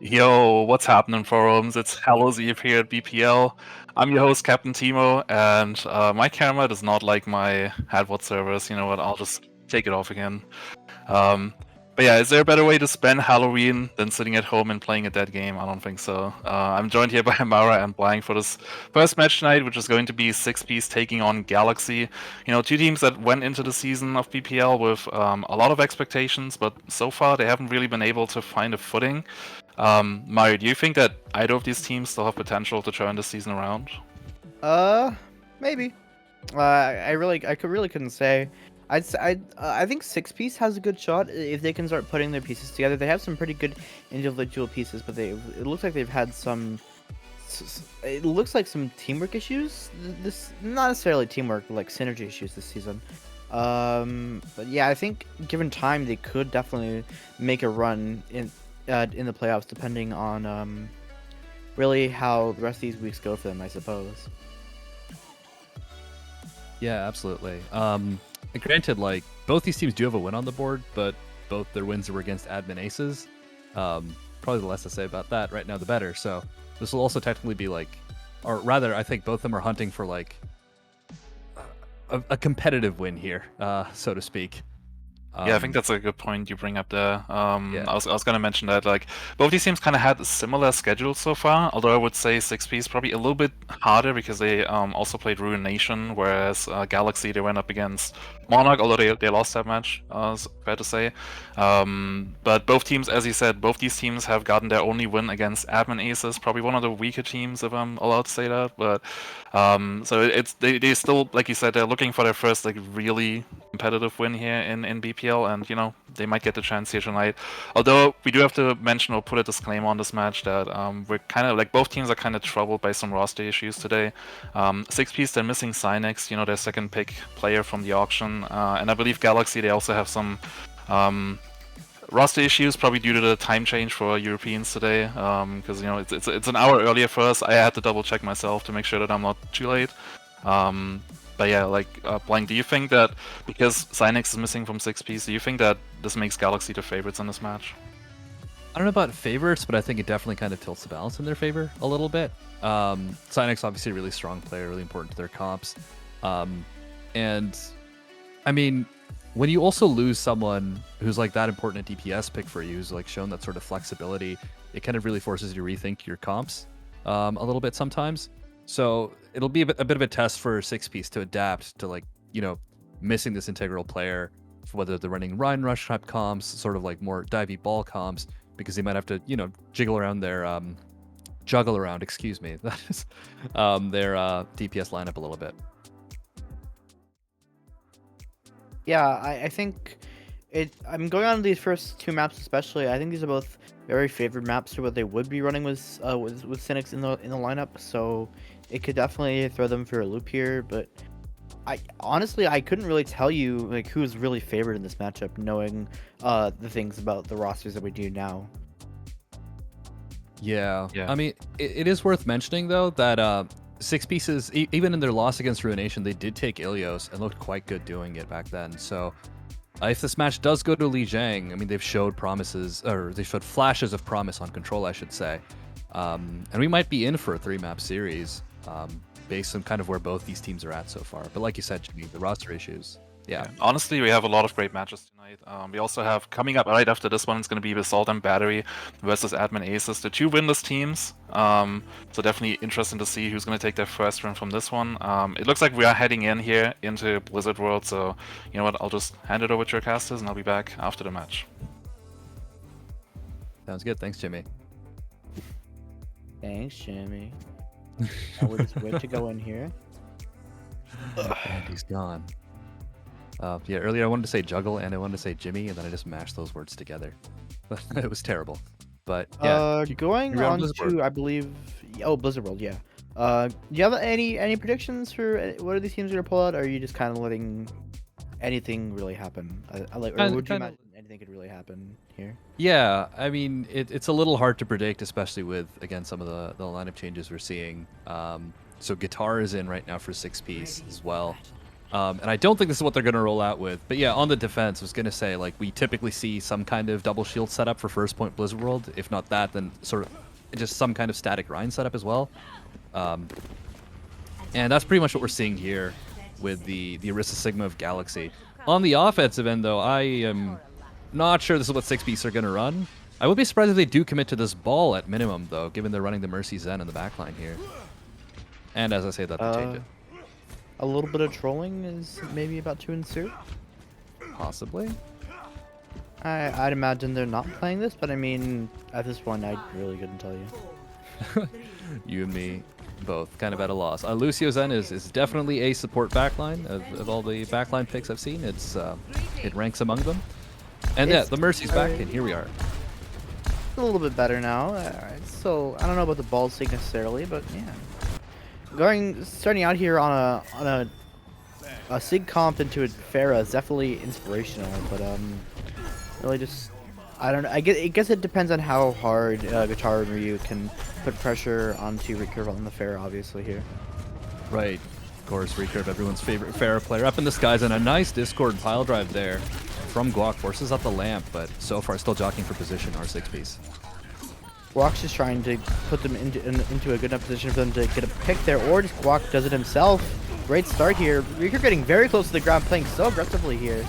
Yo, what's happening, forums? It's Hallows Eve here at BPL. I'm your host, Captain Timo, and my camera does not like my Hadwot servers. You know what? I'll just take it off again. Um, but yeah, is there a better way to spend Halloween than sitting at home and playing a dead game? I don't think so. I'm joined here by Mara and Blank for this first match tonight, which is going to be Six Piece taking on Galaxy. You know, two teams that went into the season of BPL with a lot of expectations, but so far they haven't really been able to find a footing. Mario, do you think that either of these teams still have potential to turn the season around? Maybe. I couldn't say. I think Six Piece has a good shot if they can start putting their pieces together. They have some pretty good individual pieces, but it looks like they've had some. It looks like some teamwork issues. This not necessarily teamwork, like synergy issues this season. But yeah, I think given time, they could definitely make a run in the playoffs, depending on really how the rest of these weeks go for them, I suppose. Yeah, absolutely. Granted, like both these teams do have a win on the board, but both their wins were against admin aces. Probably the less to say about that right now, the better. So this will also technically be like, or rather, I think both of them are hunting for like a competitive win here, so to speak. Yeah, I think that's a good point you bring up there. Yeah. I was going to mention that like both these teams kind of had a similar schedule so far, although I would say Six Piece probably a little bit harder because they also played Ruin Nation, whereas Galaxy they went up against Monarch, although they lost that match, is fair to say. But both teams, as you said, both these teams have gotten their only win against admin aces, probably one of the weaker teams if I'm allowed to say that. But so they still, like you said, they're looking for their first like really competitive win here in BPL, and you know they might get the chance here tonight. Although we do have to mention or put a disclaimer on this match that we're kind of like both teams are kind of troubled by some roster issues today. Six Piece they're missing Cynex, you know, their second pick player from the auction, and I believe Galaxy they also have some roster issues, probably due to the time change for Europeans today. Because you know it's an hour earlier for us. I had to double check myself to make sure that I'm not too late. But yeah, like Blank, do you think that because Cynex is missing from Six Piece, do you think that this makes Galaxy the favorites in this match? I don't know about favorites, but I think it definitely kind of tilts the balance in their favor a little bit. Cynex obviously a really strong player, really important to their comps. And I mean, when you also lose someone who's like that important a DPS pick for you, who's like shown that sort of flexibility, it kind of really forces you to rethink your comps a little bit sometimes. So it'll be a bit of a test for Six Piece to adapt to like, you know, missing this integral player, for whether they're running Rhine Rush type comps, sort of like more divey ball comps, because they might have to, you know, juggle around, their DPS lineup a little bit. Yeah, I think I'm going on these first two maps especially. I think these are both very favored maps for what they would be running with Cynex in the lineup. So it could definitely throw them for a loop here. But I honestly couldn't really tell you like who's really favored in this matchup, knowing the things about the rosters that we do now. Yeah. I mean, it is worth mentioning though that Six Pieces, even in their loss against Ruination, they did take Ilios and looked quite good doing it back then. So if this match does go to Li Jiang, I mean, they've showed promises, or they showed flashes of promise on control, I should say. And we might be in for a 3-map series based on kind of where both these teams are at so far. But like you said, Jimmy, the roster issues. Yeah. Honestly, we have a lot of great matches tonight. We also have, coming up right after this one, it's going to be Basalt and Battery versus Admin Aces, the two winless teams. So definitely interesting to see who's going to take their first win from this one. It looks like we are heading in here into Blizzard World, so you know what, I'll just hand it over to your casters and I'll be back after the match. Sounds good. Thanks, Jimmy. Thanks, Jimmy. I would just wait to go in here. And he's gone. Yeah, earlier I wanted to say juggle and I wanted to say Jimmy, and then I just mashed those words together. It was terrible. But yeah, going on to, I believe, Blizzard World, yeah. Do you have any predictions for what are these teams gonna pull out? Or are you just kind of letting anything really happen? Or would you imagine anything could really happen here? Yeah, I mean, it's a little hard to predict, especially with, again, some of the lineup changes we're seeing. So Guitar is in right now for Six Piece as well. And I don't think this is what they're going to roll out with. But yeah, on the defense, I was going to say, like, we typically see some kind of double shield setup for first point Blizzard World. If not that, then sort of just some kind of static Rhine setup as well. And that's pretty much what we're seeing here with the Orisa Sigma of Galaxy. On the offensive end, though, I am not sure this is what 6-piece are going to run. I would be surprised if they do commit to this ball at minimum, though, given they're running the Mercy Zen in the backline here. And as I say that, they change it. A little bit of trolling is maybe about to ensue. Possibly. I'd imagine they're not playing this, but I mean, at this point, I really couldn't tell you. You and me both kind of at a loss. Lucio Zen is definitely a support backline of all the backline picks I've seen. It ranks among them. And yeah, the Mercy's back, and here we are. A little bit better now. So I don't know about the ball sync necessarily, but yeah. Starting out here on a Sig comp into a Pharah is definitely inspirational, but really just I don't know. I guess it depends on how hard Guitar and Ryu can put pressure onto Recurve on the Pharah, obviously here. Right, of course, Recurve, everyone's favorite Pharah player, up in the skies, and a nice Discord pile drive there from Guac. Forces out the lamp, but so far still jockeying for position. R6-piece. Guac's just trying to put them into a good enough position for them to get a pick there, or just Guac does it himself. Great start here. Recurve getting very close to the ground, playing so aggressively here.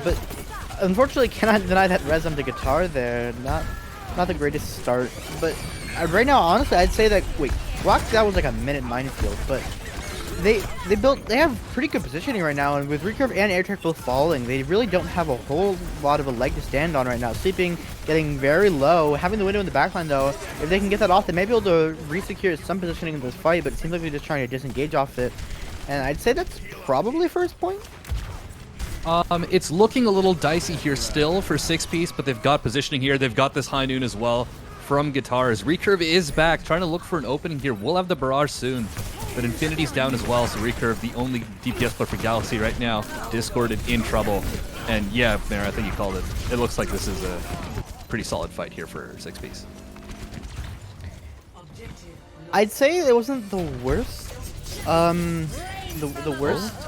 But unfortunately cannot deny that res on the Guitar there. Not the greatest start. But right now, honestly, I'd say that, Guac, that was like a minute minefield, but they have pretty good positioning right now, and with Recurve and Airtrack both falling, they really don't have a whole lot of a leg to stand on right now. Sleeping, getting very low, having the window in the backline though, if they can get that off, they may be able to re-secure some positioning in this fight, but it seems like they're just trying to disengage off it. And I'd say that's probably first point. It's looking a little dicey here still for 6-piece, but they've got positioning here. They've got this high noon as well from Guitars. Recurve is back, trying to look for an opening here. We'll have the barrage soon. But Infinity's down as well, so Recurve, the only DPS player for Galaxy right now, discorded in trouble. And yeah, Mara, I think you called it. It looks like this is a pretty solid fight here for 6-piece. I'd say it wasn't the worst. The worst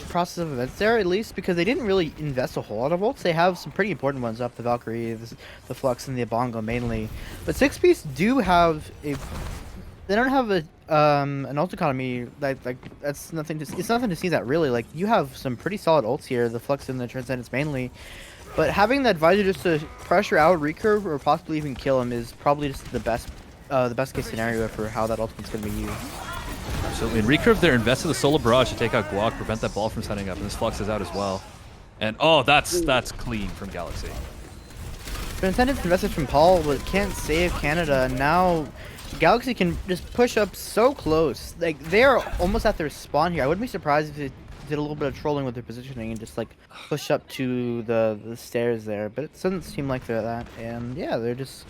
process of events there, at least, because they didn't really invest a whole lot of ults. They have some pretty important ones up, the Valkyrie, the Flux, and the Bongo mainly. But 6-piece do have a... They don't have an ult economy that's nothing to... It's nothing to see that really. Like, you have some pretty solid ults here, the Flux and the Transcendence mainly. But having the advisor just to pressure out Recurve or possibly even kill him is probably just the best case scenario for how that ultimate's going to be used. Absolutely. And Recurve there invested the Solar Barrage to take out Guac, prevent that ball from setting up, and this Flux is out as well. And oh, that's clean from Galaxy. Transcendence invested from Paul, but can't save Canada, and now Galaxy can just push up so close. Like, they are almost at their spawn here. I wouldn't be surprised if they did a little bit of trolling with their positioning and just like push up to the stairs there, but it doesn't seem like they're that. And yeah, they're just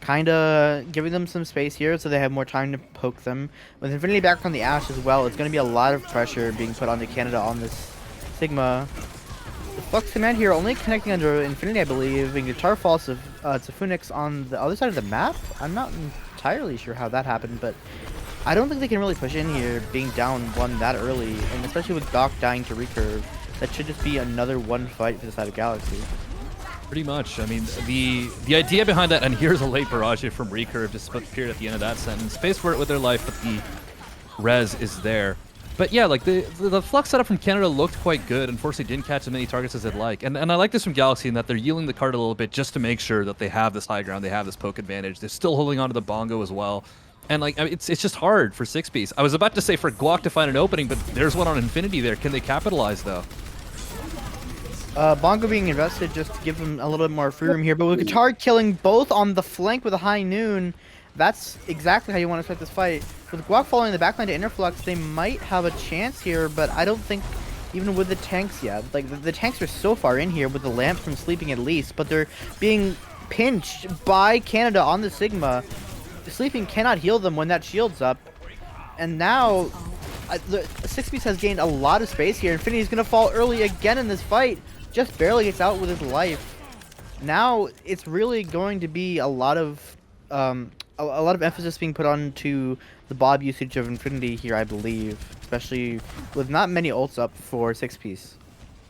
kind of giving them some space here so they have more time to poke them. With Infinity back on the Ashe as well, it's going to be a lot of pressure being put onto Canada on this Sigma. The Flux command here only connecting under Infinity, I believe, and Guitar falls to Phoenix on the other side of the map. I'm not entirely sure how that happened, but I don't think they can really push in here being down one that early, and especially with Doc dying to Recurve, that should just be another one fight for the side of Galaxy. Pretty much. I mean, the idea behind that, and here's a late barrage here from Recurve, just appeared at the end of that sentence. Space for it with their life, but the res is there. But yeah, like the Flux setup from Canada looked quite good. Unfortunately, didn't catch as many targets as they'd like. And I like this from Galaxy in that they're yielding the card a little bit just to make sure that they have this high ground, they have this poke advantage. They're still holding on to the Bongo as well. And like, I mean, it's just hard for 6-piece. I was about to say for Guac to find an opening, but there's one on Infinity there. Can they capitalize though? Bongo being invested just to give them a little bit more free room here, but with Guitar killing both on the flank with a high noon, that's exactly how you want to start this fight. With Guac following the backline to Interflux, they might have a chance here, but I don't think even with the tanks yet. Like, the tanks are so far in here with the lamp from sleeping at least, but they're being pinched by Canada on the Sigma. The sleeping cannot heal them when that shield's up, and now the 6-piece has gained a lot of space here. Infinity's going to fall early again in this fight. Just barely gets out with his life. Now it's really going to be a lot of emphasis being put on to the Bob usage of Infinity here, I believe, especially with not many ults up for 6-piece.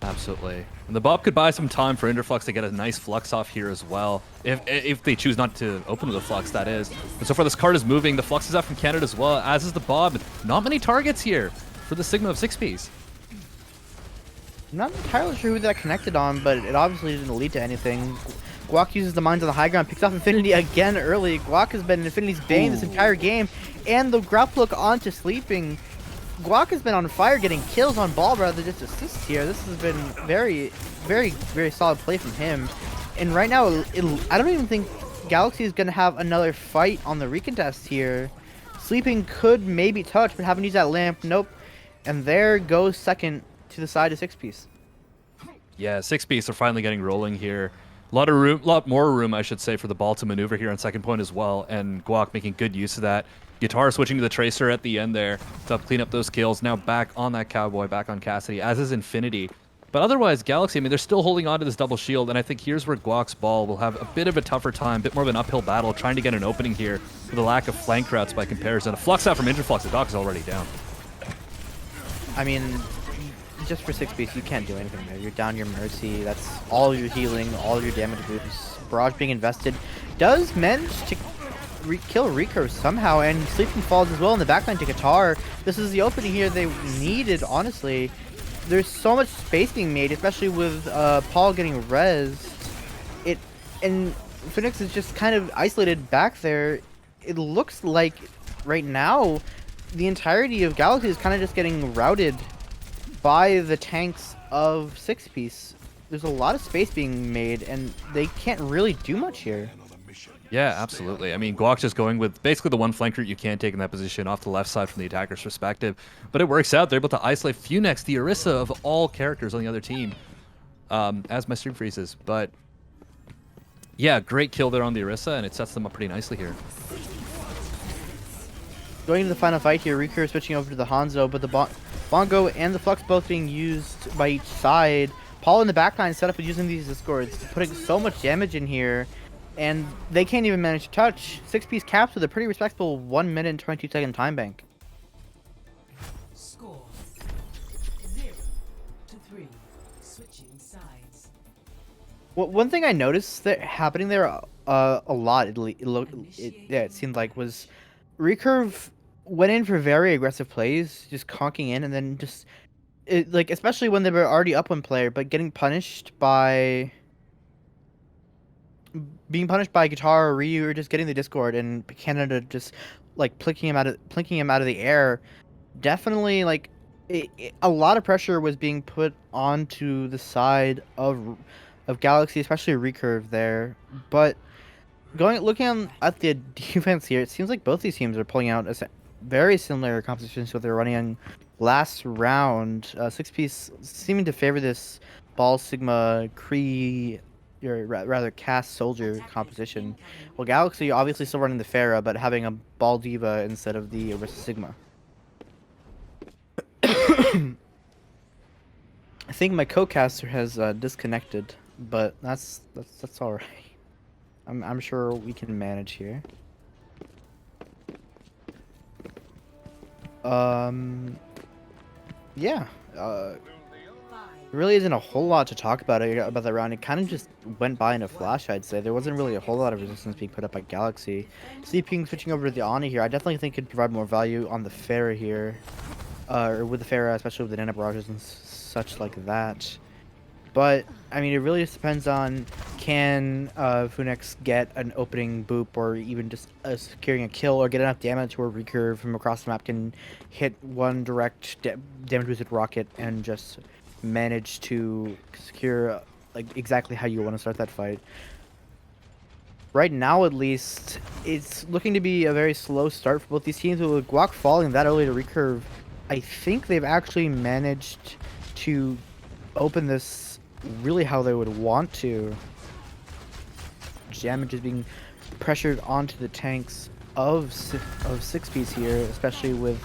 Absolutely. And the Bob could buy some time for Interflux to get a nice Flux off here as well. If they choose not to open with a Flux, that is. But so far this card is moving. The Flux is out from Canada as well, as is the Bob. Not many targets here for the Sigma of 6-piece. I'm not entirely sure who that connected on, but it obviously didn't lead to anything. Guac uses the mines on the high ground, picks off Infinity again early. Guac has been Infinity's bane this entire game, and the grapple hook onto sleeping. Guac has been on fire, getting kills on ball rather than just assists here. This has been very, very, very solid play from him. And right now, I don't even think Galaxy is going to have another fight on the recontest here. Sleeping could maybe touch, but haven't used that lamp. Nope. And there goes second to the side of 6-piece. Yeah, 6-piece are finally getting rolling here. A lot more room, I should say, for the ball to maneuver here on second point as well, and Guac making good use of that. Guitar switching to the Tracer at the end there to clean up those kills. Now back on that Cowboy, back on Cassidy, as is Infinity. But otherwise, Galaxy, I mean, they're still holding on to this double shield, and I think here's where Guac's ball will have a bit of a tougher time, a bit more of an uphill battle, trying to get an opening here with a lack of flank routes by comparison. A Flux out from Interflux, the Doc is already down. I mean, just for 6-piece, you can't do anything there. You're down your Mercy. That's all your healing, all your damage boosts. Barrage being invested. Does manage to kill Recurve somehow, and Sleeping falls as well in the backline to Guitar. This is the opening here they needed, honestly. There's so much space being made, especially with Paul getting rezzed. And Phoenix is just kind of isolated back there. It looks like right now the entirety of Galaxy is kind of just getting routed by the tanks of 6-piece. There's a lot of space being made, and they can't really do much here. Yeah, absolutely. I mean, Guac's just going with basically the one flank route you can take in that position off the left side from the attacker's perspective. But it works out. They're able to isolate Funex, the Orisa of all characters on the other team, as my stream freezes. But yeah, great kill there on the Orisa, and it sets them up pretty nicely here. Going into the final fight here, Recurve switching over to the Hanzo, but the Bongo and the Flux both being used by each side. Paul in the backline set up with using these discords, putting so much damage in here, and they can't even manage to touch. 6-piece caps with a pretty respectable 1 minute and 22-second time bank. Score 0-3. Switching sides. Well, one thing I noticed that happening there a lot, it seemed like, was Recurve went in for very aggressive plays, just conking in, and then just like, especially when they were already up one player, but getting punished by Guitar or Ryu, or just getting the Discord and Canada just like plinking him out of the air. Definitely, like, a lot of pressure was being put onto the side of Galaxy, especially Recurve there. But looking at the defense here, it seems like both these teams are pulling out very similar compositions to what they're running on last round. 6-piece seeming to favor this Ball Sigma Kree, or rather Cast Soldier composition. Well, Galaxy obviously still running the Pharah, but having a Ball Diva instead of the Orisa Sigma. I think my co-caster has disconnected, but that's all right. I'm sure we can manage here. Yeah. There really isn't a whole lot to talk about that round. It kind of just went by in a flash, I'd say. There wasn't really a whole lot of resistance being put up by Galaxy. Sleeping switching over to the Ani here, I definitely think could provide more value on the Pharah here. Or with the Pharah, especially with the Nana barrages and such like that. But, I mean, it really just depends on, can Funex get an opening boop, or even just securing a kill, or get enough damage where Recurve from across the map can hit one direct damage boosted rocket and just manage to secure like exactly how you want to start that fight. Right now, at least, it's looking to be a very slow start for both these teams. With Guac falling that early to Recurve, I think they've actually managed to open this really how they would want to. Damage is being pressured onto the tanks of 6-piece here, especially with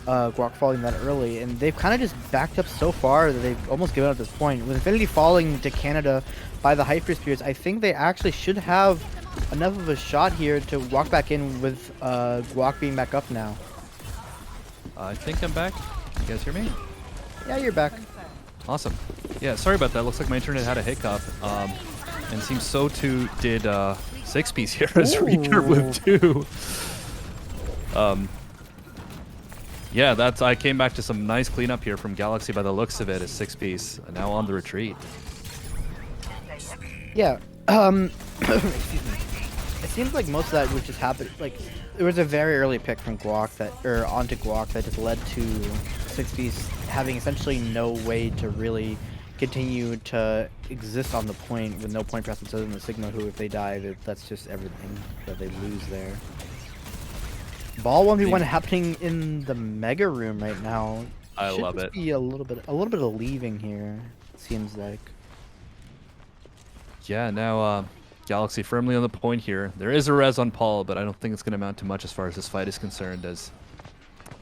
Guac falling that early, and they've kind of just backed up so far that they've almost given up at this point. With Infinity falling to Canada by the Hyper Spears, I think they actually should have enough of a shot here to walk back in with Guac being back up now. I think I'm back. You guys hear me? Yeah, you're back. Awesome. Yeah, sorry about that. Looks like my internet had a hiccup. And seems so too did 6-piece here as Reeker with 2. Yeah, I came back to some nice cleanup here from Galaxy by the looks of it as 6-piece. Now on the retreat. Yeah. Excuse me. It seems like most of that would just happen. Like, there was a very early pick from Guac onto Guac that just led to 6-piece having essentially no way to really continue to exist on the point with no point presence other than the Sigma, who if they die, that's just everything that they lose there. Ball 1v1 happening in the Mega Room right now. I love Should it. be a little bit of leaving here. Seems like. Yeah, now Galaxy firmly on the point here. There is a res on Paul, but I don't think it's going to amount to much as far as this fight is concerned. As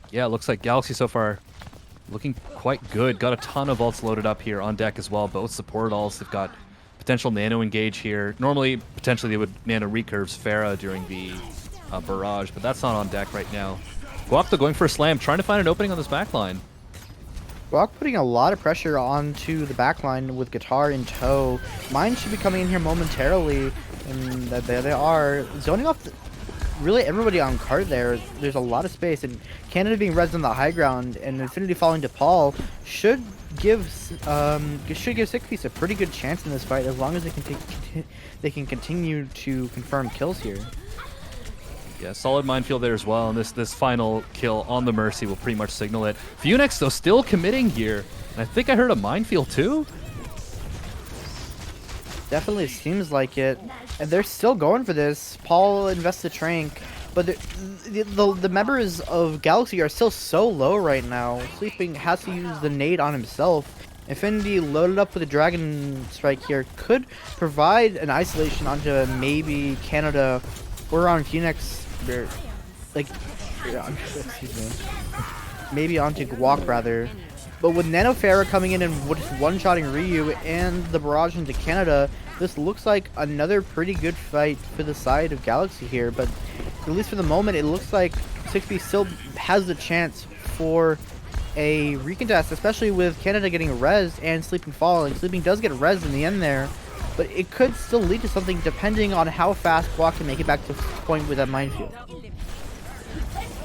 yeah, it looks like Galaxy so far looking quite good. Got a ton of ults loaded up here on deck as well. Both support ults. They've got potential nano engage here. Normally, potentially they would nano recurves Pharah during the barrage, but that's not on deck right now. Guac going for a slam, trying to find an opening on this backline. Guac putting a lot of pressure onto the backline with Guitar in tow. Mine should be coming in here momentarily, and there they are. Zoning off really everybody on card there. There's a lot of space, and Canada being res on the high ground and Infinity falling to Paul should give 6-piece a pretty good chance in this fight as long as they can continue to confirm kills here. Yeah, solid minefield there as well, and this final kill on the Mercy will pretty much signal it. Phoenix, though, still committing here, and I think I heard a minefield too? Definitely seems like it, and they're still going for this. Paul invests the Trank, but the members of Galaxy are still so low right now. Sleeping has to use the nade on himself. Infinity loaded up with a Dragon Strike here could provide an isolation onto maybe Canada or on Phoenix. Like, excuse me, maybe onto Guac rather, but with Nano Pharah coming in and one-shotting Ryu and the barrage into Canada, this looks like another pretty good fight for the side of Galaxy here. But at least for the moment, it looks like 6-piece still has the chance for a recontest, especially with Canada getting res and Sleeping falling. Sleeping does get res in the end there, but it could still lead to something depending on how fast Guac can make it back to point with that minefield.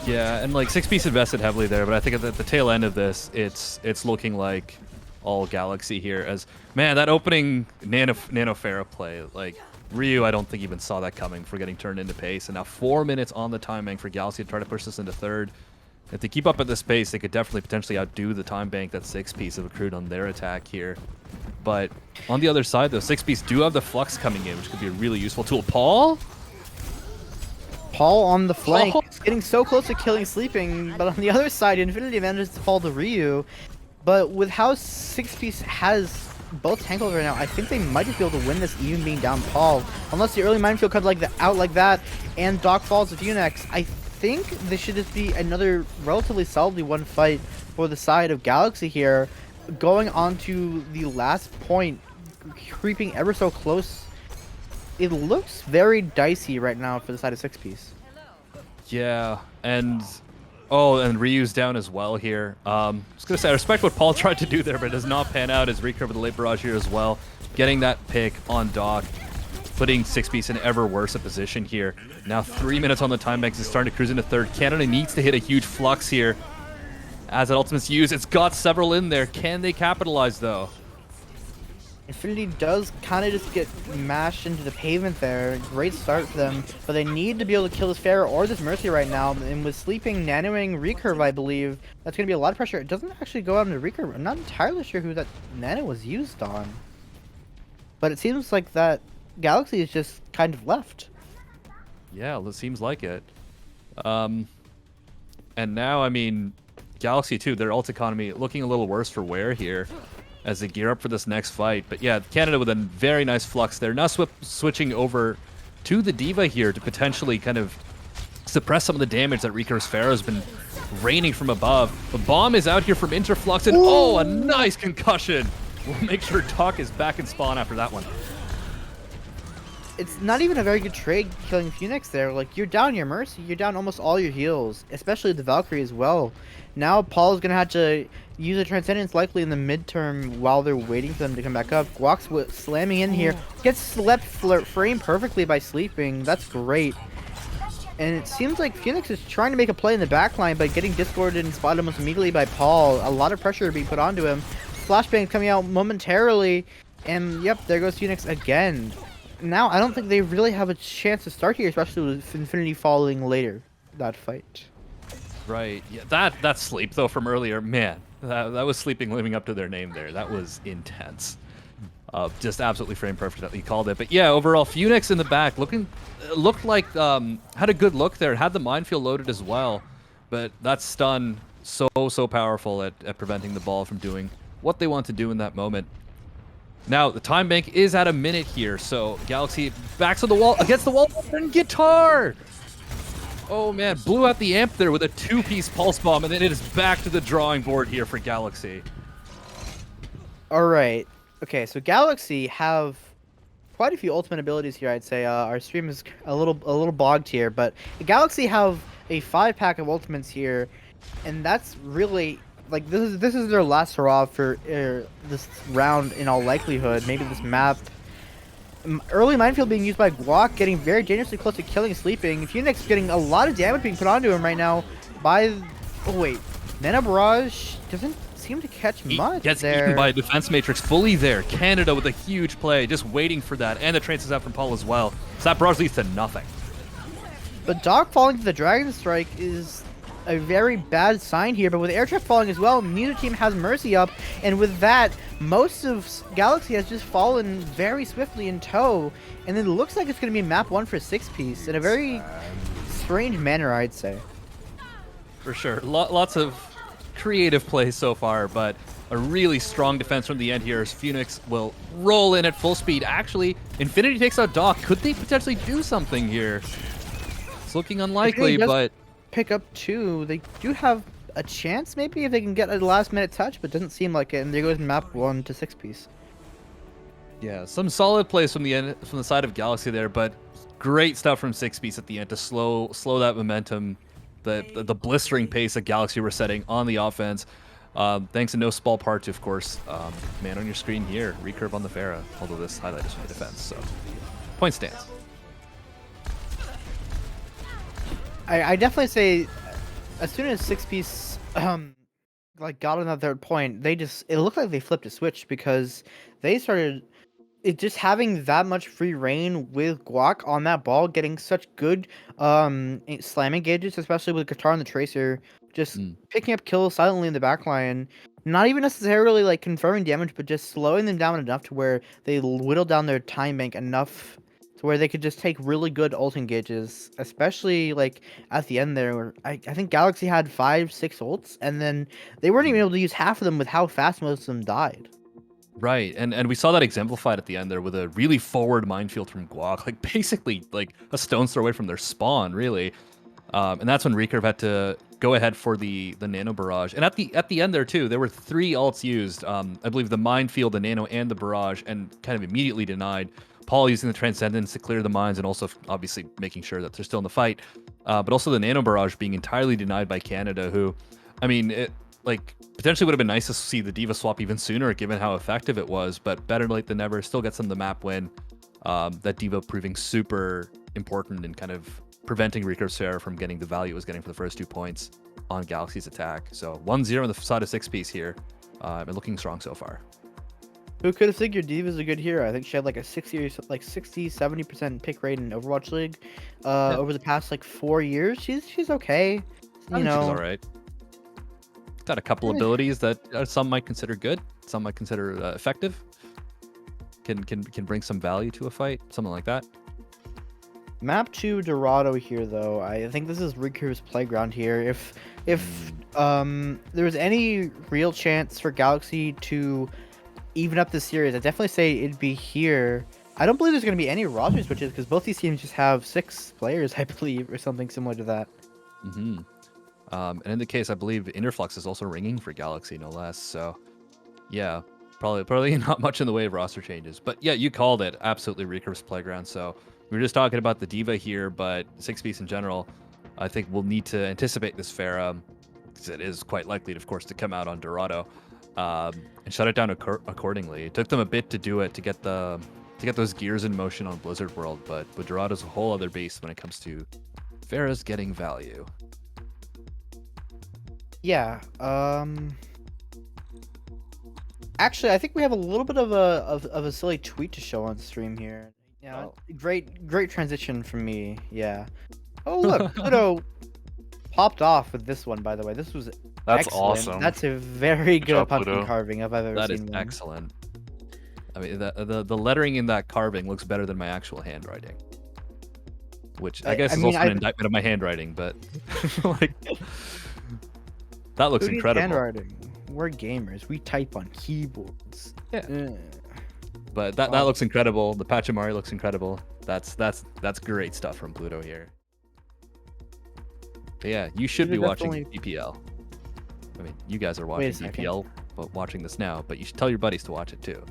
Yeah, and like 6-piece invested heavily there, but I think at the tail end of this, it's looking like all Galaxy here. As man, that opening Nano Pharah play, like Ryu, I don't think even saw that coming for getting turned into pace. And now 4 minutes on the time bank for Galaxy to try to push this into third. If they keep up at this pace, they could definitely potentially outdo the time bank that 6-piece have accrued on their attack here. But on the other side, though, 6-piece do have the Flux coming in, which could be a really useful tool. Paul on the flank, getting so close to killing Sleeping, but on the other side, Infinity manages to fall to Ryu. But with how 6-piece has both tank holes right now, I think they might just be able to win this even being down Paul. Unless the early minefield comes out like that, and Doc falls to Phoenix, I think this should just be another relatively solidly won fight for the side of Galaxy here. Going on to the last point, creeping ever so close. It looks very dicey right now for the side of 6-piece. Yeah, and Ryu's down as well here. I was gonna say I respect what Paul tried to do there, but it does not pan out as Recurve with the late barrage here as well. Getting that pick on Doc, putting 6-piece in ever worse a position here. Now 3 minutes on the time banks is starting to cruise into third. Canada needs to hit a huge flux here. As that ultimate's used, it's got several in there. Can they capitalize though? Infinity does kind of just get mashed into the pavement there. Great start for them, but they need to be able to kill this Pharah or this Mercy right now. And with Sleeping nanoing Recurve, I believe, that's going to be a lot of pressure. It doesn't actually go out into Recurve. I'm not entirely sure who that nano was used on. But it seems like that Galaxy is just kind of left. Yeah, it seems like it. And now, I mean, Galaxy too, their ult economy looking a little worse for wear here as they gear up for this next fight. But yeah, Canada with a very nice flux there. Now switching over to the D.Va here to potentially kind of suppress some of the damage that Recurve's Pharah has been raining from above. The bomb is out here from Interflux, and oh, a nice concussion. We'll make sure Doc is back in spawn after that one. it's not even a very good trade killing Phoenix there. Like, you're down your Mercy, you're down almost all your heals, especially the Valkyrie as well. Now Paul's gonna have to use a Transcendence likely in the midterm while they're waiting for them to come back up. Guac's slamming in here, gets slept frame perfectly by sleeping. That's great. And it seems like Phoenix is trying to make a play in the backline, but getting discorded and spotted almost immediately by Paul. A lot of pressure being put onto him. Flashbang coming out momentarily, and yep, there goes Phoenix again. Now, I don't think they really have a chance to start here, especially with Infinity falling later, that fight. Right. Yeah. That sleep though from earlier, man, that was sleeping living up to their name there. That was intense. Just absolutely frame perfect. You called it. But yeah, overall, Phoenix in the back looked like had a good look there. Had the minefield loaded as well, but that stun so powerful at preventing the ball from doing what they want to do in that moment. Now the time bank is at a minute here, so Galaxy backs to the wall against the wall and guitar. Oh man, blew out the amp there with a 2-piece pulse bomb, and then it is back to the drawing board here for Galaxy. All right. Okay, so Galaxy have quite a few ultimate abilities here. I'd say our stream is a little bogged here, but Galaxy have a 5-pack of ultimates here, and that's really like this is their last hurrah for this round in all likelihood. Maybe this map. Early minefield being used by Guac, getting very dangerously close to killing Sleeping. Phoenix getting a lot of damage being put onto him right now by. Oh wait, Nana Barrage doesn't seem to catch much Gets there. eaten by a defense matrix fully there. Canada with a huge play, just waiting for that, and the transfers out from Paul as well. So that barrage leads to nothing. But Doc falling to the Dragon Strike is a very bad sign here, but with Air Trap falling as well, neither team has Mercy up, and with that, most of Galaxy has just fallen very swiftly in tow, and it looks like it's going to be map 1 for 6-piece in a very strange manner, I'd say. For sure. Lots of creative plays so far, but a really strong defense from the end here as Phoenix will roll in at full speed. Actually, Infinity takes out Doc. Could they potentially do something here? It's looking unlikely, but Pick up 2. They do have a chance, maybe, if they can get a last-minute touch, but doesn't seem like it. And there goes map 1 to 6-piece. yeah, some solid plays from the end, from the side of Galaxy there, but great stuff from 6-piece at the end to slow that momentum, the blistering pace that Galaxy were setting on the offense. Thanks to no small part to, of course, man on your screen here, recurve on the Pharah, although this highlight is from the defense. So point stands. I definitely say, as soon as 6-piece like got on that third point, it looked like they flipped a switch because they started just having that much free reign with Guac on that ball, getting such good slam engages, especially with Guitar and the Tracer, just picking up kills silently in the backline. Not even necessarily like confirming damage, but just slowing them down enough to where they whittle down their time bank enough to where they could just take really good ult engages, especially like at the end there, where I think Galaxy had 5-6 ults, and then they weren't even able to use half of them with how fast most of them died. Right, and we saw that exemplified at the end there with a really forward minefield from Guac, like basically like a stone's throw away from their spawn, really. And that's when Recurve had to go ahead for the Nano Barrage. And at the end there too, there were 3 ults used. I believe the minefield, the Nano, and the Barrage, and kind of immediately denied. Paul using the Transcendence to clear the mines, and also obviously making sure that they're still in the fight. But also the Nano Barrage being entirely denied by Canada, who, I mean, it like potentially would have been nice to see the Diva swap even sooner, given how effective it was. But better late than never. Still gets them the map win. That Diva proving super important in kind of preventing Recurve's Pharah from getting the value it was getting for the first 2 points on Galaxy's attack. So 1-0 on the side of 6-piece here. And looking strong so far. Who could have figured Diva's a good hero? I think she had like a 60-70% pick rate in Overwatch League over the past like 4 years. She's okay. I think she's all right. Got a couple abilities that some might consider good, some might consider effective. Can bring some value to a fight, something like that. Map 2 Dorado here, though. I think this is Recurve's playground here. If there was any real chance for Galaxy to even up the series, I'd definitely say it'd be here. I don't believe there's going to be any roster switches because both these teams just have 6 players, I believe, or something similar to that. And in the case, I believe Interflux is also ringing for Galaxy, no less. So, yeah, probably not much in the way of roster changes. But yeah, you called it. Absolutely Recurve's playground. So We were just talking about the Diva here, but 6-piece in general, I think we'll need to anticipate this Pharah, because it is quite likely, of course, to come out on Dorado, and shut it down accordingly. It took them a bit to do it, to get those gears in motion on Blizzard World, but Dorado's a whole other beast when it comes to Pharah's getting value. Yeah. Actually, I think we have a little bit of a silly tweet to show on stream here. Yeah. Oh. Great transition from me. Yeah. Oh look, Pluto popped off with this one. By the way, this was That's excellent. awesome. That's a very Good good job, pumpkin Pluto. carving if I've ever That seen is one. excellent. I mean, the lettering in that carving looks better than my actual handwriting, which I guess is also an indictment of my handwriting. But like, that looks Who needs incredible. handwriting? We're gamers. We type on keyboards. Yeah. Ugh. But that looks incredible. The Pachamari looks incredible. That's great stuff from Pluto here. But yeah, you should These be are watching definitely- BPL. I mean, you guys are Wait a watching second. BPL, but watching this now. But you should tell your buddies to watch it too.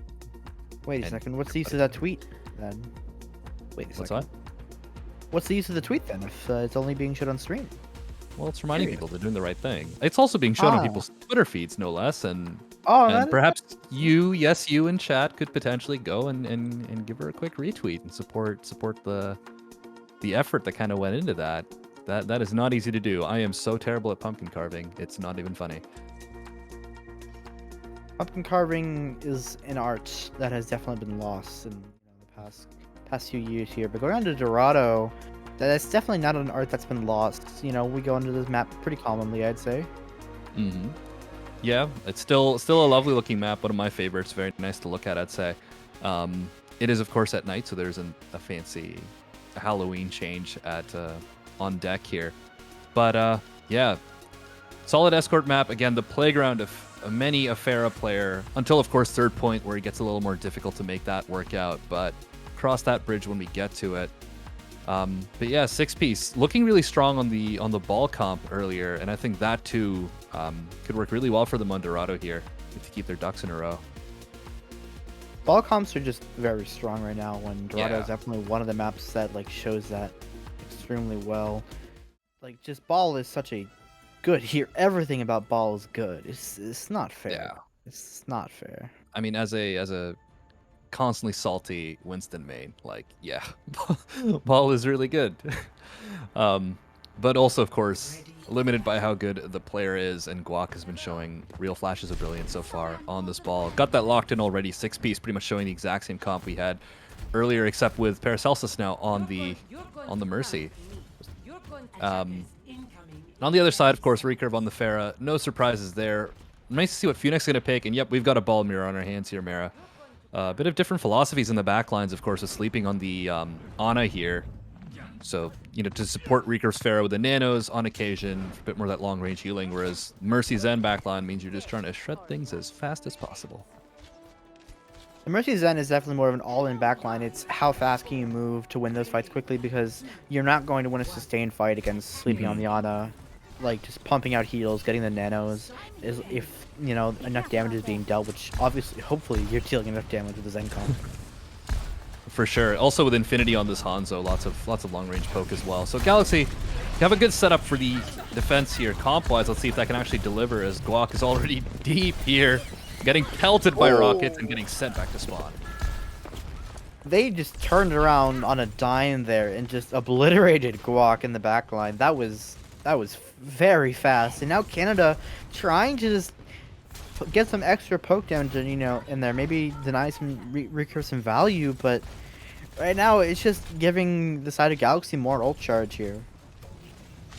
Wait a And- second. What's the use of that tweet then? Wait a What's second. that? What's the use of the tweet then if it's only being showed on stream? Well, it's reminding Period. people they're doing the right thing. It's also being shown on Ah. people's Twitter feeds, no less. And Oh, and that is- perhaps you in chat could potentially go and give her a quick retweet and support the effort that kind of went into that. That is not easy to do. I am so terrible at pumpkin carving. It's not even funny. pumpkin carving is an art that has definitely been lost in the past few years here. But going on to Dorado, that's definitely not an art that's been lost. You know, we go into this map pretty commonly, I'd say. Mm-hmm. Yeah, it's still a lovely looking map. One of my favorites. Very nice to look at, I'd say. It is of course at night, so there's a fancy Halloween change at on deck here. But yeah, solid escort map. Again, the playground of many a Pharah player until of course third point, where it gets a little more difficult to make that work out. But cross that bridge when we get to it. But yeah, 6-piece looking really strong on the ball comp earlier, and I think that too could work really well for them on Dorado here if they keep their ducks in a row. Ball comps are just very strong right now, and Dorado Yeah. is definitely one of the maps that like shows that extremely well. Like, just ball is such a good here. Everything about ball is good. It's not fair. Yeah. It's not fair. I mean, as a constantly salty Winston main, like, yeah, ball is really good. But also, of course, limited by how good the player is, and Guac has been showing real flashes of brilliance so far on this ball. Got that locked in already, 6-piece, pretty much showing the exact same comp we had earlier, except with Paracelsus now on the Mercy. On the other side, of course, recurve on the Pharah. No surprises there. Nice to see what Phoenix is going to pick, and yep, we've got a ball mirror on our hands here, Mara. A bit of different philosophies in the backlines, of course, with sleeping on the Ana here. So, you know, to support Recurve's Pharah with the nanos on occasion, a bit more of that long-range healing, whereas Mercy Zen backline means you're just trying to shred things as fast as possible. The Mercy Zen is definitely more of an all-in backline. It's how fast can you move to win those fights quickly, because you're not going to win a sustained fight against sleeping on the Ana. Like, just pumping out heals, getting the nanos, is if, you know, enough damage is being dealt, which obviously, hopefully, you're dealing enough damage with the Zen comp. For sure. Also with Infinity on this Hanzo, lots of long-range poke as well. So Galaxy, you have a good setup for the defense here. Comp-wise, let's see if that can actually deliver, as Guac is already deep here, getting pelted by rockets and getting sent back to spawn. They just turned around on a dime there and just obliterated Guac in the backline. That was very fast. And now Canada trying to just get some extra poke damage, you know, in there. Maybe deny some recurve some value, but right now it's just giving the side of Galaxy more ult charge here.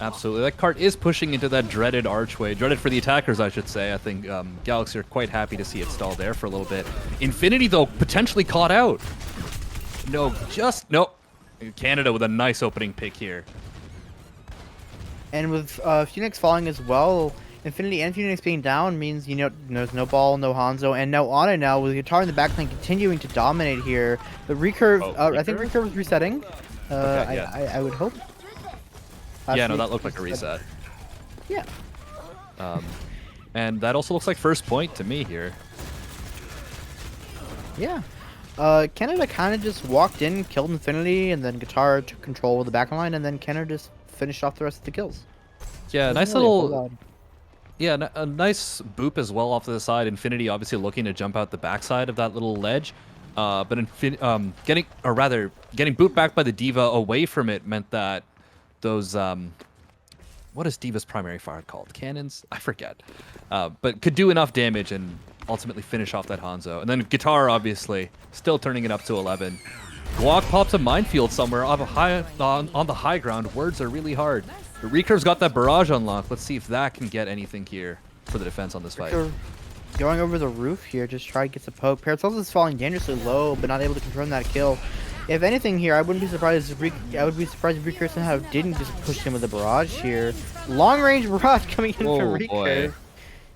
Absolutely. That cart is pushing into that dreaded archway. Dreaded for the attackers, I should say. I think Galaxy are quite happy to see it stall there for a little bit. Infinity, though, potentially caught out. No, nope. Canada with a nice opening pick here. And with Phoenix falling as well, Infinity and Phoenix being down means, you know, there's no ball, no Hanzo, and no Ana now, with Guitar in the backline continuing to dominate here. The recurve, I think recurve is resetting. Okay, yeah. I would hope. Yeah, no, that looked like a reset. Yeah. And that also looks like first point to me here. Yeah. Canada kind of just walked in, killed Infinity, and then Guitar took control of the back line, and then Canada just finished off the rest of the kills. Yeah, Wasn't nice really a whole little. lot. Yeah, a nice boop as well off to the side. Infinity obviously looking to jump out the backside of that little ledge. But getting, or rather, getting booped back by the Diva away from it meant that those, what is Diva's primary fire called? Cannons? I forget. But could do enough damage and ultimately finish off that Hanzo. And then Guitar, obviously, still turning it up to 11. Guac pops a minefield somewhere on the high ground. Words are really hard. But Recurve's got that barrage unlocked. Let's see if that can get anything here for the defense on this fight. Recurve going over the roof here, just try to get some poke. Paracelsus is falling dangerously low, but not able to confirm that kill. If anything here, I wouldn't be surprised if Recurve somehow didn't just push him with a barrage here. Long range barrage coming in Oh, from boy. Recurve.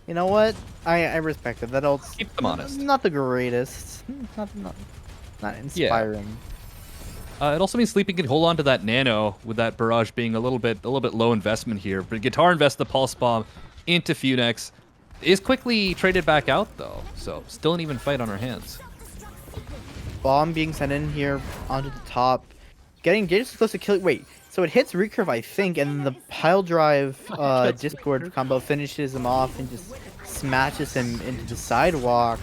You know what? I respect it. That ult's Keep them honest. not the greatest. Not inspiring. It also means Sleeping can hold on to that nano with that barrage being a little bit low investment here. But Guitar invests the pulse bomb into Funex. Is quickly traded back out though, so still an even fight on our hands. Bomb being sent in here onto the top, getting just close to kill. Wait, so it hits Recurve, I think, and the pile drive Discord combo finishes him off and just smashes him into the sidewalk.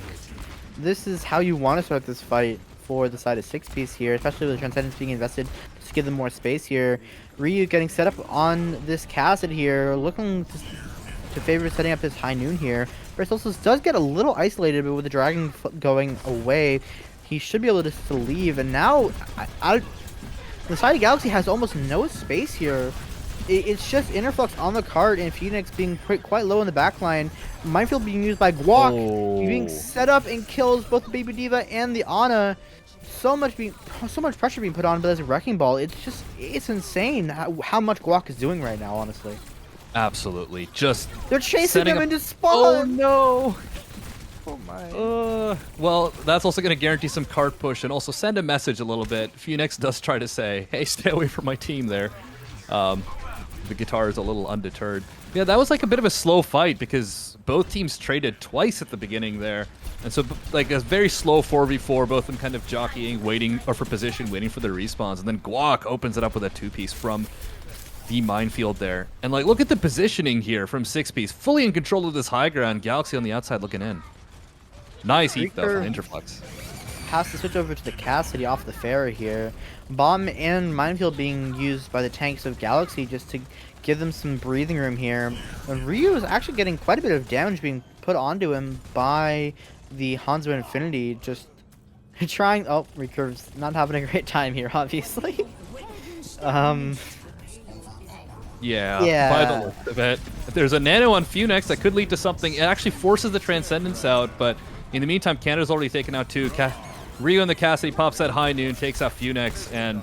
This is how you want to start this fight for the side of 6-piece here, especially with the Transcendence being invested to give them more space here. Ryu getting set up on this Cassid here, looking to favor setting up his high noon here. Paracelsus does get a little isolated, but with the dragon going away, he should be able to leave. And now, the side of Galaxy has almost no space here. It's just Interflux on the card and Phoenix being quite low in the backline. Minefield being used by Guac, being set up and kills both the Baby Diva and the Ana. So much pressure being put on, but as a Wrecking Ball, it's insane how much Guac is doing right now, honestly. Absolutely, just They're chasing setting him up- into spawn. Oh no! Oh my. Well, that's also going to guarantee some card push and also send a message a little bit. Phoenix does try to say, "Hey, stay away from my team." There, the Guitar is a little undeterred. Yeah, that was like a bit of a slow fight because both teams traded twice at the beginning there, and so like a very slow 4v4. Both of them kind of jockeying, waiting or for position, waiting for their respawns, and then Guac opens it up with a 2-piece from the minefield there. And like, look at the positioning here from 6-piece, fully in control of this high ground. Galaxy on the outside looking in. Nice heat though from Interflux. Has to switch over to the Cassidy off the ferry here. Bomb and Minefield being used by the tanks of Galaxy just to give them some breathing room here. And Ryu is actually getting quite a bit of damage being put onto him by the Hanzo Infinity. Just trying. Oh, Recurve's not having a great time here, obviously. Yeah, by the look of it. There's a nano on Funex that could lead to something. It actually forces the Transcendence out, but in the meantime, Canada's already taken out 2. Ryu and the Cassidy pops that high noon, takes out Funex, and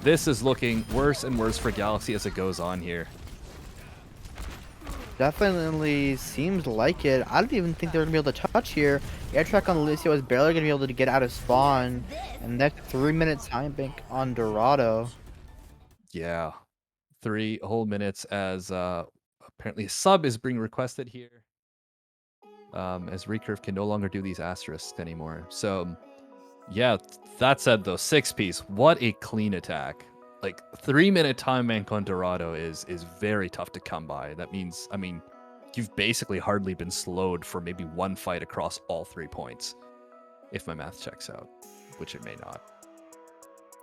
this is looking worse and worse for Galaxy as it goes on here. Definitely seems like it. I don't even think they're going to be able to touch here. Air track on Lucio is barely going to be able to get out of spawn. And that 3-minute time bank on Dorado. Yeah, 3 whole minutes as apparently a sub is being requested here. As Recurve can no longer do these asterisks anymore. So, yeah, that said though, 6-piece, what a clean attack. Like 3-minute time bank on Dorado is very tough to come by. That means, I mean, you've basically hardly been slowed for maybe 1 fight across all 3 points, if my math checks out, which it may not.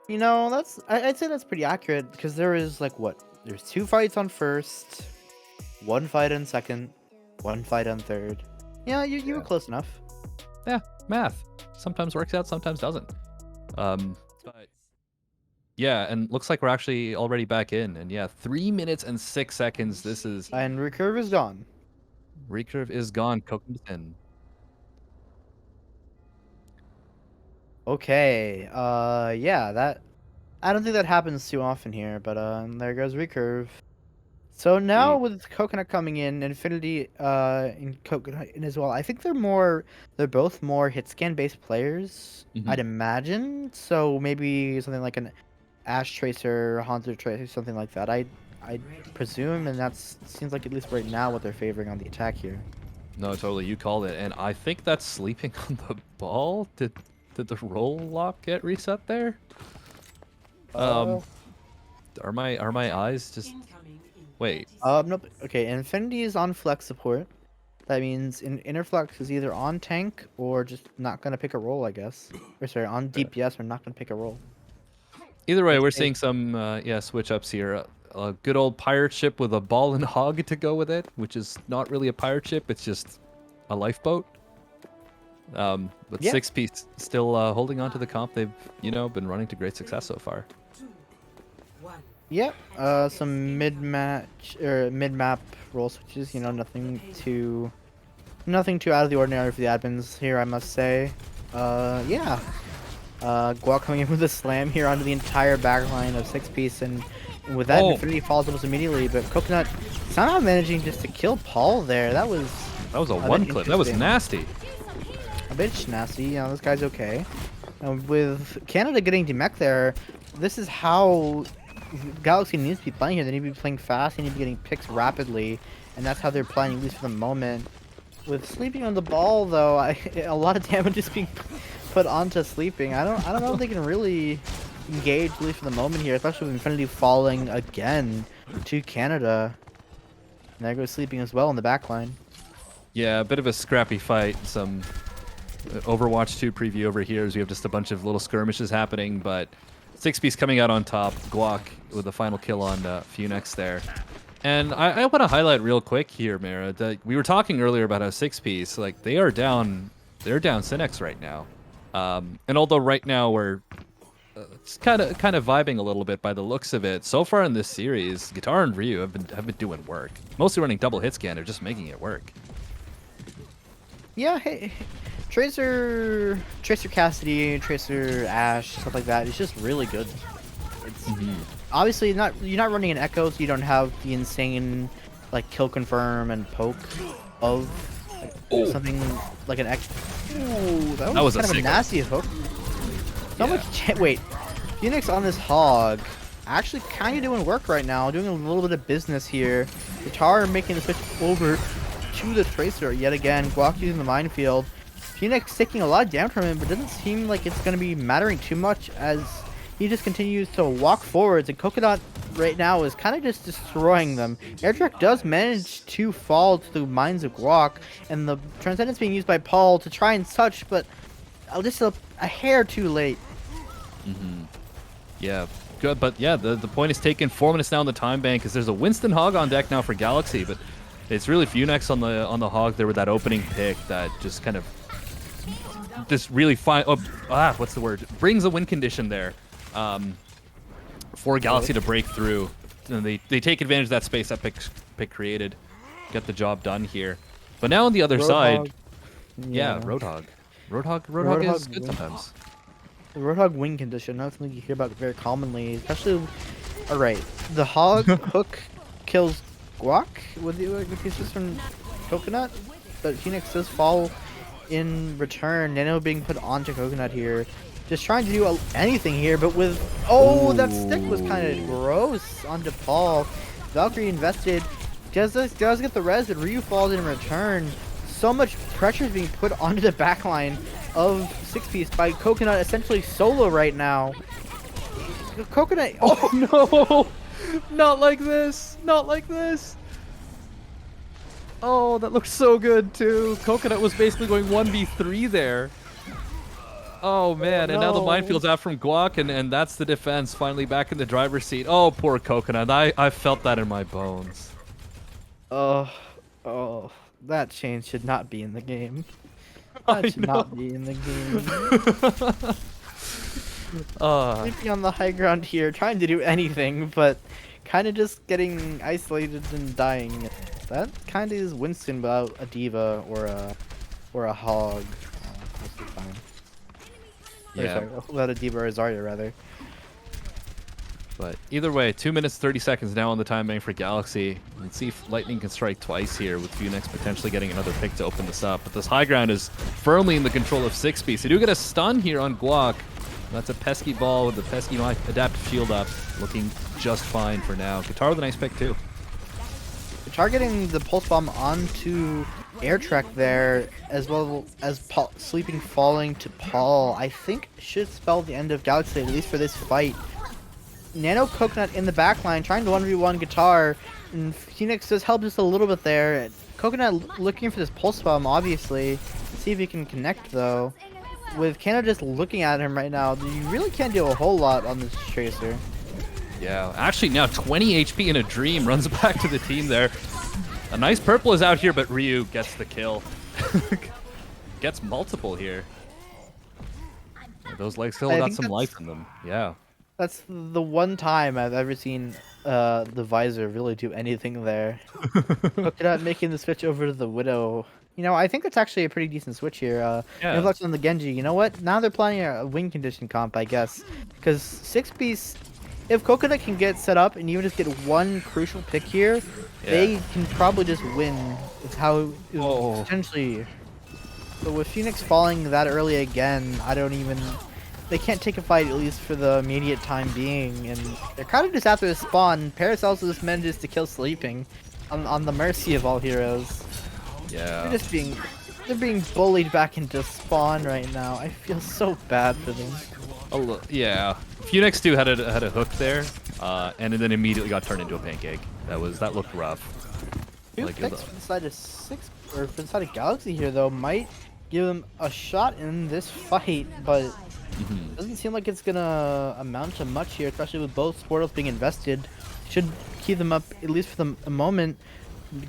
You know, I'd say that's pretty accurate because there is like what? There's 2 fights on first, 1 fight on second, 1 fight on third. Yeah, you were close enough. Yeah, math sometimes works out, sometimes doesn't. But yeah, and looks like we're actually already back in. And yeah, 3 minutes and 6 seconds. This is And Recurve is gone. Recurve is gone. Cocoon's in. Okay. Yeah, that I don't think that happens too often here, but there goes Recurve. So now with Coconut coming in, Infinity in Coconut in as well, I think they're both more hit scan based players, I'd imagine. So maybe something like an Ash Tracer, Hanzo Tracer, something like that. I'd presume, and that seems like at least right now what they're favoring on the attack here. No, totally. You called it. And I think that's sleeping on the ball. Did the roll lock get reset there? Uh, Are my eyes just Incoming in wait? Nope. Okay, Infinity is on flex support. That means Inner Flex is either on tank or just not gonna pick a role, I guess. Or sorry, on DPS or not gonna pick a role. Either way, Let's we're see. seeing some yeah switch ups here. A good old pirate ship with a ball and hog to go with it, which is not really a pirate ship. It's just a lifeboat. But Yeah. 6P still holding on to the comp. They've been running to great success so far. 2, 1. Yep. Some mid-match or mid-map role switches. Nothing too out of the ordinary for the admins here, I must say. Yeah. Guac coming in with a slam here onto the entire backline of 6-piece, and with that, Oh. Infinity falls almost immediately. But Coconut somehow managing just to kill Paul there. That was That was a bit one clip. That was interesting. nasty. A bit nasty. This guy's okay. And with Canada getting demech there, this is how Galaxy needs to be playing here. They need to be playing fast. They need to be getting picks rapidly, and that's how they're playing, at least for the moment. With sleeping on the ball, though, a lot of damage is being put onto sleeping. I don't know if they can really engage, at least for the moment here, especially with Infinity falling again to Canada. And there goes sleeping as well in the backline. Yeah, a bit of a scrappy fight. Some Overwatch 2 preview over here as we have just a bunch of little skirmishes happening, but 6-piece coming out on top. Guac with the final kill on Funex there. And I want to highlight real quick here, Mara, that we were talking earlier about how 6-piece, like they're down Cinex right now. And although right now we're it's kind of vibing a little bit by the looks of it, so far in this series, Guitar and Ryu have been doing work. Mostly running double hit scan, they're just making it work. Yeah, hey, Tracer Cassidy, Tracer Ash, stuff like that. It's just really good. It's obviously you're not running an Echo, so you don't have the insane like kill confirm and poke of something like an Echo. Ooh, that was was a kind of a sick nasty hook. So Yeah. much. Wait, Phoenix on this hog. Actually, kind of doing work right now, doing a little bit of business here. Guitar making the switch over to the Tracer yet again. Guac using the minefield. Phoenix taking a lot of damage from him, but doesn't seem like it's going to be mattering too much as he just continues to walk forwards. And Coconut right now is kind of just destroying them. Airdrop does manage to fall to the mines of Guac, and the Transcendence being used by Paul to try and touch, but just a hair too late. Yeah, good, but yeah, the point is taken. 4 minutes now on the time bank because there's a Winston Hog on deck now for Galaxy, but it's really Funex on the Hog there with that opening pick that just kind of just really what's the word? Brings a win condition there for Galaxy to break through. And they take advantage of that space that pick created, get the job done here. But now on the other side, yeah, Roadhog. Roadhog is good win. sometimes. The Roadhog wing condition, not something you hear about very commonly, especially. Alright, the Hog hook kills Guac with the pieces from Coconut, but Phoenix does fall in return. Nano being put onto Coconut here. Just trying to do anything here, but with. Oh, that stick was kind of gross onto Paul. Valkyrie invested. Does get the res, but Ryu falls in return. So much pressure is being put onto the backline of 6-piece by Coconut, essentially solo right now. Coconut. Oh no! Not like this! Not like this! Oh, that looks so good too. Coconut was basically going 1v3 there. Oh man, and now the no. minefield's out from Guac, and that's the defense finally back in the driver's seat. Oh, poor Coconut. I felt that in my bones. Oh, that chain should not be in the game. That should not be in the game. Sleeping on the high ground here, trying to do anything, but kind of just getting isolated and dying. That kind of is Winston without a diva or a hog. That's fine. Yeah. Sorry, without a diva or a Zarya rather. But either way, 2 minutes 30 seconds now on the time bank for Galaxy. Let's see if Lightning can strike twice here with Funex potentially getting another pick to open this up. But this high ground is firmly in the control of 6-piece. They do get a stun here on Guac. That's a pesky ball with the pesky adaptive shield up. Looking just fine for now. Guitar with a nice pick too. Targeting the pulse bomb onto air track there, as well as Paul, sleeping falling to Paul, I think should spell the end of Galaxy, at least for this fight. Nano Coconut in the backline trying to 1v1 Guitar, and Phoenix does help just a little bit there. Coconut looking for this pulse bomb, obviously. See if he can connect though. With Canada just looking at him right now, you really can't do a whole lot on this Tracer. Yeah, actually now 20 HP in a dream runs back to the team there. A nice purple is out here, but Ryu gets the kill. Gets multiple here. Yeah, those legs still I got think some that's- life in them. Yeah. That's the one time I've ever seen the visor really do anything there. Coconut making the switch over to the Widow. You know, I think that's actually a pretty decent switch here. Yeah. Influx on the Genji. You know what? Now they're playing a win condition comp, I guess. Because 6-piece, if Coconut can get set up and even just get one crucial pick here, they can probably just win. It's how potentially. But with Phoenix falling that early again, I don't even. They can't take a fight, at least for the immediate time being, and they're kind of just after the spawn. Paracelsus manages to kill Sleeping on the mercy of all heroes. Yeah. They're being bullied back into spawn right now. I feel so bad for them. Yeah. Phoenix too had a hook there, and then immediately got turned into a pancake. That looked rough. Two picks for the side of for the side of Galaxy here though might give them a shot in this fight, but doesn't seem like it's gonna amount to much here, especially with both portals being invested. Should keep them up at least for the moment.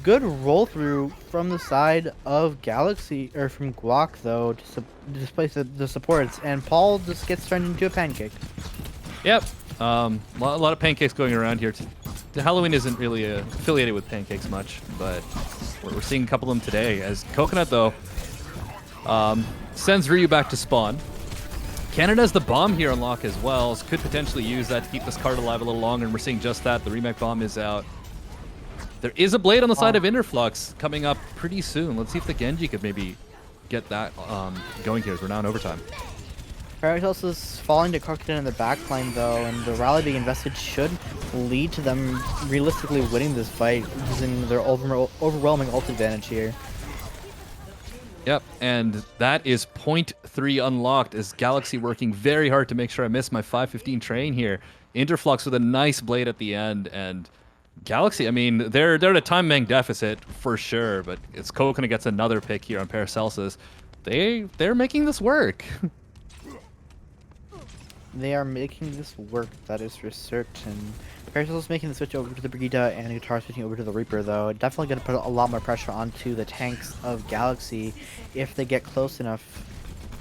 Good roll through from the side of Galaxy, or from Guac though, to displace the supports, and Paul just gets turned into a pancake. Yep. A lot of pancakes going around here. Halloween isn't really affiliated with pancakes much, but we're seeing a couple of them today. As Coconut though sends Ryu back to spawn. Canada has the bomb here on lock as well, so could potentially use that to keep this card alive a little longer, and we're seeing just that. The remake bomb is out. There is a blade on the side of Interflux coming up pretty soon. Let's see if the Genji could maybe get that going here as we're now in overtime. Paracelsus is falling to Coconut in the backline though, and the rally being invested should lead to them realistically winning this fight using their overwhelming ult advantage here. Yep, and that is point 3 unlocked as Galaxy working very hard to make sure I miss my 515 train here. Interflux with a nice blade at the end, and Galaxy, I mean, they're at a time bank deficit for sure, but it's Coconut gets another pick here on Paracelsus. They're making this work. They are making this work, that is for certain. Paracelsus making the switch over to the Brigida and Guitar switching over to the Reaper though. Definitely going to put a lot more pressure onto the tanks of Galaxy if they get close enough.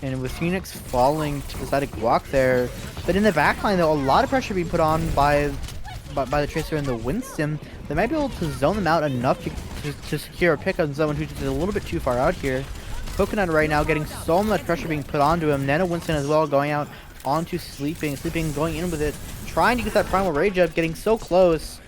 And with Phoenix falling to the side of Guac there, but in the backline though, a lot of pressure being put on by the Tracer and the Winston. They might be able to zone them out enough to secure a pick on someone who's just a little bit too far out here. Coconut right now getting so much pressure being put onto him. Nano Winston as well going out onto Sleeping going in with it, trying to get that Primal Rage up, getting so close.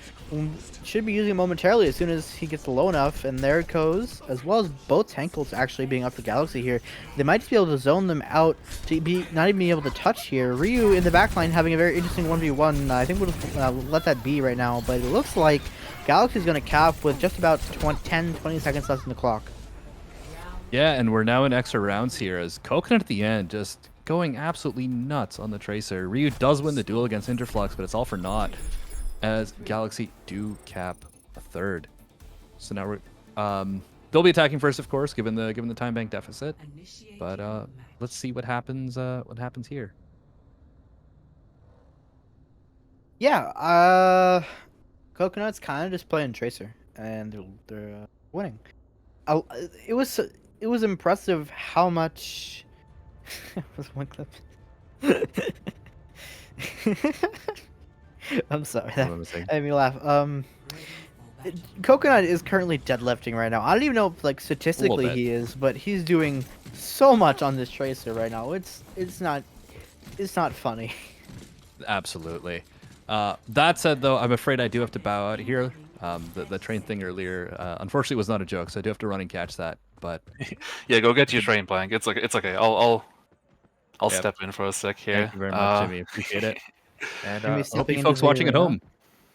Should be using it momentarily as soon as he gets low enough, and there it goes, as well as both tank ults actually being up for Galaxy here. They might just be able to zone them out to be not even be able to touch here. Ryu in the backline having a very interesting 1v1. I think we'll just let that be right now, but it looks like Galaxy is going to cap with just about 10-20 seconds left in the clock. Yeah, and we're now in extra rounds here as Coconut at the end just going absolutely nuts on the Tracer. Ryu does win the duel against Interflux, but it's all for naught as Galaxy do cap a third. So now we're they'll be attacking first, of course, given the time bank deficit. But let's see what happens here. Yeah, Coconut's kind of just playing Tracer, and they're winning. It was impressive how much. was one clip. I'm sorry, that made me laugh. Coconut is currently deadlifting right now. I don't even know if like statistically he is, but he's doing so much on this Tracer right now. It's not funny. Absolutely. That said, though, I'm afraid I do have to bow out here. The train thing earlier, unfortunately, was not a joke, so I do have to run and catch that. But yeah, go get your train, Blank. It's okay. I'll step in for a sec here. Thank you very much, Jimmy. Appreciate it. And hope you into folks the watching at arena? home.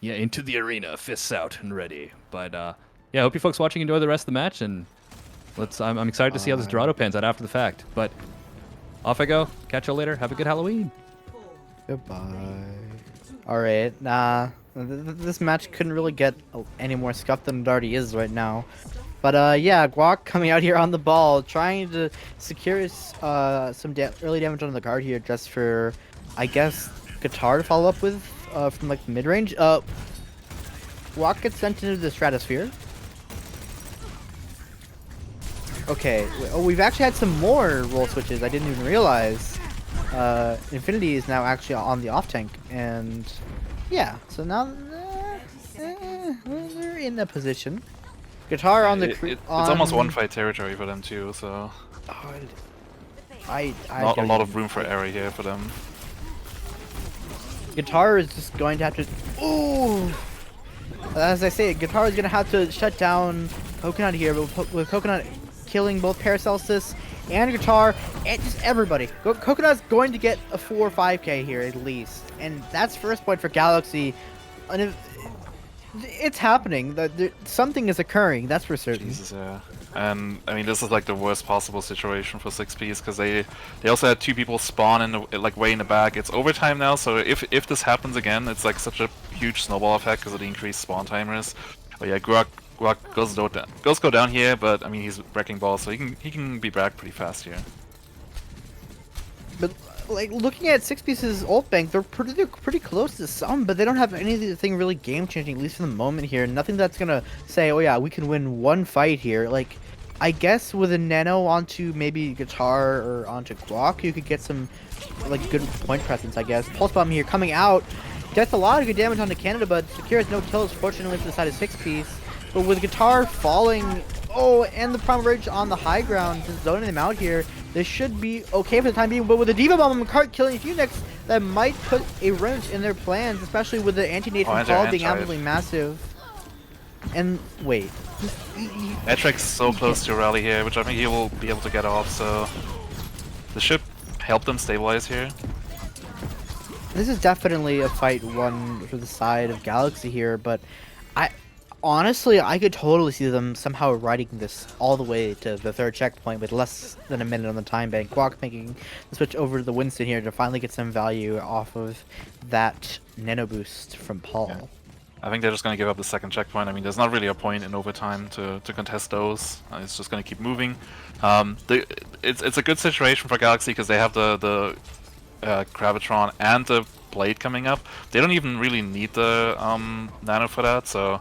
Yeah, into the arena, fists out and ready. But yeah, hope you folks watching enjoy the rest of the match, and I'm excited to see how this Dorado pans out after the fact. But off I go. Catch you later. Have a good Halloween. Goodbye. Alright, nah. This match couldn't really get any more scuffed than it already is right now. But yeah, Guac coming out here on the ball, trying to secure some early damage on the guard here just for, I guess, Guitar to follow up with from like mid-range. Guac gets sent into the Stratosphere. Okay, we've actually had some more roll switches I didn't even realize. Infinity is now actually on the off tank, and yeah, so now we're in a position. Guitar on the it's almost one fight territory for them too, so Oh, not a don't lot of even- room for error here for them. Guitar is just going to have to. Ooh! As I say, Guitar is going to have to shut down Coconut here, but with Coconut killing both Paracelsus and Guitar and just everybody. Coconut's going to get a 4 or 5k here at least, and that's first point for Galaxy. And it's happening. Something is occurring. That's for certain. Jesus, yeah. And I mean, this is like the worst possible situation for 6Ps because they also had two people spawn in the, like way in the back. It's overtime now, so if this happens again, it's like such a huge snowball effect because of the increased spawn timers. But yeah, Guac goes go down here, but I mean he's wrecking balls, so he can be back pretty fast here. But like looking at 6P's ult bank, they're pretty close to some, but they don't have anything really game changing, at least for the moment here. Nothing that's gonna say, oh yeah, we can win one fight here. Like, I guess with a nano onto maybe Guitar or onto Guac, you could get some like good point presence. I guess Pulse Bomb here coming out gets a lot of good damage onto Canada, but secures no kills fortunately for the side of 6P's. But with Guitar falling, oh, and the Primal Rage on the high ground, just zoning them out here, this should be okay for the time being. But with the Diva Bomb and Cart killing Phoenix, that might put a wrench in their plans, especially with the anti-nade from Paul being absolutely massive. And wait. Etrek's so close to rally here, which I think he will be able to get off, so this should help them stabilize here. This is definitely a fight won for the side of Galaxy here, but honestly, I could totally see them somehow riding this all the way to the third checkpoint with less than a minute on the time bank. Guac making the switch over to the Winston here to finally get some value off of that nano boost from Paul. Yeah. I think they're just going to give up the second checkpoint. I mean, there's not really a point in overtime to contest those. It's just going to keep moving. It's a good situation for Galaxy because they have the Gravitron and the Blade coming up. They don't even really need the Nano for that, so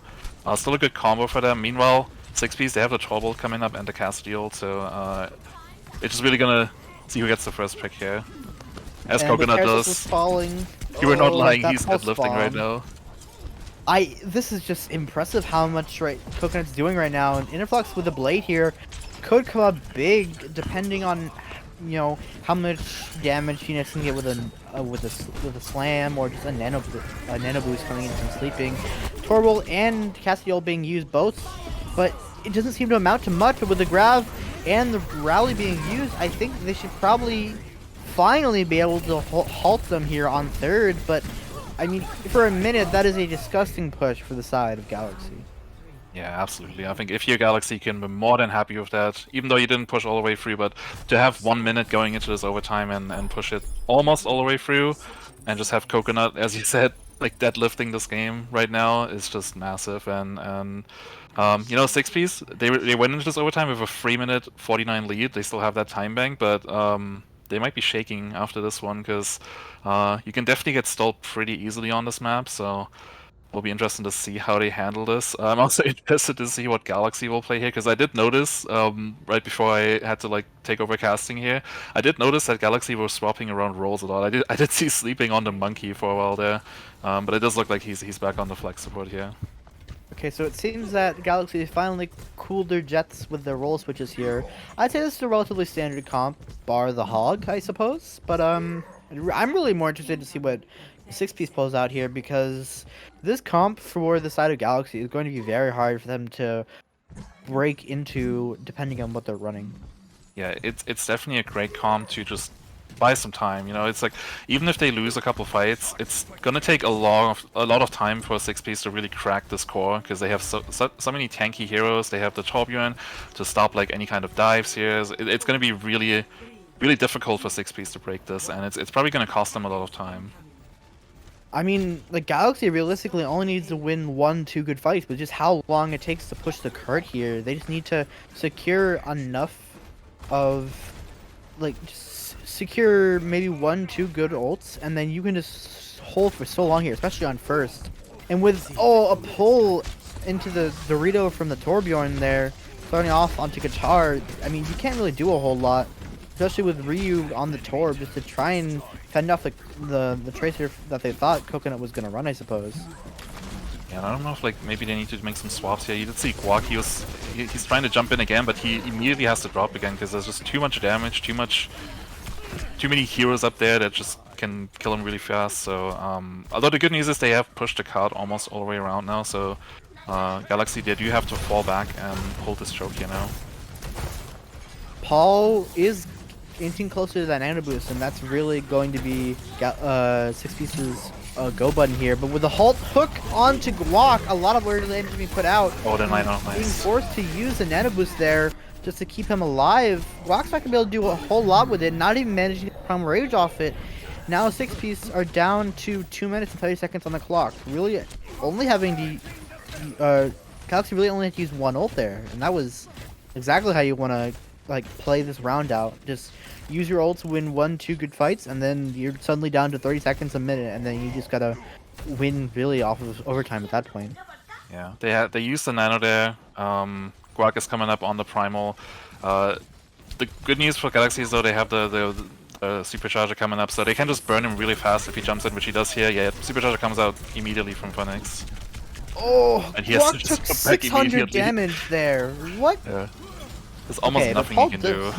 still a good combo for them. Meanwhile, 6Ps, they have the Trollbolt coming up and the Cassidy ult, so it's just really gonna see who gets the first pick here. As And Coconut the Paracelsus does. was falling. You were not lying, that he's pulse deadlifting right bomb. now. This is just impressive how much Coconut's doing right now, and Interflux with the Blade here could come up big depending on how much damage Phoenix can get with a slam or just a nano boost coming in from sleeping. Torval and Castiel being used both, but it doesn't seem to amount to much. But with the Grav and the Rally being used, I think they should probably finally be able to halt them here on third. But I mean, for a minute, that is a disgusting push for the side of Galaxy. Yeah, absolutely. I think if you're Galaxy, you can be more than happy with that. Even though you didn't push all the way through, but to have 1 minute going into this overtime and push it almost all the way through, and just have Coconut, as you said, like deadlifting this game right now is just massive. And 6Ps, they went into this overtime with a 3-minute 49 lead. They still have that time bank, but they might be shaking after this one because you can definitely get stalled pretty easily on this map. So will be interesting to see how they handle this. I'm also interested to see what Galaxy will play here, because I did notice, right before I had to take over casting here, I did notice that Galaxy was swapping around roles a lot. I did see sleeping on the monkey for a while there, but it does look like he's back on the flex support here. Okay, so it seems that Galaxy finally cooled their jets with their roll switches here. I'd say this is a relatively standard comp, bar the Hog, I suppose. But I'm really more interested to see what 6P's pulls out here, because this comp for the side of Galaxy is going to be very hard for them to break into, depending on what they're running. Yeah, it's definitely a great comp to just buy some time. You know, it's like even if they lose a couple fights, it's gonna take a lot of time for 6Ps to really crack this core because they have so many tanky heroes. They have the Torbjorn to stop like any kind of dives here. It's gonna be really difficult for 6Ps to break this, and it's probably gonna cost them a lot of time. I mean, the Galaxy realistically only needs to win 1-2 good fights, but just how long it takes to push the cart here. They just need to secure enough of, like, just secure maybe 1-2 good ults, and then you can just hold for so long here, especially on first. And with, a pull into the Dorito from the Torbjorn there, starting off onto guitar, I mean, you can't really do a whole lot. Especially with Ryu on the Torb, just to try and fend off the Tracer that they thought Coconut was going to run, I suppose. Yeah, I don't know if like maybe they need to make some swaps here. You did see Guak, he's trying to jump in again, but he immediately has to drop again because there's just too much damage, too many heroes up there that just can kill him really fast. So although the good news is they have pushed the card almost all the way around now, so Galaxy, they do have to fall back and hold this choke here now. Paul is inching closer to that nano boost, and that's really going to be 6P's go button here. But with the halt hook onto Guak, a lot of word is being put out. Oh, the nano, Being nice. forced to use the nano boost there just to keep him alive. Guak's not gonna be able to do a whole lot with it, not even managing to Prime Rage off it. Now 6P's are down to 2 minutes and 30 seconds on the clock. Really only having the Galaxy really only had to use one ult there, and that was exactly how you want to like play this round out. Just use your ults, win 1-2 good fights, and then you're suddenly down to 30 seconds a minute, and then you just gotta win really off of overtime at that point. Yeah, they used the nano there. Guak is coming up on the primal. The good news for Galaxy is though they have the supercharger coming up, so they can just burn him really fast if he jumps in, which he does here. Yeah, supercharger comes out immediately from Phoenix. Oh, And he has to Guak just took come back 600 immediately. damage there. What? Yeah, there's almost Okay, but nothing Paul you can do.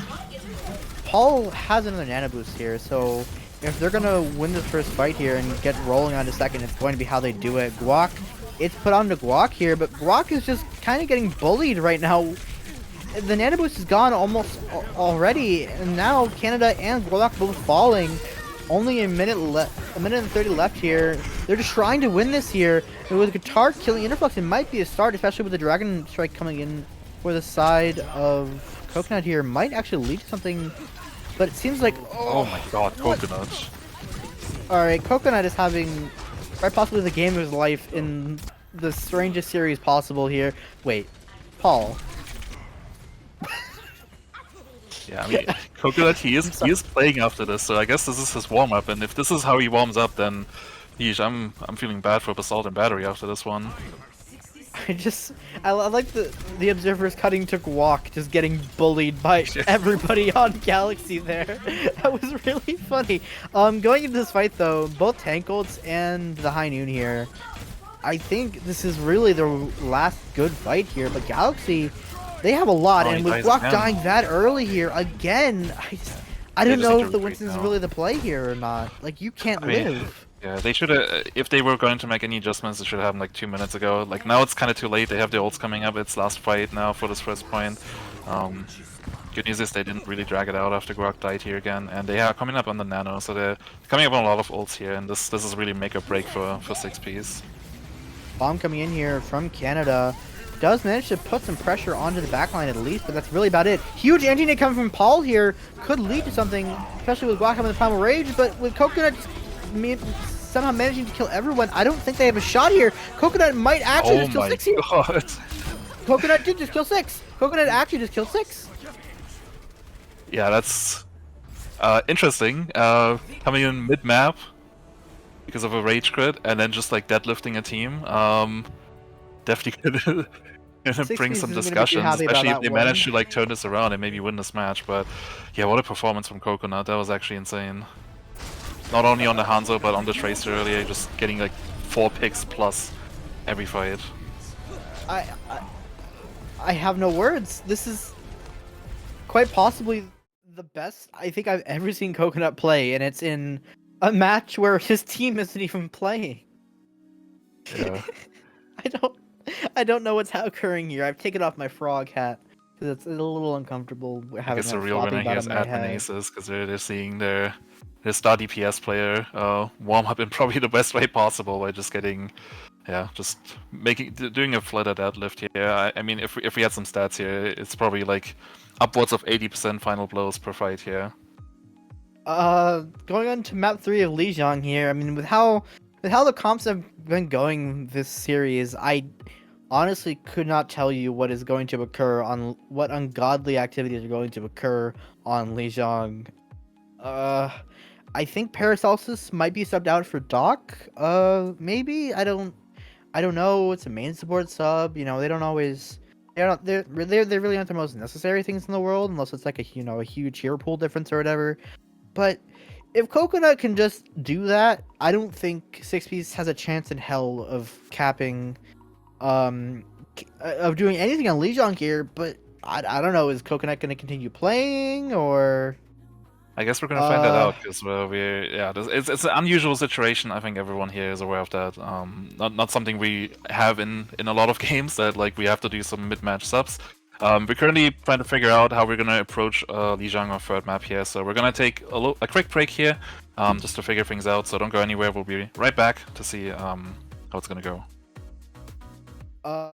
Paul has another nano boost here, so if they're gonna win this first fight here and get rolling on to second, it's going to be how they do it. Guak, it's put on to Guak here, but Guak is just kind of getting bullied right now. The nano boost is gone almost already, and now Canada and Guak both falling. Only a minute and 30 left here. They're just trying to win this here. And with Guitar killing Interflux, it might be a start, especially with the Dragon Strike coming in for the side of Coconut here. Might actually lead to something, but it seems like... Oh my god, Coconut. Alright, Coconut is having quite possibly the game of his life in the strangest series possible here. Wait, Paul. Yeah, I mean, Coconut, he is playing after this, so I guess this is his warm-up, and if this is how he warms up, then yeesh, I'm feeling bad for Basalt and Battery after this one. I like the observers cutting to Guak, just getting bullied by everybody on Galaxy there. That was really funny. Going into this fight though, both tank ults and the High Noon here, I think this is really their last good fight here, but Galaxy, they have a lot, and with Guak dying that early here, again, I don't know if the Winston is really the play here or not. Like, you can't live. Yeah, they should have, if they were going to make any adjustments, they should have happened like 2 minutes ago. Like, now it's kind of too late, they have the ults coming up, it's last fight now for this first point. Good news is they didn't really drag it out after Guak died here again, and they are coming up on the nano, so they're coming up on a lot of ults here, and this is really make or break for 6Ps. Bomb coming in here from Canada. Does manage to put some pressure onto the backline at least, but that's really about it. Huge anti-nade coming from Paul here could lead to something, especially with Guak having the Primal Rage, but with Coconut somehow managing to kill everyone, I don't think they have a shot here. Coconut might actually just kill 6 here. God. Coconut did just kill 6. Coconut actually just killed 6. Yeah, that's interesting. Coming in mid-map because of a rage crit, and then just like deadlifting a team. Definitely gonna bring some discussions, especially if they manage to like turn this around and maybe win this match. But yeah, what a performance from Coconut. That was actually insane. Not only on the Hanzo, but on the Tracer earlier, just getting like 4 picks plus every fight. I have no words. This is quite possibly the best I think I've ever seen Coconut play, and it's in a match where his team isn't even playing. Yeah. I don't know what's occurring here. I've taken off my frog hat It's a little uncomfortable I having guess the that real winner flopping here about is in my admin head. aces because they're seeing their star DPS player warm up in probably the best way possible by just getting, yeah, just doing a flutter deadlift here. I mean, if we had some stats here, it's probably like upwards of 80% final blows per fight here. Going on to map 3 of Lijiang here. I mean, with how the comps have been going this series, I honestly could not tell you what is going to occur on what ungodly activities are going to occur on Lijiang. I think Paracelsus might be subbed out for Doc. Maybe I don't know. It's a main support sub. You know, they don't always. They're really not the most necessary things in the world unless it's like a huge hero pool difference or whatever. But if Coconut can just do that, I don't think Six Piece has a chance in hell of capping, of doing anything on Lijiang here. But I don't know. Is Coconut going to continue playing or? I guess we're gonna find that out because it's an unusual situation. I think everyone here is aware of that. Not something we have in a lot of games that like we have to do some mid-match subs. We're currently trying to figure out how we're gonna approach Lijiang on third map here. So we're gonna take a quick break here, just to figure things out. So don't go anywhere. We'll be right back to see how it's gonna go. Uh,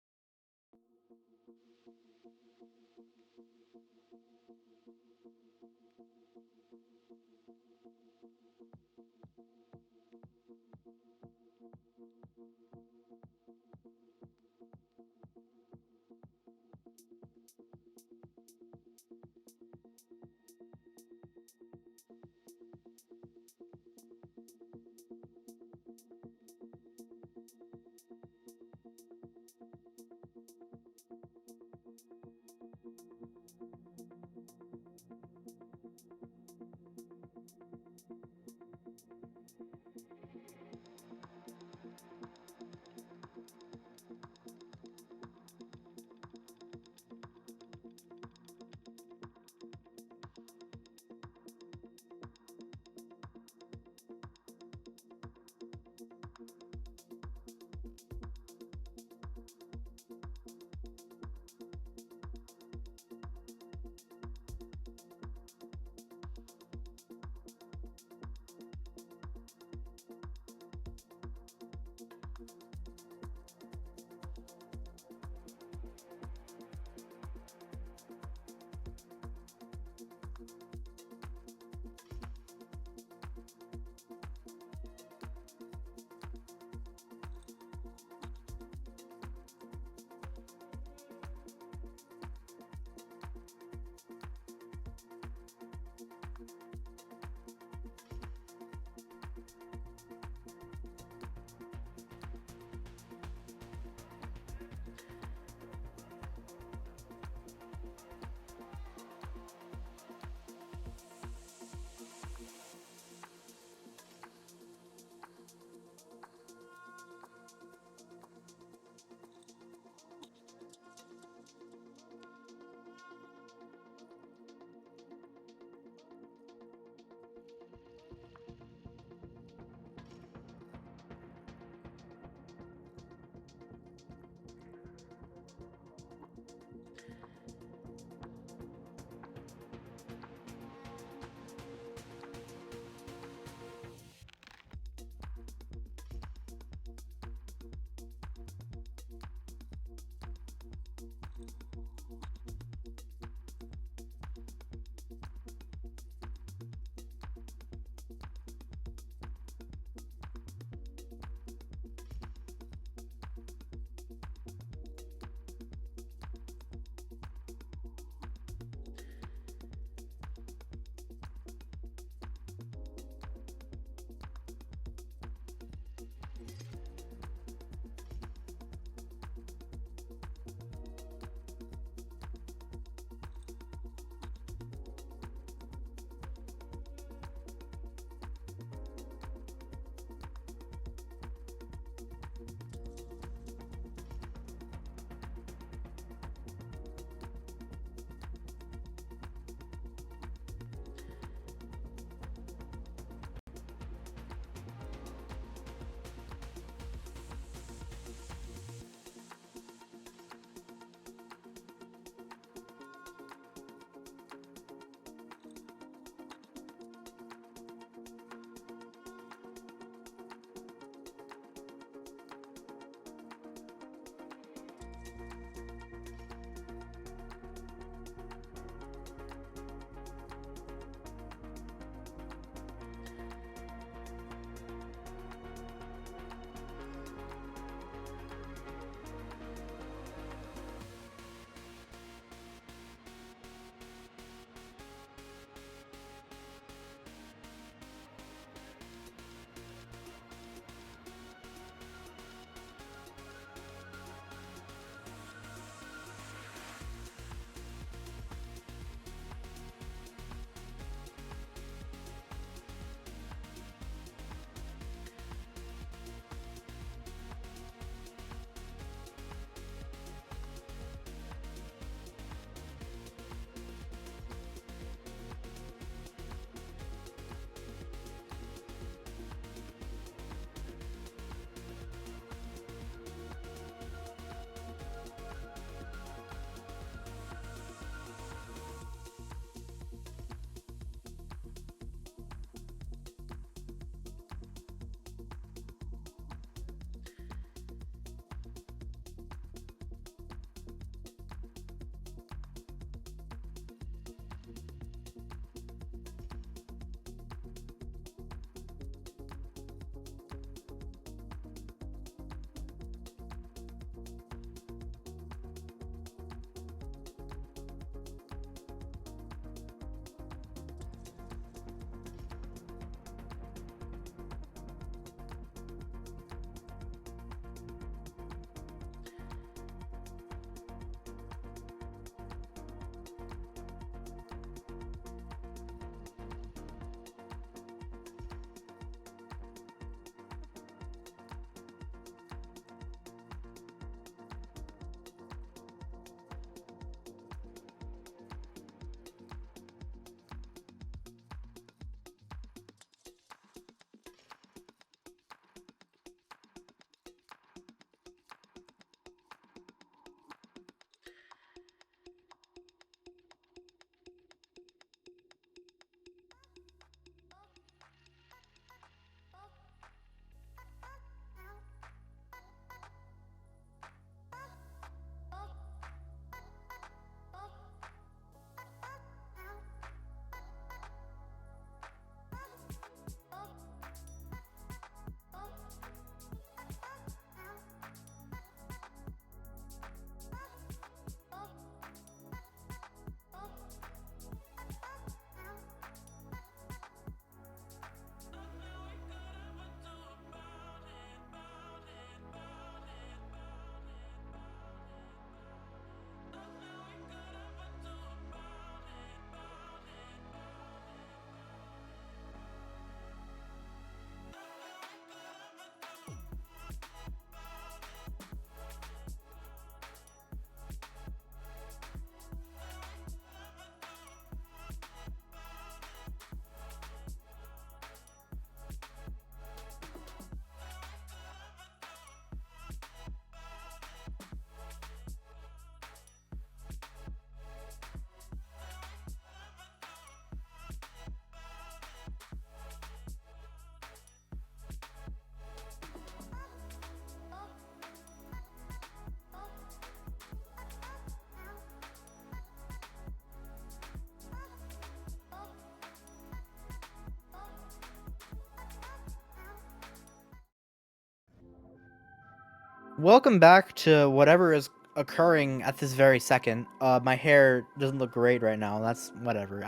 Welcome back to whatever is occurring at this very second. My hair doesn't look great right now. That's whatever.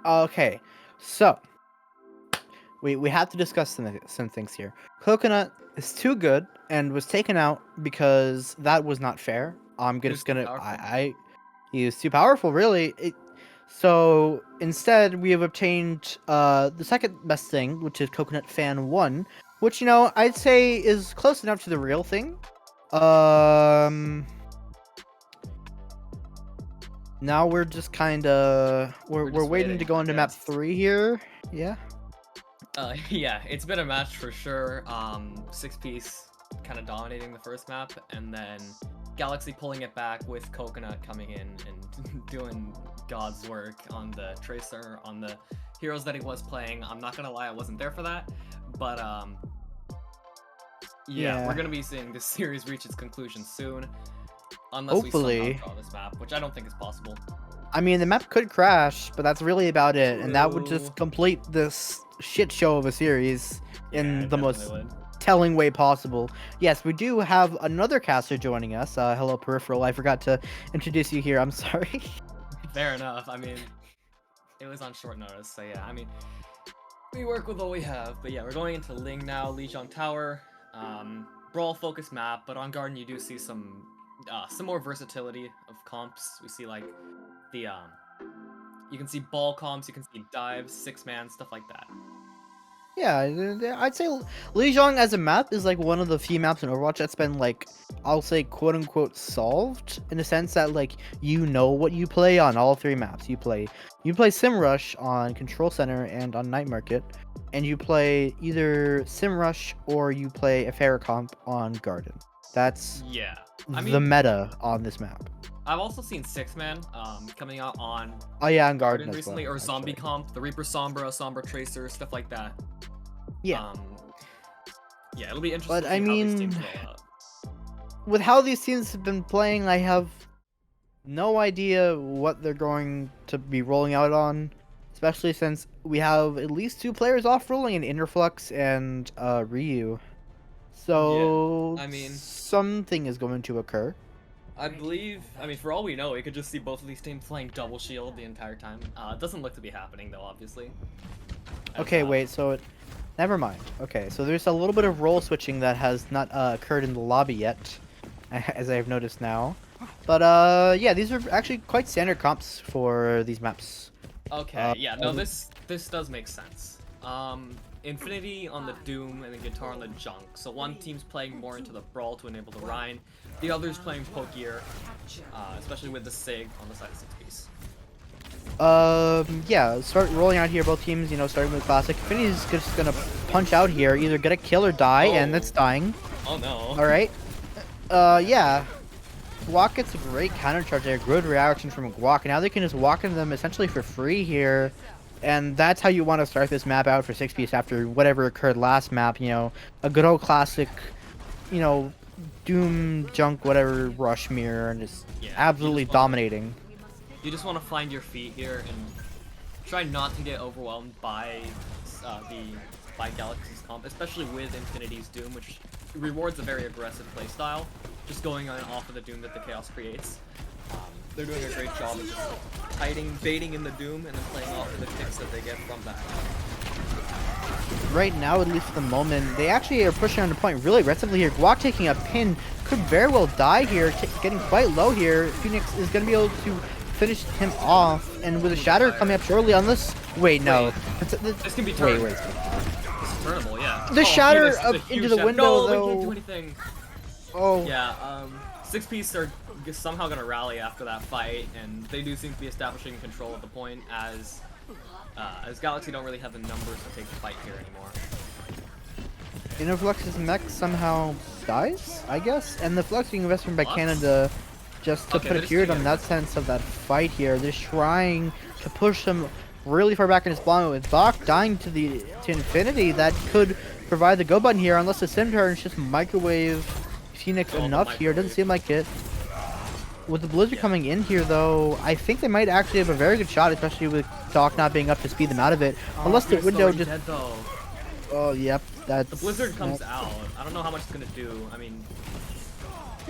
Okay, so we have to discuss some things here. Coconut is too good and was taken out because that was not fair. I'm He was just too gonna powerful. he was too powerful, really. So instead, we have obtained the second best thing, which is Coconut Fan 1, which, I'd say is close enough to the real thing. Now we're just kind of we're just waiting to waiting, go I into map guess. 3 here. Yeah. Yeah, it's been a match for sure. Six piece kind of dominating the first map, and then Galaxy pulling it back with Coconut coming in and doing God's work on the Tracer, on the heroes that he was playing. I'm not gonna lie, I wasn't there for that, but yeah, we're gonna be seeing this series reach its conclusion soon, unless we Hopefully. somehow draw this map, which I don't think is possible. I mean, the map could crash, but that's really about it, and that would True. just complete this shit show of a series Yeah, in it the definitely most would. telling way possible. Yes, we do have another caster joining us. Hello, Peripheral. I forgot to introduce you here. I'm sorry. Fair enough. I mean, it was on short notice, so yeah. I mean, we work with what we have. But yeah, we're going into Ling now, Lijiang Tower, brawl focus map. But on Garden, you do see some more versatility of comps. We see like the you can see ball comps, you can see dives, 6-man, stuff like that. Yeah, I'd say Lijiang as a map is like one of the few maps in Overwatch that's been like, I'll say quote unquote solved, in the sense that like you know what you play on all 3 maps. You play Simrush on Control Center and on Night Market, and you play either Simrush or you play a Pharah comp on Garden. That's Yeah, the I mean, meta on this map. I've also seen 6-man coming out on Oh yeah, on Garden Garden as recently, well, or Zombie actually. comp, the Reaper Sombra, Sombra Tracer, stuff like that. Yeah. Yeah, it'll be interesting But to I see how these teams mean, roll out. with how these teams have been playing, I have no idea what they're going to be rolling out on, especially since we have at least 2 players off rolling in Interflux and Ryu. So I mean- something is going to occur. I believe, I mean, for all we know, we could just see both of these teams playing double shield the entire time. It doesn't look to be happening, though, obviously. Okay, wait, so never mind. Okay, so there's a little bit of role switching that has not occurred in the lobby yet, as I've noticed now. But yeah, these are actually quite standard comps for these maps. Okay, yeah, no, this does make sense. Infinity on the Doom and then Guitar on the Junk. So one team's playing more into the Brawl to enable the Rhine, the other's playing Pokier, especially with the Sig on the side of 6-piece. Yeah, start rolling out here, both teams, starting with Classic. Infinity's just gonna punch out here, either get a kill or die, and Oh. it's dying. Oh no. Alright. Yeah. Guac gets a great counter charge there, good reaction from Guac. Now they can just walk into them essentially for free here. And that's how you want to start this map out for 6-piece after whatever occurred last map, a good old classic, Doom, Junk, whatever, rush mirror, and just Yeah, absolutely dominating. You just want to find your feet here and try not to get overwhelmed by Galaxy's comp, especially with Infinity's Doom, which rewards a very aggressive playstyle, just going on off of the Doom that the Chaos creates. They're doing a great job of just baiting in the Doom and then playing off of the kicks that they get from that. Right now, at least at the moment, they actually are pushing on the point really aggressively here. Guac taking a pin, could very well die here, getting quite low here. Phoenix is going to be able to finish him off, and with a Shatter coming up shortly on this... Wait, no. This can be turned. Wait. This is turnable, yeah. The Shatter Phoenix is a up huge into the shot. window, No, though. we can't do anything. Oh. Yeah, 6-piece are somehow gonna rally after that fight, and they do seem to be establishing control of the point as Galaxy don't really have the numbers to take the fight here anymore. Interflux's mech somehow dies, I guess? And the Flux being investment by Canada just to Okay, put a they're period just on that sense of that fight here. They're trying to push him really far back in his spawn with Bach dying to Infinity. That could provide the go button here unless the Scimitar is just microwave Phoenix enough here. Doesn't seem like it. With the Blizzard coming in here, though, I think they might actually have a very good shot, especially with Doc not being up to speed them out of it. Unless the window just... Dead, though. Oh, yep. That's... The Blizzard comes out. I don't know how much it's gonna do. I mean,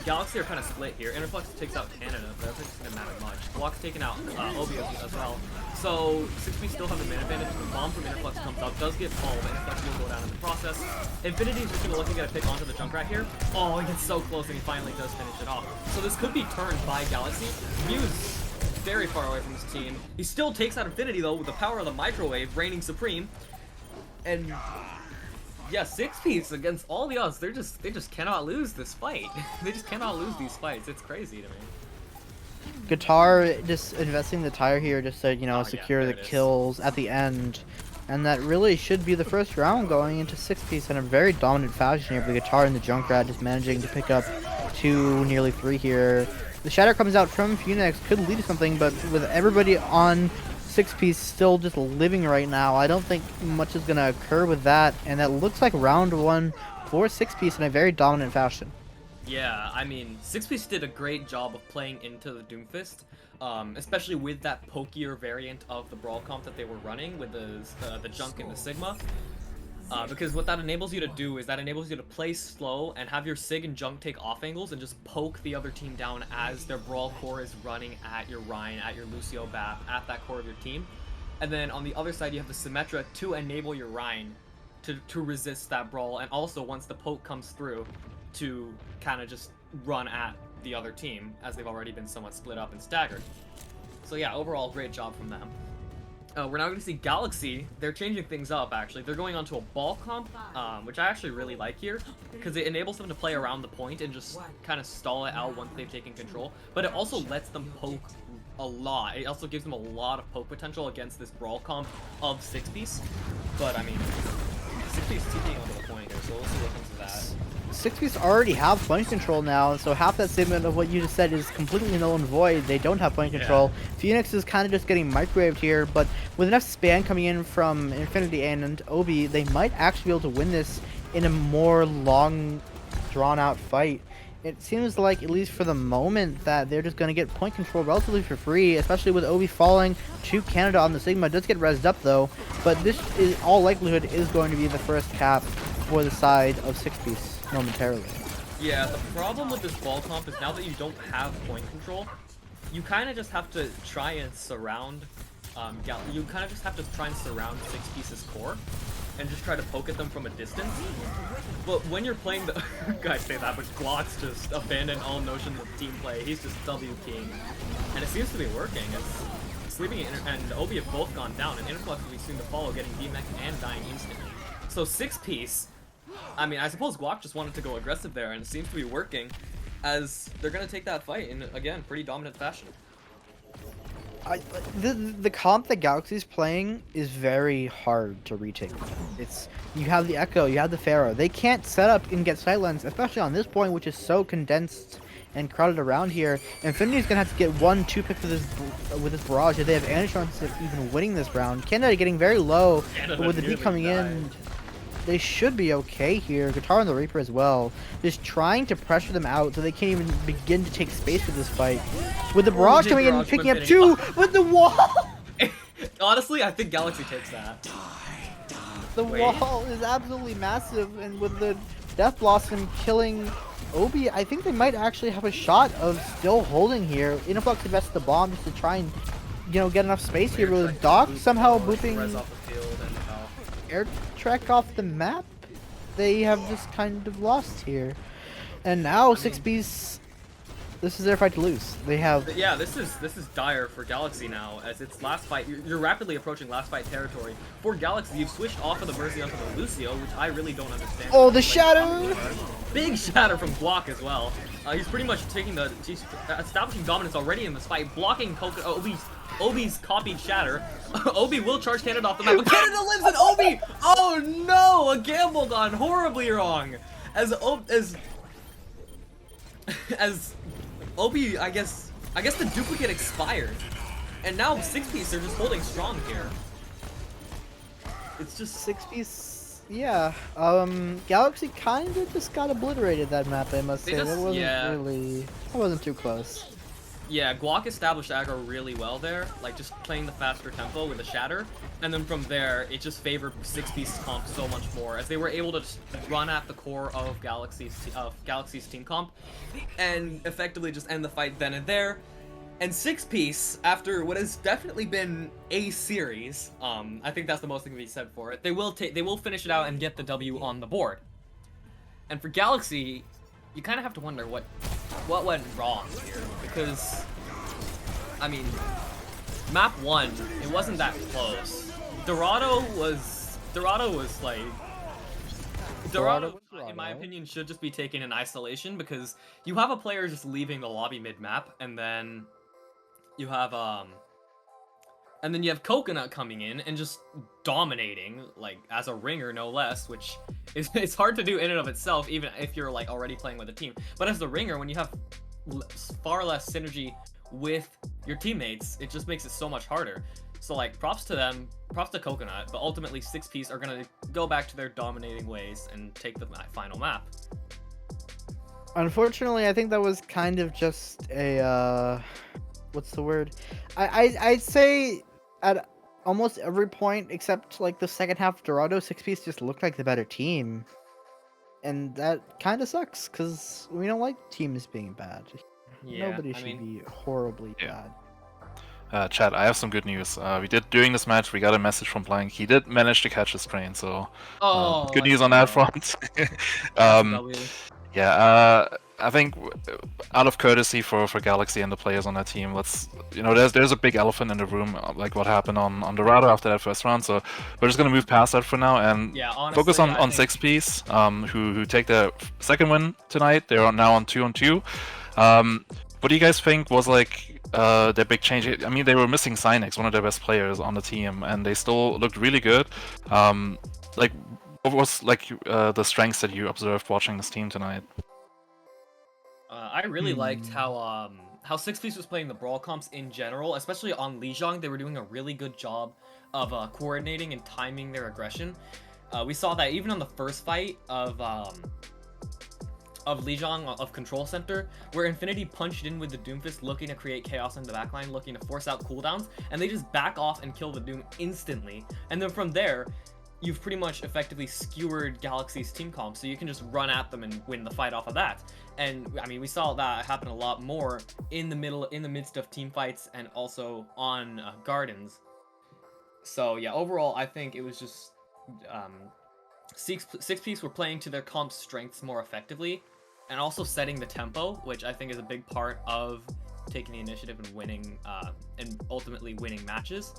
Galaxy are kind of split here. Interflux takes out Canada, but that's just gonna matter much. Block's taking out Obi as well. So 6P still have the man advantage. The bomb from Interflux comes out, does get pulled, but Interflux will go down in the process. Infinity is just gonna look to get a pick onto the Junkrat here. Oh, he gets so close and he finally does finish it off. So this could be turned by Galaxy. Mew's very far away from his team. He still takes out Infinity though with the power of the microwave reigning supreme. And yeah, 6Ps against all the odds. They just cannot lose this fight. They just cannot lose these fights. It's crazy to me. Guitar just investing the tire here just to, Oh, yeah, secure there the it is. kills at the end. And that really should be the first round going into 6-piece in a very dominant fashion here. The Guitar and the Junkrat just managing to pick up 2, nearly 3 here. The Shatter comes out from Phoenix, could lead to something, but with everybody on 6-piece still just living right now, I don't think much is going to occur with that. And that looks like round 1 for 6-piece in a very dominant fashion. Yeah, I mean, 6-Piece did a great job of playing into the Doomfist, especially with that pokier variant of the Brawl comp that they were running with the Junk and the Sigma. Because what that enables you to do is that enables you to play slow and have your Sig and Junk take off angles and just poke the other team down as their Brawl core is running at your Ryan, at your Lucio Bap, at that core of your team. And then on the other side you have the Symmetra to enable your Ryan to resist that Brawl, and also once the poke comes through, to kind of just run at the other team, as they've already been somewhat split up and staggered. So yeah, overall, great job from them. We're now going to see Galaxy. They're changing things up, actually. They're going on to a ball comp, which I actually really like here, because it enables them to play around the point and just kind of stall it out once they've taken control, but it also lets them poke a lot. It also gives them a lot of poke potential against this brawl comp of 6-piece, but I mean, 6-piece TPing onto the point here, so we'll see what comes of that. 6-piece already have point control now, so half that statement of what you just said is completely null and void. They don't have point control. Phoenix is kind of just getting microwaved here, but with enough span coming in from Infinity and Obi, they might actually be able to win this in a more long, drawn-out fight. It seems like, at least for the moment, that they're just going to get point control relatively for free, especially with Obi falling to Canada on the Sigma. It does get rezzed up, though, but this, is all likelihood, is going to be the first cap for the side of 6-piece. Momentarily. Yeah, the problem with this ball comp is now that you don't have point control, you kind of just have to try and surround, you kind of just have to try and surround 6-piece's core, and just try to poke at them from a distance. But when you're playing the, guys say that, but Glock's just abandoned all notions of team play. He's just WPing, and it seems to be working. It's Sleeping and Obi have both gone down, and Interflux will be soon to follow, getting DMEC and dying instantly. So 6-piece. I mean, I suppose Guac just wanted to go aggressive there, and it seems to be working, as they're going to take that fight in, again, pretty dominant fashion. The comp that Galaxy's playing is very hard to retake. You have the Echo, you have the Pharaoh. They can't set up and get sightlines, especially on this point, which is so condensed and crowded around here. Infinity's gonna have to get 1-2 pick with this barrage if they have any chance of even winning this round. Canada getting very low, but with the beat coming in, they should be okay here. Guitar and the Reaper as well. Just trying to pressure them out so they can't even begin to take space with this fight. With the barrage coming in and picking up 2 with the wall! Honestly, I think Galaxy takes that. The wall is absolutely massive, and with the Death Blossom killing Obi, I think they might actually have a shot of still holding here. Interflux invests the bomb just to try and, get enough space here. With Doc somehow booping air trek off the map, they have just kind of lost here. And now 6-piece, this is their fight to lose. They have... Yeah, this is dire for Galaxy now, as it's last fight. You're rapidly approaching last fight territory. For Galaxy, you've switched off of the Mercy onto the Lucio, which I really don't understand. Oh, the Shatter! Big shatter from Guac as well. He's pretty much he's establishing dominance already in this fight, blocking Obi's copied shatter. Obi will charge Canada off the map, but Canada lives in Obi! Oh no! A gamble gone horribly wrong! As Obi, I guess the duplicate expired. And now 6-piece are just holding strong here. It's just 6-piece, yeah. Galaxy kind of just got obliterated that map, I must say. That wasn't too close. Yeah, Guac established aggro really well there, like just playing the faster tempo with the Shatter, and then from there, it just favored 6-piece comp so much more, as they were able to just run at the core of Galaxy's team comp, and effectively just end the fight then and there. And 6-piece, after what has definitely been a series, I think that's the most thing to be said for it, they will finish it out and get the W on the board. And for Galaxy, you kind of have to wonder what went wrong here, because, I mean, map 1, it wasn't that close. Dorado was like, Dorado, in my opinion, should just be taken in isolation, because you have a player just leaving the lobby mid-map, and then you have Coconut coming in and just dominating, like, as a ringer, no less, which is it's hard to do in and of itself, even if you're, like, already playing with a team. But as the ringer, when you have far less synergy with your teammates, it just makes it so much harder. So, like, props to them, props to Coconut, but ultimately 6-piece are gonna go back to their dominating ways and take the final map. Unfortunately, I think that was kind of just a, what's the word? I'd say at almost every point except like the second half of Dorado, 6-piece just looked like the better team. And that kind of sucks, because we don't like teams being bad. Yeah, Nobody should be horribly bad. Chat, I have some good news. During this match, we got a message from Blank. He did manage to catch his train, so good news on that front. Yeah, I think out of courtesy for Galaxy and the players on that team, there's a big elephant in the room, like what happened on Dorado after that first round. So we're just gonna move past that for now and focus on 6-piece, who take their second win tonight. They're now on 2-on-2. What do you guys think was like their big change? I mean, they were missing Cynex, one of their best players on the team, and they still looked really good. Like, what was like the strengths that you observed watching this team tonight? I really liked how 6-piece was playing the brawl comps in general, especially on Lijiang. They were doing a really good job of coordinating and timing their aggression. We saw that even on the first fight of Lijiang, of Control Center, where Infinity punched in with the Doomfist, looking to create chaos in the backline, looking to force out cooldowns, and they just back off and kill the Doom instantly. And then from there, you've pretty much effectively skewered Galaxy's team comp, so you can just run at them and win the fight off of that. And I mean, we saw that happen a lot more in the midst of team fights and also on Gardens. So yeah, overall, I think it was just 6-piece were playing to their comp's strengths more effectively, and also setting the tempo, which I think is a big part of taking the initiative and winning, and ultimately winning matches.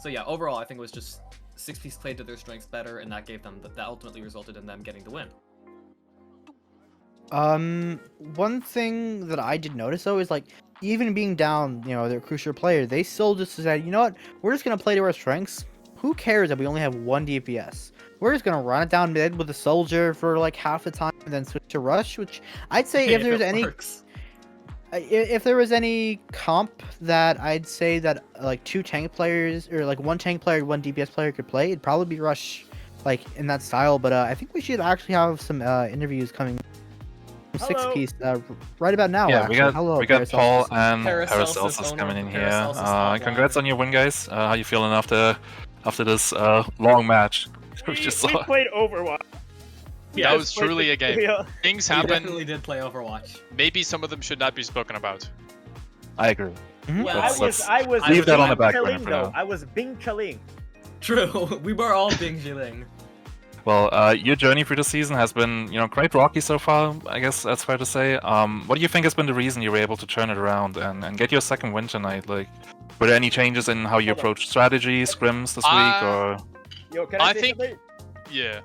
So yeah, overall, I think it was just 6-piece played to their strengths better, and that gave them that ultimately resulted in them getting the win. One thing that I did notice though is like, even being down, their crucial player, they still just said, you know what, we're just gonna play to our strengths. Who cares that we only have 1 DPS? We're just gonna run it down mid with a soldier for like half the time and then switch to rush, which I'd say if there's any works. If there was any comp that I'd say that like 2 tank players or like 1 tank player, 1 DPS player could play, it'd probably be Rush, like in that style. But I think we should actually have some interviews coming from 6-piece right about now. Yeah, actually. we got Paul and Paracelsus Paracelsus coming in here. Paracelsus hotline. Congrats on your win, guys. How you feeling after this long match we just saw? We played Overwatch. That was truly a game. Things We happen. definitely did play Overwatch. Maybe some of them should not be spoken about. I agree. Well, I was leave that on the back Bing burner for Chaling, now. I was Bing Chaling. True, we were all Bing Jiling. Well, your journey through the season has been, quite rocky so far. I guess that's fair to say. What do you think has been the reason you were able to turn it around and get your second win tonight? Like, were there any changes in how you approach strategy, scrims this week, or? Yo, can I say think- something? Yeah.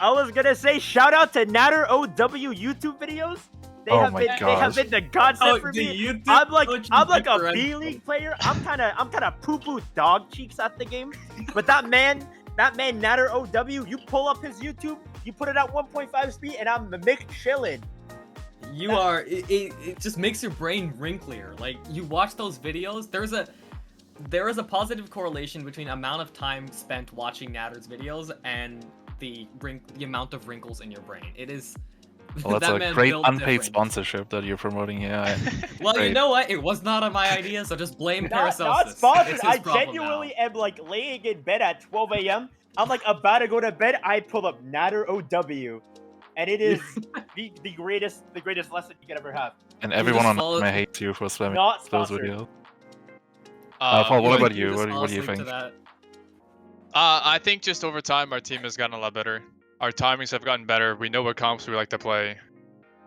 I was gonna say shout out to Natter OW YouTube videos. They Oh have my been they gosh. have been the godsend for the me. YouTube I'm like coach a is differential. B League player. I'm kinda poo poo dog cheeks at the game. But that man Natter OW, you pull up his YouTube, you put it at 1.5 speed, and I'm Mick chillin'. You are. It just makes your brain wrinklier. Like, you watch those videos. There is a positive correlation between amount of time spent watching Natter's videos and the amount of wrinkles in your brain. It is Well, that's That a man great built unpaid different. sponsorship that you're promoting here. Well, you Great. know what? It was not on my idea, so just blame Not Paracelsus. sponsored. It's I his problem genuinely now. am like laying in bed at 12 a.m. I'm like about to go to bed. I pull up Natter OW, and it is the greatest lesson you could ever have. And everyone just on follow- Anime hates you for spamming Not those sponsored. videos. Paul, what about you? just What fall do you asleep to think? that. I think just over time, our team has gotten a lot better. Our timings have gotten better. We know what comps we like to play.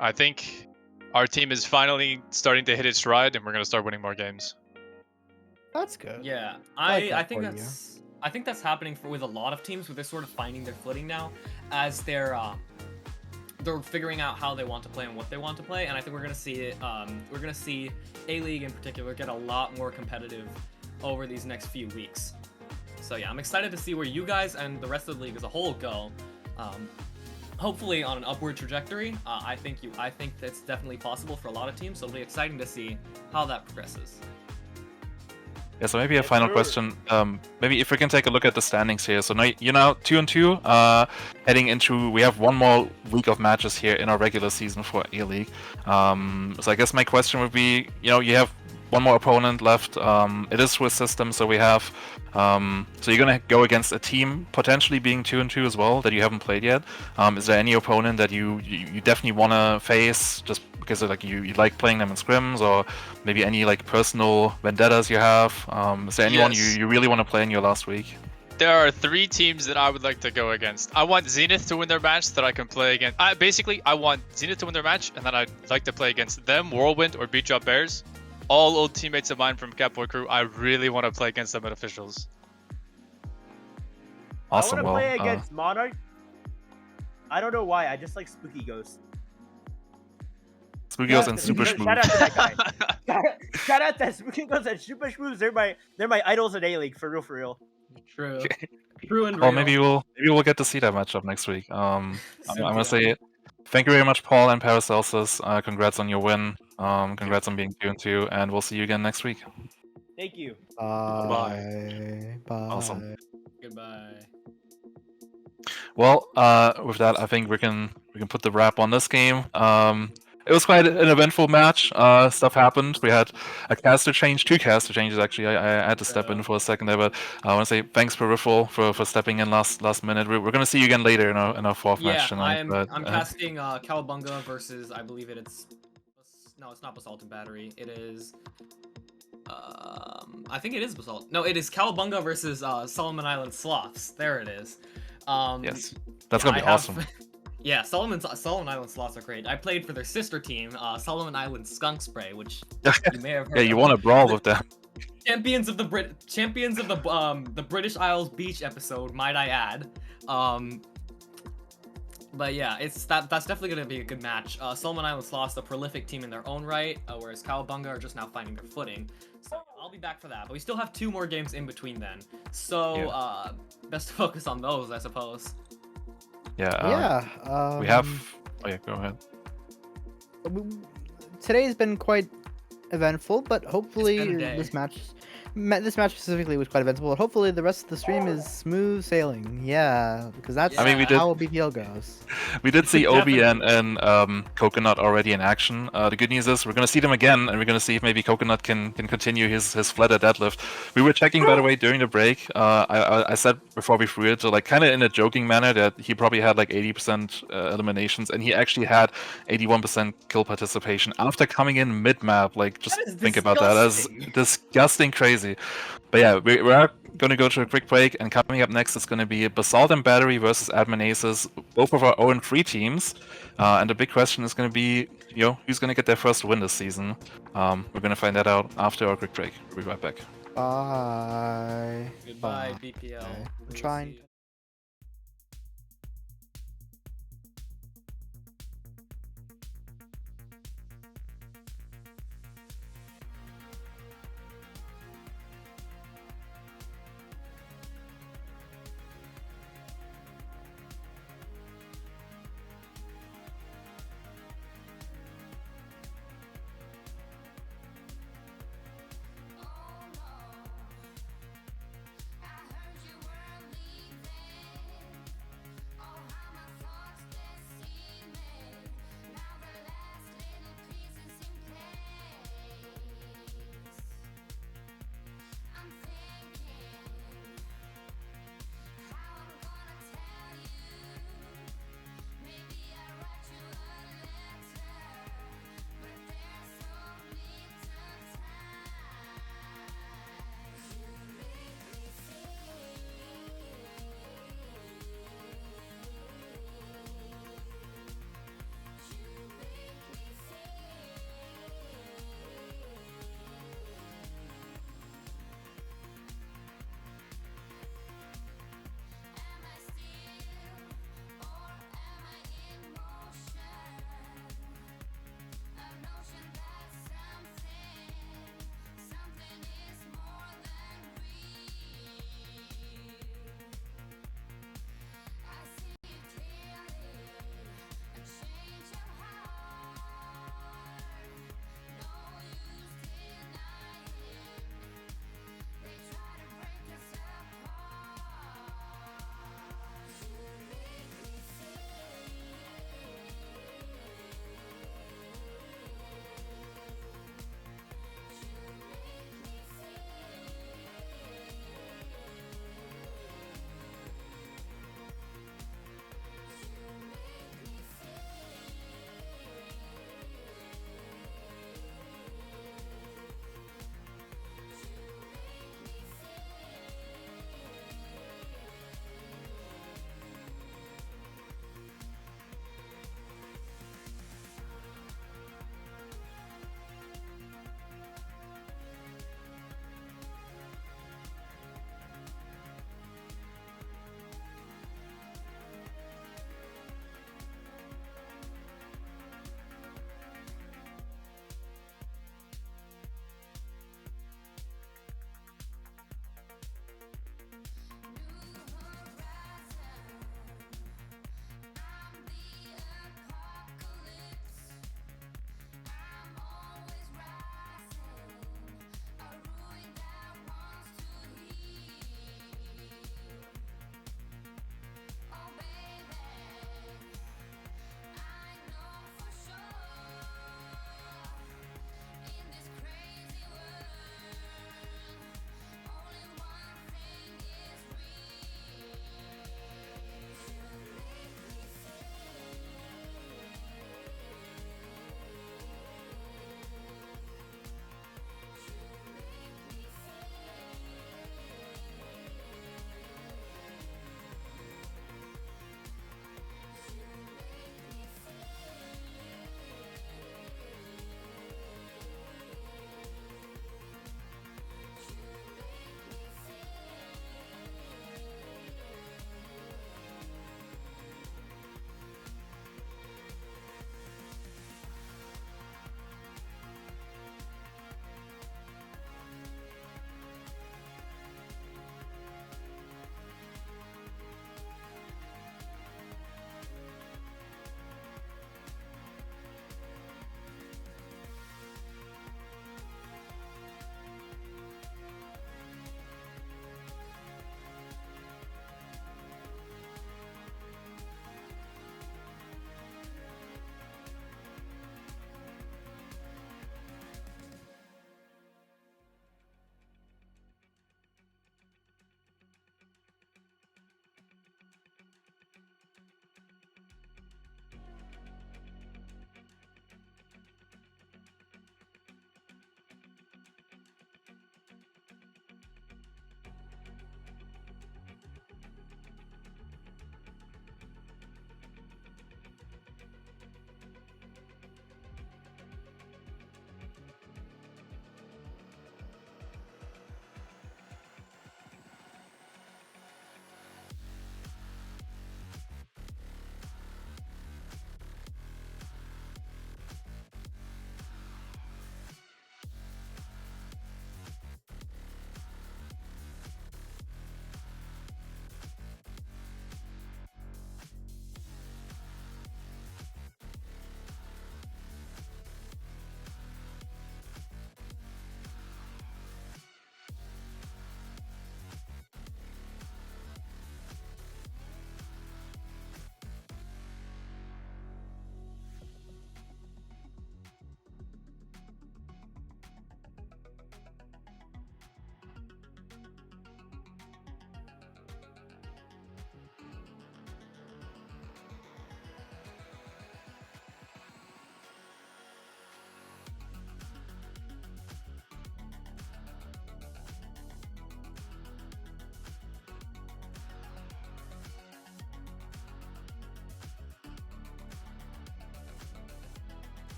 I think our team is finally starting to hit its stride, and we're gonna start winning more games. That's good. Yeah, like I that think for you. that's happening with a lot of teams where they're sort of finding their footing now as they're figuring out how they want to play and what they want to play, and I think we're gonna see it. We're gonna see A-League in particular get a lot more competitive over these next few weeks. So yeah, I'm excited to see where you guys and the rest of the league as a whole go. Hopefully on an upward trajectory. I think that's definitely possible for a lot of teams. So it'll be exciting to see how that progresses. Yeah, so maybe a Yes, final sir. question. Maybe if we can take a look at the standings here. So now you're now 2-2, heading into, we have one more week of matches here in our regular season for A-League. So I guess my question would be, you have one more opponent left. It is Swiss system, so we have, so you're gonna go against a team potentially being 2-2 as well that you haven't played yet. Is there any opponent that you definitely want to face just because of, like you like playing them in scrims, or maybe any like personal vendettas you have? Is there anyone Yes. you really want to play in your last week? There are 3 teams that I would like to go against. I want Zenith to win their match that I can play against. I want Zenith to win their match, and then I'd like to play against them, Whirlwind, or Beach Up Bears. All old teammates of mine from Catboy Crew. I really want to play against them at officials. Awesome. I want to Well, play against Monarch. I don't know why. I just like Spooky Ghost. Spooky Ghost and Super Shout Schmoo. out to that guy. Shout out to Spooky Ghost and Super Schmoos. They're my idols in A-League, for real. True. True and Well, real. maybe we'll get to see that matchup next week. I'm Soon gonna to. say thank you very much, Paul and Paracelsus. Congrats on your win. Congrats on being 2-2, and we'll see you again next week. Thank you. Bye. Bye. Awesome. Goodbye. Well, with that, I think we can put the wrap on this game. It was quite an eventful match. Stuff happened. We had a caster change, 2 caster changes actually. I had to step in for a second there, but I want to say thanks, Peripheral, for stepping in last minute. We're gonna see you again later in our 4th Yeah, match tonight. I'm casting Cowabunga versus, I believe it's no, it's not Basalt and Battery. It is I think it is Basalt. No, it is Cowabunga versus Solomon Island Sloths. There it is. Yes, that's gonna be awesome. Yeah, Solomon Island Sloths are great. I played for their sister team, Solomon Island Skunk Spray, which you may have heard. Yeah, you of. want to brawl with them. Champions of the British Isles Beach episode, might I add. But yeah, that's definitely gonna be a good match. Solomon Island Sloths, a prolific team in their own right, whereas Cowabunga are just now finding their footing. So I'll be back for that. But we still have 2 more games in between then. So best to focus on those, I suppose. Yeah. We have. Oh yeah, go ahead. Today's been quite eventful, but hopefully been a day. this match specifically was quite eventful. But hopefully the rest of the stream is smooth sailing. Yeah, because that's I mean, we did- how BPL goes. We did see Obi and Coconut already in action. The good news is we're going to see them again, and we're going to see if maybe Coconut can continue his flatter deadlift. We were checking, by the way, during the break. I said before we threw it, so like kind of in a joking manner, that he probably had like 80% eliminations, and he actually had 81% kill participation after coming in mid-map. Like, just That is think about that. That's disgusting crazy. But yeah, we are going to go to a quick break, and coming up next is going to be Basalt and Battery versus Admin Aces, both of our own 3 teams. And the big question is going to be, who's going to get their first win this season? We're going to find that out after our quick break. We'll be right back. Bye. Goodbye, Bye. BPL. I'm We'll trying. see you. I heard you were leaving.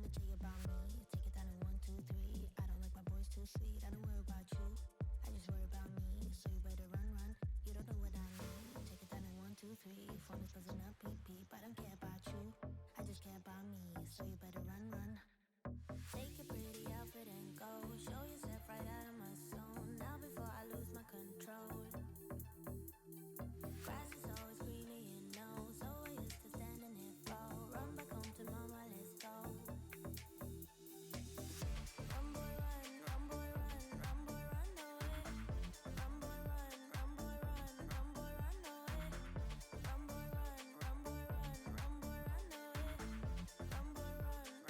me tell you about me. Take it down in 1, 2, 3. I don't like my boys too sweet. I don't worry about you. I just worry about me. So you better run. You don't know what I mean. Take it down in 1, 2, 3. Phone is buzzing up, beep beep. I don't care about you. I just care about me. So you better run. Take your pretty outfit and go. Show yourself right out of my zone. Now before I lose my control. Grass is always greener, you know. So I used to stand in it fall. Run back home to mama, let's go. Run boy run, run boy run, run boy run away. Run boy run, run boy run, run boy run away. Run boy run, run boy run, run boy run away. Run boy run,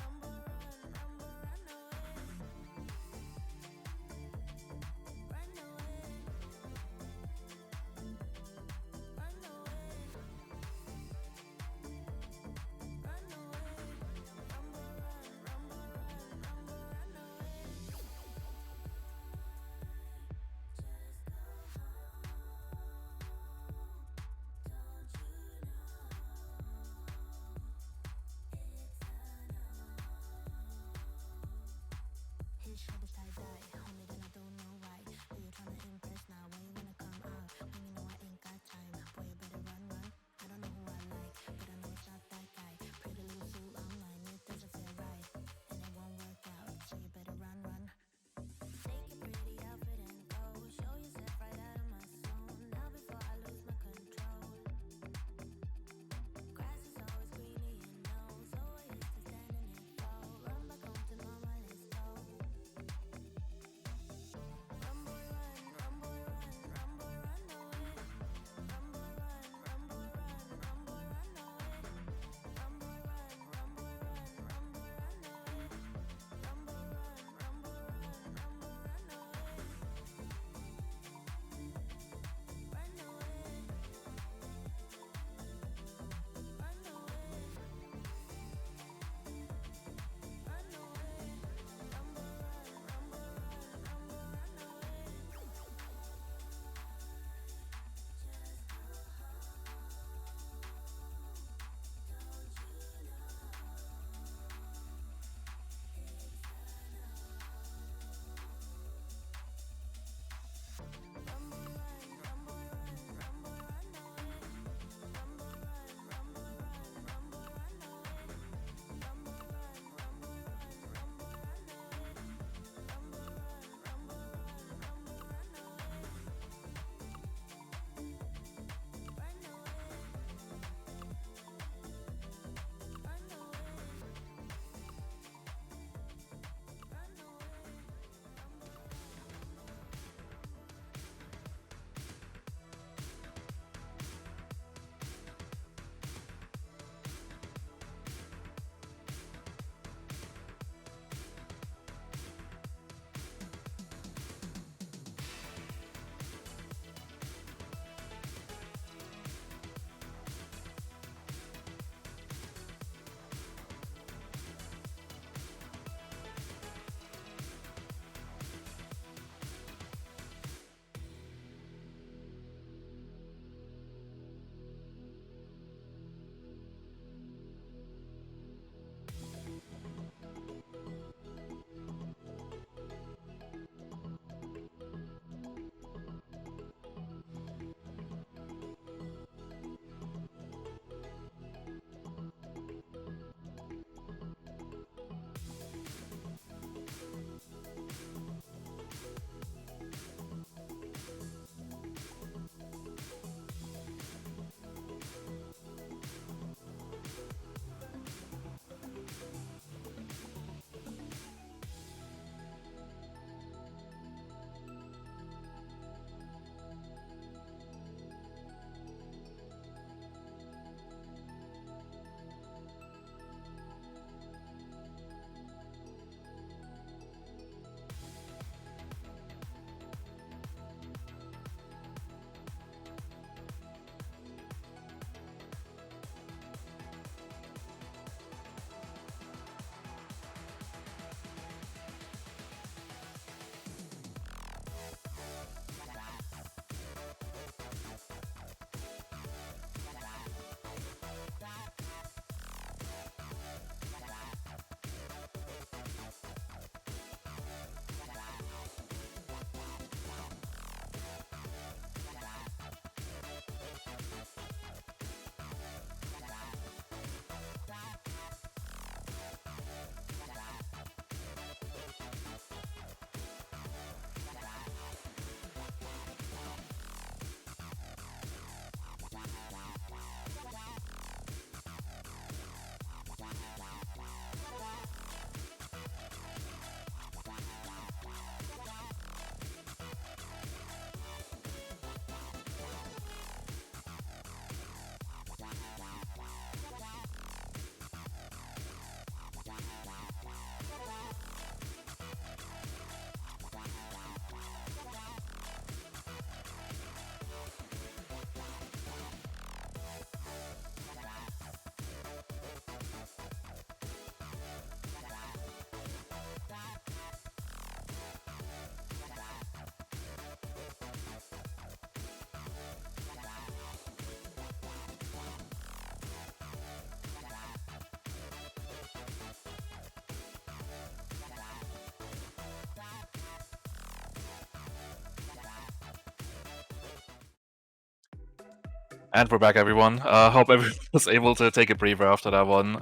And we're back, everyone. Hope everyone was able to take a breather after that one.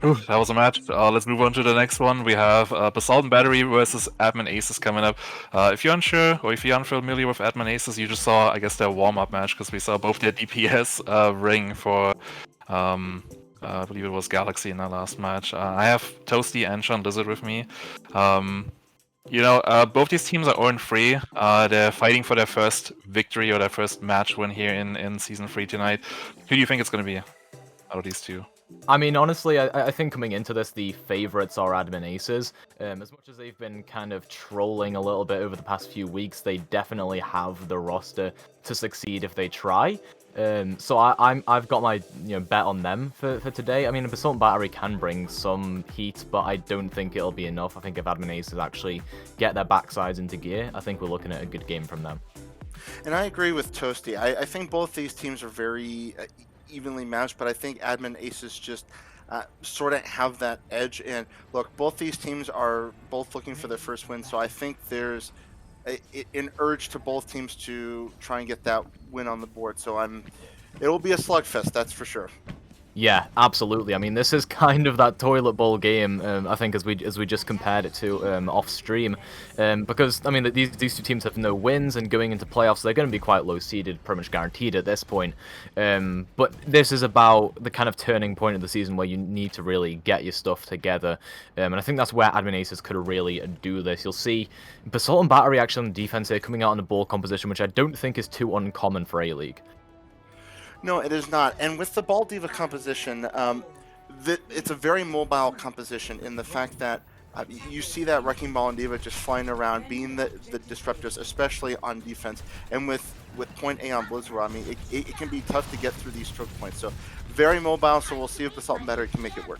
Whew, that was a match. Let's move on to the next one. We have Basalt and Battery versus Admin Aces coming up. If you're unsure or if you're unfamiliar with Admin Aces, you just saw, I guess, their warm-up match because we saw both their DPS ring for, I believe it was Galaxy in our last match. I have Toasty and Sean Lizard with me. You know, both these teams are 0-3. They're fighting for their first victory or their first match win here in Season 3 tonight. Who do you think it's going to be out of these two? I mean, honestly, I think coming into this, the favorites are Admin Aces. As much as they've been kind of trolling a little bit over the past few weeks, they definitely have the roster to succeed if they try. So I've got my bet on them for today. I mean, Basalt Battery can bring some heat, but I don't think it'll be enough. I think if Admin Aces actually get their backsides into gear, I think we're looking at a good game from them. And I agree with Toasty. I think both these teams are very evenly matched, but I think Admin Aces just sort of have that edge. And look, both these teams are both looking for their first win, so I think there's an urge to both teams to try and get that win on the board. So it'll be a slugfest, that's for sure. Yeah, absolutely. I mean, this is kind of that toilet bowl game. I think as we just compared it to off stream, because I mean these two teams have no wins, and going into playoffs they're going to be quite low seeded, pretty much guaranteed at this point. But this is about the kind of turning point of the season where you need to really get your stuff together, and I think that's where Admin Aces could really do this. You'll see Basalt and Battery actually on the defense here coming out in a ball composition, which I don't think is too uncommon for A-League. No, it is not. And with the Ball Diva composition, it's a very mobile composition in the fact that you see that Wrecking Ball and Diva just flying around, being the disruptors, especially on defense. And with point A on Blizzard, I mean, it can be tough to get through these choke points. So very mobile, so we'll see if Basalt and Battery can make it work.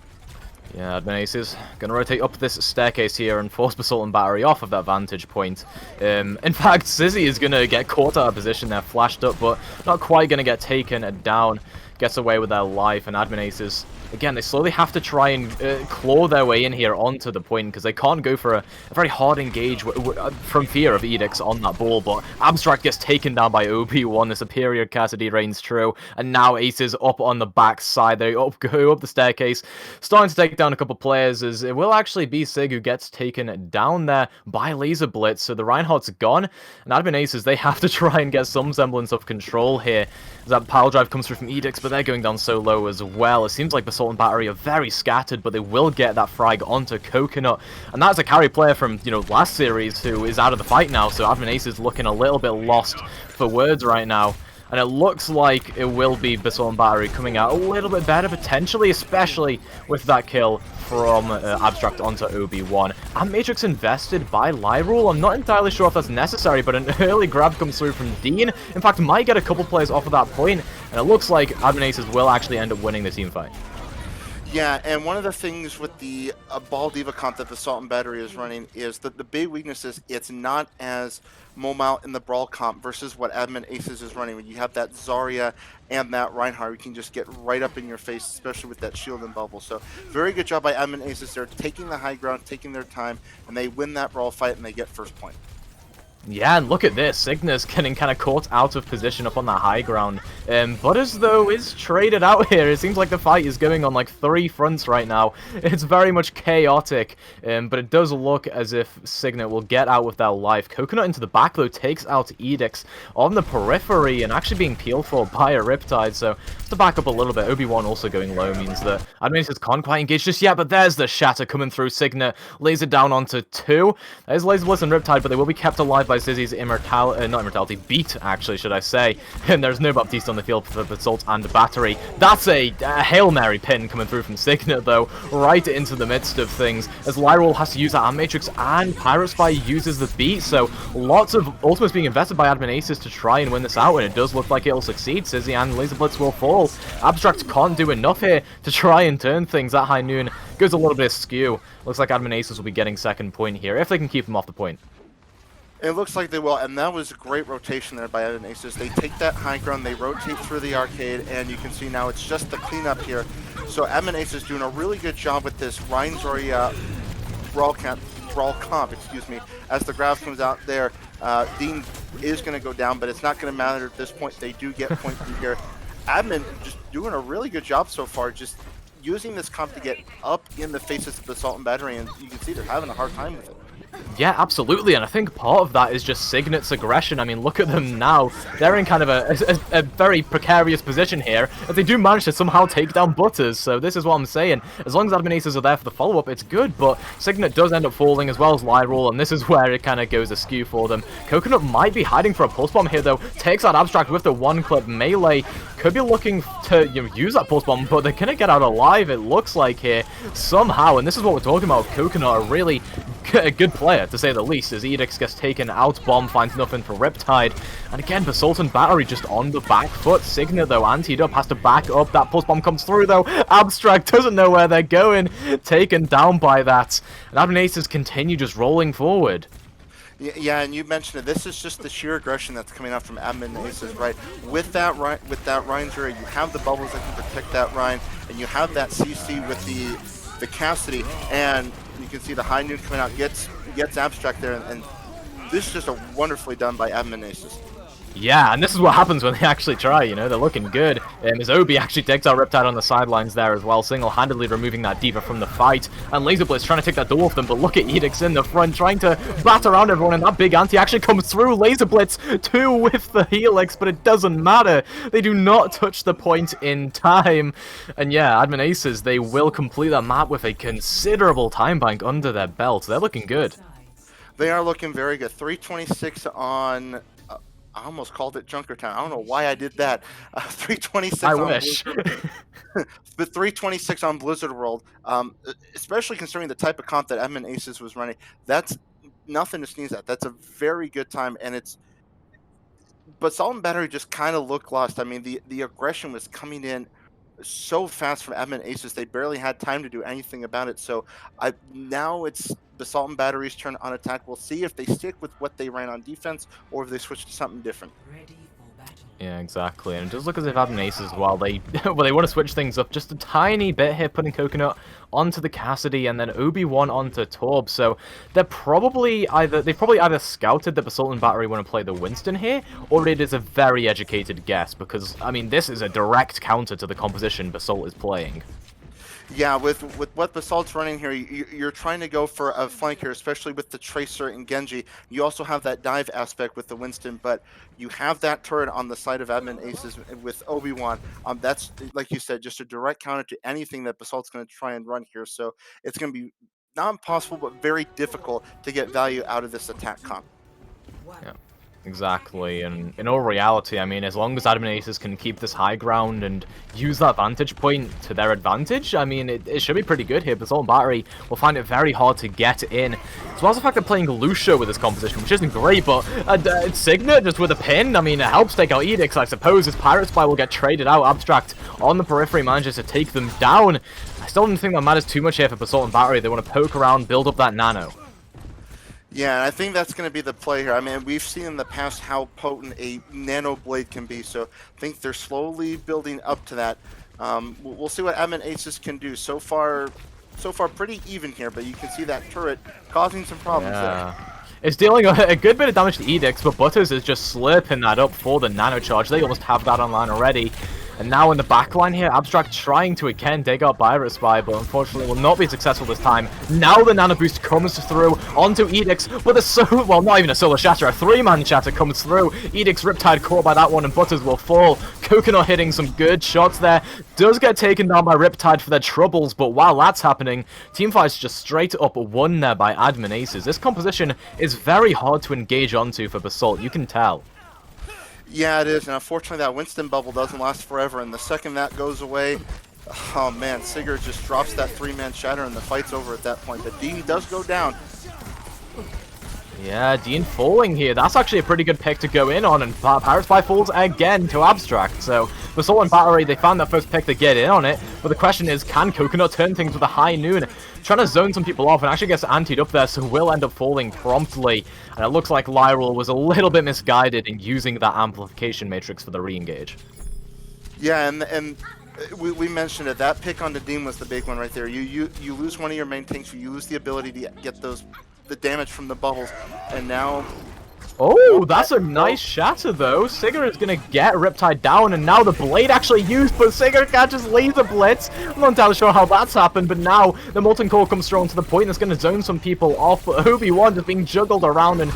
Yeah, Admin Aces going to rotate up this staircase here and force Basalt and Battery off of that vantage point. In fact, Sizzy is going to get caught out of position there, flashed up, but not quite going to get taken down. Gets away with their life, and Admin Aces, again, they slowly have to try and claw their way in here onto the point, because they can't go for a very hard engage from fear of Edicts on that ball, but Abstract gets taken down by OP1, the superior Cassidy reigns true, and now Aces up on the back side. They go up the staircase, starting to take down a couple players, as it will actually be Sig who gets taken down there by Laser Blitz, so the Reinhardt's gone, and Admin Aces, they have to try and get some semblance of control here, as that power drive comes through from Edicts, but they're going down so low as well. It seems like Basalt and Battery are very scattered, but they will get that frag onto Coconut. And that's a carry player from, last series who is out of the fight now, so Admin Ace is looking a little bit lost for words right now. And it looks like it will be Basalt and Battery coming out a little bit better, potentially, especially with that kill from Abstract onto OB1. And Matrix invested by Lyrule. I'm not entirely sure if that's necessary, but an early grab comes through from Dean. In fact, might get a couple players off of that point, and it looks like Admin Aces will actually end up winning the team fight. Yeah, and one of the things with the Ball Diva comp that Basalt and Battery is running is that the big weakness is it's not as mobile in the Brawl comp versus what Admin Aces is running. When you have that Zarya and that Reinhardt, you can just get right up in your face, especially with that shield and bubble. So very good job by Admin Aces. They're taking the high ground, taking their time, and they win that Brawl fight and they get first point. Yeah, and look at this. Cygnus getting kind of caught out of position up on that high ground. Butters, though, is traded out here. It seems like the fight is going on like 3 fronts right now. It's very much chaotic, but it does look as if Signet will get out with their life. Coconut into the back, though, takes out Edicts on the periphery and actually being peeled for by a Riptide. So to back up a little bit, Obi-Wan also going low means that Admin Aces can't quite engage just yet, but there's the Shatter coming through. Signet laser down onto 2. There's Laser Blitz and Riptide, but they will be kept alive by Zizzy's beat, actually, should I say. And there's no Baptiste on the field for Basalt and Battery. That's a Hail Mary pin coming through from Signet, though, right into the midst of things, as Lyrule has to use that Matrix and Pirate Spy uses the beat, so lots of ultimates being invested by Admin Aces to try and win this out, and it does look like it'll succeed. Sizzy and Laser Blitz will fall. Abstract can't do enough here to try and turn things at High Noon. Goes a little bit askew. Looks like Admin Aces will be getting second point here, if they can keep them off the point. It looks like they will, and that was a great rotation there by Admin Aces. They take that high ground, they rotate through the arcade, and you can see now it's just the cleanup here. So Admin Aces doing a really good job with this Ryan Zarya Brawl comp, as the grab comes out there. Dean is going to go down, but it's not going to matter at this point. They do get points from here. Admin just doing a really good job so far, just using this comp to get up in the faces of the Basalt and Battery, and you can see they're having a hard time with it. Yeah, absolutely, and I think part of that is just Signet's aggression. I mean, look at them now. They're in kind of a very precarious position here, and they do manage to somehow take down Butters, so this is what I'm saying. As long as Admin Aces are there for the follow-up, it's good, but Signet does end up falling as well as Lyrule, and this is where it kind of goes askew for them. Coconut might be hiding for a Pulse Bomb here, though. Takes out Abstract with the one-clip melee. Could be looking to use that Pulse Bomb, but they're going to get out alive, it looks like here, somehow, and this is what we're talking about. Coconut, a really good player, to say the least, as Edix gets taken out, Bomb finds nothing for Riptide, and again, Basalt and Battery just on the back foot. Signet, though, antied up, has to back up. That Pulse Bomb comes through, though. Abstract doesn't know where they're going, taken down by that, and Admin Aces continue just rolling forward. Yeah, and you mentioned it. This is just the sheer aggression that's coming out from Admin Aces, right? With that Rhine Jury, you have the bubbles that can protect that Rhine, and you have that CC with the Cassidy, and you can see the high noon coming out, gets Abstract there, and this is just a wonderfully done by Admin Aces. Yeah, and this is what happens when they actually try, you know, they're looking good. As Obi actually takes out Riptide on the sidelines there as well, single-handedly removing that Diva from the fight. And Laser Blitz trying to take that duel off them, but look at Edix in the front, trying to bat around everyone, and that big anti actually comes through. Laser Blitz 2 with the Helix, but it doesn't matter. They do not touch the point in time. And yeah, Admin Aces, they will complete that map with a considerable time bank under their belt. They're looking good. They are looking very good. 326 on... I almost called it Junkertown. I don't know why I did that. 326 I on wish. But 326 on Blizzard World, especially considering the type of comp that Admin Aces was running, that's nothing to sneeze at. That's a very good time, and it's... But Basalt and Battery just kind of looked lost. I mean, the aggression was coming in so fast from Admin Aces, they barely had time to do anything about it. So now it's Basalt and Battery's turn on attack. We'll see if they stick with what they ran on defense or if they switch to something different. Ready for battle. Yeah, exactly. And it does look as if Admin Aces, while they they want to switch things up just a tiny bit here, putting Coconut onto the Cassidy and then Obi-Wan onto Torb. So they've probably either scouted that Basalt and Battery want to play the Winston here, or it is a very educated guess, because I mean this is a direct counter to the composition Basalt is playing. Yeah, with what Basalt's running here, you're trying to go for a flank here, especially with the Tracer and Genji. You also have that dive aspect with the Winston, but you have that turret on the side of Admin Aces with Obi-Wan. That's, like you said, just a direct counter to anything that Basalt's going to try and run here. So it's going to be not impossible, but very difficult to get value out of this attack comp. Yeah. Exactly, and in all reality, I mean, as long as Admin Aces can keep this high ground and use that vantage point to their advantage, I mean, it should be pretty good here. Basalt and Battery will find it very hard to get in. As well as the fact they're playing Lucio with this composition, which isn't great, but Signet just with a pin, I mean, it helps take out Edix, I suppose. His Pirate Spy will get traded out. Abstract on the periphery manages to take them down. I still don't think that matters too much here for Basalt and Battery. They want to poke around, build up that nano. Yeah, and I think that's going to be the play here. I mean, we've seen in the past how potent a nano blade can be, so I think they're slowly building up to that. We'll see what Admin Aces can do. So far pretty even here, but you can see that turret causing some problems there. It's dealing a good bit of damage to Edix, but Butters is just slurping that up for the nano charge. They almost have that online already. And now in the backline here, Abstract trying to again dig out Pirate Spy, but unfortunately will not be successful this time. Now the Nano Boost comes through onto Edix, but well, not even a solo shatter, a 3-man shatter comes through. Edix Riptide caught by that one, and Butters will fall. Coconut hitting some good shots there. Does get taken down by Riptide for their troubles, but while that's happening, Teamfight's just straight up won there by Admin Aces. This composition is very hard to engage onto for Basalt, you can tell. Yeah, it is, and unfortunately that Winston bubble doesn't last forever, and the second that goes away, oh man, Sigurd just drops that 3-man shatter and the fight's over at that point. But Dean does go down. Yeah, Dean falling here. That's actually a pretty good pick to go in on, and Pirate Spy falls again to Abstract. So, Basalt and Battery, they found that first pick to get in on it, but the question is, can Coconut turn things with a high noon? Trying to zone some people off and actually gets antied up there, so will end up falling promptly. And it looks like Lyrule was a little bit misguided in using that amplification matrix for the re-engage. Yeah, and we mentioned it. That pick on the Dean was the big one right there. You lose one of your main tanks, you lose the ability to get the damage from the bubbles, and now Oh, that's a nice shatter though. Sigurd is gonna get Riptide down, and now the blade actually used, but Sigurd catches laser blitz. I'm not entirely sure how that's happened, but now the Molten Core comes strong to the point that's gonna zone some people off. But Obi-Wan just being juggled around and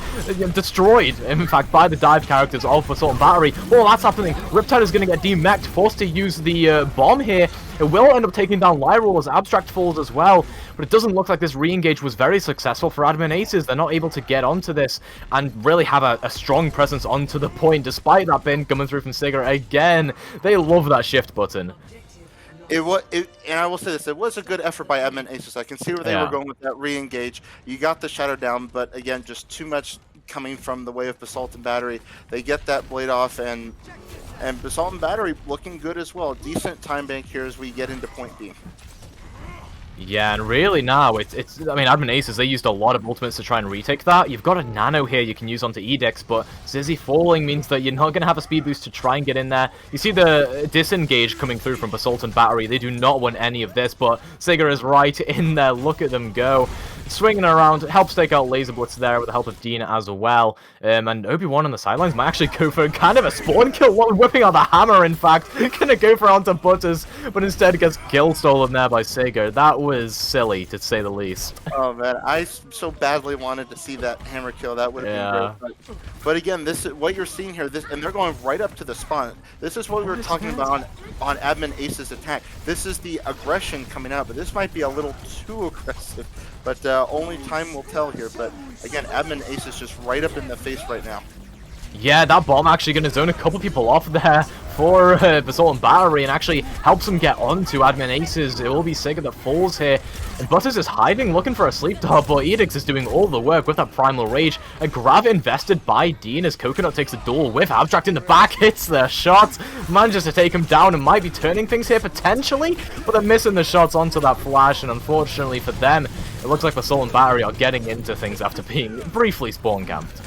destroyed, in fact, by the dive characters of Basalt and Battery. Oh, that's happening. Riptide is gonna get demeched, forced to use the bomb here. It will end up taking down Lyrol as Abstract falls as well, but it doesn't look like this re-engage was very successful for Admin Aces. They're not able to get onto this and really have a strong presence onto the point, despite that bin coming through from Sigurd again. They love that shift button. And I will say this, it was a good effort by Admin Aces. I can see where they were going with that re-engage. You got the shadow down, but again, just too much coming from the way of Basalt and Battery. They get that blade off, and Basalt and Battery looking good as well. Decent time bank here as we get into point B. Yeah, and really now, I mean, Admin Aces, they used a lot of ultimates to try and retake that. You've got a nano here you can use onto Edix, but Zizzy falling means that you're not going to have a speed boost to try and get in there. You see the disengage coming through from Basalt and Battery. They do not want any of this, but Sigurd is right in there. Look at them go. Swinging around, helps take out Laser Blitz there with the help of Dean as well. And Obi-Wan on the sidelines might actually go for kind of a spawn kill, whipping out the hammer, in fact. Gonna go for onto Butters, but instead gets kill stolen there by Sigurd. That was silly, to say the least. Oh man, I so badly wanted to see that hammer kill. That would have been great. But again, this is what you're seeing here. And they're going right up to the spawn. This is what we were talking about on Admin Ace's attack. This is the aggression coming out, but this might be a little too aggressive. But only time will tell here. But again, Admin Ace is just right up in the face right now. Yeah, that bomb actually going to zone a couple people off there for Basalt and Battery, and actually helps them get onto Admin Aces. It will be Sigurd that falls here. And Butters is hiding, looking for a sleep dart, but Edix is doing all the work with that Primal Rage. A grab invested by Dean as Coconut takes a dual whiff. Abstract in the back, hits their shot, manages to take him down and might be turning things here potentially, but they're missing the shots onto that flash, and unfortunately for them, it looks like Basalt and Battery are getting into things after being briefly spawn camped.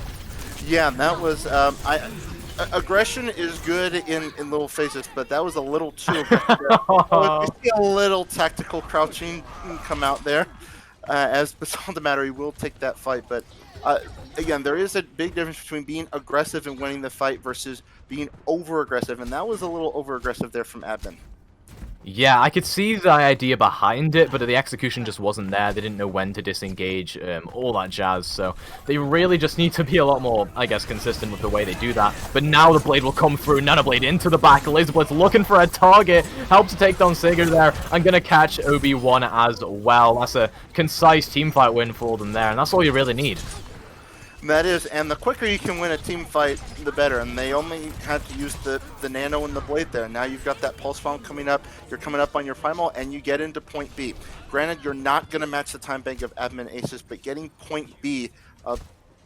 Yeah, and that was aggression is good in little phases, but that was a little too aggressive. You see a little tactical crouching come out there, as Basalt and Battery will take that fight. But again, there is a big difference between being aggressive and winning the fight versus being over aggressive, and that was a little over aggressive there from Admin. Yeah, I could see the idea behind it, but the execution just wasn't there. They didn't know when to disengage, all that jazz. So they really just need to be a lot more, I guess, consistent with the way they do that. But now the blade will come through. Nanoblade into the back. Laser Blitz looking for a target. Helps to take down Sigurd there. I'm going to catch Obi-Wan as well. That's a concise teamfight win for them there, and that's all you really need. That is, and the quicker you can win a team fight, the better. And they only had to use the nano and the blade there. Now you've got that pulse bomb coming up. You're coming up on your primal, and you get into point B. Granted, you're not going to match the time bank of Admin Aces, but getting point B, a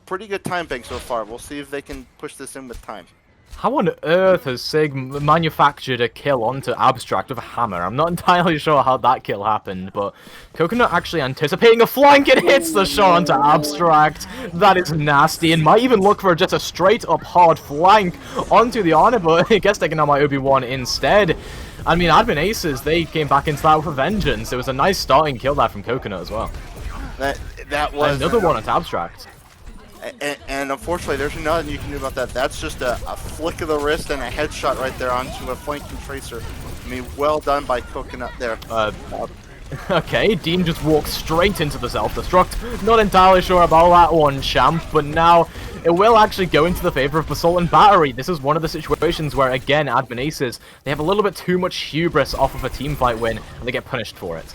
pretty good time bank so far. We'll see if they can push this in with time. How on earth has Sig manufactured a kill onto Abstract with a hammer? I'm not entirely sure how that kill happened, but Coconut actually anticipating a flank and hits the shot onto Abstract. That is nasty, and might even look for just a straight-up hard flank onto the Honor, but it gets taken out by Obi-Wan instead. I mean, Admin Aces, they came back into that with a vengeance. It was a nice starting kill there from Coconut as well. That was another one onto Abstract. And unfortunately, there's nothing you can do about that. That's just a flick of the wrist and a headshot right there onto a flanking tracer. I mean, well done by Coconut there. Okay, Dean just walks straight into the self-destruct. Not entirely sure about that one, champ, but now it will actually go into the favor of Basalt and Battery. This is one of the situations where, again, Admin Aces, they have a little bit too much hubris off of a teamfight win, and they get punished for it.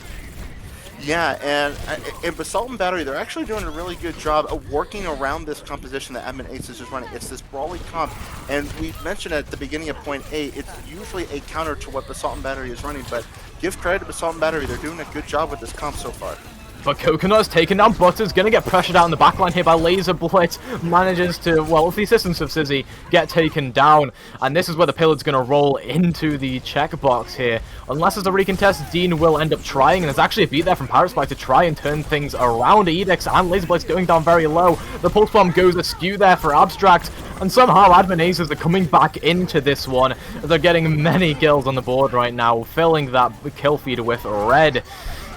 Yeah, and in Basalt and Battery, they're actually doing a really good job of working around this composition that Admin Aces is running. It's this brawly comp, and we mentioned at the beginning of point A, it's usually a counter to what Basalt and Battery is running, but give credit to Basalt and Battery, they're doing a good job with this comp so far. But Coconut's taken down Butters, gonna get pressured out in the backline here by Laser Blitz. Manages to, well, with the assistance of Sizzy, get taken down. And this is where the Pillar's gonna roll into the checkbox here. Unless there's a recontest, Dean will end up trying, and there's actually a beat there from Pirate Spy to try and turn things around. Edix and Laser Blitz going down very low. The Pulse Bomb goes askew there for Abstract, and somehow Admin Aces are coming back into this one. They're getting many kills on the board right now, filling that kill feed with red.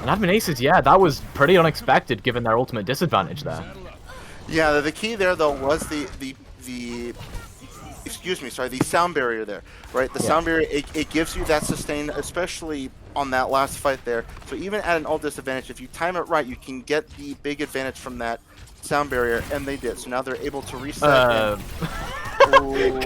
And Admin Aces, yeah, that was pretty unexpected given their ultimate disadvantage there. Yeah, the key there, though, was the the sound barrier there, right? The sound barrier, it gives you that sustain, especially on that last fight there. So even at an ult disadvantage, if you time it right, you can get the big advantage from that sound barrier, and they did. So now they're able to reset.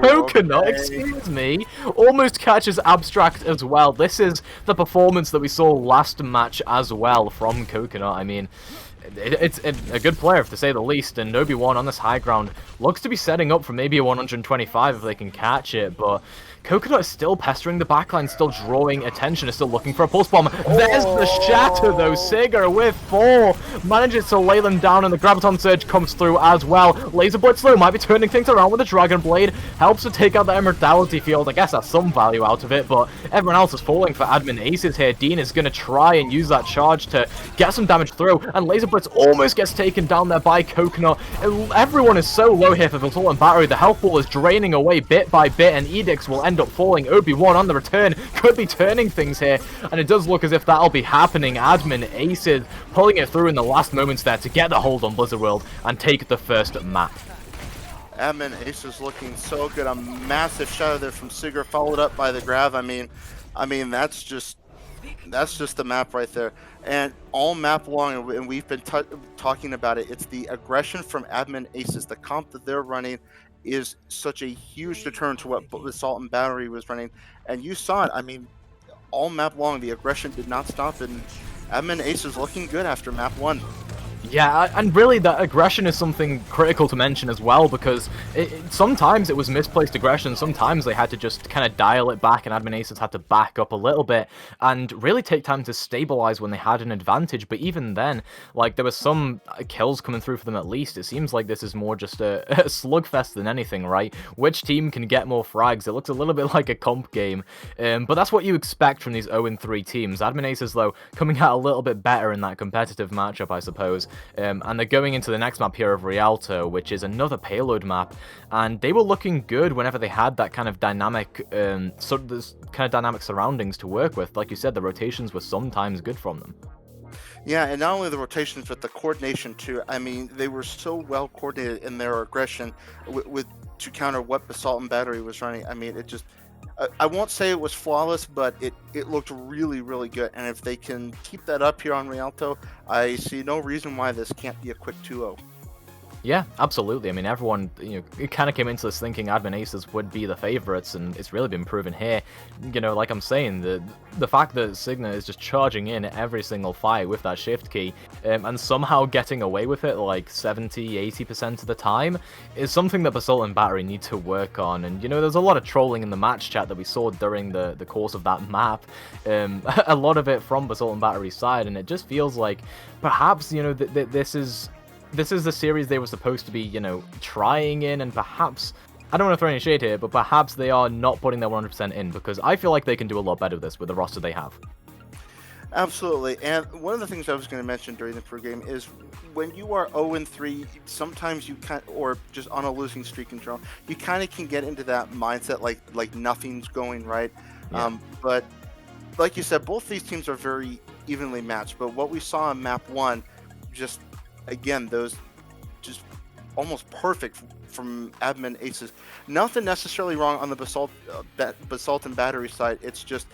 Coconut, excuse me, almost catches Abstract as well. This is the performance that we saw last match as well from Coconut. I mean, it's a good player, to say the least, and Obi-Wan on this high ground looks to be setting up for maybe a 125 if they can catch it, but Coconut is still pestering the backline, still drawing attention, is still looking for a pulse bomb. There's the shatter though, Sigurd with 4 manages to lay them down, and the Graviton Surge comes through as well. Laser Blitz though might be turning things around with the Dragon Blade, helps to take out the Immortality Field. I guess that's some value out of it, but everyone else is falling for Admin Aces here. Dean is going to try and use that charge to get some damage through, and Laser Blitz almost gets taken down there by Coconut. Everyone is so low here for Basalt and Battery. The health ball is draining away bit by bit, and Edicts will end up falling. Obi-Wan on the return could be turning things here, and it does look as if that'll be happening. Admin Aces pulling it through in the last moments there to get the hold on Blizzard World and take the first map. Admin Aces looking so good. A massive shadow there from Sigurd, followed up by the grab. I mean, that's just the map right there. And all map long, and we've been talking about it, it's the aggression from Admin Aces. The comp that they're running is such a huge deterrent to what Basalt and Battery was running. And you saw it. I mean, all map long, the aggression did not stop, and Admin Aces looking good after map 1. Yeah, and really that aggression is something critical to mention as well, because sometimes it was misplaced aggression, sometimes they had to just kind of dial it back, and Admin Aces had to back up a little bit and really take time to stabilize when they had an advantage. But even then, like, there was some kills coming through for them at least. It seems like this is more just a slugfest than anything, right? Which team can get more frags? It looks a little bit like a comp game, but that's what you expect from these 0-3 teams. Admin Aces, though, coming out a little bit better in that competitive matchup, I suppose. And they're going into the next map here of Rialto, which is another payload map, and they were looking good whenever they had that kind of dynamic, dynamic surroundings to work with. Like you said, the rotations were sometimes good from them. Yeah, and not only the rotations, but the coordination too. I mean, they were so well coordinated in their aggression to counter what Basalt and Battery was running. I mean, it just... I won't say it was flawless, but it looked really, really good. And if they can keep that up here on Rialto, I see no reason why this can't be a quick 2-0. Yeah, absolutely. I mean, everyone, it kind of came into this thinking Admin Aces would be the favorites, and it's really been proven here. Like I'm saying, the fact that Signa is just charging in every single fight with that shift key, and somehow getting away with it like 70-80% of the time, is something that Basalt and Battery need to work on. And, there's a lot of trolling in the match chat that we saw during the course of that map, a lot of it from Basalt and Battery's side, and it just feels like perhaps, this is the series they were supposed to be, trying in, and perhaps, I don't want to throw any shade here, but perhaps they are not putting their 100% in, because I feel like they can do a lot better with this with the roster they have. Absolutely, and one of the things I was going to mention during the pregame is when you are 0-3, sometimes you or just on a losing streak in general, you kind of can get into that mindset like nothing's going right. Yeah. But like you said, both these teams are very evenly matched, but what we saw in map 1, just again, those just almost perfect from Admin Aces. Nothing necessarily wrong on the Basalt and Battery side. It's just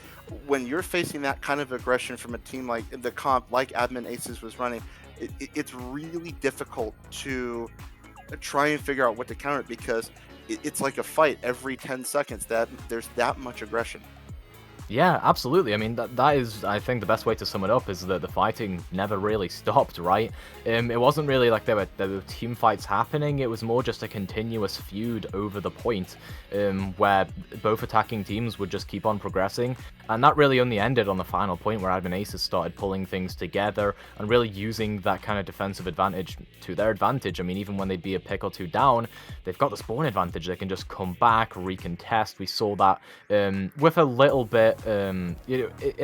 when you're facing that kind of aggression from a team like the comp, like Admin Aces was running, it's really difficult to try and figure out what to counter it, because it's like a fight every 10 seconds that there's that much aggression. Yeah, absolutely. I mean, that is, I think, the best way to sum it up is that the fighting never really stopped, right? It wasn't really like there were team fights happening. It was more just a continuous feud over the point, where both attacking teams would just keep on progressing. And that really only ended on the final point where Admin Aces started pulling things together and really using that kind of defensive advantage to their advantage. I mean, even when they'd be a pick or two down, they've got the spawn advantage. They can just come back, recontest. We saw that with a little bit, in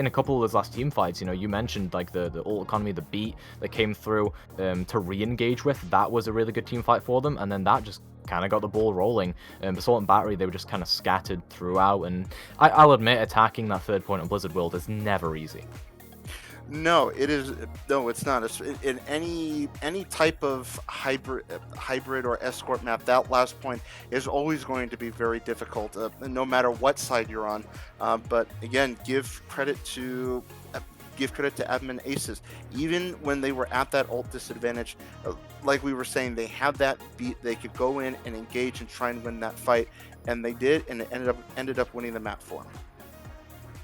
a couple of those last team fights. You mentioned like the ult economy, the beat that came through to re-engage with. That was a really good team fight for them, and then that just kind of got the ball rolling. Basalt and Battery, they were just kind of scattered throughout, and I'll admit, attacking that third point on Blizzard World is never easy. No, it is no, it's not. In any type of hybrid or escort map, that last point is always going to be very difficult, no matter what side you're on. But again, give credit to admin aces. Even when they were at that ult disadvantage, like we were saying, they had that beat. They could go in and engage and try and win that fight, and they did, and it ended up winning the map for them.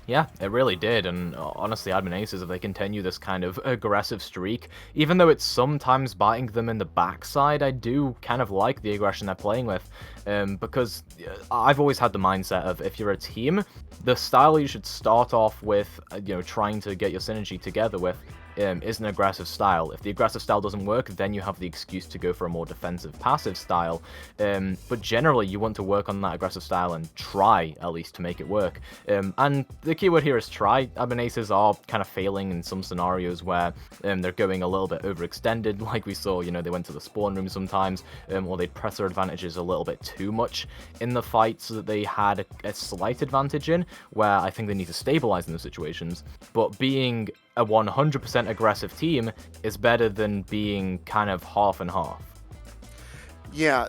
Yeah, it really did, and honestly, admin aces, if they continue this kind of aggressive streak, even though it's sometimes biting them in the backside, I do kind of like the aggression they're playing with, because I've always had the mindset of, if you're a team, the style you should start off with, trying to get your synergy together with, is an aggressive style. If the aggressive style doesn't work, then you have the excuse to go for a more defensive, passive style. But generally, you want to work on that aggressive style and try, at least, to make it work. And the keyword here is try. Admin aces are kind of failing in some scenarios where they're going a little bit overextended, like we saw, they went to the spawn room sometimes, or they'd press their advantages a little bit too much in the fight so that they had a slight advantage in, where I think they need to stabilize in those situations. But being a 100% aggressive team is better than being kind of half and half. Yeah,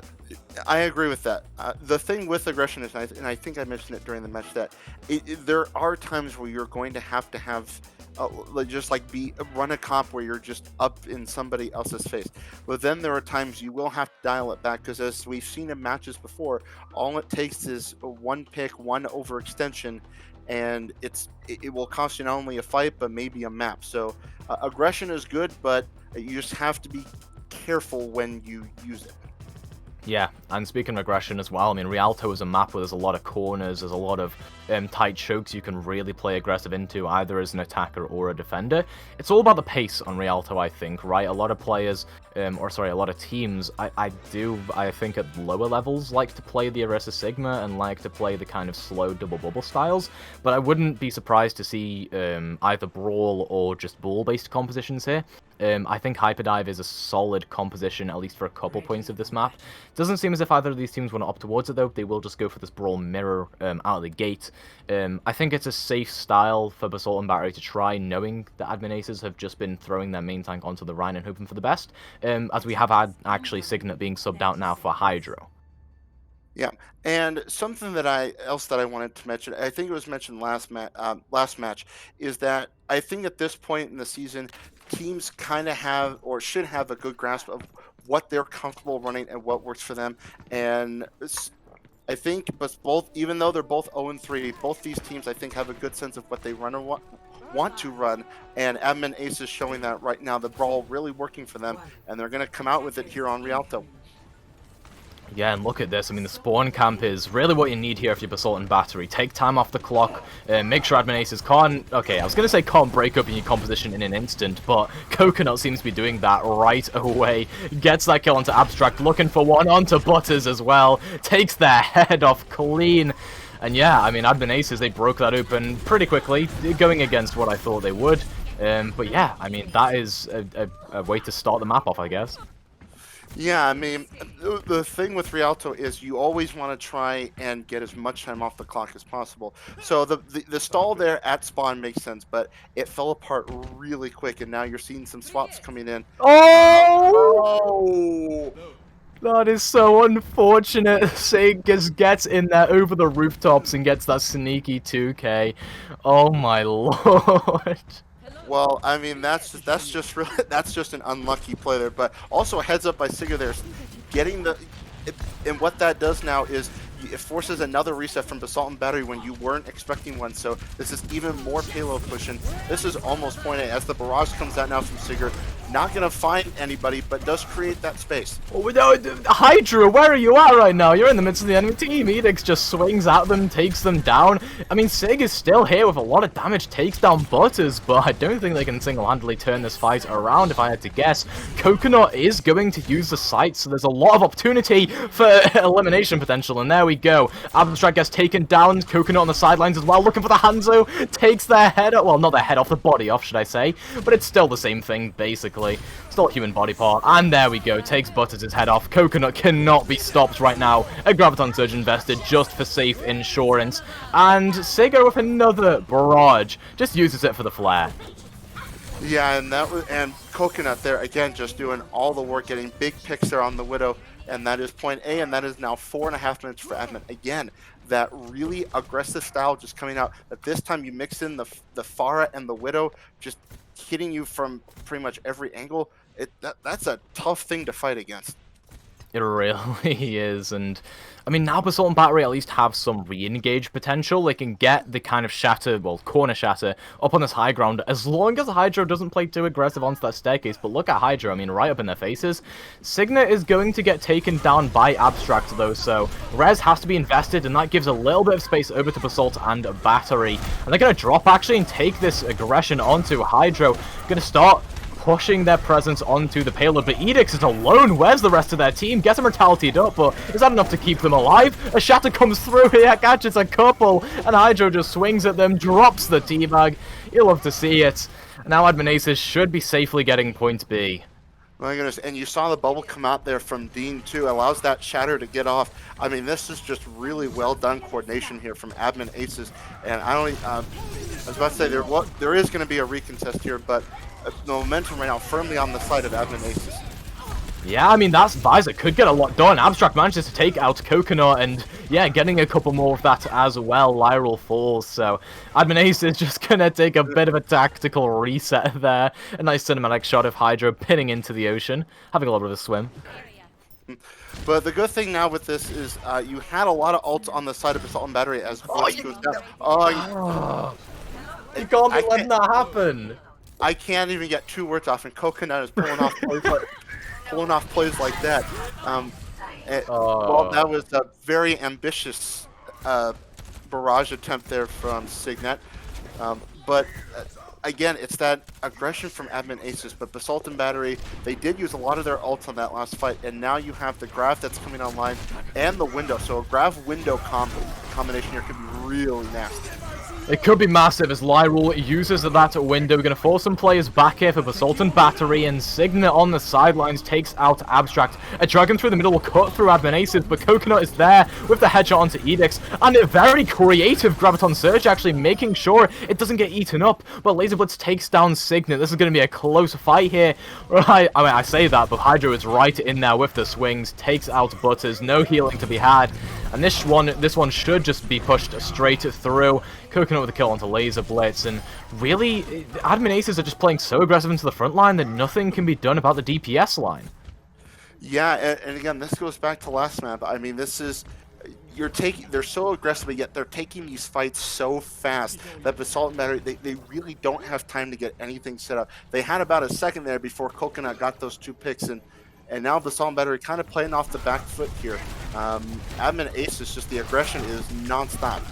I agree with that. The thing with aggression is, and I think I mentioned it during the match, that there are times where you're going to have just like run a comp where you're just up in somebody else's face. But then there are times you will have to dial it back, because as we've seen in matches before, all it takes is one pick, one overextension, and it will cost you not only a fight but maybe a map. So aggression is good, but you just have to be careful when you use it. Yeah, and speaking of aggression as well, I mean, Rialto is a map where there's a lot of corners, there's a lot of tight chokes you can really play aggressive into, either as an attacker or a defender. It's all about the pace on Rialto, I think, right? A lot of players, a lot of teams, I think at lower levels like to play the Orisa Sigma and like to play the kind of slow double bubble styles, but I wouldn't be surprised to see either Brawl or just ball-based compositions here. I think Hyperdive is a solid composition, at least for a couple points of this map. Doesn't seem as if either of these teams want to opt towards it, though. They will just go for this Brawl mirror out of the gate. I think it's a safe style for Basalt and Battery to try, knowing that admin aces have just been throwing their main tank onto the Rhine and hoping for the best, as we have had, actually, Signet being subbed out now for Hydro. Yeah, and something that I wanted to mention, I think it was mentioned last match, is that I think at this point in the season, teams kind of have, or should have, a good grasp of what they're comfortable running and what works for them. And I think, but even though they're both 0-3, both these teams, I think, have a good sense of what they run or want to run. And Admin Ace is showing that right now. The Brawl really working for them, and they're going to come out with it here on Rialto. Yeah, and look at this. I mean, the spawn camp is really what you need here if you're Basalt and Battery. Take time off the clock, make sure admin aces can't... Okay, I was going to say can't break up in your composition in an instant, but Coconut seems to be doing that right away. Gets that kill onto Abstract, looking for one onto Butters as well. Takes their head off clean. And yeah, I mean, admin aces, they broke that open pretty quickly, going against what I thought they would. But yeah, I mean, that is a way to start the map off, I guess. Yeah, I mean, the thing with Rialto is you always want to try and get as much time off the clock as possible. So the stall there at spawn makes sense, but it fell apart really quick, and now you're seeing some swaps coming in. Oh! That is so unfortunate. Sig just gets in there over the rooftops and gets that sneaky 2k. Oh my lord. Well, I mean, that's just an unlucky play there. But also a heads up by Sigga there, getting and what that does now is it forces another reset from Basalt and Battery when you weren't expecting one. So this is even more payload pushing. This is almost point A as the barrage comes out now from Sigurd. Not gonna find anybody, but does create that space. Oh, no, Hydra, where are you at right now? You're in the midst of the enemy team. Edix just swings at them, takes them down. I mean, Sig is still here with a lot of damage, takes down Butters, but I don't think they can single-handedly turn this fight around, if I had to guess. Coconut is going to use the site, so there's a lot of opportunity for elimination potential, and there we go. Abstract gets taken down, Coconut on the sidelines as well, looking for the Hanzo, takes their head off, well, not their head off, the body off, should I say, but it's still the same thing, basically. Still a human body part, and there we go, takes Butters' head off. Coconut cannot be stopped right now. A Graviton Surge invested just for safe insurance, and Sigga with another barrage, just uses it for the flare. Yeah, and and Coconut there again, just doing all the work, getting big picks there on the Widow, and that is point A, and that is now 4.5 minutes for Admin. Again, that really aggressive style just coming out. But this time you mix in the Pharah and the Widow, just hitting you from pretty much every angle. That's a tough thing to fight against. It really is, and I mean, now Basalt and Battery at least have some re-engage potential. They can get the kind of shatter, well, corner shatter, up on this high ground, as long as Hydro doesn't play too aggressive onto that staircase. But look at Hydro, I mean, right up in their faces. Signet is going to get taken down by Abstract, though, so Res has to be invested, and that gives a little bit of space over to Basalt and Battery. And they're going to drop, actually, and take this aggression onto Hydro. Going to start pushing their presence onto the payload, but Edix is alone. Where's the rest of their team? Gets them mortalityed up, but is that enough to keep them alive? A shatter comes through here, catches a couple, and Hydro just swings at them, drops the teabag. You'll love to see it. Now Admin Aces should be safely getting point B. My goodness, and you saw the bubble come out there from Dean too, allows that shatter to get off. I mean, this is just really well done coordination here from Admin Aces, and I was about to say there is going to be a recontest here, but the momentum right now firmly on the side of Admin Aces. Yeah, I mean, that's Visor could get a lot done. Abstract manages to take out Coconut, and yeah, getting a couple more of that as well. Lyral falls, so Admin Ace is just gonna take a bit of a tactical reset there. A nice cinematic shot of Hydro pinning into the ocean, having a little bit of a swim. But the good thing now with this is you had a lot of ults on the side of Basalt and Battery as Blitz goes down. You can't be letting that happen. I can't even get 2 words off, and Coconut is pulling off plays like that. Well, that was a very ambitious barrage attempt there from Signet. But again, it's that aggression from Admin Aces. But Basalt and Battery, they did use a lot of their ults on that last fight, and now you have the Grav that's coming online and the Window. So a Grav-Window combination here could be really nasty. It could be massive as Lyral uses that window. We're going to force some players back here for Basalt and Battery, and Signet on the sidelines takes out Abstract. A Dragon through the middle will cut through Admin Aces, but Coconut is there with the headshot onto Edix, and a very creative Graviton Surge, actually making sure it doesn't get eaten up, but Laser Blitz takes down Signet. This is going to be a close fight here. Right, I mean, I say that, but Hydro is right in there with the swings, takes out Butters, no healing to be had. And this one should just be pushed straight through. Coconut with a kill onto Laser Blitz, and really, Admin Aces are just playing so aggressive into the front line that nothing can be done about the DPS line. Yeah, and again, this goes back to last map. I mean, this is they're so aggressive, but yet they're taking these fights so fast that Basalt and Battery, they really don't have time to get anything set up. They had about a second there before Coconut got those 2 picks, and now Basalt and Battery kind of playing off the back foot here. Admin Aces, just the aggression is non-stop.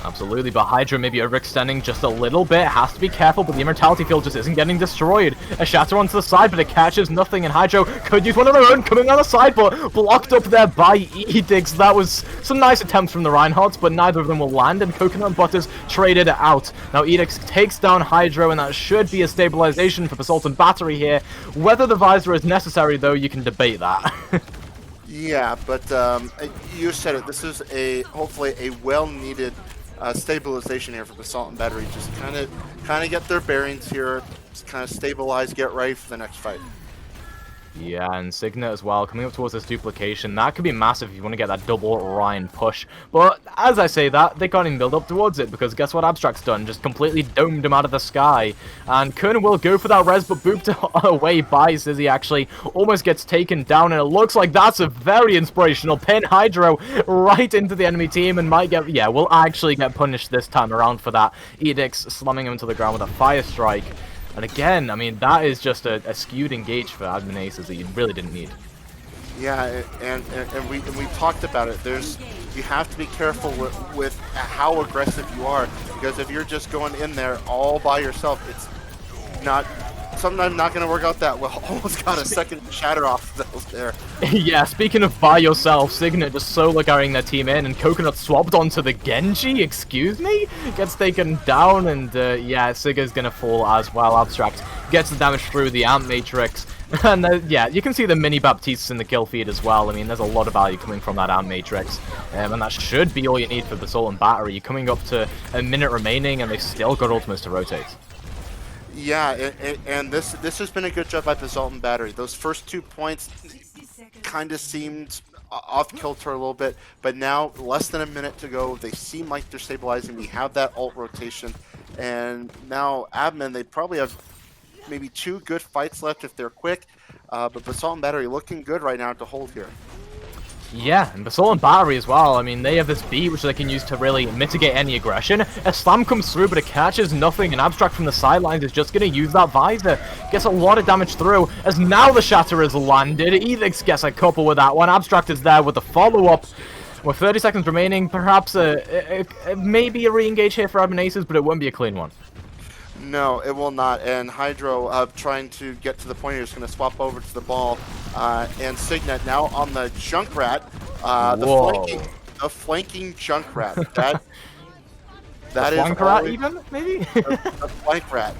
Absolutely, but Hydra may be overextending just a little bit. Has to be careful, but the Immortality Field just isn't getting destroyed. A Shatter onto the side, but it catches nothing, and Hydro could use one of their own coming on the side, but blocked up there by Edix. That was some nice attempts from the Reinhardts, but neither of them will land, and Coconut and Butters traded it out. Now Edix takes down Hydro, and that should be a stabilization for Basalt and Battery here. Whether the Visor is necessary, though, you can debate that. Yeah, but you said it. This is hopefully a well-needed stabilization here for Basalt and Battery. Just kind of get their bearings here, just kind of stabilize, get ready for the next fight. Yeah, and Signet as well, coming up towards this duplication. That could be massive if you want to get that double Ryan push. But as I say that, they can't even build up towards it, because guess what Abstract's done? Just completely domed him out of the sky. And Kernan will go for that res, but booped away by Zizzy, actually. Almost gets taken down, and it looks like that's a very inspirational pin. Hydro right into the enemy team, and might get, yeah, will actually get punished this time around for that. Edix slamming him to the ground with a Fire Strike. And again, I mean, that is just a skewed engage for Admin Aces that you really didn't need. Yeah, and we talked about it. You have to be careful with how aggressive you are, because if you're just going in there all by yourself, it's sometimes not going to work out that well. Almost got a second shatter off those there. Yeah, speaking of by yourself, Signet just solo carrying their team in, and Coconut swapped onto the Genji, excuse me? Gets taken down, and yeah, Sigga's gonna fall as well. Abstract gets the damage through the Amp Matrix. And yeah, you can see the mini Baptistes in the kill feed as well. I mean, there's a lot of value coming from that Amp Matrix. And that should be all you need for Basalt and Battery. You're coming up to a minute remaining, and they've still got ultimates to rotate. Yeah, and this has been a good job by Basalt and Battery. Those first 2 points kind of seemed off kilter a little bit, but now less than a minute to go. They seem like they're stabilizing. We have that ult rotation, and now Admin, they probably have maybe 2 good fights left if they're quick. But Basalt and Battery looking good right now to hold here. Yeah, and Basalt and Battery as well. I mean, they have this beat which they can use to really mitigate any aggression. A slam comes through, but it catches nothing, and Abstract from the sidelines is just going to use that visor. Gets a lot of damage through, as now the Shatter is landed. Edix gets a couple with that one. Abstract is there with the follow-up. With 30 seconds remaining, perhaps maybe a re-engage here for Admin Aces, but it won't be a clean one. No, it will not. And Hydro trying to get to the point here is going to swap over to the ball. And Signet now on the Junkrat. The flanking Junkrat. That is Junkrat even, maybe? the flank rat.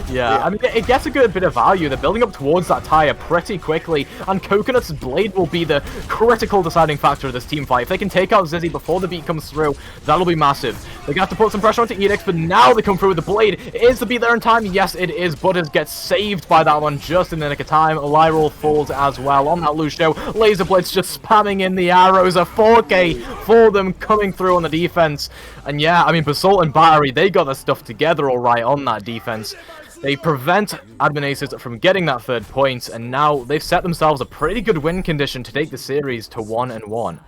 Yeah, I mean, it gets a good bit of value. They're building up towards that tire pretty quickly, and Coconut's Blade will be the critical deciding factor of this team fight. If they can take out Zizzy before the beat comes through, that'll be massive. They're going to have to put some pressure onto Edix, but now they come through with the Blade. Is the beat there in time? Yes, it is. Butters gets saved by that one just in the nick of time. Lyral falls as well on that Lucio. Laser Blitz just spamming in the arrows. A 4K for them coming through on the defense. And yeah, I mean, Basalt and Battery, they got their stuff together all right on that defense. They prevent Admin Aces from getting that 3rd point, and now they've set themselves a pretty good win condition to take the series to 1-1.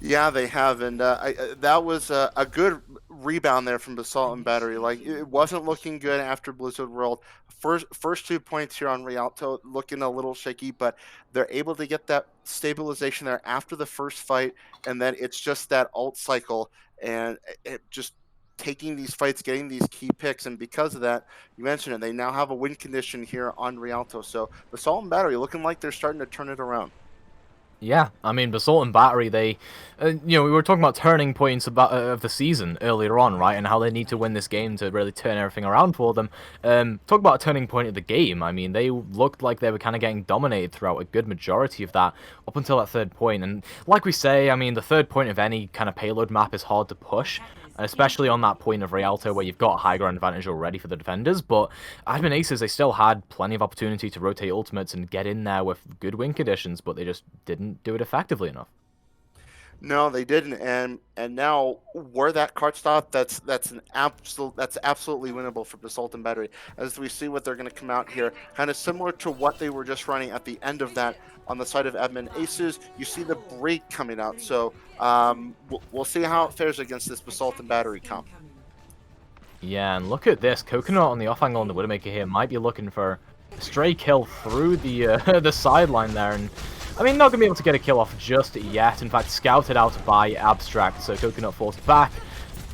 Yeah, they have, and that was a good rebound there from Basalt and Battery. Like, it wasn't looking good after Blizzard World. First 2 points here on Rialto looking a little shaky, but they're able to get that stabilization there after the first fight, and then it's just that ult cycle, and it just taking these fights, getting these key picks, and because of that, you mentioned it, they now have a win condition here on Rialto. So Basalt and Battery looking like they're starting to turn it around. Yeah, I mean, Basalt and Battery, they, we were talking about turning points of the season earlier on, right, and how they need to win this game to really turn everything around for them. Talk about a turning point of the game. I mean, they looked like they were kind of getting dominated throughout a good majority of that, up until that 3rd point, and like we say, I mean, the 3rd point of any kind of payload map is hard to push, especially on that point of Rialto where you've got high ground advantage already for the defenders, but Admin Aces, they still had plenty of opportunity to rotate ultimates and get in there with good win conditions, but they just didn't do it effectively enough. No, they didn't, and now where that card stopped, that's absolutely winnable for Basalt and Battery. As we see what they're going to come out here, kind of similar to what they were just running at the end of that on the side of Admin Aces. You see the break coming out, so we'll see how it fares against this Basalt and Battery comp. Yeah, and look at this. Coconut on the off angle on the Widowmaker here might be looking for a stray kill through the the sideline there, and I mean, not going to be able to get a kill off just yet. In fact, scouted out by Abstract, so Coconut forced back.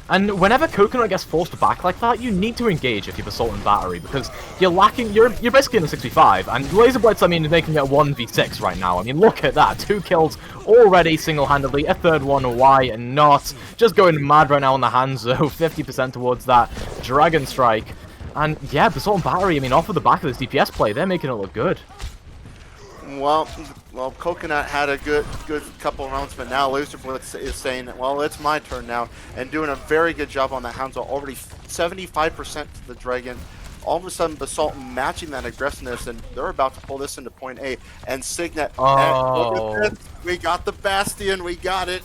And whenever Coconut gets forced back like that, you need to engage if you're Basalt and Battery, because you're lacking, you're basically in a 65, and Laser Blitz, I mean, they can get 1v6 right now. I mean, look at that, 2 kills already single-handedly, a 3rd one, why not? Just going mad right now on the Hanzo, 50% towards that Dragon Strike. And yeah, Basalt and Battery, I mean, off of the back of this DPS play, they're making it look good. Well, Coconut had a good couple rounds, but now Laser Blitz is saying, well, it's my turn now, and doing a very good job on the Hanzo, already 75% to the Dragon. All of a sudden, Basalt matching that aggressiveness, and they're about to pull this into point A. And Signet, look at this. We got the Bastion, we got it.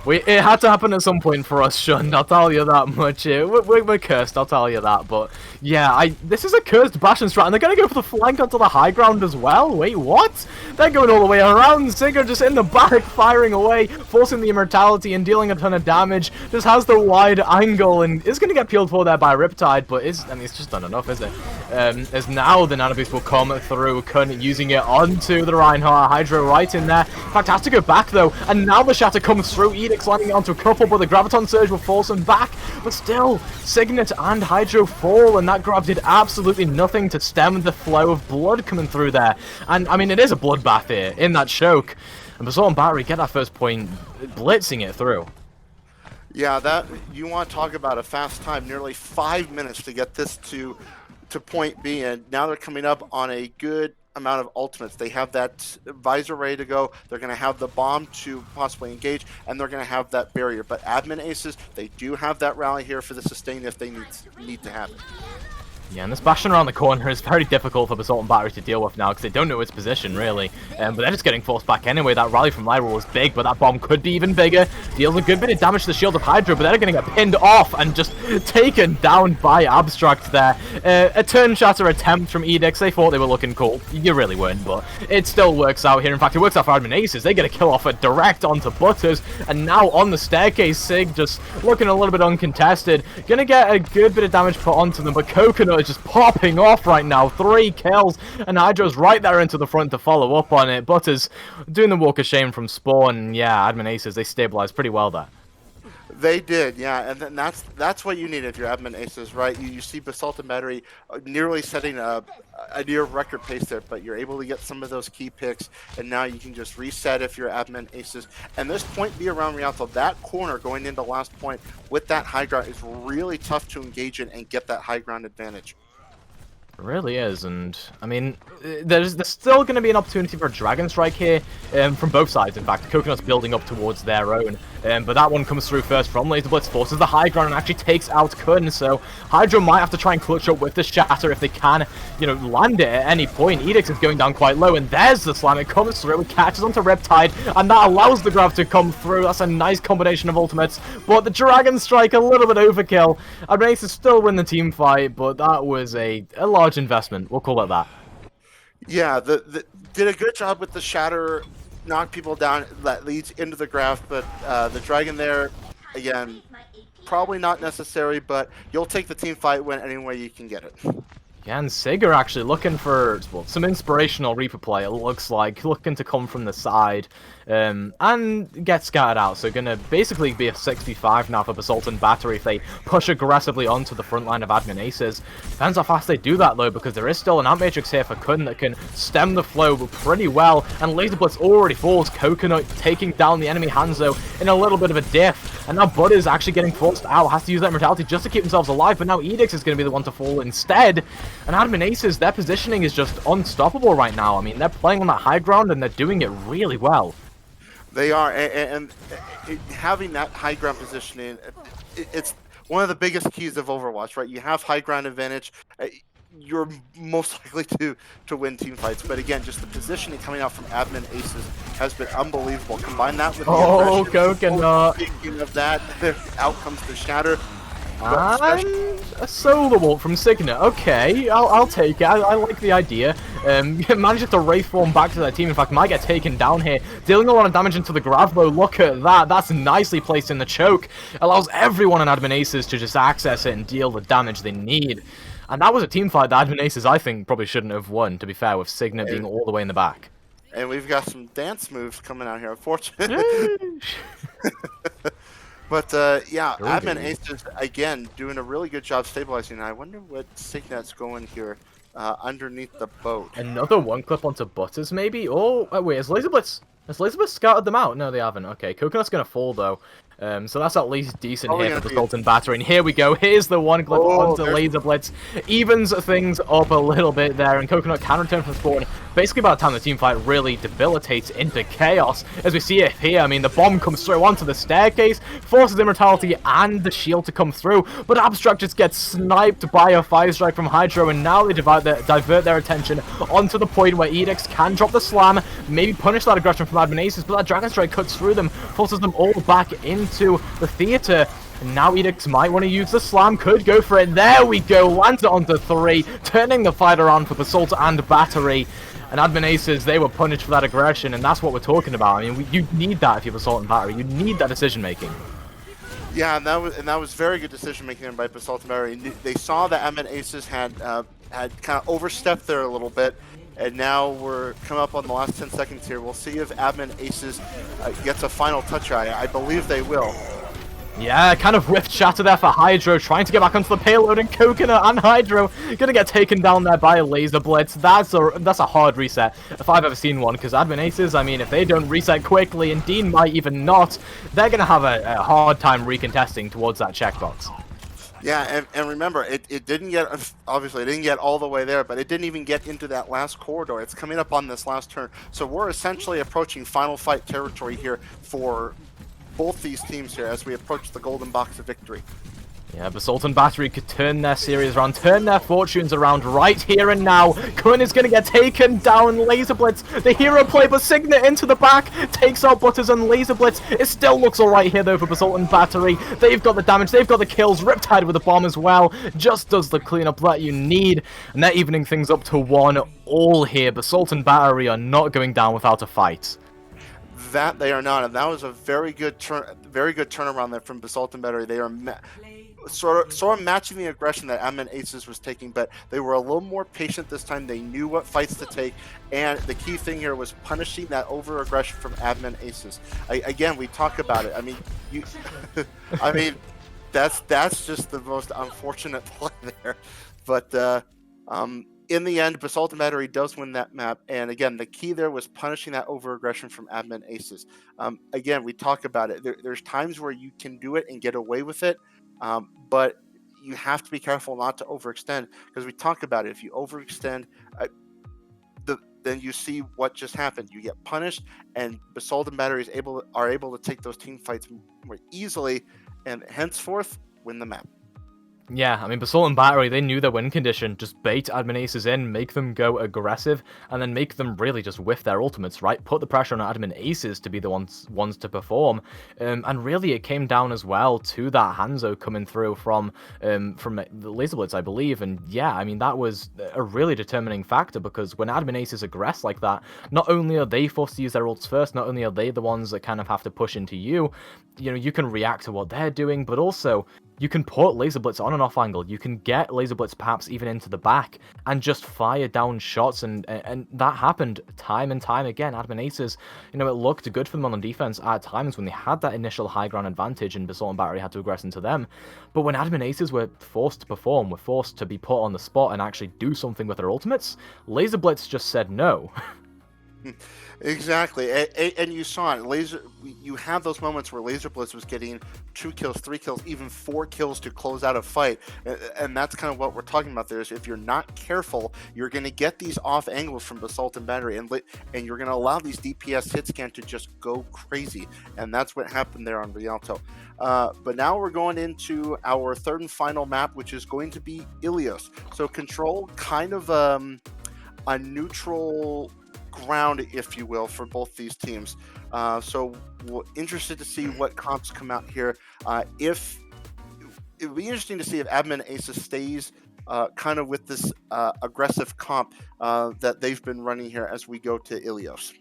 It had to happen at some point for us, Shun, I'll tell you that much. We're cursed, I'll tell you that, but yeah, this is a cursed Bastion strat, and they're going to go for the flank onto the high ground as well. Wait, what? They're going all the way around. Sigger just in the back, firing away, forcing the immortality and dealing a ton of damage. Just has the wide angle and is going to get peeled for there by Riptide, but it's just not enough, is it? As now the Nano Beast will come through, Kun using it onto the Reinhardt. Hydro right in there. In fact, has to go back though, and now the Shatter comes through. Edix landing onto a couple, but the Graviton Surge will force him back. But still, Signet and Hydro fall, and that grab did absolutely nothing to stem the flow of blood coming through there. And I mean, it is a bloodbath here in that choke. And Basalt and Battery get that first point, blitzing it through. Yeah, that you want to talk about a fast time, nearly 5 minutes to get this to point B, and now they're coming up on a good amount of ultimates. They have that visor ready to go. They're going to have the bomb to possibly engage, and they're going to have that barrier. But Admin Aces, they do have that rally here for the sustain if they need to have it. Yeah, and this bashing around the corner is very difficult for Basalt and Battery to deal with now because they don't know its position, really. But they're just getting forced back anyway. That rally from Lyra was big, but that bomb could be even bigger. Deals a good bit of damage to the shield of Hydra, but they're going to get pinned off and just taken down by Abstract there. A turn shatter attempt from Edix. They thought they were looking cool. You really weren't, but it still works out here. In fact, it works out for Admin Aces. They get a kill off a direct onto Butters, and now on the staircase, Sig just looking a little bit uncontested. Going to get a good bit of damage put onto them, but Coconut is just popping off right now. 3 kills, and Hydro's right there into the front to follow up on it. Butters doing the walk of shame from spawn. Yeah, Admin Aces, they stabilized pretty well there. They did, yeah, and then that's what you need if you're Admin Aces, right? You see Basalt and Battery nearly setting a near record pace there, but you're able to get some of those key picks, and now you can just reset if you're Admin Aces. And this point B around Rialto, that corner going into last point with that high ground is really tough to engage in and get that high ground advantage. It really is, and I mean, there's still going to be an opportunity for a Dragon Strike here from both sides. In fact, Coconut's building up towards their own, but that one comes through first from Laser Blitz, forces the high ground and actually takes out Kun. So Hydra might have to try and clutch up with the Shatter if they can, you know, land it at any point. Edix is going down quite low, and there's the slam. It comes through, it catches onto Riptide, and that allows the grab to come through. That's a nice combination of ultimates, but the Dragon Strike a little bit overkill. Admin Aces still win the team fight, but that was a large investment. We'll call it that. Yeah, did a good job with the Shatter, knock people down. That leads into the graph, but the Dragon there, again, probably not necessary, but you'll take the team fight win any way you can get it. Yeah, and Sig are actually looking for, well, some inspirational Reaper play, it looks like, looking to come from the side and get scattered out. So going to basically be a 6v5 now for Basalt and Battery if they push aggressively onto the front line of Admin Aces. Depends how fast they do that, though, because there is still an Ant Matrix here for Kun that can stem the flow pretty well, and Laser Blitz already falls. Coconut taking down the enemy Hanzo in a little bit of a diff, and now Butters actually getting forced out, has to use that mortality just to keep themselves alive, but now Edix is going to be the one to fall instead. And Admin Aces, their positioning is just unstoppable right now. I mean, they're playing on that high ground and they're doing it really well. They are, and having that high ground positioning, it's one of the biggest keys of Overwatch, right? You have high ground advantage, you're most likely to win team fights. But again, just the positioning coming out from Admin Aces has been unbelievable. Combine that with the Coconut. Speaking of that, out comes the Shatter. And a solo ult from Signet. Okay, I'll take it. I like the idea. Manages to Wraith form back to their team. In fact, might get taken down here. Dealing a lot of damage into the Grav, though. Look at that. That's nicely placed in the choke. Allows everyone in Admin Aces to just access it and deal the damage they need. And that was a team fight that Admin Aces, I think, probably shouldn't have won, to be fair, with Signet being all the way in the back. And we've got some dance moves coming out here, unfortunately. But yeah, Admin Aces, again, doing a really good job stabilizing. I wonder what Signet's going here underneath the boat. Another one clip onto Butters, maybe? Oh, wait, has Laser Blitz scouted them out? No, they haven't. Okay, Coconut's going to fall, though. So that's at least decent here for the Basalt and Battery. And here we go. Here's the one clip onto Laser Blitz. Evens things up a little bit there, and Coconut can return from spawn. Basically, by the time the team fight really debilitates into chaos, as we see it here, I mean, the bomb comes through onto the staircase, forces Immortality and the shield to come through, but Abstract just gets sniped by a 5-strike from Hydro, and now they divert their attention onto the point where Edix can drop the slam, maybe punish that aggression from Admin Aces, but that Dragon Strike cuts through them, forces them all back into the theater. And now Edix might want to use the slam, could go for it. There we go, lands it onto 3, turning the fight around for Basalt and Battery. And Admin Aces, they were punished for that aggression, and that's what we're talking about. I mean, you need that if you're Basalt and Battery. You need that decision making. Yeah, and that was very good decision making by Basalt and Battery. They saw that Admin Aces had kind of overstepped there a little bit, and now we're coming up on the last 10 seconds here. We'll see if Admin Aces gets a final touch. I believe they will. Yeah, kind of whiffed Shatter there for Hydro, trying to get back onto the payload, and Coconut and Hydro gonna get taken down there by a Laser Blitz. That's a hard reset, if I've ever seen one, because Admin Aces, I mean, if they don't reset quickly, and Dean might even not, they're gonna have a hard time recontesting towards that checkbox. Yeah, and remember, it didn't get, obviously, it didn't get all the way there, but it didn't even get into that last corridor. It's coming up on this last turn. So we're essentially approaching final fight territory here for both these teams here as we approach the golden box of victory. Yeah, Basalt and Battery could turn their series around, turn their fortunes around right here and now. Kun is going to get taken down. Laser Blitz, the hero play, but Signet into the back, takes out Butters and Laser Blitz. It still looks alright here though for Basalt and Battery. They've got the damage, they've got the kills. Riptide with the bomb as well, just does the cleanup that you need. And they're evening things up to 1-all here. Basalt and Battery are not going down without a fight. That they are not, and that was a very good turnaround there from Basalt and Battery. They are sort of matching the aggression that Admin Aces was taking, but they were a little more patient this time. They knew what fights to take, and the key thing here was punishing that over aggression from Admin Aces. Again, we talk about it. I mean, I mean, that's just the most unfortunate play there, but in the end, Basalt and Battery does win that map, and again, the key there was punishing that over-aggression from Admin Aces. Again, we talk about it. There's times where you can do it and get away with it, but you have to be careful not to overextend, because we talk about it. If you overextend, then you see what just happened. You get punished, and Basalt and Battery are able to take those team fights more easily, and henceforth win the map. Yeah, I mean, Basalt and Battery, they knew their win condition. Just bait Admin Aces in, make them go aggressive, and then make them really just whiff their ultimates, right? Put the pressure on Admin Aces to be the ones to perform. And really, it came down as well to that Hanzo coming through from the Laser Blitz, I believe. And yeah, I mean, that was a really determining factor, because when Admin Aces aggress like that, not only are they forced to use their ults first, not only are they the ones that kind of have to push into you, you know, you can react to what they're doing, but also you can put Laser Blitz on and off angle. You can get Laser Blitz perhaps even into the back and just fire down shots, and that happened time and time again. Admin Aces, you know, it looked good for them on defense at times when they had that initial high ground advantage and Basalt and Battery had to aggress into them. But when Admin Aces were forced to perform, were forced to be put on the spot and actually do something with their ultimates, Laser Blitz just said no. Exactly, and you saw it. You have those moments where Laser Blitz was getting 2 kills, 3 kills, even 4 kills to close out a fight, and that's kind of what we're talking about there. Is if you're not careful, you're going to get these off angles from Basalt and Battery, and you're going to allow these DPS hit scan to just go crazy, and that's what happened there on Rialto. But now we're going into our third and final map, which is going to be Ilios. So Control, kind of a neutral ground, if you will, for both these teams. So we're interested to see what comps come out here. If it would be interesting to see if Admin Aces stays kind of with this aggressive comp that they've been running here as we go to Ilios.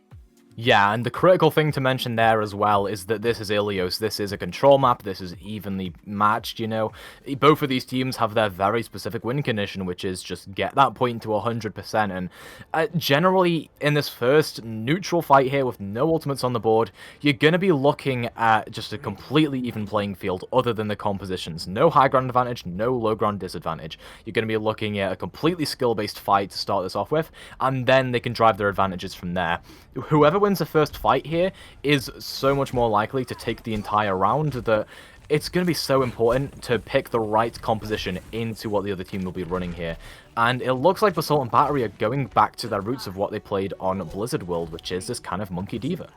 Yeah, and the critical thing to mention there as well is that this is Ilios. This is a control map. This is evenly matched, you know. Both of these teams have their very specific win condition, which is just get that point to 100%. And generally, in this first neutral fight here with no ultimates on the board, you're going to be looking at just a completely even playing field other than the compositions. No high ground advantage, no low ground disadvantage. You're going to be looking at a completely skill-based fight to start this off with, and then they can drive their advantages from there. Whoever wins the first fight here is so much more likely to take the entire round that it's going to be so important to pick the right composition into what the other team will be running here. And it looks like Basalt and Battery are going back to their roots of what they played on Blizzard World, which is this kind of Monkey Diva.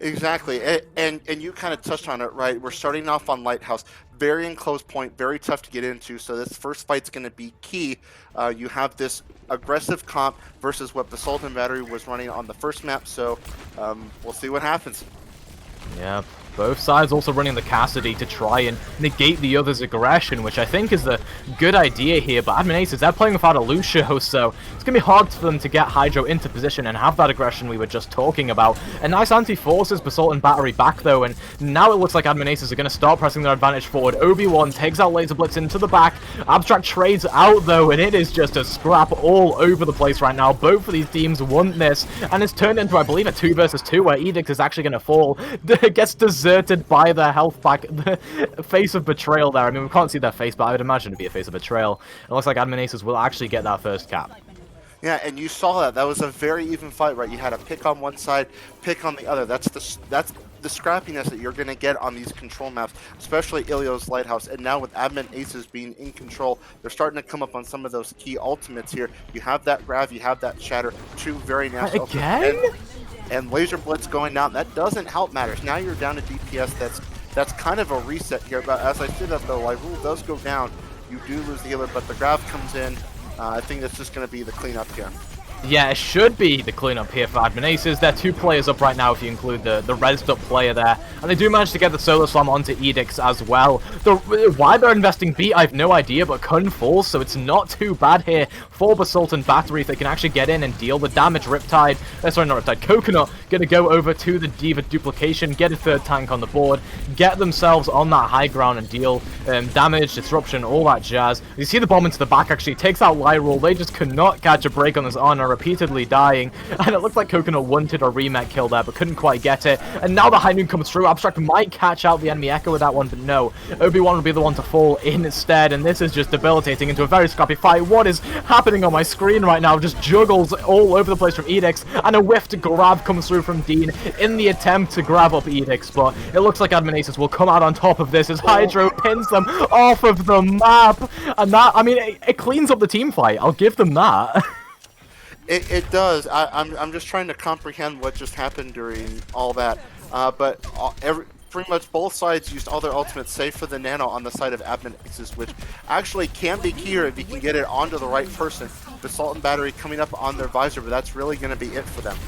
Exactly, and you kind of touched on it, right? We're starting off on Lighthouse, very enclosed point, very tough to get into, so this first fight's going to be key. You have this aggressive comp versus what Basalt and Battery was running on the first map, so we'll see what happens. Yeah, both sides also running the Cassidy to try and negate the other's aggression, which I think is the good idea here, but Admin Aces, they're playing without a Lucio, so it's going to be hard for them to get Hydro into position and have that aggression we were just talking about. A nice anti-forces Basalt and Battery back though, and now it looks like Admin Aces are going to start pressing their advantage forward. Obi-Wan takes out Laser Blitz into the back, Abstract trades out though, and it is just a scrap all over the place right now. Both of these teams want this, and it's turned into, I believe, a 2 versus 2 where Edict is actually going to fall. Gets deserted by their health pack. The face of betrayal there. I mean, we can't see their face, but I would imagine it'd be a face of betrayal. It looks like Admin Aces will actually get that first cap. Yeah, and you saw that. That was a very even fight, right? You had a pick on one side, pick on the other. That's the scrappiness that you're going to get on these control maps, especially Ilios Lighthouse. And now with Admin Aces being in control, they're starting to come up on some of those key ultimates here. You have that grab, you have that shatter, 2 very nasty again? And Laser Blitz going down, that doesn't help matters. Now you're down to DPS that's kind of a reset here. But as I said that though, Lyrule does go down. You do lose the healer, but the grab comes in. I think that's just going to be the cleanup here. Yeah, it should be the cleanup here for Admin Aces. They're 2 players up right now if you include the rezzed up player there. And they do manage to get the Solar Slam onto Edicts as well. Why they're investing beat, I have no idea, but Kun falls, so it's not too bad here for Basalt and Battery if they can actually get in and deal the damage. Riptide, sorry, not Riptide, Coconut, gonna go over to the D.Va duplication, get a 3rd tank on the board, get themselves on that high ground and deal damage, disruption, all that jazz. You see the bomb into the back actually takes out Lyrule. They just cannot catch a break on this honor, repeatedly dying, and it looked like Coconut wanted a remake kill there but couldn't quite get it. And now the high noon comes through. Abstract might catch out the enemy Echo with that one, but no, Obi-Wan will be the one to fall instead, and this is just debilitating into a very scrappy fight. What is happening on my screen right now? Just juggles all over the place from Edicts, and a whiffed grab comes through from Dean in the attempt to grab up Edicts, but it looks like Admin Aces will come out on top of this as Hydro pins them off of the map, and that, I mean, it cleans up the team fight. I'll give them that. It does. I'm just trying to comprehend what just happened during all that. But pretty much both sides used all their ultimates, save for the Nano on the side of Admin Aces, which actually can be key if you can get it onto the right person. Basalt and Battery coming up on their visor, but that's really going to be it for them.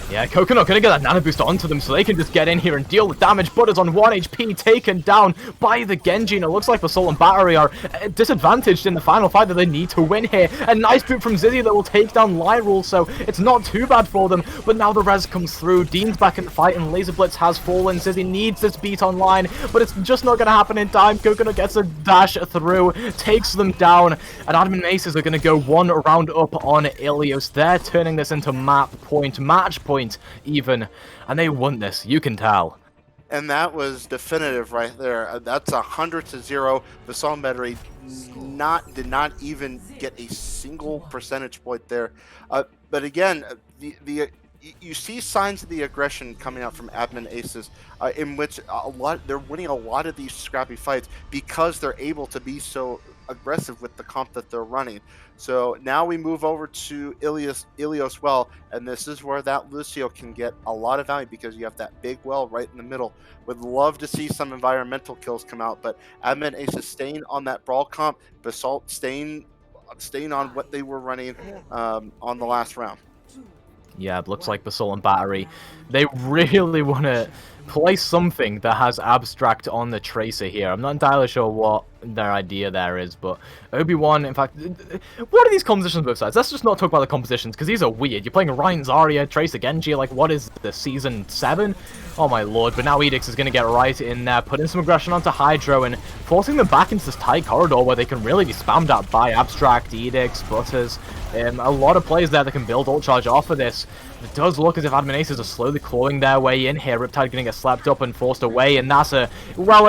Yeah, Coconut gonna get that nano boost onto them so they can just get in here and deal the damage. Butter's on 1 HP, taken down by the Genji, and it looks like Basalt and Battery are disadvantaged in the final fight that they need to win here. A nice boot from Zizzy that will take down Lyrule, so it's not too bad for them. But now the res comes through, Dean's back in the fight, and Laser Blitz has fallen. Zizzy needs this beat online, but it's just not gonna happen in time. Coconut gets a dash through, takes them down, and Admin Aces are gonna go 1 round up on Ilios. They're turning this into match point, even, and they want this, you can tell. And that was definitive right there. That's 100-0. Basalt Battery did not even get a single percentage point there. But again, you see signs of the aggression coming out from Admin Aces, in which they're winning a lot of these scrappy fights because they're able to be so aggressive with the comp that they're running. So now we move over to Ilios well, and this is where that Lucio can get a lot of value because you have that big well right in the middle. Would love to see some environmental kills come out, but Admin Aces staying on that brawl comp, Basalt staying on what they were running on the last round. Yeah, it looks like Basalt and Battery, they really want to play something that has Abstract on the Tracer here. I'm not entirely sure what their idea there is, but Obi-Wan, in fact, what are these compositions both sides? Let's just not talk about the compositions, because these are weird. You're playing Ryan Zarya, Tracer Genji, like, what is this, Season 7? Oh my lord, but now Edicts is going to get right in there, putting some aggression onto Hydro, and forcing them back into this tight corridor where they can really be spammed at by Abstract, Edicts, Butters, a lot of players there that can build ult charge off of this. It does look as if Admin Aces are slowly clawing their way in here. Riptide going to get slapped up and forced away, and that's an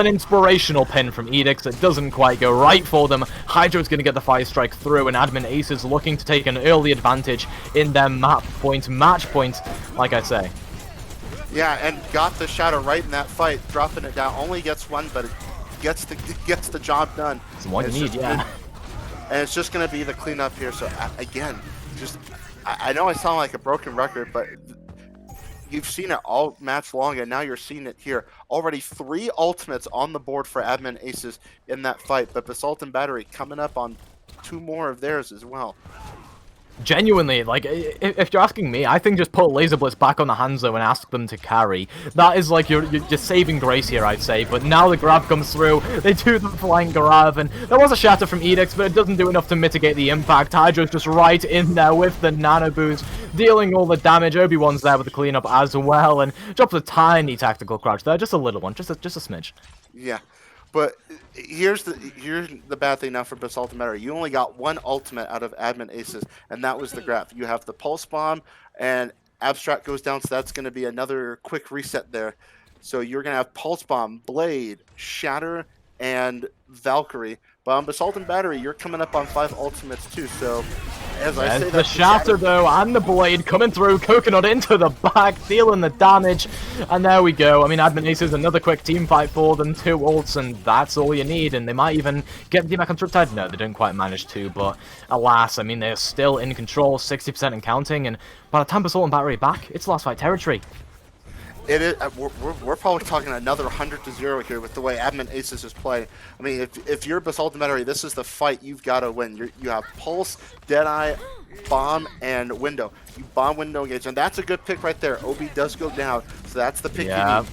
inspirational pin from Edicts. It doesn't quite go right for them. Hydro's going to get the Fire Strike through, and Admin Aces looking to take an early advantage in their match point, like I say. Yeah, and got the Shadow right in that fight, dropping it down. Only gets one, but it gets the job done. It's what you need, yeah. And it's just going to be the cleanup here. So again, I know I sound like a broken record, but you've seen it all match long, and now you're seeing it here. Already 3 ultimates on the board for Admin Aces in that fight, but Basalt and Battery coming up on 2 more of theirs as well. Genuinely, like, if you're asking me, I think just put Laser Blitz back on the Hanzo and ask them to carry. That is like your saving grace here, I'd say. But now the grab comes through, they do the flying grab, and there was a shatter from Edicts, but it doesn't do enough to mitigate the impact. Hydro's just right in there with the nano boost, dealing all the damage. Obi-Wan's there with the cleanup as well, and drops a tiny tactical crouch there, just a little one, just a smidge. Yeah. But here's the bad thing now for Basalt and Battery. You only got 1 ultimate out of Admin Aces, and that was the grab. You have the Pulse Bomb, and Abstract goes down, so that's going to be another quick reset there. So you're going to have Pulse Bomb, Blade, Shatter, and Valkyrie. But on Basalt and Battery, you're coming up on 5 ultimates too, so as I say, the Shatter though, and the Blade coming through, Coconut into the back, dealing the damage, and there we go. I mean, Admin Aces, another quick team fight for them, 2 ults, and that's all you need, and they might even get the team back on Riptide. No, they didn't quite manage to, but alas, I mean, they're still in control, 60% and counting, and by the time Basalt and Battery back, it's last fight territory. It is. We're probably talking another 100-0 here with the way Admin Aces is playing. I mean, if you're Basalt and Battery, this is the fight you've got to win. You have Pulse, Deadeye, Bomb, and Window. You bomb, Window, engage, and that's a good pick right there. OB does go down, so that's the pick you need.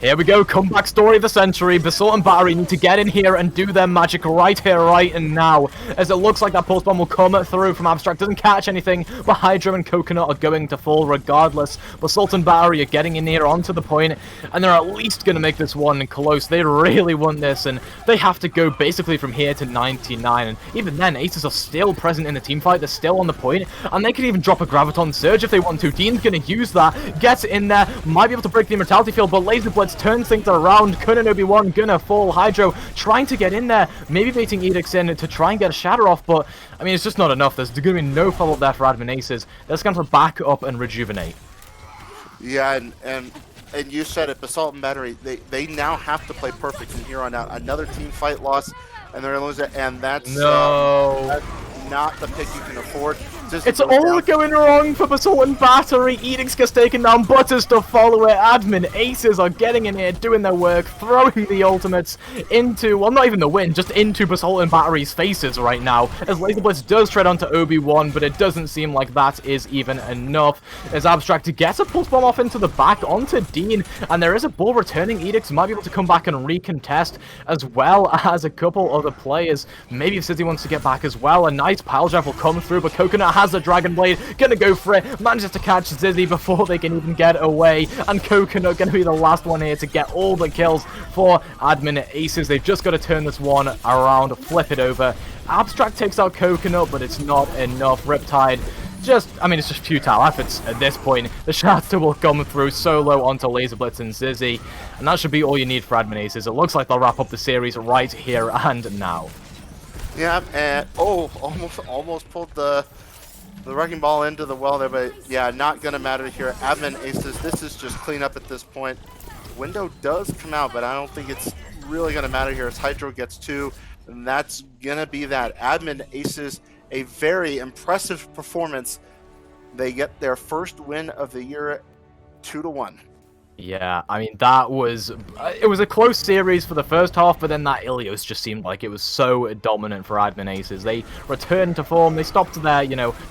Here we go, comeback story of the century. Basalt and Battery need to get in here and do their magic right here, right and now. As it looks like that pulse bomb will come through from Abstract. Doesn't catch anything, but Hydro and Coconut are going to fall regardless. Basalt and Battery are getting in here onto the point, and they're at least going to make this one close. They really want this, and they have to go basically from here to 99. And even then, Aces are still present in the team fight. They're still on the point, and they could even drop a Graviton Surge if they want to. Dean's going to use that, gets in there, might be able to break the Immortality Field, but Laser Blitz turns things around. Kunin Obi-Wan gonna fall. Hydro trying to get in there, maybe baiting Edicts in to try and get a shatter off, but I mean, it's just not enough. There's gonna be no follow-up there for Admin Aces. They're just gonna back up and rejuvenate. Yeah, and you said it, Basalt and Battery, they now have to play perfect from here on out. Another team fight loss, and they're gonna lose it, and that's that's not the pick you can afford. It's all going wrong for Basalt and Battery. Edicts gets taken down, Butters to follow it. Admin Aces are getting in here, doing their work, throwing the ultimates into, well, not even the win, just into Basalt and Battery's faces right now. As Laser Blitz does tread onto Obi-Wan, but it doesn't seem like that is even enough. As Abstract gets a pulse bomb off into the back onto Dean, and there is a ball returning. Edicts might be able to come back and recontest, as well as a couple other players. Maybe if City wants to get back as well. A nice pile drive will come through, but Coconut has the Dragon Blade, gonna go for it, manages to catch Zizzy before they can even get away, and Coconut gonna be the last one here to get all the kills for Admin Aces. They've just got to turn this one around, flip it over. Abstract takes out Coconut, but it's not enough. Riptide it's just futile efforts at this point. The Shatter will come through solo onto Laser Blitz and Zizzy, and that should be all you need for Admin Aces. It looks like they'll wrap up the series right here and now. Yeah, and almost pulled the wrecking ball into the well there, but yeah, not gonna matter here. Admin Aces, this is just cleanup at this point. Window does come out, but I don't think it's really gonna matter here as Hydro gets 2, and that's gonna be that. Admin Aces, a very impressive performance. They get their first win of the year, 2-1. Yeah, I mean, it was a close series for the first half, but then that Ilios just seemed like it was so dominant for Admin Aces. They returned to form, they stopped their,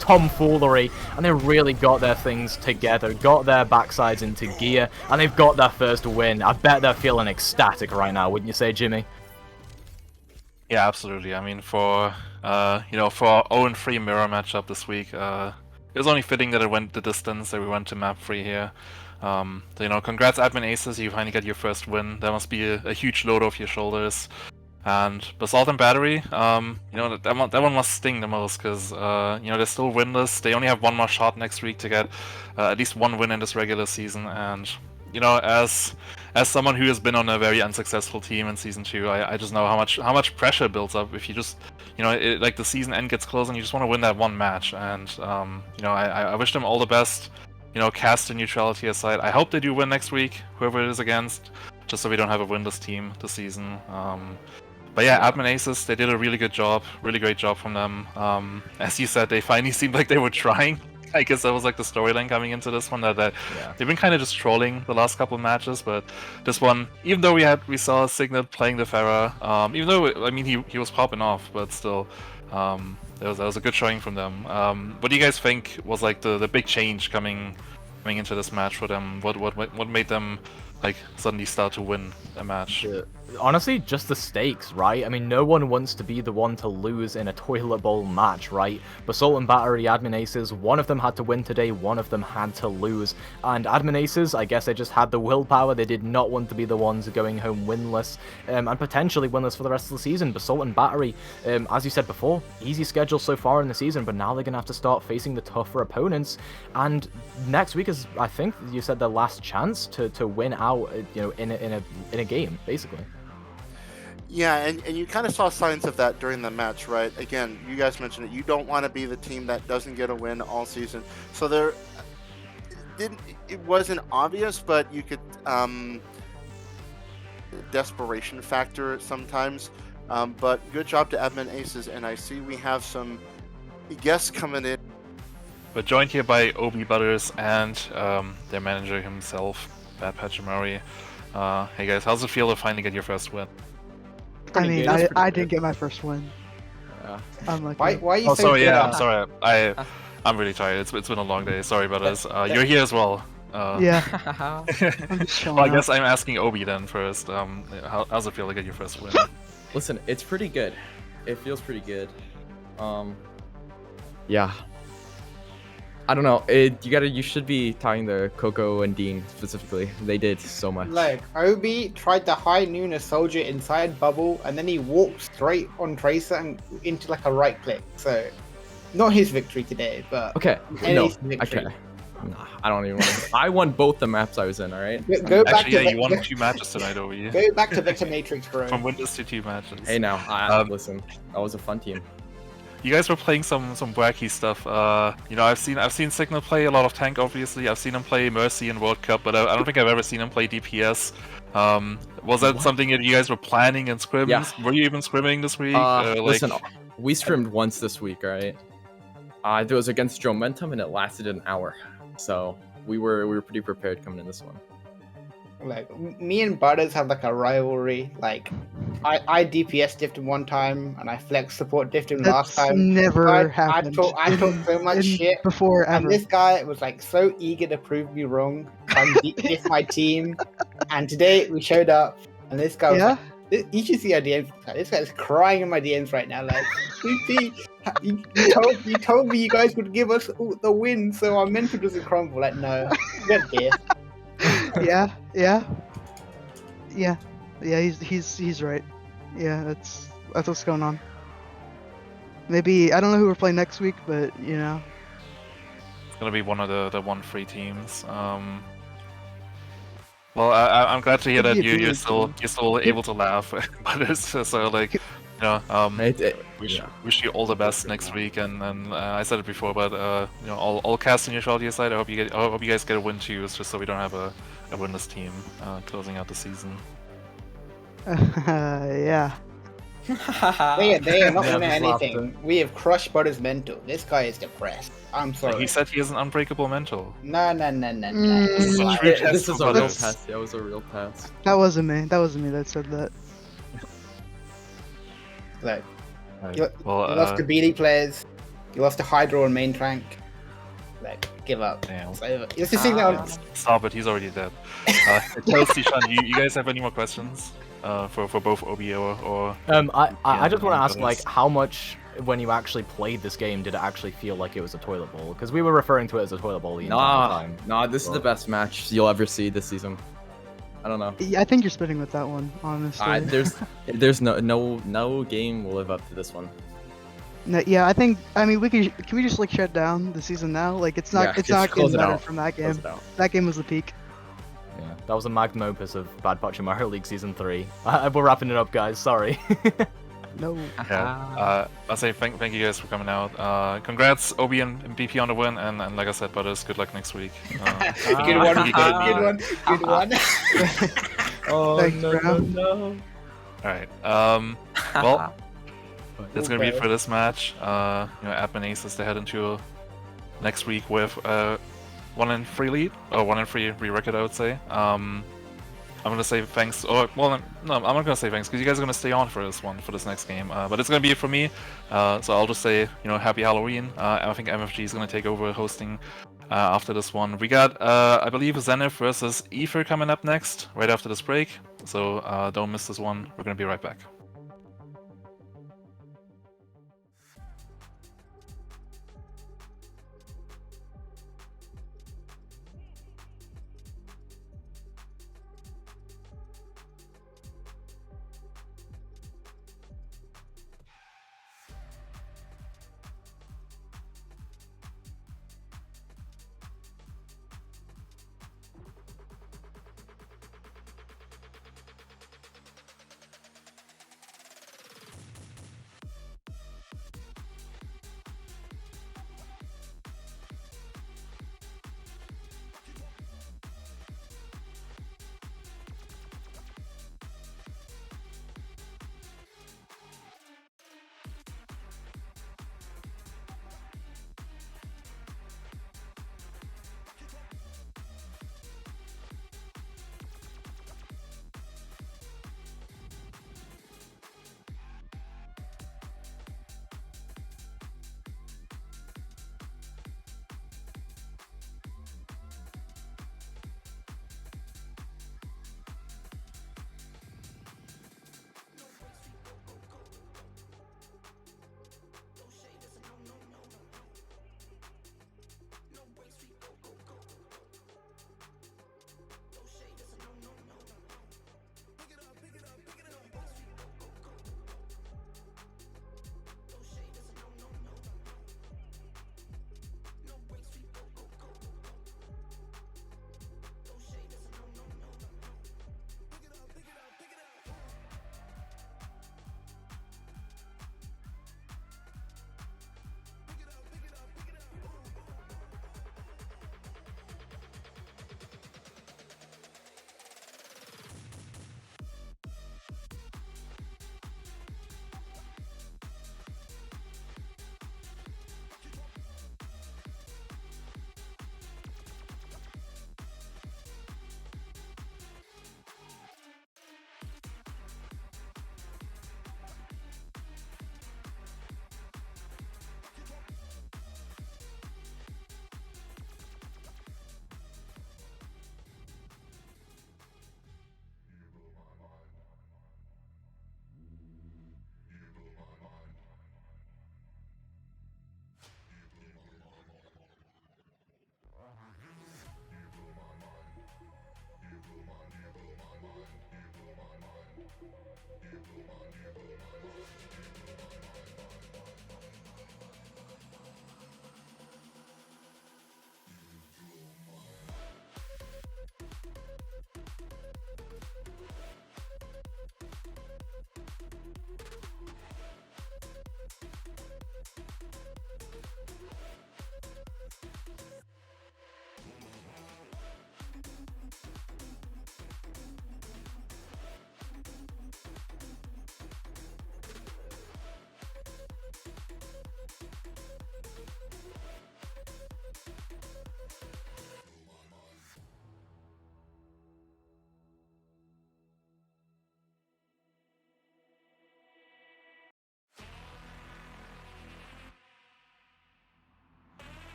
tomfoolery, and they really got their things together, got their backsides into gear, and they've got their first win. I bet they're feeling ecstatic right now, wouldn't you say, Jimmy? Yeah, absolutely. I mean, for for our 0-3 mirror matchup this week, it was only fitting that it went the distance, that we went to map 3 here. So, congrats Admin Aces, you finally got your first win. That must be a huge load off your shoulders. And Basalt and Battery, that one must sting the most, because they're still winless. They only have one more shot next week to get at least one win in this regular season. And as someone who has been on a very unsuccessful team in season 2, I just know how much pressure builds up if you just like the season end gets close and you just want to win that one match. And I wish them all the best. Cast the neutrality aside. I hope they do win next week, whoever it is against, just so we don't have a winless team this season. But yeah, Admin Aces, they did a really good job, really great job from them. As you said, they finally seemed like they were trying. I guess that was like the storyline coming into this one, that they've been kind of just trolling the last couple of matches, but this one, even though we saw Signet playing the Pharah, even though, I mean, he was popping off, but still, that was a good showing from them. What do you guys think was like the big change coming into this match for them? What made them like suddenly start to win a match? Honestly, just the stakes, right? I mean, no one wants to be the one to lose in a toilet bowl match, right? Basalt and Battery, Admin Aces, one of them had to win today, one of them had to lose. And Admin Aces, I guess they just had the willpower. They did not want to be the ones going home winless, and potentially winless for the rest of the season. Basalt and Battery, as you said before, easy schedule so far in the season, but now they're going to have to start facing the tougher opponents. And next week is, I think you said, their last chance to win out, in a game, basically. Yeah, and you kind of saw signs of that during the match, right? Again, you guys mentioned it. You don't want to be the team that doesn't get a win all season. So it wasn't obvious, but you could desperation factor sometimes. But good job to Admin Aces, and I see we have some guests coming in. We're joined here by Obi Butters and their manager himself. Bad Pachimari. Hey guys, how's it feel to finally get your first win? I mean, good. That's I didn't get my first win. Yeah. Unlucky. Why are you Oh, so sorry. good Yeah, at- I'm sorry. I'm really tired. It's been a long day. Sorry about this. You're here as well. Yeah, I'm just chilling Well, I out. guess I'm asking Obi then first. How's it feel to get your first win? Listen, it's pretty good. It feels pretty good. Yeah. I don't know. You should be talking to Coco and Dean specifically. They did so much. Like, Obi tried to high noon a soldier inside bubble, and then he walked straight on Tracer and into like a right click. So, not his victory today, but Okay. NA's No. victory. Okay. Nah, I don't even want to. I won both the maps I was in. All right. Go back Actually, to yeah, you won 2 matches tonight, Obi. Go back to Vector Matrix, bro. From Windows to 2 matches. Hey, now, listen. That was a fun team. You guys were playing some wacky stuff. You know, I've seen Signal play a lot of tank. Obviously, I've seen him play Mercy in World Cup, but I don't think I've ever seen him play DPS. Was that something that you guys were planning in scrims? Yeah. Were you even scrimming this week? Listen, we scrimmed once this week, all right? It was against Jomentum, and it lasted an hour. So we were pretty prepared coming in this one. Like, me and Butters have like a rivalry. Like, I DPS diffed him one time, and I flex support diffed him last That's time. never happened. I talk so much shit before ever. And this guy was like so eager to prove me wrong. Diff my team, and today we showed up, and this guy was like, you should see our DMs. This guy's crying in my DMs right now. Like, VP, you told me you guys would give us the win, so our mental doesn't crumble. Like, no, get this. Yeah. He's right. Yeah, that's what's going on. Maybe I don't know who we're playing next week, but you know, it's gonna be one of the 1-3 teams. Well, I'm glad to hear that you're still able to laugh, but it's so like, you know, wish you all the best next week, and I said it before, but you know, all cast on your shoulder side. I hope you guys get a win too. It's just so we don't have a winless team closing out the season. Yeah. They are not winning anything. We have crushed Butters' mental. This guy is depressed. I'm sorry. He said he has an unbreakable mental. No. This is a true test This is for a real Butters. test. That was a real test. That wasn't me that said that. Like, Well, you lost to BD players. You lost to Hydro and main tank. Like, give up. It's over. It's just Stop it, he's already dead. Tell Sishan, you guys have any more questions for both Obi or I just want to ask, like, how much, when you actually played this game, did it actually feel like it was a toilet bowl? Because we were referring to it as a toilet bowl the entire time. Nah, this is the best match you'll ever see this season. I don't know. Yeah, I think you're spitting with that one, honestly. There's no game will live up to this one. No, yeah, I mean, can we just like shut down the season now? Like, it's not getting better from that game. That game was the peak. Yeah, that was a magnum opus of Bad Pachimari League Season 3. We're wrapping it up, guys. Sorry. No. Yeah. I'll say thank you guys for coming out. Congrats, Obi and BP on the win, and like I said, Butters, good luck next week. Good one. Oh, Thanks, bro. no. Alright. Well, that's gonna be it for this match. You know, Admin Aces to head into next week with 1-3 lead, or 1-3 record, I would say. I'm gonna say thanks. Or well, no, I'm not gonna say thanks because you guys are gonna stay on for this next game. But it's gonna be it for me. So I'll just say, you know, happy Halloween. I think MFG is gonna take over hosting after this one. We got, I believe, Zenith versus Aether coming up next, right after this break. So don't miss this one. We're gonna be right back.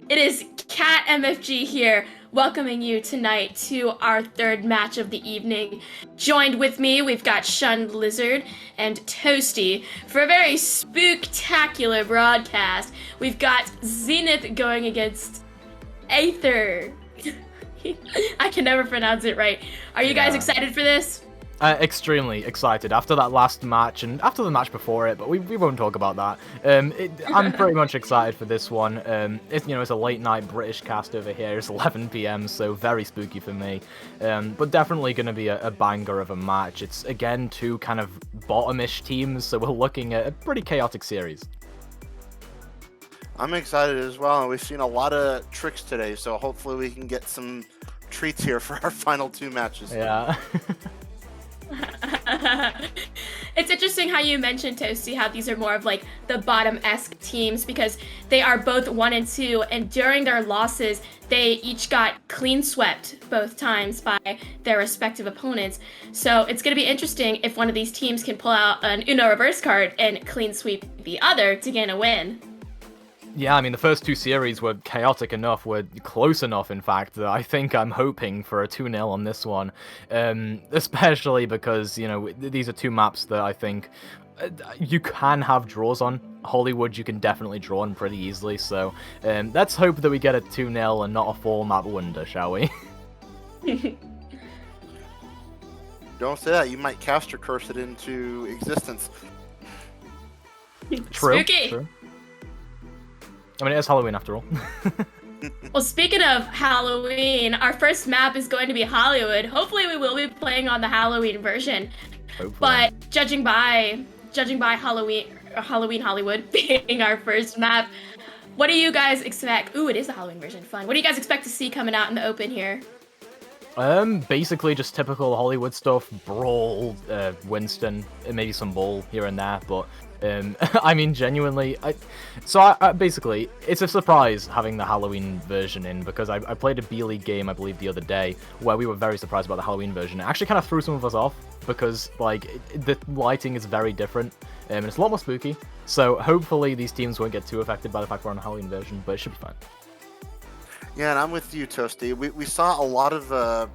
It is Cat MFG here, welcoming you tonight to our third match of the evening. Joined with me, we've got Shunned Lizard and Toasty for a very spooktacular broadcast. We've got Zenith going against Aether. I can never pronounce it right. Are you guys excited for this? Extremely excited after that last match and after the match before it, but we won't talk about that. I'm pretty much excited for this one. It's a late night British cast over here. It's 11 p.m, so very spooky for me. But definitely going to be a banger of a match. It's again two kind of bottomish teams, so we're looking at a pretty chaotic series. I'm excited as well, and we've seen a lot of tricks today, so hopefully we can get some treats here for our final two matches. Yeah. It's interesting how you mentioned, Toasty, how these are more of like the bottom-esque teams because they are both 1 and 2, and during their losses, they each got clean swept both times by their respective opponents. So it's going to be interesting if one of these teams can pull out an Uno reverse card and clean sweep the other to gain a win. Yeah, I mean, the first two series were chaotic enough, were close enough, in fact, that I think I'm hoping for a 2-0 on this one. Especially because, these are two maps that I think you can have draws on. Hollywood, you can definitely draw on pretty easily, so let's hope that we get a 2-0 and not a 4-map wonder, shall we? Don't say that, you might caster curse it into existence. True. Spooky. True. I mean, it is Halloween after all. Well, speaking of Halloween, our first map is going to be Hollywood. Hopefully we will be playing on the Halloween version. Hopefully. But judging by Halloween Hollywood being our first map, what do you guys expect? Ooh, it is the Halloween version. Fun. What do you guys expect to see coming out in the open here? Basically just typical Hollywood stuff. Brawl, Winston, and maybe some ball here and there, but I mean, genuinely, basically, it's a surprise having the Halloween version in, because I played a B-League game, I believe, the other day, where we were very surprised about the Halloween version. It actually kind of threw some of us off, because, the lighting is very different, and it's a lot more spooky, so hopefully these teams won't get too affected by the fact we're on a Halloween version, but it should be fine. Yeah, and I'm with you, Toasty. We saw a lot of...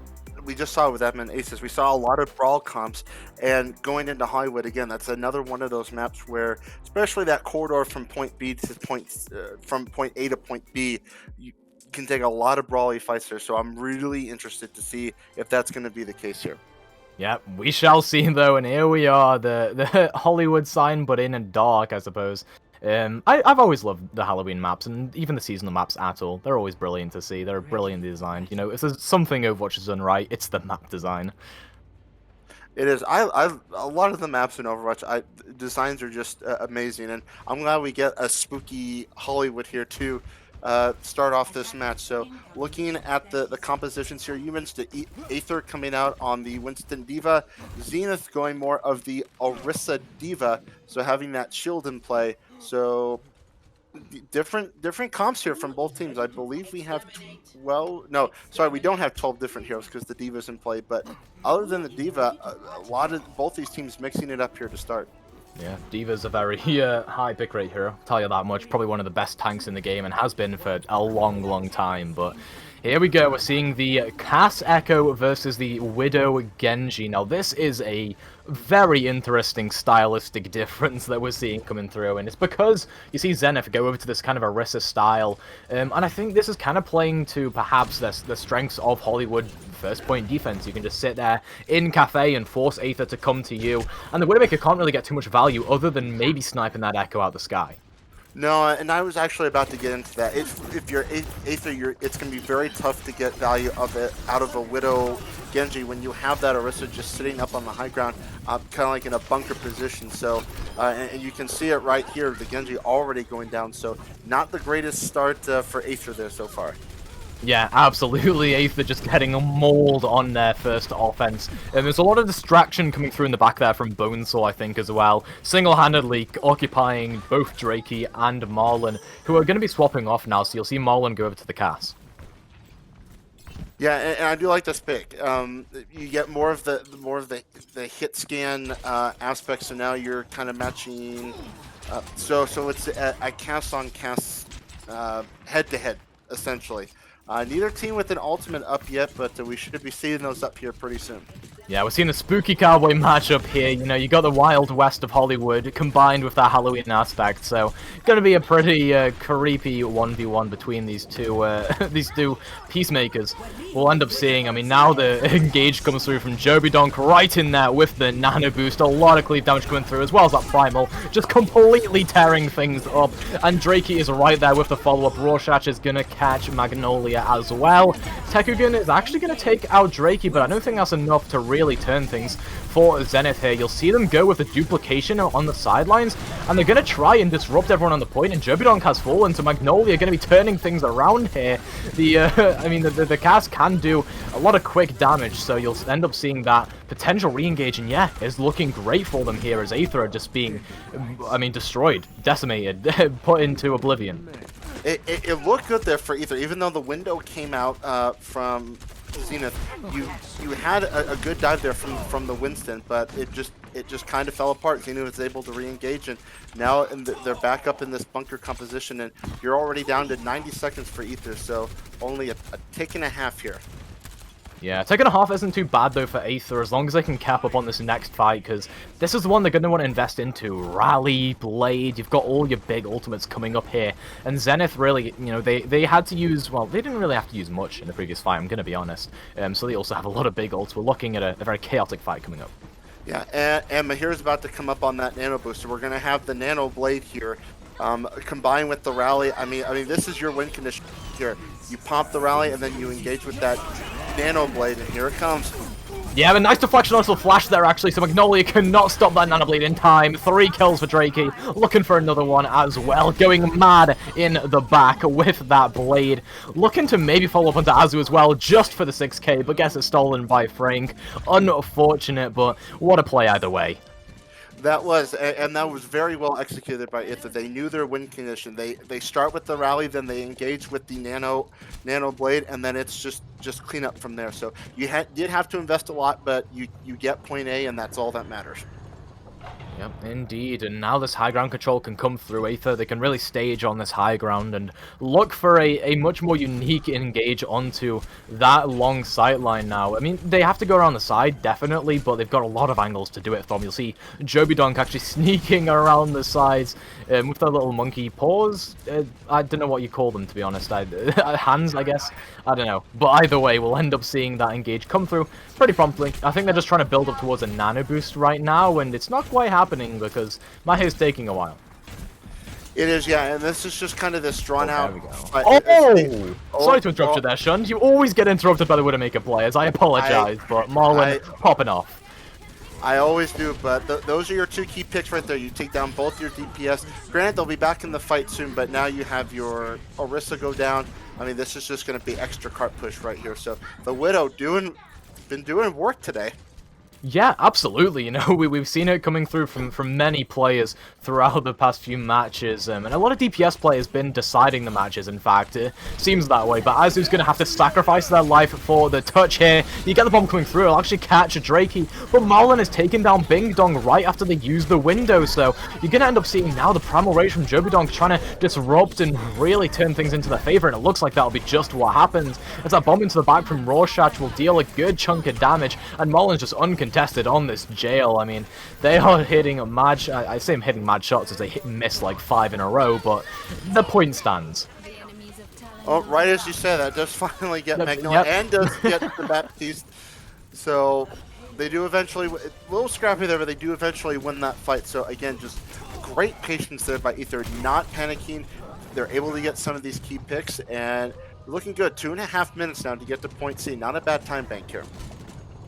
we just saw with Edmund Aces, we saw a lot of brawl comps, and going into Hollywood again, that's another one of those maps where, especially that corridor from point B to from point A to point B, you can take a lot of brawly fights there. So I'm really interested to see if that's going to be the case here. Yeah, we shall see though, and here we are, the Hollywood sign, but in a dark, I suppose. I've always loved the Halloween maps, and even the seasonal maps at all. They're always brilliant to see. They're brilliantly designed. If there's something Overwatch has done right, it's the map design. It is. A lot of the maps in Overwatch, designs are just amazing, and I'm glad we get a spooky Hollywood here too. Start off this match. So looking at the compositions here, you mentioned the Aether coming out on the Winston Diva, Zenith going more of the Orisa Diva, so having that shield in play. So different comps here from both teams. I believe we have we don't have 12 different heroes because the Diva's in play, but other than the Diva, a lot of both these teams mixing it up here to start. Yeah, Diva's a very high pick rate hero, I'll tell you that much. Probably one of the best tanks in the game and has been for a long time. But here we go, we're seeing the Cass Echo versus the Widow Genji. Now this is a very interesting stylistic difference that we're seeing coming through, and it's because you see Zenith go over to this kind of Orisa style, and I think this is kind of playing to perhaps the strengths of Hollywood first point defense. You can just sit there in cafe and force Aether to come to you, and the Widowmaker can't really get too much value other than maybe sniping that Echo out the sky. No, and I was actually about to get into that. If you're Aether, it's going to be very tough to get value of it out of a Widow Genji when you have that Orisa just sitting up on the high ground, kind of like in a bunker position. So, and you can see it right here, the Genji already going down. So, not the greatest start for Aether there so far. Yeah, absolutely. Aether just getting a mauled on their first offense. And there's a lot of distraction coming through in the back there from Bonesaw, I think, as well. Single-handedly occupying both Drakey and Marlon, who are going to be swapping off now, so you'll see Marlon go over to the Cass. Yeah, and I do like this pick. You get more of the hit scan aspect, so now you're kind of matching. So it's a Cass on Cass head to head. essentially. Neither team with an ultimate up yet, but we should be seeing those up here pretty soon. Yeah, we're seeing a spooky cowboy matchup here. You know, you got the Wild West of Hollywood combined with that Halloween aspect, so gonna be a pretty creepy 1v1 between these two peacemakers. We'll end up seeing, I mean, now the engage comes through from Joby Donk right in there with the nano boost. A lot of cleave damage coming through, as well as that primal, just completely tearing things up. And Drakey is right there with the follow-up. Rorschach is gonna catch Magnolia as well. Tekugan is actually gonna take out Drakey, but I don't think that's enough to really turn things for Zenith here. You'll see them go with a duplication on the sidelines, and they're going to try and disrupt everyone on the point, and Jobidonk has fallen, so Magnolia are going to be turning things around here. I mean, the cast can do a lot of quick damage, so you'll end up seeing that potential re-engage, and yeah, it's looking great for them here as Aether are just being, I mean, destroyed, decimated, put into oblivion. It looked good there for Aether, even though the window came out from Zenith. You had a good dive there from the Winston, but it just kind of fell apart. Zenith was able to re-engage, and now they're back up in this bunker composition, and you're already down to 90 seconds for Aether, so only a tick and a half here. Yeah, a tick and a half isn't too bad though for Aether, as long as they can cap up on this next fight, because this is the one they're going to want to invest into. Rally, Blade, you've got all your big ultimates coming up here. And Zenith really, you know, they had to use, well, they didn't really have to use much in the previous fight, I'm going to be honest. So they also have a lot of big ults. We're looking at a very chaotic fight coming up. Yeah, and Mahir's about to come up on that nano booster. We're going to have the nano blade here. Combined with the rally, I mean, this is your win condition here. You pop the rally and then you engage with that nano blade, and here it comes. Yeah, but nice deflection onto the flash there, actually, so Magnolia cannot stop that nano blade in time. 3 kills for Drakey, looking for another one as well, going mad in the back with that blade. Looking to maybe follow up onto Azu as well, just for the 6k, but gets it stolen by Frank. Unfortunate, but what a play either way. That was, and that was very well executed by Aether. They knew their win condition. They start with the rally, then they engage with the nano blade, and then it's just clean up from there. So you did have to invest a lot, but you get point A, and that's all that matters. Yep, indeed, and now this high ground control can come through Aether. They can really stage on this high ground and look for a much more unique engage onto that long sight line now. I mean, they have to go around the side, definitely, but they've got a lot of angles to do it from. You'll see Joby Donk actually sneaking around the sides with their little monkey paws. I don't know what you call them, to be honest. Hands, I guess? I don't know. But either way, we'll end up seeing that engage come through pretty promptly. I think they're just trying to build up towards a nano boost right now, and it's not quite happening because Mahir's taking a while. It is, yeah, and this is just kind of this drawn out. There we go. Sorry to interrupt you there, Shun. You always get interrupted by the Widowmaker players. I apologize, but Marlon popping off. I always do, but those are your 2 key picks right there. You take down both your DPS. Granted, they'll be back in the fight soon, but now you have your Orisa go down. I mean, this is just going to be extra cart push right here. So the Widow been doing work today. Yeah, absolutely. You know, we've seen it coming through from many players throughout the past few matches, and a lot of DPS players been deciding the matches. In fact, it seems that way. But Azu's going to have to sacrifice their life for the touch here. You get the bomb coming through. It'll actually catch a Drakey, but Marlon is taking down Bing Dong right after they use the window. So you're going to end up seeing now the primal rage from Joby Dong trying to disrupt and really turn things into their favor, and it looks like that'll be just what happens. As that bomb into the back from Rorschach will deal a good chunk of damage, and Marlon's just uncontested on this jail. I mean, they are hitting a mad I say I'm hitting mad shots as they miss like 5 in a row, but the point stands. Oh, right as you say that, does finally get Magnolia and does get the Baptiste. So they do eventually, a little scrappy there, but they do eventually win that fight. So again, just great patience there by Aether, not panicking. They're able to get some of these key picks, and looking good. 2.5 minutes now to get to point C. Not a bad time bank here.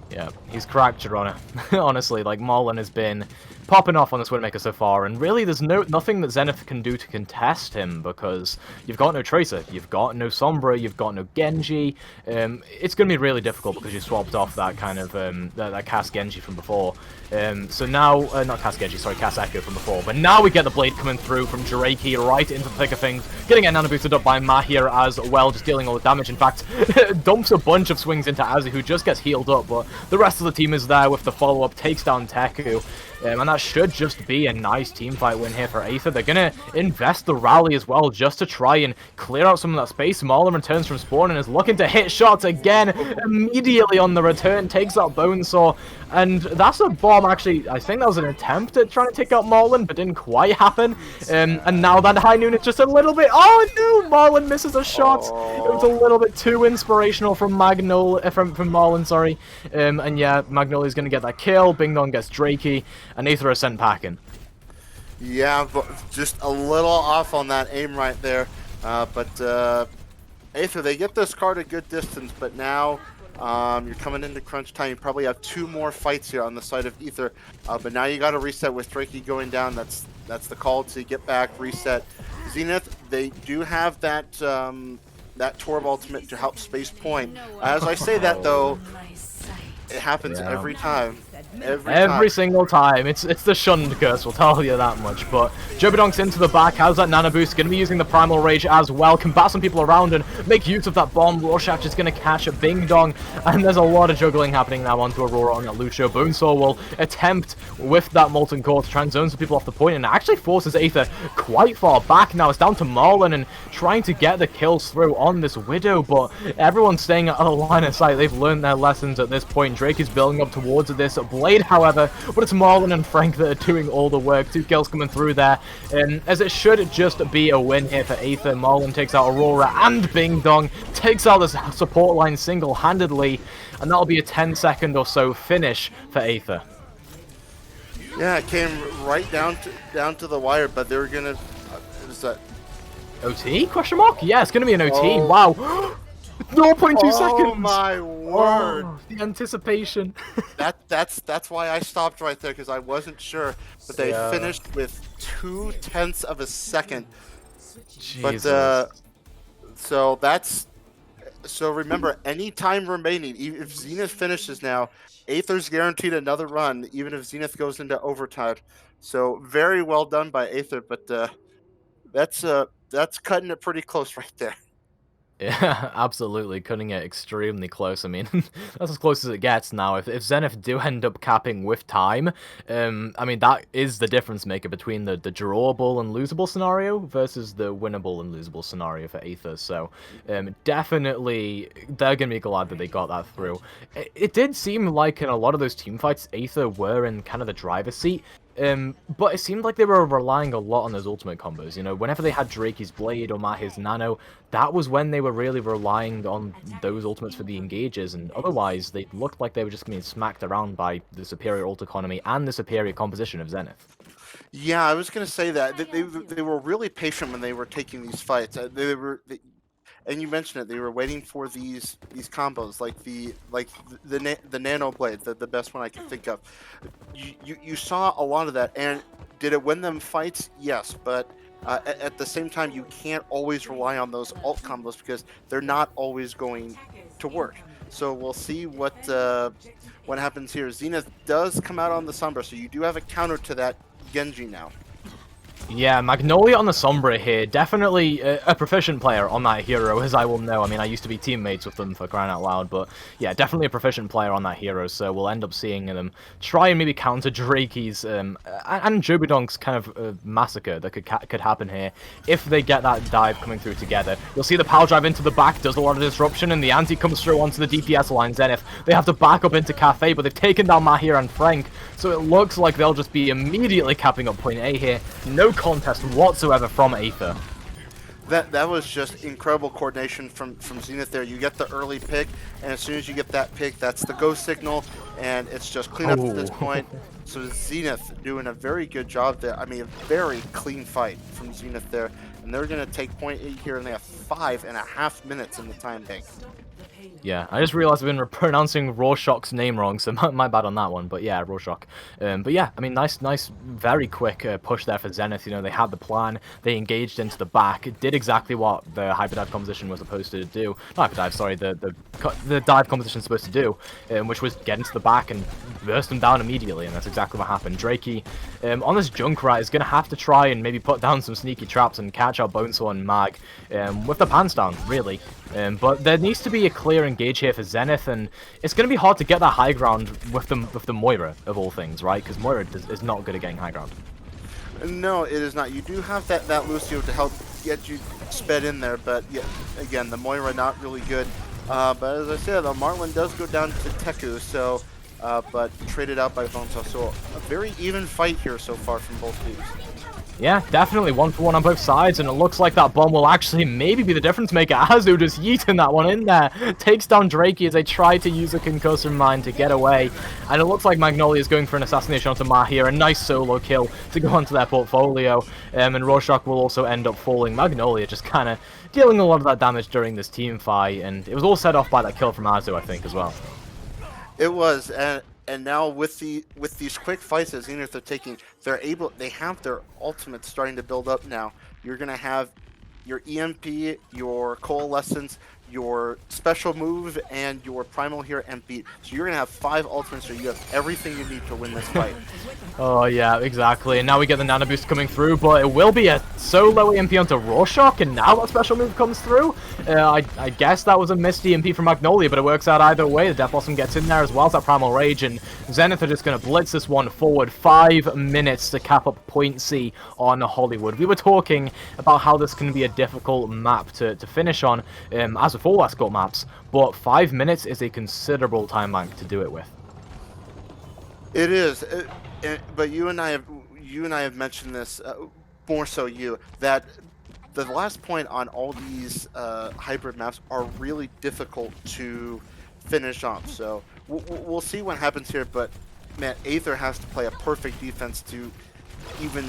Yeah, he's cracked, Girona. Honestly, like, Marlon has been popping off on this Widowmaker so far, and really there's nothing that Zenith can do to contest him, because you've got no Tracer, you've got no Sombra, you've got no Genji. It's going to be really difficult because you swapped off that kind of, that Cast Genji from before. So now, not Cast Genji, sorry, Cast Echo from before, but now we get the Blade coming through from Drakey right into the thick of things, getting it nano boosted up by Mahir as well, just dealing all the damage. In fact, dumps a bunch of swings into Azu, who just gets healed up, but the rest of the team is there with the follow-up, takes down Teku. And that should just be a nice teamfight win here for Aether. They're going to invest the rally as well just to try and clear out some of that space. Marlon returns from spawn and is looking to hit shots again. Immediately on the return, takes out Bonesaw. And that's a bomb, actually. I think that was an attempt at trying to take out Marlon, but didn't quite happen. And now that high noon is just a little bit... Oh, no! Marlon misses a shot. It was a little bit too inspirational from Marlon, sorry. And yeah, Magnolia's going to get that kill. Bing Dong gets Drakey, and Aether is sent packing. Yeah, but just a little off on that aim right there. But Aether, they get this card a good distance, but now you're coming into crunch time. You probably have 2 more fights here on the side of Aether. But now you got to reset with Drakey going down. That's the call to get back, reset. Zenith, they do have that that Torb ultimate to help space point. As I say that though, it happens every time. Every single time. It's the shunned curse, we'll tell you that much. But Jobidonk's into the back, has that nano boost, gonna be using the Primal Rage as well, combat some people around and make use of that bomb. Rorschach is gonna catch a Bing Dong, and there's a lot of juggling happening now onto Aurora on that Lucio. Bonesaw will attempt with that Molten Core to try and zone some people off the point, and actually forces Aether quite far back now. It's down to Marlon and trying to get the kills through on this Widow, but everyone's staying out of the line of sight. They've learned their lessons at this point. Drake is building up towards this Blade, however, but it's Marlon and Frank that are doing all the work. 2 kills coming through there, as it should just be a win here for Aether. Marlon takes out Aurora and Bing Dong, takes out this support line single-handedly, and that'll be a 10-second or so finish for Aether. Yeah, it came right down to the wire, but they were gonna. Is that OT? Question mark? Yeah, it's gonna be an OT. Wow. 0.2 seconds! Oh my word! Oh, the anticipation. That's why I stopped right there, because I wasn't sure. But they finished with 0.2 of a second. Jesus. But so remember, any time remaining, even if Zenith finishes now, Aether's guaranteed another run, even if Zenith goes into overtime. So very well done by Aether, but that's cutting it pretty close right there. Yeah, absolutely, cutting it extremely close. I mean, that's as close as it gets now. If Zenith do end up capping with time, I mean, that is the difference maker between the drawable and losable scenario versus the winnable and losable scenario for Aether. So, definitely, they're going to be glad that they got that through. It did seem like in a lot of those team fights, Aether were in kind of the driver's seat. But it seemed like they were relying a lot on those ultimate combos. You know, whenever they had Drakey's Blade or Mahi's Nano, that was when they were really relying on those ultimates for the engages, and otherwise they looked like they were just being smacked around by the superior ult economy and the superior composition of Zenith. Yeah, I was gonna say that they were really patient when they were taking these fights. And you mentioned it, they were waiting for these combos, like the nano blade, the best one I can think of. You saw a lot of that, and did it win them fights? Yes, but at the same time, you can't always rely on those ult combos because they're not always going to work. So we'll see what happens here. Zenith does come out on the Sombra, so you do have a counter to that Genji now. Yeah, Magnolia on the Sombra here, definitely a proficient player on that hero, as I will know. I mean, I used to be teammates with them, for crying out loud, but yeah, definitely a proficient player on that hero, so we'll end up seeing them try and maybe counter Drakey's and Jobidonk's kind of massacre that could happen here if they get that dive coming through together. You'll see the power drive into the back, does a lot of disruption, and the anti comes through onto the DPS line. Zenith, they have to back up into Cafe, but they've taken down Mahir and Frank, so it looks like they'll just be immediately capping up point A here. No contest whatsoever from Aether. That was just incredible coordination from Zenith there. You get the early pick, and as soon as you get that pick, that's the go signal, and it's just clean up to this point. So Zenith doing a very good job there. I mean, a very clean fight from Zenith there, and they're going to take point 8 here, and they have 5.5 minutes in the time bank. Yeah, I just realized I've been pronouncing Rorschach's name wrong, so my bad on that one. But yeah, Rorschach. But yeah, I mean, nice, very quick push there for Zenith. You know, they had the plan, they engaged into the back, did exactly what the hyperdive composition was supposed to do. Not hyperdive, sorry, the dive composition was supposed to do, which was get into the back and burst them down immediately, and that's exactly what happened. Drakey, on this Junkrat, is going to have to try and maybe put down some sneaky traps and catch out Bonesaw and Mag with the pants down, really. But there needs to be a clear engage here for Zenith, and it's going to be hard to get that high ground with the Moira, of all things, right? Because Moira is not good at getting high ground. No, it is not. You do have that Lucio to help get you sped in there, but yeah, again, the Moira not really good. But as I said, the Marlin does go down to Teku, so but traded out by Basalt. So a very even fight here so far from both teams. Yeah, definitely 1-for-1 on both sides, and it looks like that bomb will actually maybe be the difference maker. Azu just yeeting that one in there. Takes down Drakey as they try to use a concussive mine to get away. And it looks like Magnolia is going for an assassination onto Ma here. A nice solo kill to go onto their portfolio. And Rorschach will also end up falling. Magnolia just kind of dealing a lot of that damage during this team fight. And it was all set off by that kill from Azu, I think, as well. It was, and now with these quick fights that Zenith are taking, they have their ultimates starting to build up now. You're gonna have your EMP, your Coalescence, your special move, and your primal here and beat. So you're gonna have 5 ultimates, so you have everything you need to win this fight. Oh yeah, exactly. And now we get the nano boost coming through, but it will be a solo EMP onto Rorschach, and now that special move comes through. I guess that was a missed EMP from Magnolia, but it works out either way. The Death Blossom gets in there as well as that Primal Rage, and Zenith are just going to blitz this one forward. 5 minutes to cap up point C on Hollywood. We were talking about how this can be a difficult map to finish on, as with all escort maps, but 5 minutes is a considerable time bank to do it with. It is, but you and I have mentioned this, more so you, that the last point on all these hybrid maps are really difficult to finish off. So we'll see what happens here, but man, Aether has to play a perfect defense to even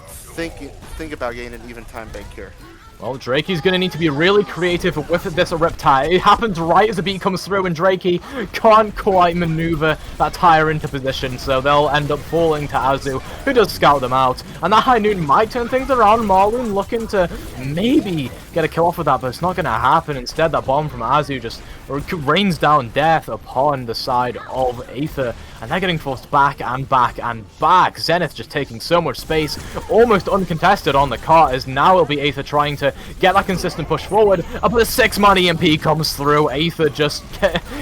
think about getting an even time bank here. Well, Drakey's going to need to be really creative with this Riptide. It happens right as the beat comes through, and Drakey can't quite maneuver that tire into position, so they'll end up falling to Azu, who does scout them out. And that High Noon might turn things around. Marlon looking to maybe get a kill off with that, but it's not going to happen. Instead, that bomb from Azu just rains down death upon the side of Aether, and they're getting forced back and back and back. Zenith just taking so much space, almost uncontested on the cart, as now it'll be Aether trying to get that consistent push forward. But the 6-man EMP comes through. Aether just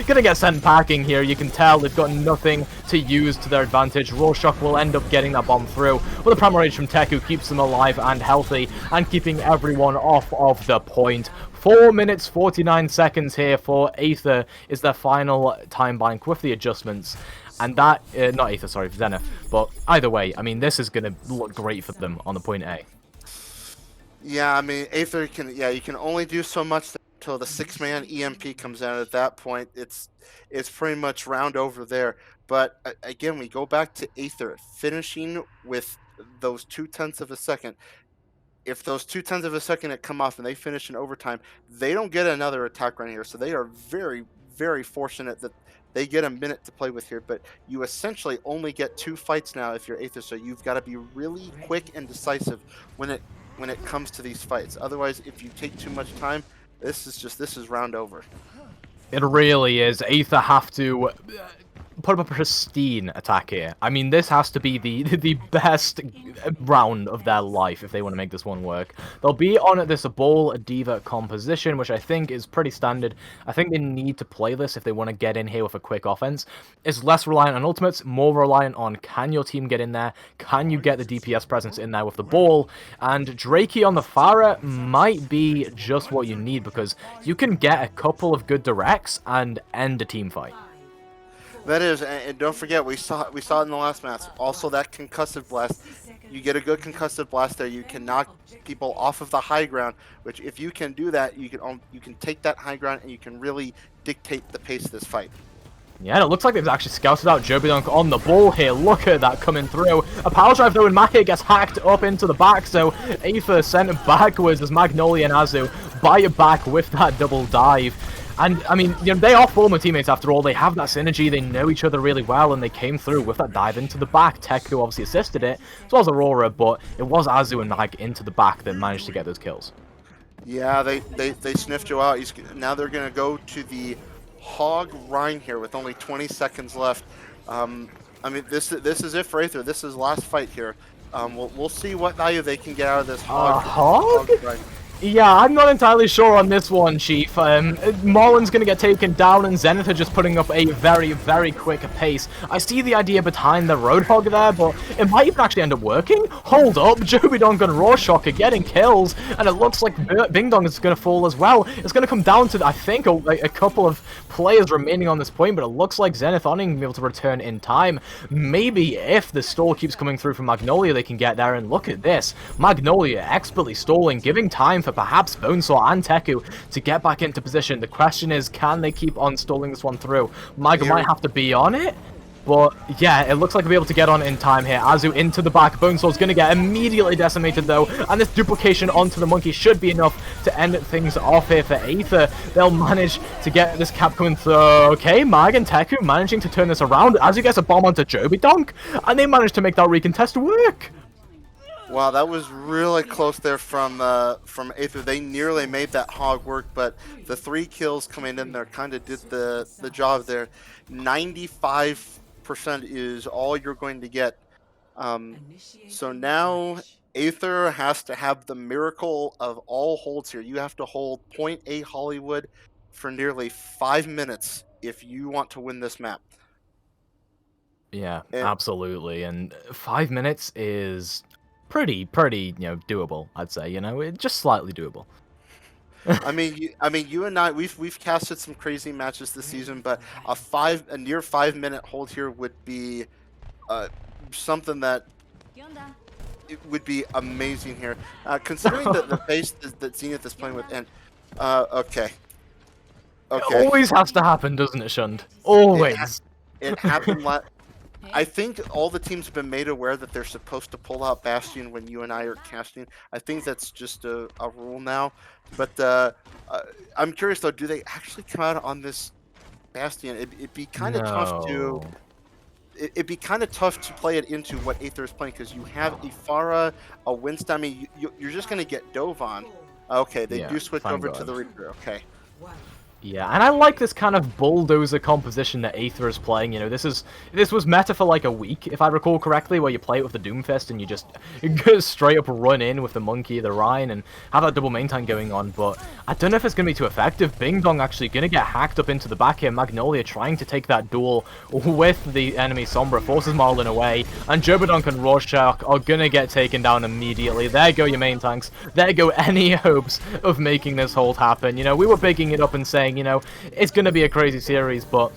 gonna get sent packing here. You can tell they've got nothing to use to their advantage. Rorschach will end up getting that bomb through, but the Primal Rage from Teku keeps them alive and healthy and keeping everyone off of the point. 4 minutes 49 seconds here for Aether is their final time bank with the adjustments. And that, not Aether, sorry, Zenith. But either way, I mean, this is going to look great for them on the point A. Yeah, I mean, Aether can, yeah, you can only do so much until the 6-man EMP comes out. At that point, it's pretty much round over there. But again, we go back to Aether finishing with those 0.2 of a second. If those 0.2 of a second that come off and they finish in overtime, they don't get another attack run here. So they are very, very fortunate that they get a minute to play with here. But you essentially only get 2 fights now if you're Aether. So you've got to be really quick and decisive when it comes to these fights. Otherwise, if you take too much time, this is round over. It really is. Aether have to put up a pristine attack here. I mean, this has to be the best round of their life if they want to make this one work. They'll be on this Ball Diva composition, which I think is pretty standard. I think they need to play this if they want to get in here with a quick offense. It's less reliant on ultimates, more reliant on can your team get in there, can you get the DPS presence in there with the ball, and Drakey on the Pharah might be just what you need, because you can get a couple of good directs and end a team fight. That is, and don't forget, we saw it in the last match. Also, that concussive blast. You get a good concussive blast there. You can knock people off of the high ground. Which, if you can do that, you can take that high ground and you can really dictate the pace of this fight. Yeah, and it looks like they've actually scouted out Jobidunk on the ball here. Look at that coming through. A power drive though, and Mahe gets hacked up into the back, so Aether sent backwards as Magnolia and Azu buy it back with that double dive. And, I mean, you know, they are former teammates after all. They have that synergy, they know each other really well, and they came through with that dive into the back. Teku obviously assisted it, as well as Aurora, but it was Azu and Mag into the back that managed to get those kills. Yeah, they sniffed you out. Now they're going to go to the Hog Rhine here with only 20 seconds left. I mean, this is it for Aether. This is last fight here. We'll see what value they can get out of this Hog Rhine. Yeah, I'm not entirely sure on this one, Chief. Marlon's gonna get taken down, and Zenith are just putting up a very, very quick pace. I see the idea behind the Roadhog there, but it might even actually end up working. Hold up, Joby Donk and Rorschach are getting kills, and it looks like Bing Dong is gonna fall as well. It's gonna come down to, I think, a couple of players remaining on this point, but it looks like Zenith aren't even gonna be able to return in time. Maybe if the stall keeps coming through from Magnolia, they can get there, and look at this. Magnolia expertly stalling, giving time for perhaps Bonesaw and Teku to get back into position. The question is, can they keep on stalling this one through? Mag might have to be on it, but yeah, it looks like they'll be able to get on in time here. Azu into the back. Bonesaw's going to get immediately decimated though, and this duplication onto the monkey should be enough to end things off here for Aether. They'll manage to get this cap coming through. Okay, Mag and Teku managing to turn this around. Azu gets a bomb onto Joby Donk, and they manage to make that recontest work. Wow, that was really close there from Aether. They nearly made that hog work, but the 3 kills coming in there kind of did the job there. 95% is all you're going to get. So now Aether has to have the miracle of all holds here. You have to hold point A Hollywood for nearly 5 minutes if you want to win this map. Yeah, absolutely. And 5 minutes is pretty, doable, I'd say, just slightly doable. I mean, you and I, we've casted some crazy matches this season, but a near 5 minute hold here would be something that it would be amazing here, considering the pace that Zenith is playing with. And okay. It always has to happen, doesn't it, Shund? Always. It happened. I think all the teams have been made aware that they're supposed to pull out Bastion when you and I are casting. I think that's just a rule now. But I'm curious though, do they actually come out on this Bastion? It'd be kind of tough to. It'd be kind of tough to play it into what Aether is playing, because you have a Pharah, a Winston. I mean, you're just gonna get dove on. Okay, they do switch over to the Reaper. Okay. Yeah, and I like this kind of bulldozer composition that Aether is playing. This was meta for like a week, if I recall correctly, where you play it with the Doomfist and you just straight up run in with the Monkey, the Rhine, and have that double main tank going on. But I don't know if it's going to be too effective. Bing Dong actually going to get hacked up into the back here. Magnolia trying to take that duel with the enemy Sombra, forces Marlon away, and Jobadonk and Rorschach are going to get taken down immediately. There go your main tanks. There go any hopes of making this hold happen. We were bigging it up and saying, it's going to be a crazy series, but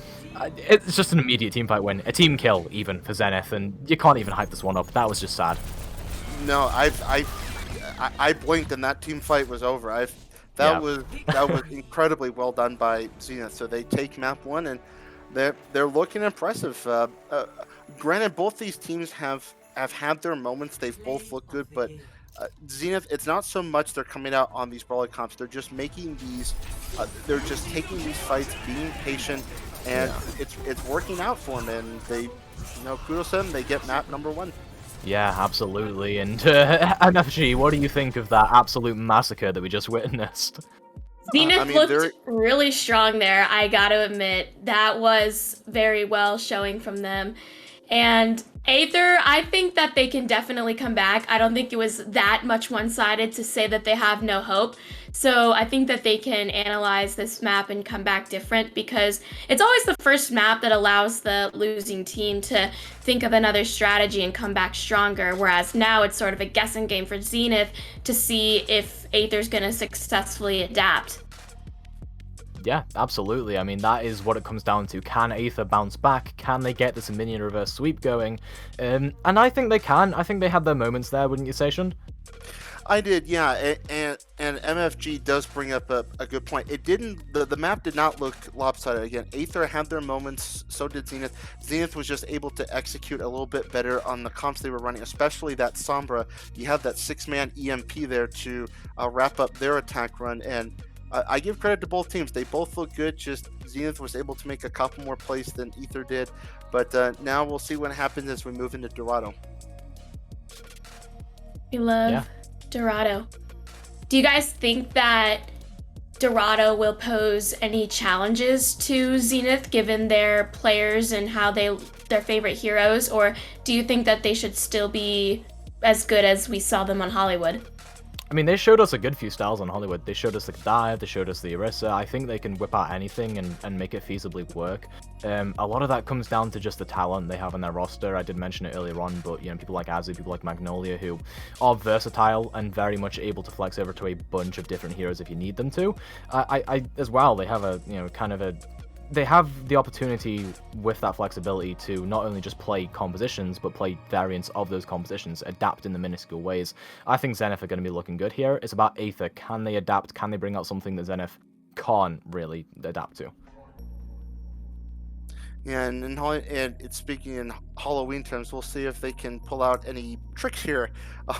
it's just an immediate teamfight win. A team kill, even, for Zenith, and you can't even hype this one up. That was just sad. No, I blinked and that team fight was over. That was incredibly well done by Zenith. So they take map 1, and they're looking impressive. Granted, both these teams have had their moments. They've both looked good, but Zenith, it's not so much they're coming out on these brawler comps. They're just making these. They're just taking these fights, being patient, and it's working out for them. And they, kudos to them. They get map number 1. Yeah, absolutely. And MFG, what do you think of that absolute massacre that we just witnessed? Zenith looked really strong there, I gotta admit. That was very well showing from them. And Aether, I think that they can definitely come back. I don't think it was that much one-sided to say that they have no hope. So I think that they can analyze this map and come back different, because it's always the first map that allows the losing team to think of another strategy and come back stronger. Whereas now it's sort of a guessing game for Zenith to see if Aether's going to successfully adapt. Yeah, absolutely. I mean, that is what it comes down to. Can Aether bounce back? Can they get this minion reverse sweep going? And I think they can. I think they had their moments there, wouldn't you say, Shund? I did, yeah, and MFG does bring up a good point. It didn't, the map did not look lopsided. Again, Aether had their moments, so did Zenith. Zenith was just able to execute a little bit better on the comps they were running, especially that Sombra. You have that 6-man EMP there to wrap up their attack run, and I give credit to both teams. They both look good, just Zenith was able to make a couple more plays than Aether did. But now we'll see what happens as we move into Dorado. We love Dorado. Do you guys think that Dorado will pose any challenges to Zenith, given their players and how their favorite heroes? Or do you think that they should still be as good as we saw them on Hollywood? I mean, they showed us a good few styles on Hollywood. They showed us the dive, they showed us the Orisa. I think they can whip out anything and make it feasibly work. A lot of that comes down to just the talent they have on their roster. I did mention it earlier on, but you know, people like Azu, people like Magnolia, who are versatile and very much able to flex over to a bunch of different heroes if you need them to. I as well, they have a, you know, kind of a... They have the opportunity with that flexibility to not only just play compositions, but play variants of those compositions, adapt in the minuscule ways. I think Zenith are going to be looking good here. It's about Aether. Can they adapt? Can they bring out something that Zenith can't really adapt to? Yeah, and it's speaking in Halloween terms, we'll see if they can pull out any tricks here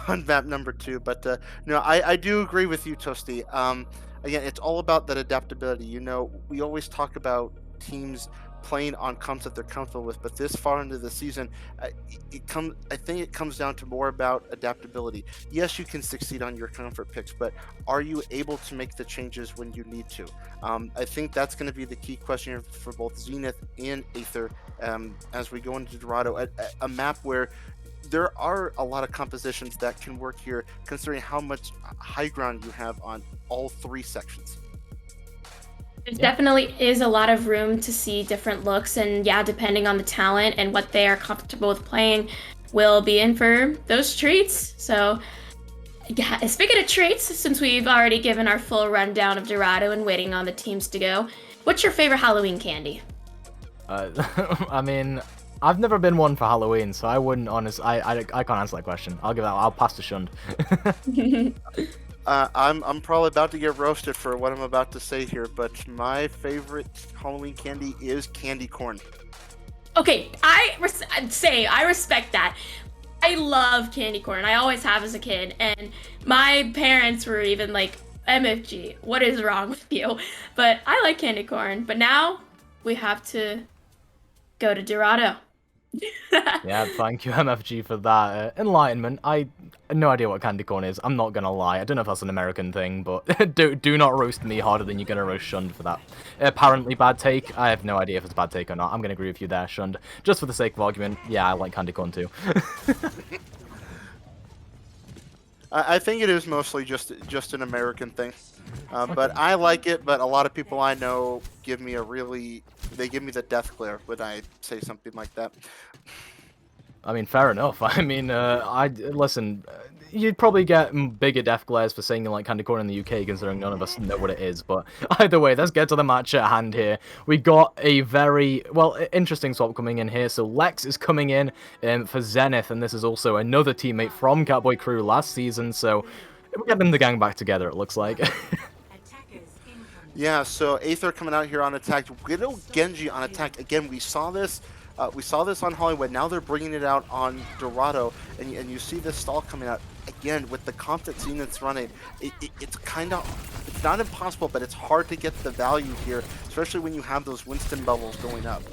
on map number 2. But no, I do agree with you, Toasty. Again, it's all about that adaptability. You know, we always talk about teams playing on comps that they're comfortable with, but this far into the season, I think it comes down to more about adaptability. Yes, you can succeed on your comfort picks, but are you able to make the changes when you need to? I think that's going to be the key question for both Zenith and Aether as we go into Dorado, a map where there are a lot of compositions that can work here, considering how much high ground you have on all 3 sections. There definitely is a lot of room to see different looks, and yeah, depending on the talent and what they are comfortable with playing, will be in for those treats. So, yeah, speaking of treats, since we've already given our full rundown of Dorado and waiting on the teams to go, what's your favorite Halloween candy? I mean, I've never been one for Halloween, so I wouldn't I can't answer that question. I'll pass to Shund. I'm probably about to get roasted for what I'm about to say here, but my favorite Halloween candy is candy corn. Okay, I'd say I respect that. I love candy corn. I always have as a kid, and my parents were even like, MFG, what is wrong with you? But I like candy corn. But now we have to go to Dorado. Yeah, thank you, MFG, for that enlightenment. I have no idea what candy corn is. I'm not gonna lie. I don't know if that's an American thing, but do not roast me harder than you're gonna roast Shund for that apparently bad take. I have no idea if it's a bad take or not. I'm gonna agree with you there, Shund. Just for the sake of argument, yeah, I like candy corn too. I think it is mostly just an American thing, but I like it. But a lot of people I know give me the death glare when I say something like that. I mean, fair enough. I mean, listen, you'd probably get bigger death glares for saying you like candy corn in the UK, considering none of us know what it is. But either way, let's get to the match at hand here. We got a very, interesting swap coming in here. So Lex is coming in for Zenith, and this is also another teammate from Catboy Crew last season. So we're getting the gang back together, it looks like. Yeah, so Aether coming out here on attack. Widow Genji on attack. Again, we saw this on Hollywood. Now they're bringing it out on Dorado, and you see this stall coming out again with the comp that Zenith's running. It's not impossible, but it's hard to get the value here, especially when you have those Winston bubbles going up.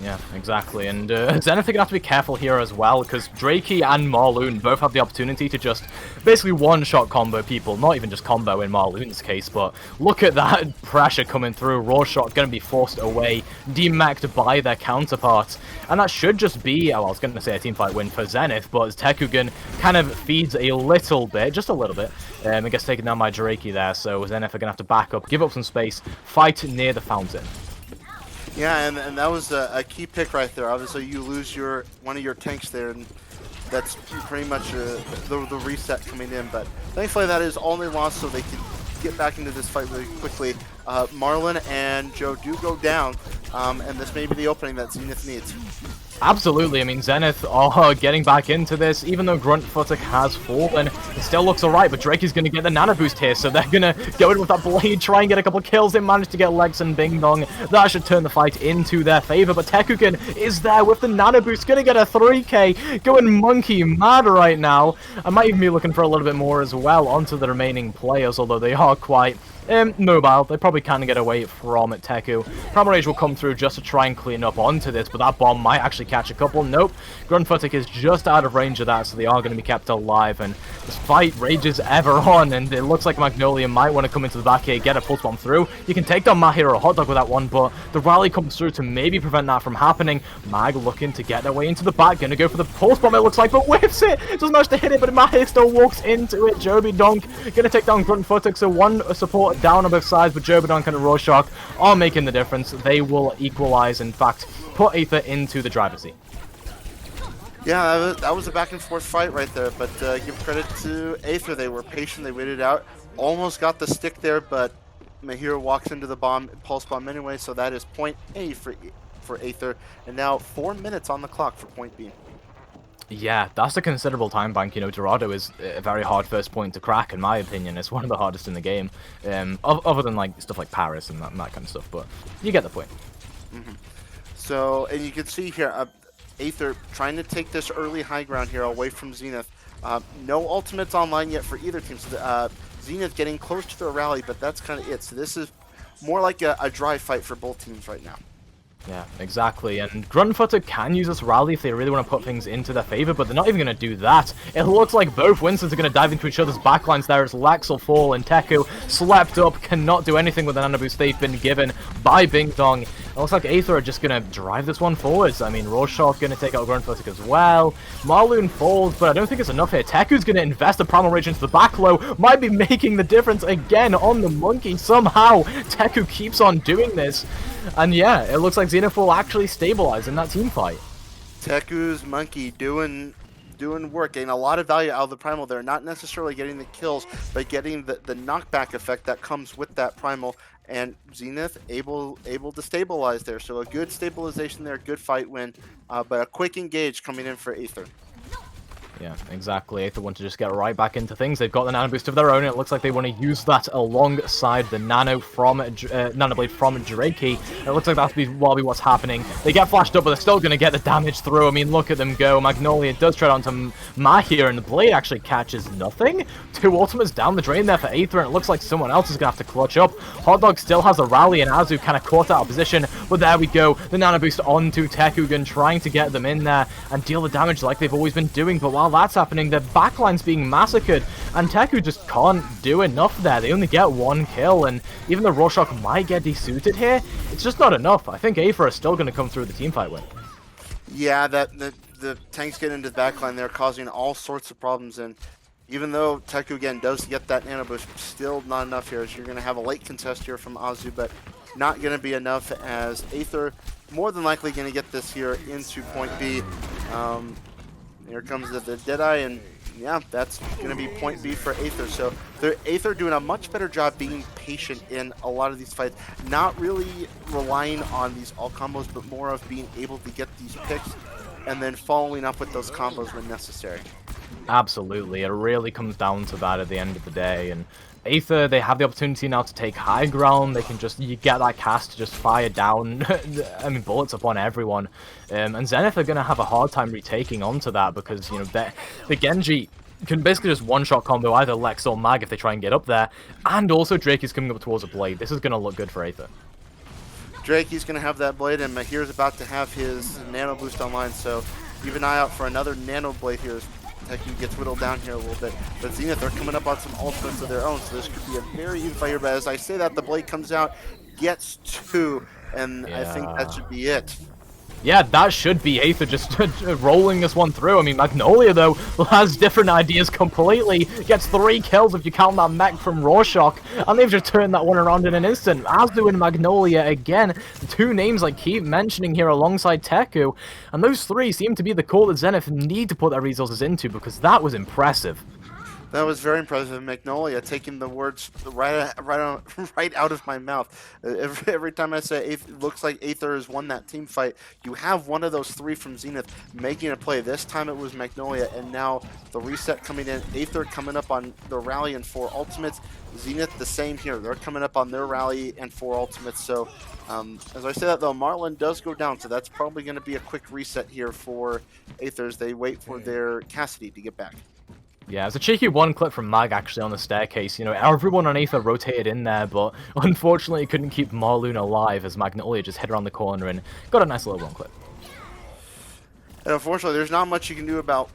Yeah, exactly. And Zenith are going to have to be careful here as well, because Drakey and Marloon both have the opportunity to just basically one-shot combo people. Not even just combo in Marloon's case, but look at that pressure coming through. Raw Shot going to be forced away, demacked by their counterparts. And that should just be, I was going to say a teamfight win for Zenith, but Tekugan kind of feeds a little bit, just a little bit. It gets taken down by Drakey there, so Zenith are going to have to back up, give up some space, fight near the fountain. Yeah, and that was a key pick right there. Obviously, you lose one of your tanks there, and that's pretty much the reset coming in. But thankfully, that is all they lost, so they can get back into this fight really quickly. Marlon and Joe do go down, and this may be the opening that Zenith needs. Absolutely. I mean, Zenith are getting back into this. Even though Gruntfootic has fallen, it still looks alright, but Drake is going to get the nano boost here, so they're going to go in with that blade, try and get a couple kills. They managed to get Legs and Bing Dong. That should turn the fight into their favor, but Tekugan is there with the nano boost, going to get a 3k, going monkey mad right now. I might even be looking for a little bit more as well onto the remaining players, although they are quite mobile. They probably can't get away from Teku. Primal Rage will come through just to try and clean up onto this, but that bomb might actually catch a couple. Nope. Grunfootic is just out of range of that, so they are going to be kept alive, and this fight rages ever on, and it looks like Magnolia might want to come into the back here, get a pulse bomb through. You can take down Mahir or Hot Dog with that one, but the rally comes through to maybe prevent that from happening. Mag looking to get their way into the back, going to go for the pulse bomb, it looks like, but whiffs it. Doesn't manage to hit it, but Mahir still walks into it. Joby Donk going to take down Grunfootic, so one support down on both sides, but Joby Donk and Rorschach are making the difference. They will equalize, in fact, put Aether into the driver's seat. Yeah, that was a back and forth fight right there, but give credit to Aether. They were patient, they waited out, almost got the stick there, but Mahir walks into the pulse bomb anyway, so that is point A for Aether, and now 4 minutes on the clock for point B. Yeah, that's a considerable time bank. You know, Dorado is a very hard first point to crack, in my opinion. It's one of the hardest in the game, other than like stuff like Paris and that kind of stuff, but you get the point. So, and you can see here, Aether trying to take this early high ground here away from Zenith. No ultimates online yet for either team. So Zenith getting close to their rally, but that's kind of it. So this is more like a dry fight for both teams right now. Yeah, exactly, and Grunfooter can use this rally if they really want to put things into their favor, but they're not even going to do that. It looks like both Winstons are going to dive into each other's backlines there as Lex will fall, and Teku, slept up, cannot do anything with the nano boost they've been given by Bing Dong. It looks like Aether are just going to drive this one forwards. I mean, Rorschach going to take out Grunfooter as well. Marloon falls, but I don't think it's enough here. Teku's going to invest the Primal Rage into the back low, might be making the difference again on the Monkey. Somehow, Teku keeps on doing this. And yeah, it looks like Zenith will actually stabilize in that team fight. Teku's Monkey doing work, getting a lot of value out of the Primal there. Not necessarily getting the kills, but getting the knockback effect that comes with that Primal. And Zenith able to stabilize there. So a good stabilization there, good fight win, but a quick engage coming in for Aether. Yeah, exactly. Aether want to just get right back into things. They've got the nano boost of their own, and it looks like they want to use that alongside the nano from nano blade from Drakey. It looks like that's will be what's happening. They get flashed up, but they're still going to get the damage through. I mean, look at them go. Magnolia does tread onto Mahir, and the blade actually catches nothing. 2 ultimates down the drain there for Aether, and it looks like someone else is going to have to clutch up. Hot Dog still has a rally, and Azu kind of caught out of position, but there we go. The nano boost onto Tekugan, trying to get them in there and deal the damage like they've always been doing, but while that's happening, their backline's being massacred, and Teku just can't do enough there. They only get 1 kill, and even though Rorschach might get desuited here, it's just not enough. I think Aether is still going to come through the teamfight win. Yeah, the tanks get into the backline there, causing all sorts of problems, and even though Teku again does get that nano boost, still not enough here. So you're going to have a late contest here from Azu, but not going to be enough, as Aether more than likely going to get this here into point B. Here comes the Deadeye, and yeah, that's going to be point B for Aether. So Aether doing a much better job being patient in a lot of these fights, not really relying on these all combos, but more of being able to get these picks and then following up with those combos when necessary. Absolutely, it really comes down to that at the end of the day, and Aether, they have the opportunity now to take high ground. They can you get that cast to just fire down, I mean, bullets upon everyone. And Zenith are going to have a hard time retaking onto that because, you know, the Genji can basically just one-shot combo either Lex or Mag if they try and get up there. And also Drake is coming up towards a blade. This is going to look good for Aether. Drake, he's going to have that blade, and Mahir's about to have his nano boost online, so keep an eye out for another nano blade here. Teku gets whittled down here a little bit, but Zenith, they're coming up on some ultimates of their own, so this could be a very even fight here. But as I say that, the blade comes out, gets 2, and I think that should be it. Yeah, that should be Aether just rolling this one through. I mean, Magnolia, though, has different ideas completely. Gets 3 kills if you count that mech from Rorschach, and they've just turned that one around in an instant. Azu and Magnolia, again, the 2 names I keep mentioning here alongside Teku, and those 3 seem to be the call that Zenith need to put their resources into, because that was impressive. That was very impressive. Magnolia taking the words right out of my mouth. Every time I say it looks like Aether has won that team fight, you have one of those 3 from Zenith making a play. This time it was Magnolia, and now the reset coming in. Aether coming up on the rally and 4 ultimates. Zenith the same here. They're coming up on their rally and 4 ultimates. So as I say that though, Marlin does go down, so that's probably going to be a quick reset here for Aether as they wait for their Cassidy to get back. Yeah, it's a cheeky one clip from Mag actually on the staircase. You know, everyone on Aether rotated in there, but unfortunately couldn't keep Marloon alive as Magnolia just hit around the corner and got a nice little one clip. And unfortunately, there's not much you can do about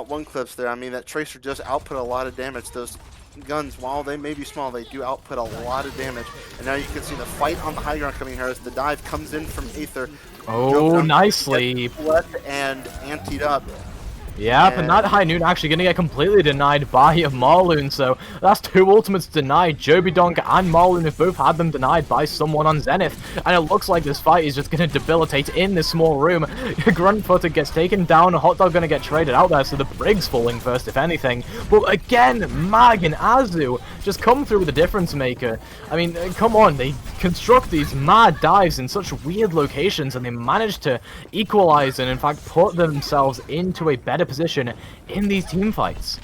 one clips there. I mean, that Tracer does output a lot of damage. Those guns, while they may be small, they do output a lot of damage. And now you can see the fight on the high ground coming here as the dive comes in from Aether. Oh, nicely. And antied up. Yeah, and that High Noon actually going to get completely denied by Marloon, so that's 2 ultimates denied. Jobydonk and Marloon have both had them denied by someone on Zenith, and it looks like this fight is just going to debilitate in this small room. Gruntfooter gets taken down, Hot Dog going to get traded out there, so the Brig's falling first, if anything. But again, Mag and Azu just come through with a difference maker. I mean, come on, they construct these mad dives in such weird locations, and they manage to equalize and, in fact, put themselves into a better position in these team fights.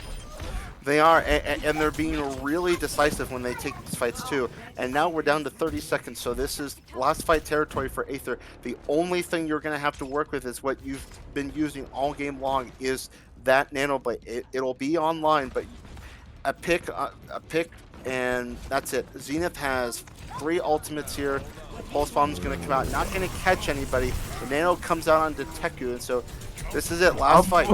They are, and they're being really decisive when they take these fights too. And now we're down to 30 seconds, so this is last fight territory for Aether. The only thing you're going to have to work with is what you've been using all game long, is that Nano Blade. It'll be online, but a pick, and that's it. Zenith has 3 ultimates here. The Pulse Bomb's going to come out, not going to catch anybody. The Nano comes out onto Teku, and so this is it, last fight.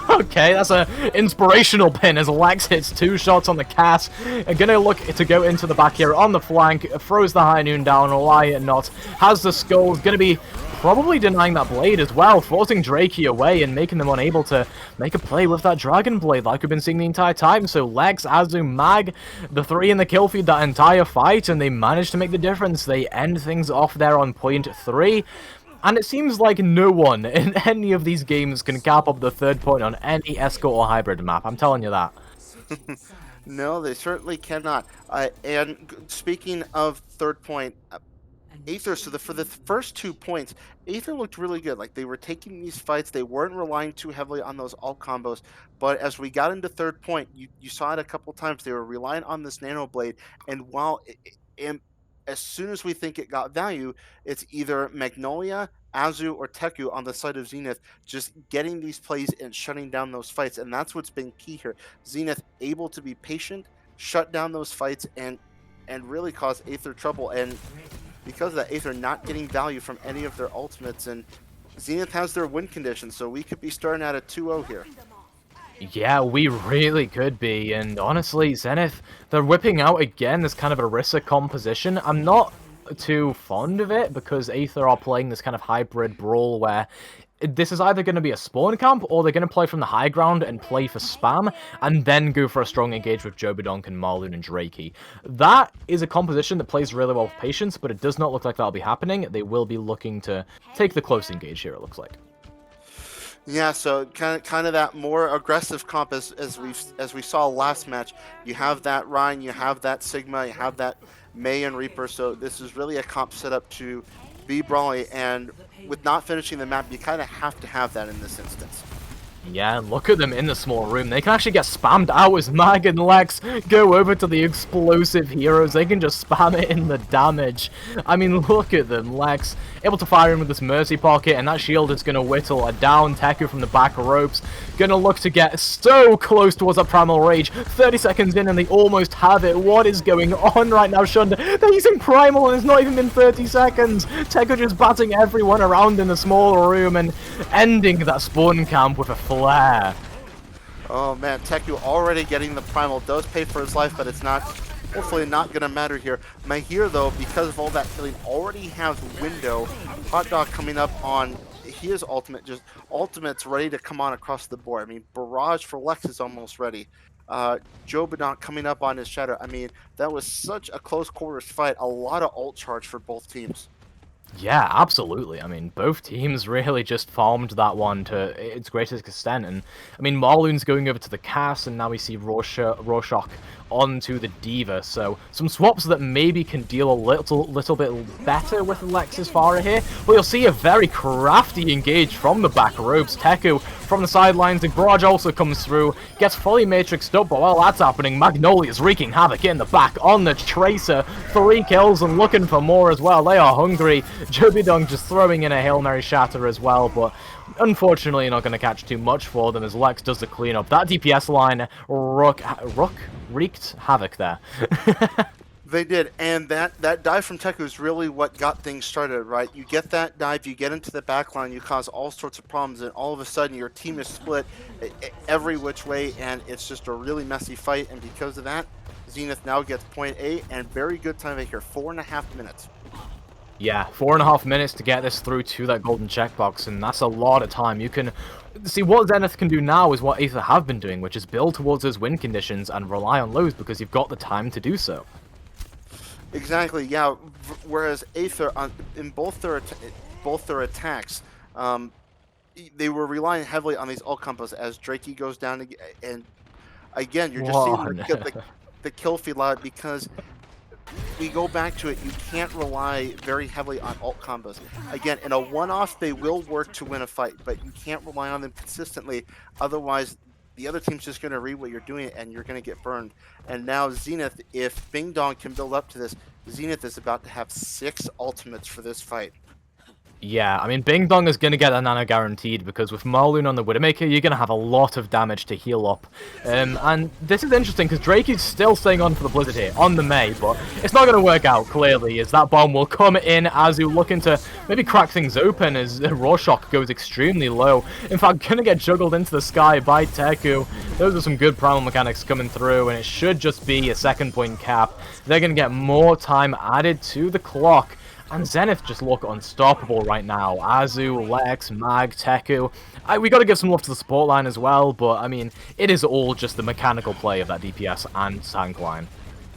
Okay, that's an inspirational pin as Lex hits 2 shots on the cast. Gonna look to go into the back here on the flank, throws the High Noon down, why not, has the skulls, gonna be probably denying that blade as well, forcing Drakey away and making them unable to make a play with that Dragon Blade like we've been seeing the entire time. So Lex, Azu, Mag, the 3 in the kill feed that entire fight, and they managed to make the difference. They end things off there on point 3. And it seems like no one in any of these games can cap up the 3rd point on any escort or hybrid map. I'm telling you that. No, they certainly cannot. And speaking of 3rd point, Aether, so for the first 2 points, Aether looked really good. Like, they were taking these fights. They weren't relying too heavily on those alt combos. But as we got into 3rd point, you saw it a couple times. They were relying on this Nano Blade. And while as soon as we think it got value, it's either Magnolia, Azu, or Teku on the side of Zenith just getting these plays and shutting down those fights. And that's what's been key here. Zenith able to be patient, shut down those fights, and really cause Aether trouble. And because of that, Aether not getting value from any of their ultimates, and Zenith has their win condition, so we could be starting at a 2-0 here. Yeah, we really could be, and honestly, Zenith, they're whipping out again this kind of Orisa composition. I'm not too fond of it, because Aether are playing this kind of hybrid brawl where this is either going to be a spawn camp, or they're going to play from the high ground and play for spam, and then go for a strong engage with Jobydonk and Marloon and Drakey. That is a composition that plays really well with Patience, but it does not look like that'll be happening. They will be looking to take the close engage here, it looks like. Yeah, so kind of that more aggressive comp as we saw last match. You have that Ryan, you have that Sigma, you have that May and Reaper. So this is really a comp set up to be brawly, and with not finishing the map, you kind of have to have that in this instance. Yeah, look at them in the small room. They can actually get spammed out as Mag and Lex go over to the explosive heroes. They can just spam it in the damage. I mean, look at them. Lex able to fire in with this Mercy Pocket, and that shield is going to whittle a down Teku from the back ropes. Going to look to get so close towards that Primal Rage. 30 seconds in, and they almost have it. What is going on right now, Shunda? They're using Primal, and it's not even been 30 seconds. Teku just batting everyone around in the small room and ending that spawn camp with a flare. Oh man, Teku already getting the Primal, does pay for his life, but it's not, hopefully not going to matter here. Mahir though, because of all that killing, already has window. Hot Dog coming up on his ultimate, just ultimates ready to come on across the board. I mean, Barrage for Lex is almost ready. Jobydonk coming up on his Shadow. I mean, that was such a close quarters fight. A lot of ult charge for both teams. Yeah, absolutely. I mean, both teams really just farmed that one to its greatest extent. And, I mean, Marloon's going over to the Cass, and now we see Rorschach onto the Diva. So, some swaps that maybe can deal a little bit better with Lex's Farah here. But you'll see a very crafty engage from the back ropes. Teku from the sidelines. The barrage also comes through, gets fully matrixed up, but while that's happening, Magnolia's wreaking havoc in the back on the Tracer. 3 kills and looking for more as well. They are hungry. Jobidong just throwing in a Hail Mary shatter as well, but unfortunately not going to catch too much for them as Lex does the cleanup. That DPS line wreaked havoc there. They did, and that dive from Teku is really what got things started, right? You get that dive, you get into the backline, you cause all sorts of problems, and all of a sudden your team is split every which way, and it's just a really messy fight, and because of that, Zenith now gets point A, and very good time here, 4.5 minutes. Yeah, 4.5 minutes to get this through to that golden checkbox, and that's a lot of time. You can see what Zenith can do now is what Aether have been doing, which is build towards those win conditions and rely on lows because you've got the time to do so. Exactly, yeah. Whereas Aether, in both their attacks, they were relying heavily on these ult combos as Drakey goes down, and again, you're just seeing the kill feed lot because we go back to it. You can't rely very heavily on ult combos. Again, in a one-off, they will work to win a fight, but you can't rely on them consistently. Otherwise, the other team's just going to read what you're doing, and you're going to get burned. And now Zenith, if Bing Dong can build up to this, Zenith is about to have 6 ultimates for this fight. Yeah, I mean, Bing Dong is going to get a nano guaranteed because with Marloon on the Widowmaker, you're going to have a lot of damage to heal up. And this is interesting because Drake is still staying on for the Blizzard here on the Mei, but it's not going to work out clearly as that bomb will come in Azu looking to maybe crack things open as Rorschach goes extremely low. In fact, going to get juggled into the sky by Teku. Those are some good primal mechanics coming through, and it should just be a second point cap. They're going to get more time added to the clock. And Zenith just look unstoppable right now. Azu, Lex, Mag, Teku. We got to give some love to the support line as well, but I mean, it is all just the mechanical play of that DPS and tank line.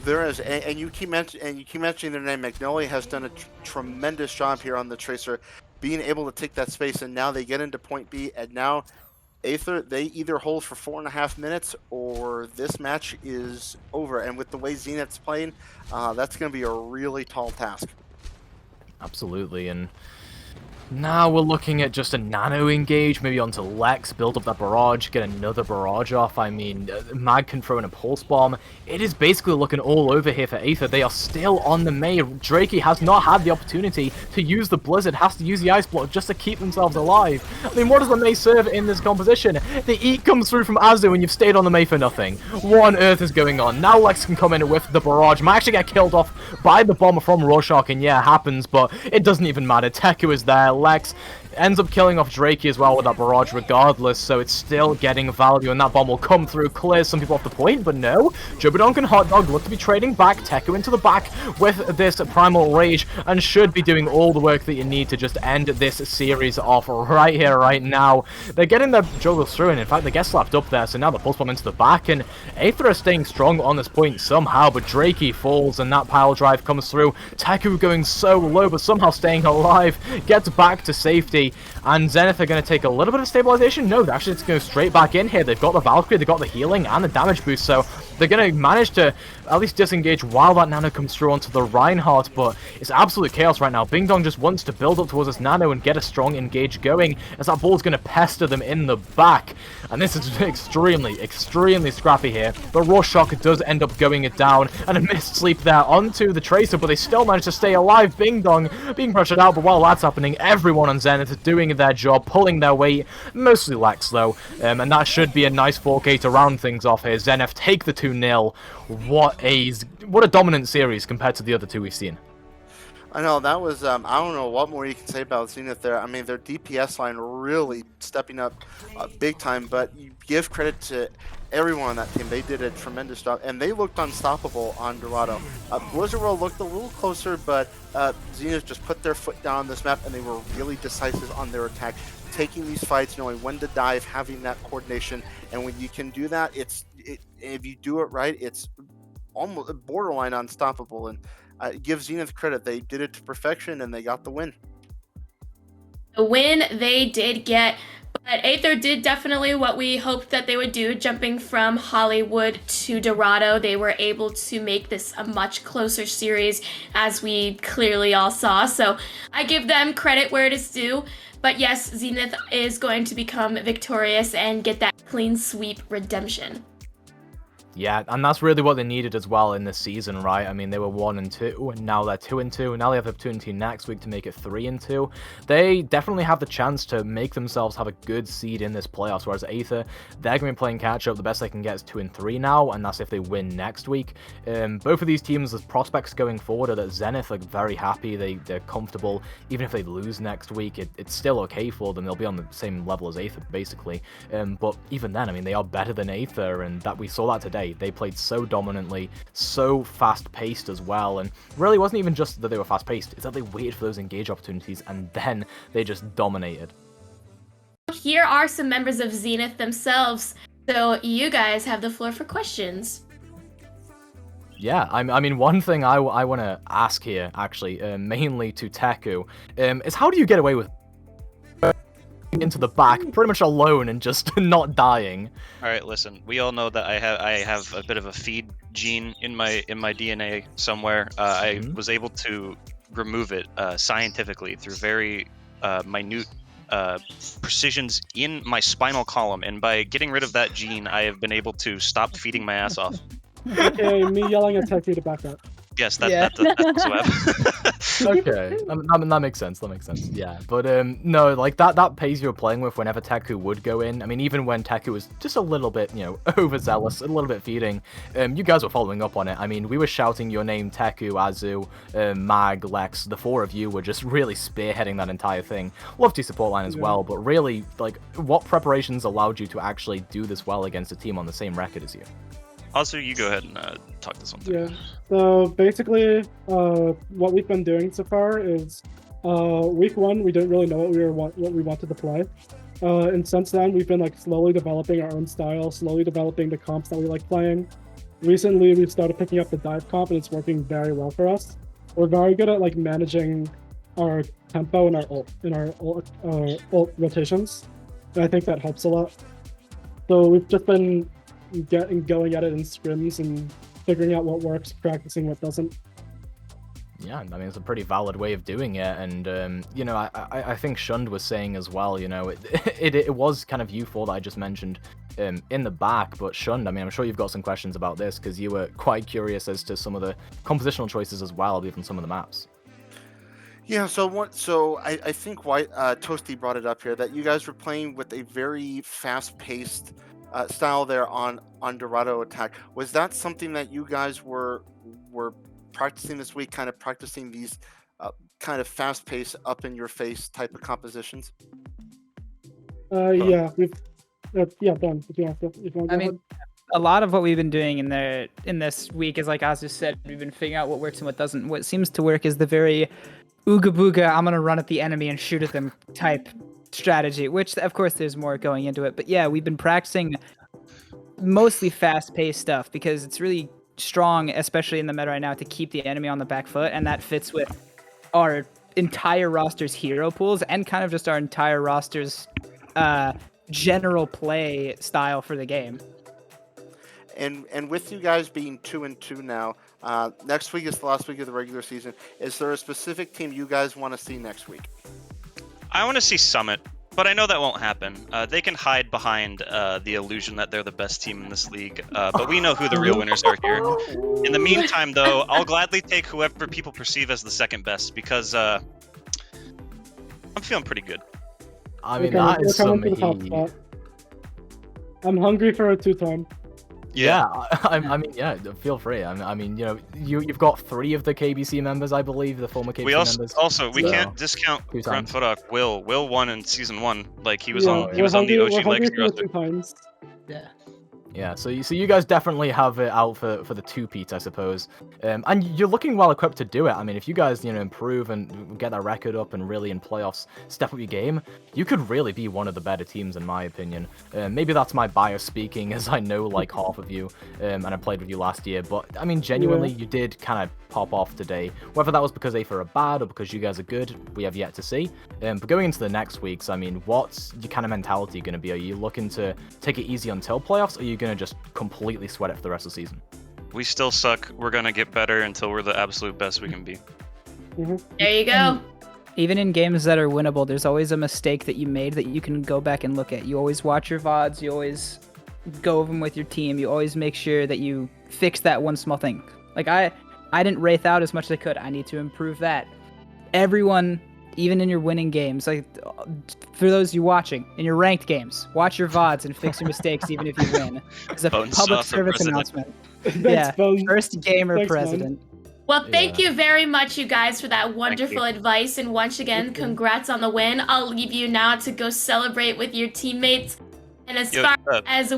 There is, and you keep mentioning their name. Magnolia has done a tremendous job here on the Tracer, being able to take that space, and now they get into point B, and now Aether, they either hold for 4.5 minutes or this match is over. And with the way Zenith's playing, that's going to be a really tall task. Absolutely, and now we're looking at just a nano engage, maybe onto Lex, build up that barrage, get another barrage off. I mean, Mag can throw in a pulse bomb. It is basically looking all over here for Aether. They are still on the Mei. Drakey has not had the opportunity to use the Blizzard, has to use the Ice Block just to keep themselves alive. I mean, what does the Mei serve in this composition? The Eat comes through from Azu and you've stayed on the Mei for nothing. What on earth is going on? Now Lex can come in with the barrage. Might actually get killed off by the bomber from Rorschach, and yeah, it happens, but it doesn't even matter. Teku is there. Lex ends up killing off Drakey as well with that barrage regardless, so it's still getting value, and that bomb will come through, clear some people off the point, but no. Jobidonk and Hot Dog look to be trading back, Teku into the back with this Primal Rage, and should be doing all the work that you need to just end this series off right here, right now. They're getting their juggles through, and in fact they get slapped up there, so now the pulse bomb into the back, and Aether are staying strong on this point somehow, but Drakey falls, and that pile drive comes through. Teku going so low, but somehow staying alive, gets back to safety, and Zenith are going to take a little bit of stabilization. No, they're actually just going straight back in here. They've got the Valkyrie, they've got the healing and the damage boost, so they're going to manage to at least disengage while that nano comes through onto the Reinhardt, but it's absolute chaos right now. Bing Dong just wants to build up towards this nano and get a strong engage going, as that ball's going to pester them in the back, and this is extremely, extremely scrappy here. But Rorschach does end up going it down, and a missed sleep there onto the Tracer, but they still manage to stay alive. Bing Dong being pressured out, but while that's happening, everyone on Zenith is doing their job, pulling their weight, mostly Lex though, and that should be a nice 4K to round things off here. Zenith take the 2-0. What a dominant series compared to the other two we've seen. I know, that was, I don't know what more you can say about Zenith there. I mean, their DPS line really stepping up big time, but you give credit to everyone on that team. They did a tremendous job, and they looked unstoppable on Dorado. Blizzard World looked a little closer, but Zenith just put their foot down on this map, and they were really decisive on their attack, taking these fights, knowing when to dive, having that coordination, and when you can do that, if you do it right, it's almost borderline unstoppable, and give Zenith credit. They did it to perfection, and they got the win. The win they did get But Aether did definitely what we hoped that they would do, jumping from Hollywood to Dorado. They were able to make this a much closer series, as we clearly all saw. So I give them credit where it is due. But yes, Zenith is going to become victorious and get that clean sweep redemption. Yeah, and that's really what they needed as well in this season, right? I mean, they were 1-2, and now they're 2-2. Now they have the opportunity next week to make it 3-2. They definitely have the chance to make themselves have a good seed in this playoffs, whereas Aether, they're going to be playing catch-up. The best they can get is 2-3 now, and that's if they win next week. Both of these teams, as prospects going forward, are that Zenith are very happy. They're comfortable. Even if they lose next week, it's still okay for them. They'll be on the same level as Aether, basically. But even then, I mean, they are better than Aether, and that we saw that today. They played so dominantly, so fast-paced as well, and really wasn't even just that they were fast-paced, it's that they waited for those engage opportunities, and then they just dominated. Here are some members of Zenith themselves, so you guys have the floor for questions. Yeah, I mean, one thing I want to ask here, actually, mainly to Teku, is how do you get away with into the back pretty much alone and just not dying? All right, listen. We all know that I have a bit of a feed gene in my DNA somewhere. I was able to remove it scientifically through very minute precisions in my spinal column, and by getting rid of that gene, I have been able to stop feeding my ass off. Okay, me yelling at Teku to back up. Yes, that's also happened. Okay, that makes sense. That makes sense. Yeah, but no, like that pace you were playing with whenever Teku would go in. I mean, even when Teku was just a little bit, overzealous, a little bit feeding, you guys were following up on it. I mean, we were shouting your name, Teku, Azu, Mag, Lex. The four of you were just really spearheading that entire thing. Lofty support line as well, but really, like, what preparations allowed you to actually do this well against a team on the same record as you? Also, you go ahead and talk this one through. Yeah. So basically, what we've been doing so far is, week one we didn't really know what we wanted to play, and since then we've been like slowly developing our own style, slowly developing the comps that we like playing. Recently, we've started picking up the dive comp, and it's working very well for us. We're very good at like managing our tempo and our ult rotations, and I think that helps a lot. So we've just been going at it in scrims and figuring out what works, practicing what doesn't. Yeah, I mean, it's a pretty valid way of doing it, and I think Shund was saying as well, it was kind of you four that I just mentioned in the back, but Shund, I mean, I'm sure you've got some questions about this because you were quite curious as to some of the compositional choices as well, even some of the maps. Yeah, so I think Toasty brought it up here that you guys were playing with a very fast-paced style there on Dorado attack. Was that something that you guys were practicing this week, kind of practicing these kind of fast-paced, up-in-your-face type of compositions? Yeah, we've done. If you want to go ahead. A lot of what we've been doing in this week is, like Azu said, we've been figuring out what works and what doesn't. What seems to work is the very ooga booga, I'm gonna run at the enemy and shoot at them type strategy, which of course there's more going into it, but yeah, we've been practicing mostly fast-paced stuff because it's really strong, especially in the meta right now, to keep the enemy on the back foot, and that fits with our entire roster's hero pools and kind of just our entire roster's general play style for the game. And with you guys being 2-2 now, next week is the last week of the regular season. Is there a specific team you guys want to see next week? I want to see Summit, but I know that won't happen. They can hide behind the illusion that they're the best team in this league, but we know who the real winners are here. In the meantime, though, I'll gladly take whoever people perceive as the second best because I'm feeling pretty good. I mean, that is some heat. I'm hungry for a two-time. Yeah, I mean, yeah, feel free. I mean, you've got 3 of the KBC members, I believe, the former KBC members. We can't discount Grunt Foodock. Will won in season 1. Like he was on the OG Legacy roster. Times. Yeah. Yeah, so you guys definitely have it out for the two-peat, I suppose. And you're looking well equipped to do it. I mean, if you guys, improve and get that record up and really in playoffs step up your game, you could really be one of the better teams, in my opinion. Maybe that's my bias speaking, as I know, like, half of you, and I played with you last year. But, I mean, genuinely, you did kind of pop off today. Whether that was because Aether are bad or because you guys are good, we have yet to see. But going into the next weeks, I mean, what's your kind of mentality going to be? Are you looking to take it easy until playoffs, or are you going to just completely sweat it for the rest of the season? We still suck. We're going to get better until we're the absolute best we can be. There you go. Even in games that are winnable, there's always a mistake that you made that you can go back and look at. You always watch your VODs, you always go over them with your team, you always make sure that you fix that one small thing. Like, I didn't wraith out as much as I could. I need to improve that. Everyone, even in your winning games, like, for those of you watching, in your ranked games, watch your VODs and fix your mistakes even if you win. It's a Bones public off for service president. announcement. Thanks, Bones. First gamer Thanks, man. president. Well, thank you very much, you guys, for that wonderful advice. And once again, congrats on the win. I'll leave you now to go celebrate with your teammates. And as far as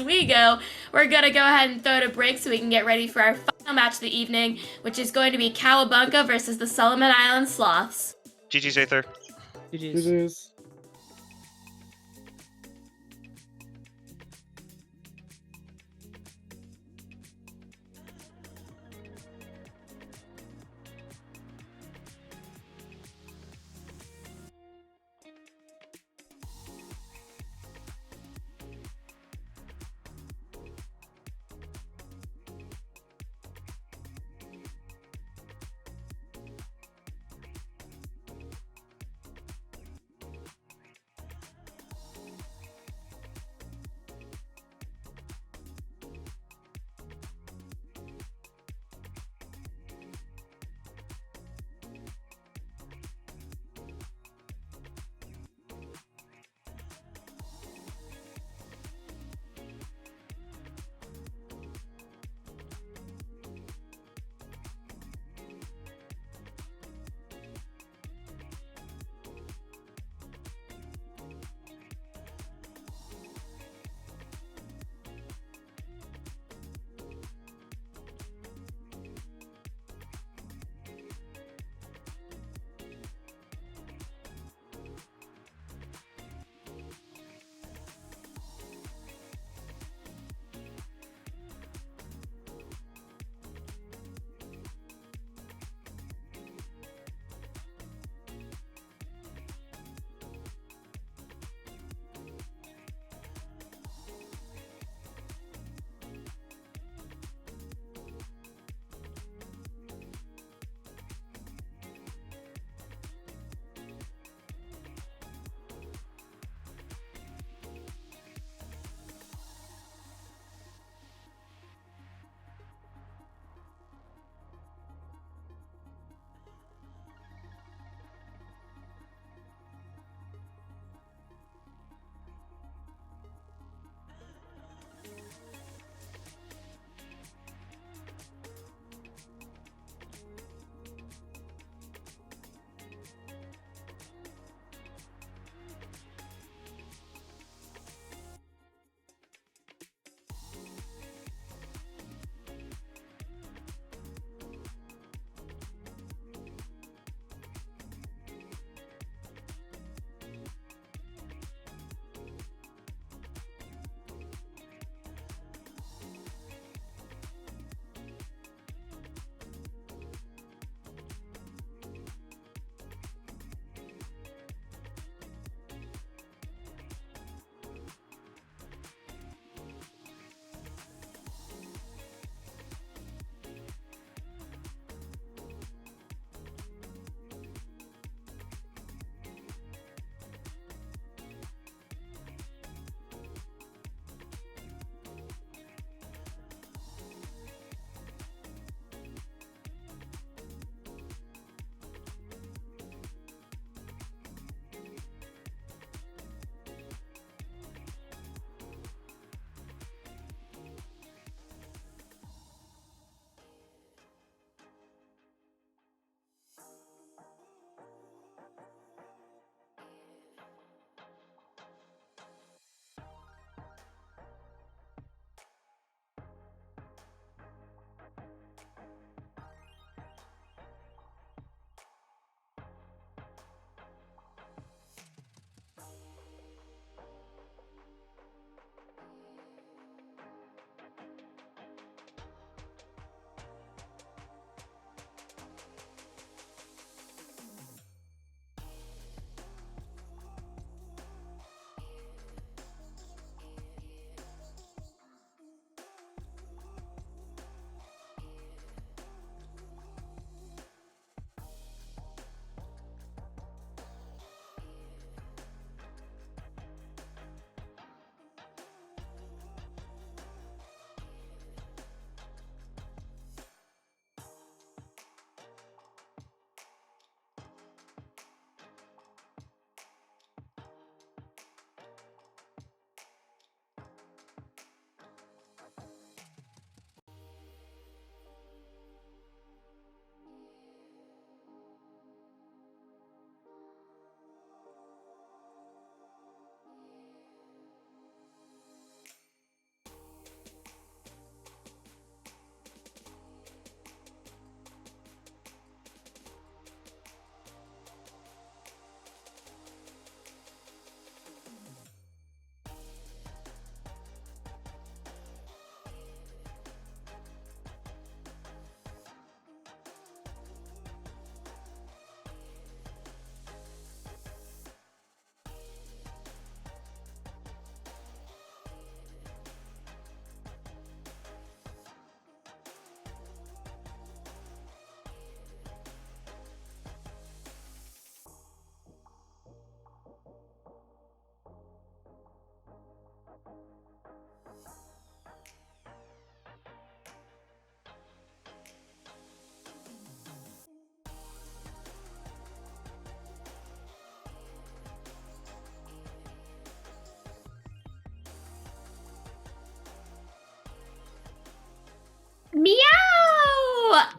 we go, we're gonna go ahead and throw it a break so we can get ready for our final match of the evening, which is going to be Cowabunga versus the Solomon Island Sloths. GG's, Aether. GG's.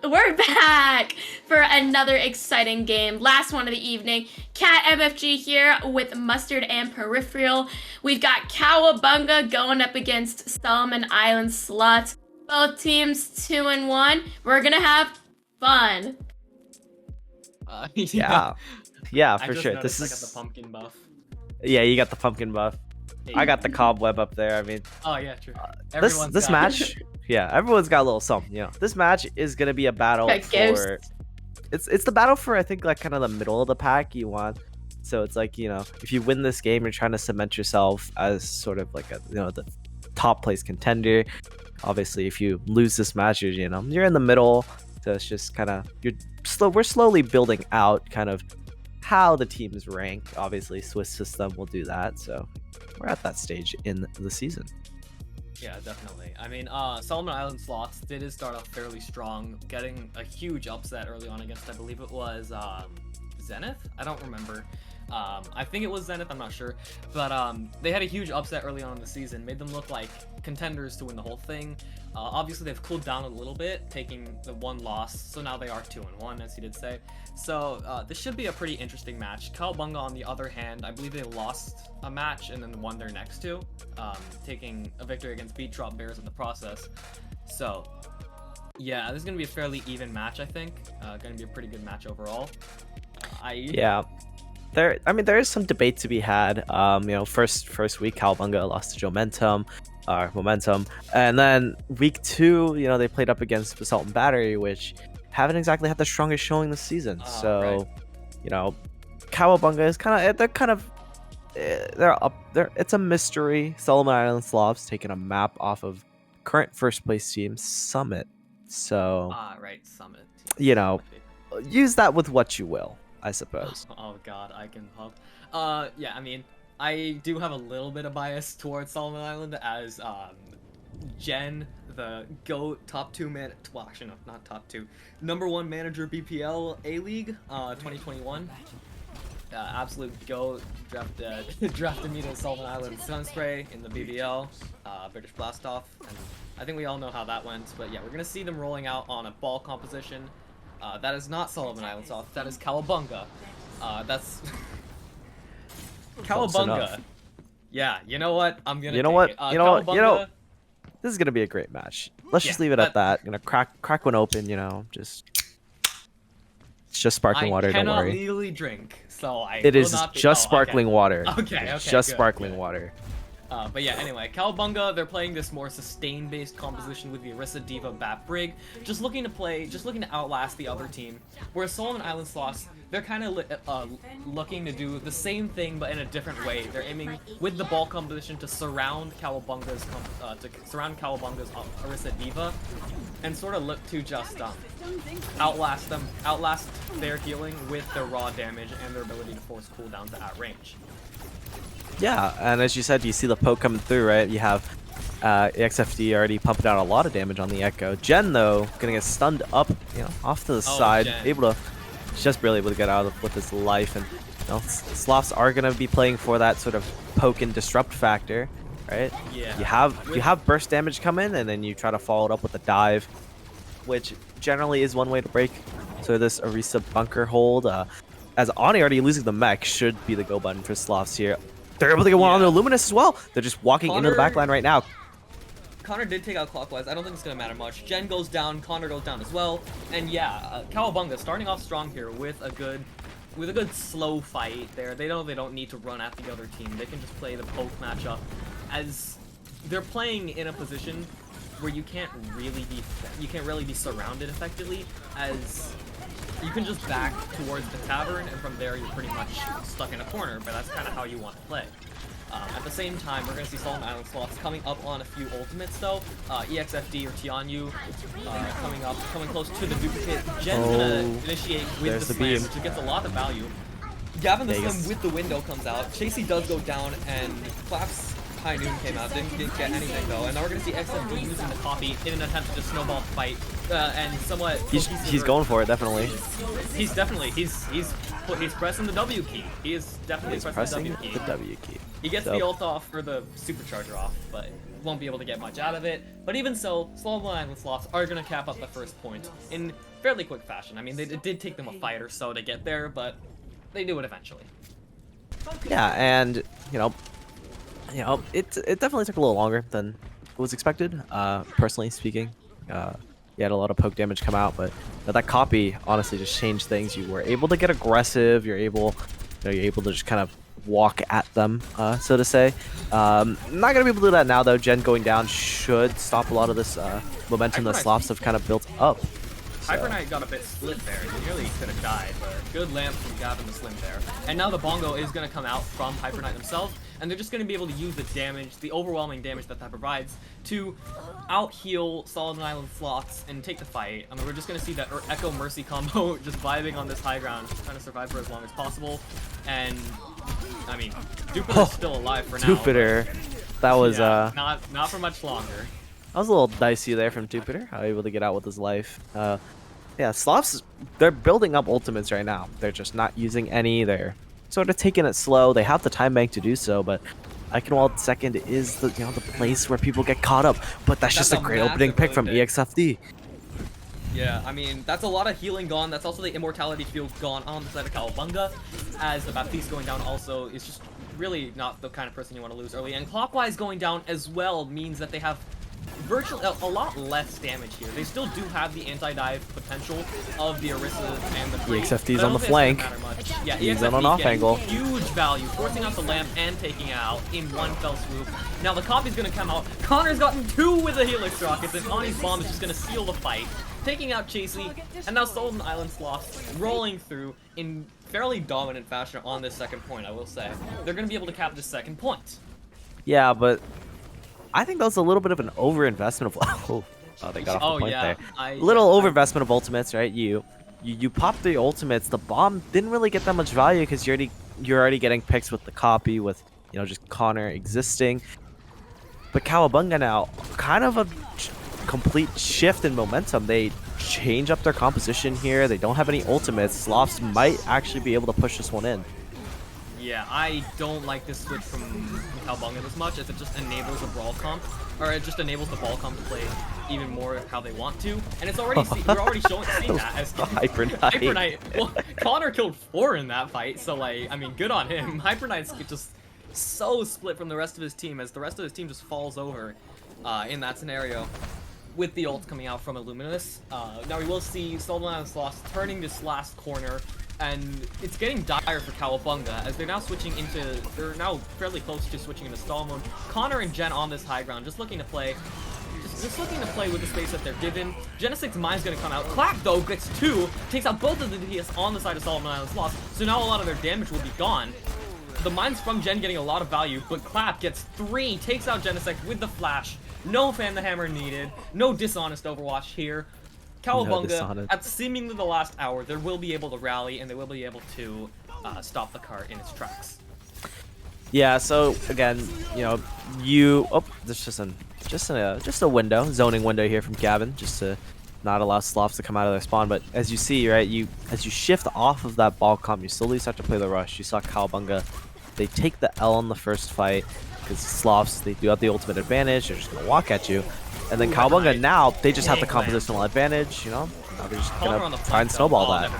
we're back for another exciting game. Last one of the evening. Cat MFG here with Mustard and Peripheral. We've got Cowabunga going up against Solomon Island Sloths. Both teams 2-1. We're gonna have fun. Yeah, for sure. This I is got the pumpkin buff. Yeah, you got the pumpkin buff. I got the cobweb up there. I mean, Oh yeah, true. this match, yeah, everyone's got a little something. You know, this match is gonna be a battle Got for. It's the battle for, I think, like kind of the middle of the pack you want. So it's like, you know, if you win this game, you're trying to cement yourself as sort of like the top place contender. Obviously, if you lose this match, you're in the middle. So it's just kind of we're slowly building out kind of how the teams rank. Obviously, Swiss system will do that. So we're at that stage in the season. Yeah, definitely. I mean, Solomon Island Sloths did start off fairly strong, getting a huge upset early on against, I believe it was Zenith? I don't remember. I think it was Zenith, I'm not sure. But they had a huge upset early on in the season, made them look like contenders to win the whole thing. Obviously, they've cooled down a little bit, taking the one loss, so now they are 2-1, as he did say. So this should be a pretty interesting match. Cowabunga, on the other hand, I believe they lost a match and then won their next two, taking a victory against Beat Drop Bears in the process. So yeah, this is going to be a fairly even match, I think. Going to be a pretty good match overall. Yeah. There is some debate to be had. First week Cowabunga lost to Momentum, and then week 2, they played up against Basalt and Battery, which haven't exactly had the strongest showing this season. So, right. Cowabunga is they're up there. It's a mystery. Solomon Island Sloths taking a map off of current first place team Summit. So, right, Summit. use that with what you will, I suppose. Oh god, I can pump. Yeah, I mean, I do have a little bit of bias towards Solomon Island as Jen, the GOAT top 2 man. Well, actually no, not top 2. Number 1 manager BPL A-League 2021. Absolute GOAT drafted me to Solomon Island Sunspray in the BBL, British Blastoff, and I think we all know how that went. But yeah, we're gonna see them rolling out on a ball composition. That is not Solomon Island Soft. That is Cowabunga. That's Cowabunga. Yeah, you know what? I'm gonna. Cowabunga... This is gonna be a great match. Let's just leave it at that. Gonna crack one open. It's just sparkling water. Don't worry. I cannot legally drink, so It is just sparkling water. Okay. It's just good, sparkling good. water. But yeah, anyway, Cowabunga, they're playing this more sustain-based composition with the Orisa Diva Bat Brig, just looking to outlast the other team. Whereas Solomon Island Sloths, they're kind of looking to do the same thing but in a different way. They're aiming with the ball composition to surround Cowabunga's Orisa Diva, and sort of look to just outlast their healing with their raw damage and their ability to force cooldowns at range. Yeah, and as you said, you see the poke coming through, right? You have EXFD already pumping out a lot of damage on the Echo. Jen, though, gonna get stunned up, off to the side, Jen. Just barely able to get out with his life. And Sloths are gonna be playing for that sort of poke and disrupt factor, right? Yeah. You have burst damage come in, and then you try to follow it up with a dive, which generally is one way to break. So this Orisa bunker hold, as Ani already losing the mech, should be the go button for Sloths here. They're able to get one on the Luminous as well. They're just walking into the backline right now. Connor did take out Clockwise. I don't think it's going to matter much. Jen goes down, Connor goes down as well. And yeah, Cowabunga starting off strong here with a good slow fight there. They know they don't need to run at the other team. They can just play the poke matchup, as they're playing in a position where you can't really be surrounded effectively, as you can just back towards the tavern, and from there you're pretty much stuck in a corner, but that's kind of how you want to play. At the same time, we're going to see Solomon Island Sloths coming up on a few ultimates, though. EXFD or Tianyu coming close to the duplicate. Jen's going to initiate with the slam, which gets a lot of value. Gavin the Slim with the window comes out. Chasey does go down, and Claps High Noon came out, didn't get anything though, and now we're gonna see XFD using the copy in an attempt to just snowball the fight, and somewhat. He's going for it, definitely. He's pressing the W key. He is definitely pressing the W key. He gets the ult off for the supercharger off, but won't be able to get much out of it. But even so, Sloths and Sloths are gonna cap up the first point in fairly quick fashion. I mean, it did take them a fight or so to get there, but they do it eventually. Yeah, and it definitely took a little longer than was expected. Personally speaking, you had a lot of poke damage come out, but that copy honestly just changed things. You were able to get aggressive. You're able to just kind of walk at them, so to say. Not gonna be able to do that now though. Gen going down should stop a lot of this momentum that Sloths have kind of built up. Hyper Knight got a bit split there. He nearly could have died, but good lamp from Gavin the Slim there. And now the Bongo is going to come out from Hyper Knight themselves, and they're just going to be able to use the damage, the overwhelming damage that provides, to out-heal Solid Island Sloths and take the fight. I mean, we're just going to see that Echo Mercy combo just vibing on this high ground, trying to survive for as long as possible. And, I mean, Jupiter's still alive for now. Jupiter, that was not for much longer. That was a little dicey there from Jupiter, how able to get out with his life. Yeah, Sloths, they're building up ultimates right now. They're just not using any. They're sort of taking it slow. They have the time bank to do so, but Eichenwald second is the the place where people get caught up. But that's just a great opening pick from EXFD. Yeah, I mean, that's a lot of healing gone. That's also the immortality field gone on the side of Cowabunga, as the Baptiste going down also is just really not the kind of person you want to lose early. And Clockwise going down as well means that they have virtually a lot less damage here. They still do have the anti-dive potential of the Orisa and the Free. EXFD's on the flank. Yeah, he's on an off angle. Huge value, forcing out the lamp and taking it out in one fell swoop. Now the copy's gonna come out. Connor's gotten 2 with the Helix rockets, and Ani's bomb is just gonna seal the fight, taking out Chasey, and now Solid Island Sloths rolling through in fairly dominant fashion on this second point, I will say. They're gonna be able to cap this second point. Yeah, but I think that was a little bit of an overinvestment of they got off the point there. Little overinvestment of ultimates, right? You pop the ultimates. The bomb didn't really get that much value because you're already getting picks with the copy, with just Connor existing. But Cowabunga now, kind of a complete shift in momentum. They change up their composition here. They don't have any ultimates. Sloths might actually be able to push this one in. Yeah, I don't like this switch from Cowabunga as much, as it just enables a brawl comp, or it just enables the ball comp to play even more how they want to. And it's already we're already seeing that as Hyper Knight. Hyper Knight. Well, Connor killed 4 in that fight, so like, I mean, good on him. Hyper Knight's just so split from the rest of his team, as the rest of his team just falls over in that scenario, with the ult coming out from Illuminous. Now we will see Solid Island Sloths turning this last corner, and it's getting dire for Cowabunga, as they're now they're now fairly close to switching into stall mode. Connor and Jen on this high ground, just looking to play. Just looking to play with the space that they're given. Genesic's Mine's gonna come out. Clap, though, gets 2, takes out both of the DS on the side of Solid Island Sloths, so now a lot of their damage will be gone. The Mines from Gen getting a lot of value, but Clap gets 3, takes out Genesec with the flash. No Fan the Hammer needed. No dishonest Overwatch here. Cowabunga, at seemingly the last hour, they will be able to rally, and they will be able to stop the cart in its tracks. Yeah, so again, there's just a window, zoning window here from Gavin, just to not allow Sloths to come out of their spawn. But as you see, right, as you shift off of that ball comp, you slowly start to play the rush. You saw Cowabunga, they take the L on the first fight because Sloths, they do have the ultimate advantage. They're just gonna walk at you, and then Cowabunga now they just have the compositional advantage. Now they're just gonna try and snowball that.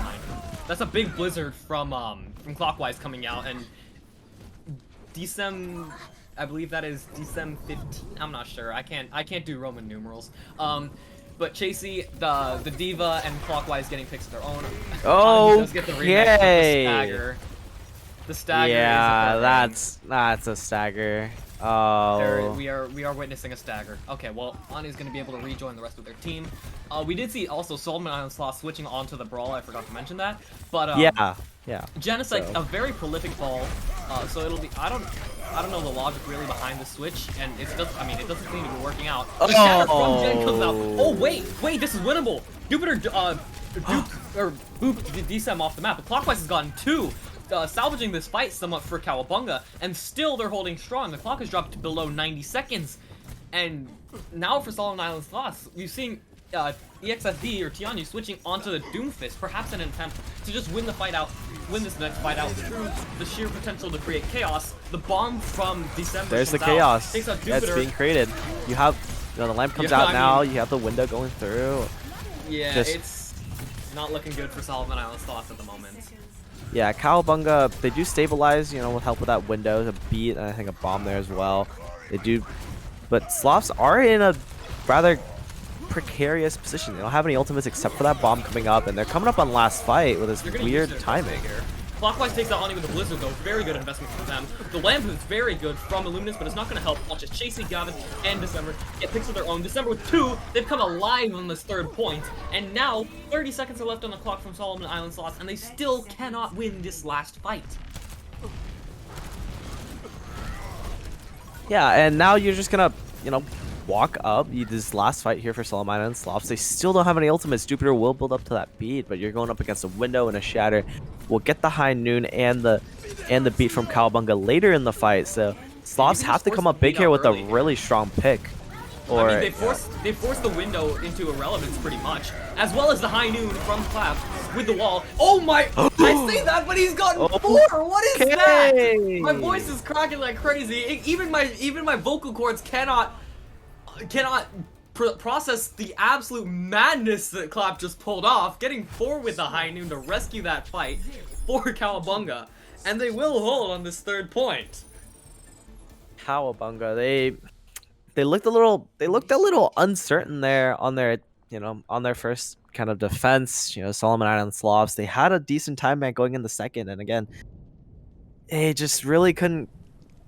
That's a big blizzard from Clockwise coming out, and Decem, I believe that is Decem 15. I'm not sure. I can't do Roman numerals. But Chasey, the Diva, and Clockwise getting picks of their own. Does get the remix with the stagger. The stagger. Yeah, that's a stagger. Oh. We are witnessing a stagger. Okay, well, Ani's gonna be able to rejoin the rest of their team. We did see also Solid Island Sloth switching onto the brawl. I forgot to mention that. But yeah. Genocide, a very prolific ball. So it'll be. I don't know the logic really behind the switch, and it doesn't seem to be working out. The shatter from Gen comes out. Oh wait, this is winnable. Jupiter booped Decem off the map, but Clockwise has gotten 2. salvaging this fight somewhat for Cowabunga, and still they're holding strong. The clock has dropped to below 90 seconds. And now for Solomon Island Sloths, we've seen EXFD or Tianyu switching onto the Doomfist, perhaps in an attempt to just win this next fight out through the sheer potential to create chaos. The bomb from December. There's the comes out, chaos takes out that's Jupiter. being created. You have, the lamp comes out now. You have the window going through. Yeah, it's not looking good for Solomon Island Sloths at the moment. Yeah, Cowabunga, they do stabilize, with help with that window, a beat, and I think a bomb there as well. They do, but Sloths are in a rather precarious position. They don't have any ultimates except for that bomb coming up, and they're coming up on last fight with this weird timing. Clockwise takes out Oni with the Blizzard though, very good investment for them. The Lamp is very good from Illuminus, but it's not going to help much as Chasing Gavin and December get picks of their own. December with 2, they've come alive on this 3rd point, and now 30 seconds are left on the clock from Solomon Island Sloths, and they still cannot win this last fight. Yeah, and now you're just gonna, walk up. This last fight here for Solomon Island Sloths, they still don't have any ultimates. Jupiter will build up to that beat, but you're going up against a window and a shatter. We'll get the high noon and the beat from Cowabunga later in the fight. So Sloths have to come up big here with a really strong pick. Or I mean, they forced the window into irrelevance pretty much, as well as the high noon from Clap with the wall. Oh my! I say that, but he's gotten 4. What is that? My voice is cracking like crazy. Even my vocal cords cannot process the absolute madness that Clap just pulled off, getting 4 with the high noon to rescue that fight for Cowabunga, and they will hold on this 3rd point. Cowabunga, they looked a little uncertain there on their on their first kind of defense. Solomon Island Sloths, they had a decent time bank going in the second, and again, they just really couldn't.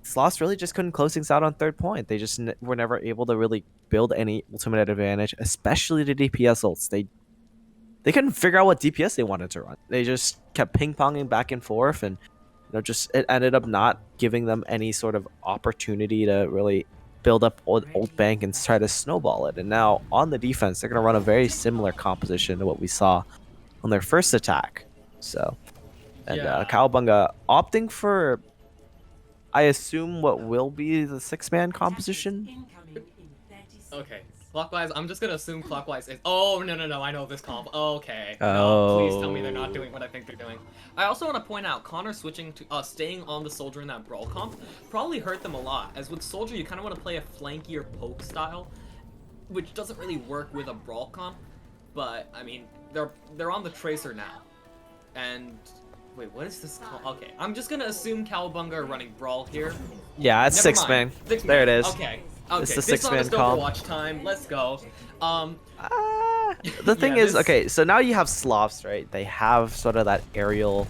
Sloths really just couldn't close things out on 3rd point. They just were never able to really build any ultimate advantage, especially the DPS ults. They couldn't figure out what DPS they wanted to run. They just kept ping-ponging back and forth, and it ended up not giving them any sort of opportunity to really build up ult bank and try to snowball it. And now on the defense, they're going to run a very similar composition to what we saw on their first attack. So, and Cowabunga opting for, I assume, what will be the 6-man composition. Okay, Clockwise, I'm just gonna assume Clockwise is— oh, no, I know this comp. Okay. Oh. No, please tell me they're not doing what I think they're doing. I also want to point out, Connor switching to, staying on the Soldier in that Brawl comp probably hurt them a lot, as with Soldier, you kind of want to play a flankier poke style, which doesn't really work with a Brawl comp, but, I mean, they're on the Tracer now, and— wait, what is this comp? Okay, I'm just gonna assume Cowabunga are running Brawl here. Yeah, it's 6-man. There it is. Okay. It's the this 6-man comp. Overwatch time. Let's go. The thing is, okay, so now you have Sloths, right? They have sort of that aerial,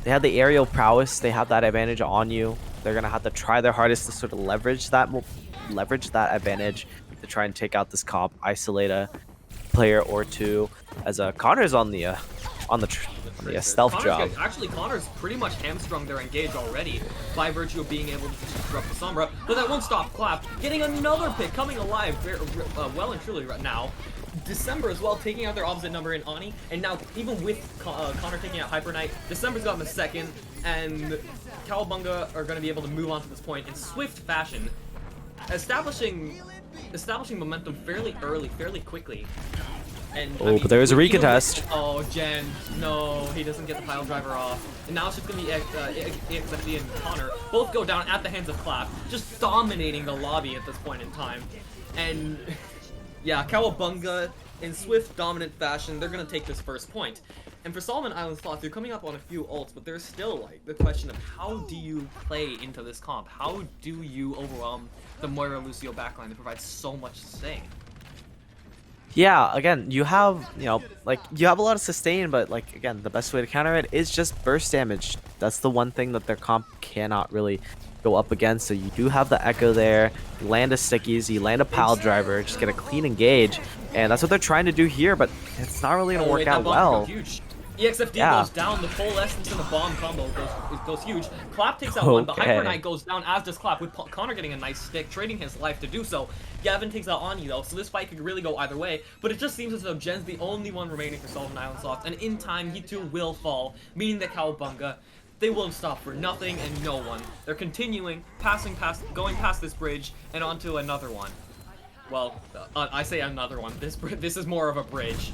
they have the aerial prowess. They have that advantage on you. They're gonna have to try their hardest to sort of leverage that advantage to try and take out this comp, isolate a player or two. As Connor's on the stealth job. Actually, Connor's pretty much hamstrung their engage already by virtue of being able to disrupt the Sombra, but that won't stop Clap getting another pick, coming alive well and truly right now. December as well, taking out their opposite number in Ani, and now even with Connor taking out Hyper Knight, December's got him a second, and Cowabunga are going to be able to move on to this point in swift fashion, establishing momentum fairly early, fairly quickly. And, but there is a recontest. Oh, Jen, no, he doesn't get the pile driver off. And now it's just going to be EXFD and Connor both go down at the hands of Clap, just dominating the lobby at this point in time. And yeah, Cowabunga, in swift, dominant fashion, they're going to take this first point. And for Solomon Island Sloths, they're coming up on a few ults, but there's still like the question of how do you play into this comp? How do you overwhelm the Moira Lucio backline that provides so much sustain? Yeah, again, you have, you have a lot of sustain, but, again, the best way to counter it is just burst damage. That's the one thing that their comp cannot really go up against. So you do have the Echo there, you land a Stickies, you land a pile driver, just get a clean engage, and that's what they're trying to do here, but it's not really going to work out well. EXFD goes down, the full essence and the bomb combo goes huge. Clap takes out one, but Hyper Knight goes down, as does Clap, with Connor getting a nice stick, trading his life to do so. Gavin takes out Ani though, so this fight could really go either way, but it just seems as though Jen's the only one remaining for Solomon Island Sloths, and in time he too will fall, meaning that Cowabunga, they won't stop for nothing and no one. They're continuing, going past this bridge and onto another one. Well, I say another one. This is more of a bridge.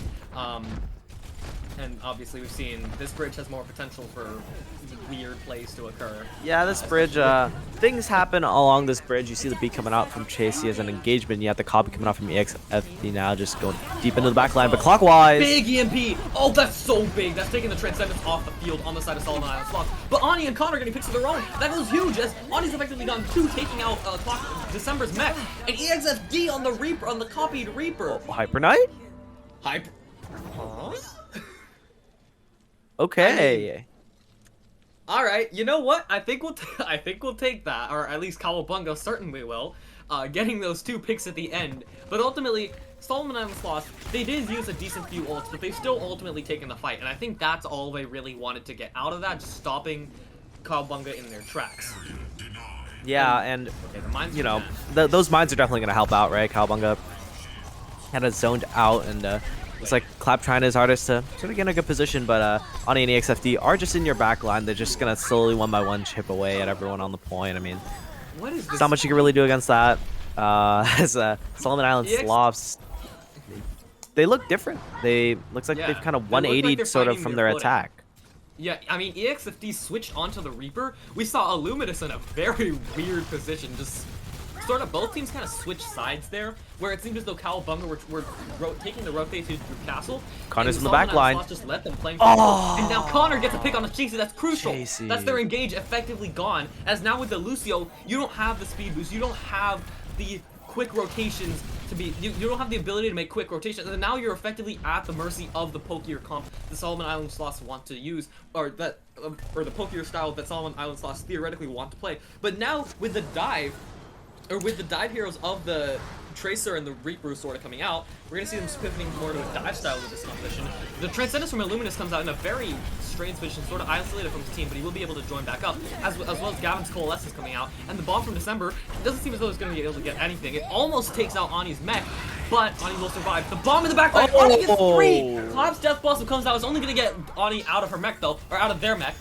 And obviously we've seen this bridge has more potential for weird plays to occur. Yeah, this bridge, things happen along this bridge. You see the B coming out from Chasey as an engagement. You have the copy coming out from EXFD now, just going deep into the back line, but clockwise. Big EMP! Oh, that's so big. That's taking the Transcendence off the field on the side of Solomon Island Sloths. But Ani and Connor getting picks of their own. That goes huge as Ani's effectively done 2, taking out December's mech. And EXFD on the Reaper, on the copied Reaper. Hyper Knight? Huh? Okay. All right, you know what? I think we'll take that, or at least Cowabunga certainly will. Getting those 2 picks at the end, but ultimately, Solomon Island Sloths, they did use a decent few ults, but they've still ultimately taken the fight, and I think that's all they really wanted to get out of that, just stopping Cowabunga in their tracks. Yeah, and okay, you know, those mines are definitely gonna help out, right? Cowabunga kind of zoned out, and it's like Clap trying his hardest to sort of get in a good position, but Ani and EXFD are just in your back line. They're just gonna slowly 1 by 1 chip away at everyone on the point. I mean, what is this? There's not much you can really do against that. As Solomon Island Sloths, they look different. Looks like they've kind of 180'd sort of from their attack. Yeah, I mean, EXFD switched onto the Reaper. We saw Illuminous in a very weird position, just sort of both teams kind of switched sides there, where it seemed as though Cowabunga were taking the rotation through Castle. Connor's in the back line. Just let them play. And now Connor gets a pick on the Chasey. That's crucial. Chasey. That's their engage effectively gone. As now with the Lucio, you don't have the speed boost. You don't have the quick rotations to be. You don't have the ability to make quick rotations. And now you're effectively at the mercy of the pokier comp the Solomon Island Sloths want to use, or the pokier style that Solomon Island Sloths theoretically want to play. But now with the dive. Or with the dive heroes of the Tracer and the Reaper sort of coming out, we're going to see them pivoting more to a dive style with this composition. The Transcendence from Illuminous comes out in a very strange position, sort of isolated from his team, but he will be able to join back up, as well as Gavin's Coalescence coming out. And the bomb from December, it doesn't seem as though it's going to be able to get anything. It almost takes out Ani's mech, but Ani will survive. The bomb in the back line, Ani gets 3! Clap's Death Blossom comes out. It's only going to get Ani out of her mech, though, or out of their mech.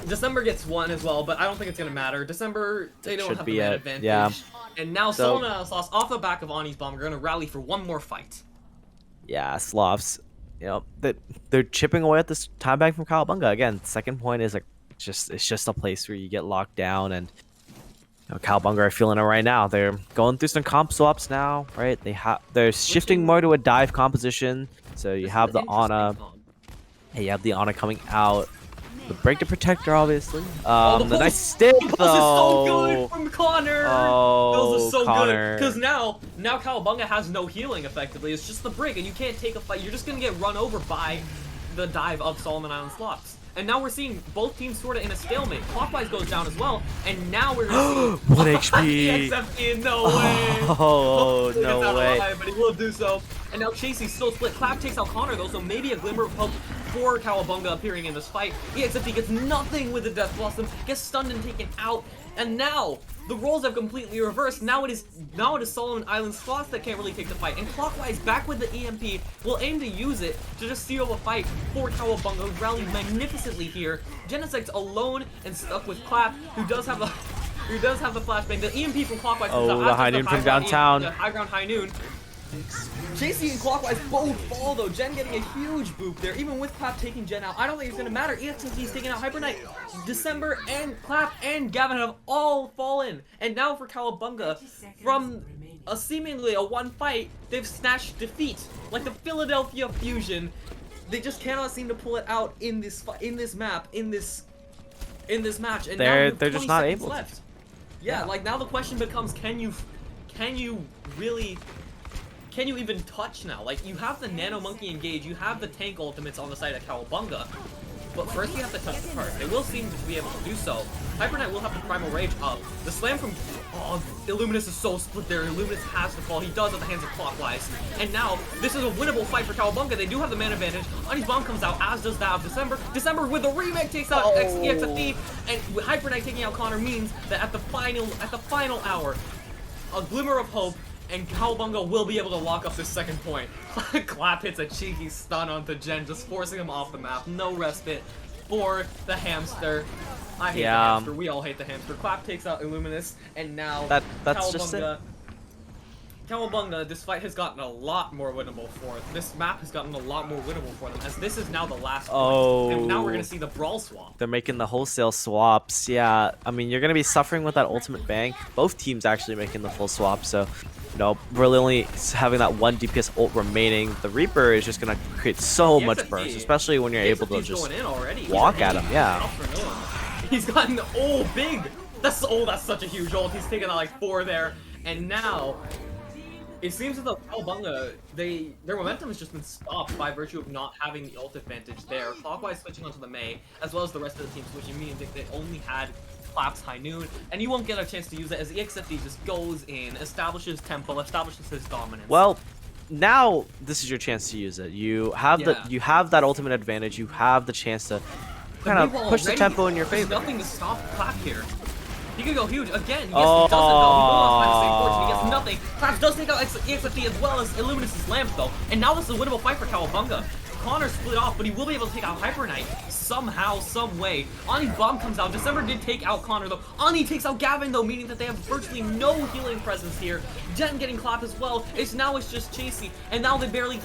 December gets 1 as well, but I don't think it's going to matter. December, they don't have the man advantage. Yeah. And now Solomon Island Sloths, off the back of Ani's bomb, are going to rally for 1 more fight. Yeah, Sloths, you know, they're chipping away at this time bank from Cowabunga. Again, second point is like it's just a place where you get locked down, and you know, Cowabunga are feeling it right now. They're going through some comp swaps now, right? They're shifting more to a dive composition. So you have the Ana. Hey, you have the Ana coming out. The break the protector, obviously. The nice stick, though. Those are so good from Connor. Oh, those are so Connor. good. Because now Cowabunga has no healing, effectively. It's just the break, and you can't take a fight. You're just going to get run over by the dive of Solomon Island Sloths. And now we're seeing both teams sort of in a stalemate. Clockwise goes down as well, and now we're going to see 1 HP. EXFD, no way. Oh, no way. Alive, but he will do so. And now Chasey's still split. Clap takes out Connor, though, so maybe a glimmer of hope for Cowabunga appearing in this fight. EXFD gets nothing with the Death Blossom, gets stunned and taken out. And now the roles have completely reversed. Now it is Solomon Island Sloths that can't really take the fight. And Clockwise back with the EMP will aim to use it to just seal the fight for Cowabunga, who rallied magnificently here. Genesec's alone and stuck with Clap, who does have the flashbang. The EMP from Clockwise comes out. The High Noon from downtown. The high ground High Noon. Chasey and Clockwise both fall though. Jen getting a huge boop there, even with Clap taking Jen out. I don't think it's gonna matter. EXFD's taking out Hyper Knight. December and Clap and Gavin have all fallen. And now for Cowabunga, from a seemingly a 1 fight, they've snatched defeat. Like the Philadelphia Fusion. They just cannot seem to pull it out in this match. And They're now just not able left. to. Yeah, like now the question becomes, can you even touch now? Like, you have the Nano Monkey engage, you have the tank ultimates on the side of Cowabunga, but first you have to touch the card. They will seem to be able to do so. Hyper Knight will have the Primal Rage up. The slam from... Oh, Illuminous is so split there. Illuminous has to fall. He does at the hands of Clockwise. And now, this is a winnable fight for Cowabunga. They do have the man advantage. Ani's bomb comes out, as does that of December. December with the remake takes out EXFD, and with Hyper Knight taking out Connor means that at the final hour, a glimmer of hope, and Cowabunga will be able to lock up this second point. Clap hits a cheeky stun onto Jen, just forcing him off the map. No respite for the hamster. I hate the hamster. We all hate the hamster. Clap takes out Illuminous, and now that's just it. Cowabunga, this fight has gotten a lot more winnable for it. This map has gotten a lot more winnable for them, as this is now the last point. And now we're going to see the brawl swap. They're making the wholesale swaps. Yeah, I mean, you're going to be suffering with that ultimate bank. Both teams actually making the full swap, so, you know, really only having that one DPS ult remaining. The Reaper is just going to create so much burst, especially when you're able to just walk at him. Yeah. He's gotten big. That's such a huge ult. He's taken out like 4 there, and now it seems that the Cowabunga, their momentum has just been stopped by virtue of not having the ult advantage there. Clockwise switching onto the Mei, as well as the rest of the team switching, meaning they only had Clap's High Noon, and you won't get a chance to use it as EXFD just goes in, establishes tempo, establishes his dominance. Well, now this is your chance to use it. You have you have that ultimate advantage. You have the chance to kind of push the tempo in your favor. There's nothing to stop Clap here. He could go huge again. Yes, he doesn't though. He won't find the same fortune. He gets nothing. Claps does take out EXFD as well as Illuminous' lamp though. And now this is a winnable fight for Cowabunga. Connor split off, but he will be able to take out Hyper Knight somehow, some way. Ani's bomb comes out. December did take out Connor though. Ani takes out Gavin though, meaning that they have virtually no healing presence here. Jen getting clapped as well. It's just Chasey, and now they barely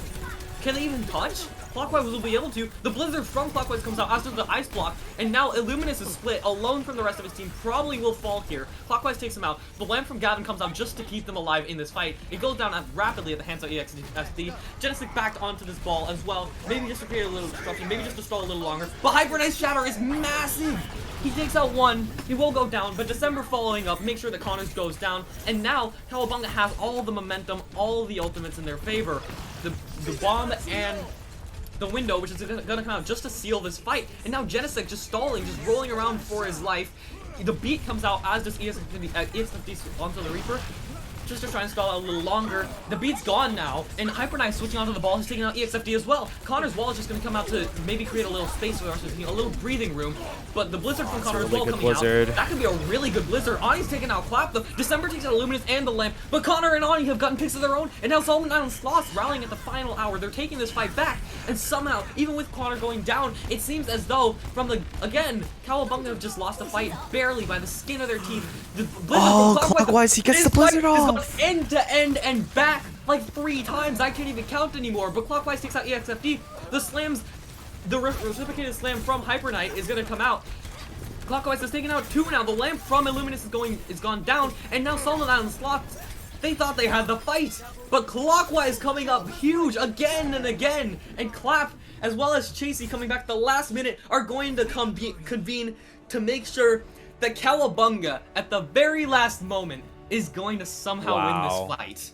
can they even touch? Clockwise will be able to. The Blizzard from Clockwise comes out after the Ice Block, and now Illuminous is split, alone from the rest of his team, probably will fall here. Clockwise takes him out. The Lamp from Gavin comes out just to keep them alive in this fight. It goes down rapidly at the hands of EXFD. Genesis backed onto this ball as well, maybe just to create a little disruption, maybe just to stall a little longer. But Hyper Knight's Shatter is massive! He takes out one, he will go down, but December following up, make sure that Connors goes down, and now Cowabunga has all the momentum, all the ultimates in their favor. The bomb and the window, which is gonna come out just to seal this fight, and now Genesec just stalling, just rolling around for his life. The beat comes out, as does EXFD onto the Reaper, just to try and stall out a little longer. The beat's gone now, and Hyper Knight switching onto the ball, he's taking out EXFD as well. Connor's wall is just gonna come out to maybe create a little space for us, a little breathing room, but the Blizzard from Connor's wall coming out, that could be a really good Blizzard. Ani's taking out Clap, though. December takes out Illuminous and the Lamp, but Connor and Ani have gotten picks of their own, and now Solomon Island Sloths rallying at the final hour. They're taking this fight back, and somehow, even with Connor going down, it seems as though, again, Cowabunga have just lost the fight barely by the skin of their teeth. The Blizzard from Clockwise, he gets the Blizzard off! End to end and back like 3 times. I can't even count anymore. But Clockwise takes out EXFD. The slams, the reciprocated slam from Hyper Knight is gonna come out. Clockwise has taken out 2 now. The lamp from Illuminous is gone down, and now Solomon Island Sloths. They thought they had the fight, but Clockwise coming up huge again and again, and Clap as well as Chasey coming back the last minute are going to convene to make sure that Cowabunga at the very last moment is going to somehow win this fight.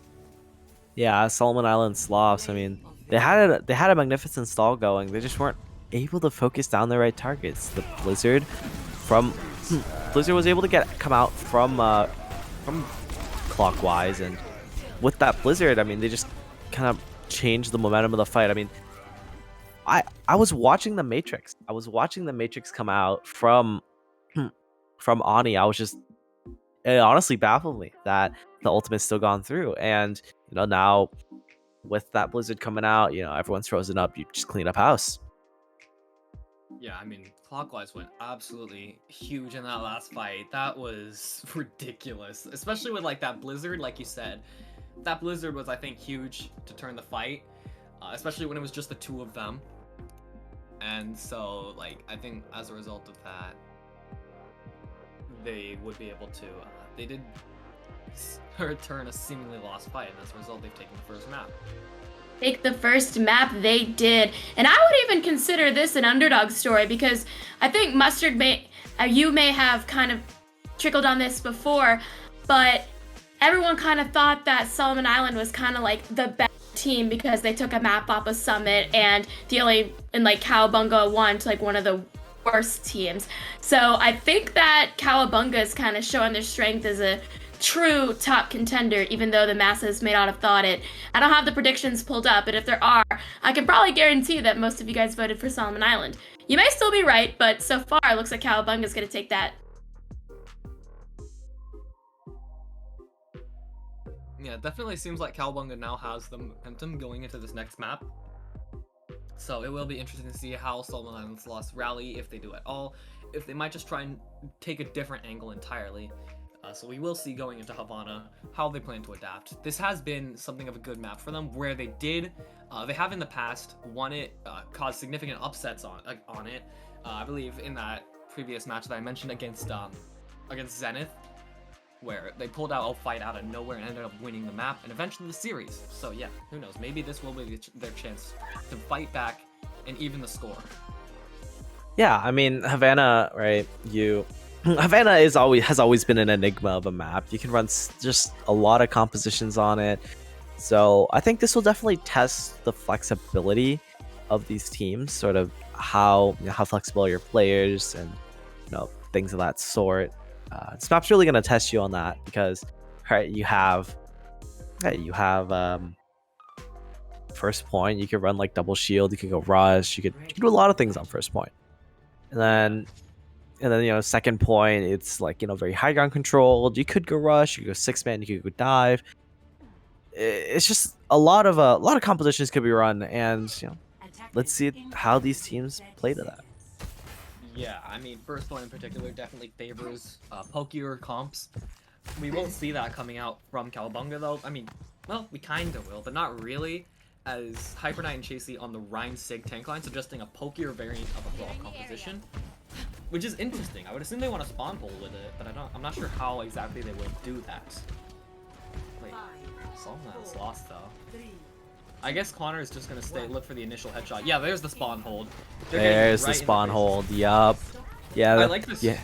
Yeah, Solomon Island Sloths, I mean, they had a magnificent stall going. They just weren't able to focus down the right targets. The Blizzard Blizzard was able to come out from Clockwise, and with that Blizzard, I mean, they just kind of changed the momentum of the fight. I mean, I was watching the Matrix. I was watching the Matrix come out from Ani. I was just, it honestly baffled me that the ultimate's still gone through, and you know, now with that Blizzard coming out, you know, everyone's frozen up. You just clean up house. Yeah, I mean, Clockwise went absolutely huge in that last fight. That was ridiculous, especially with like that Blizzard, like you said. That Blizzard was, I think, huge to turn the fight, especially when it was just the 2 of them. And so, like, I think as a result of that, they would be able to, they did return a seemingly lost fight, and as a result, they've taken the first map. Take the first map, they did. And I would even consider this an underdog story, because I think Mustard you may have kind of trickled on this before, but everyone kind of thought that Solomon Island was kind of like the best team because they took a map off of Summit, and like Cowabunga won to like one of the worst teams. So I think that Cowabunga is kind of showing their strength as a true top contender, even though the masses may not have thought it. I don't have the predictions pulled up, but if there are, I can probably guarantee that most of you guys voted for Solomon Island. You may still be right, but so far it looks like Cowabunga is going to take that. Yeah, it definitely seems like Cowabunga now has the momentum going into this next map. So it will be interesting to see how Solomon Islands Sloths rally, if they do at all, if they might just try and take a different angle entirely. So we will see going into Havana how they plan to adapt. This has been something of a good map for them, where they have in the past won it, caused significant upsets on it. I believe in that previous match that I mentioned against Zenith, where they pulled out a fight out of nowhere and ended up winning the map and eventually the series. So yeah, who knows? Maybe this will be their chance to fight back and even the score. Yeah, I mean, Havana, right? Havana has always been an enigma of a map. You can run just a lot of compositions on it. So I think this will definitely test the flexibility of these teams, sort of how flexible are your players and things of that sort. This map's really gonna test you on that because, right, you have first point. You could run like double shield. You could go rush. You could do a lot of things on first point, and then second point, it's like very high ground controlled. You could go rush. You could go 6-man. You could go dive. It's just a lot of compositions could be run, and let's see how these teams play to that. Yeah, I mean, first point in particular definitely favors pokier comps. We won't see that coming out from Cowabunga though. I mean, well, we kinda will, but not really, as Hyper Knight and Chasey on the Rhyme Sig tank line suggesting a pokier variant of a brawl composition, which is interesting. I would assume they want to spawn pull with it, but I'm not sure how exactly they would do that. Wait, Sloths lost though. I guess Connor is just gonna look for the initial headshot. Yeah, there's the spawn hold. There's the spawn hold. Yup. Yeah. I like this. Yeah.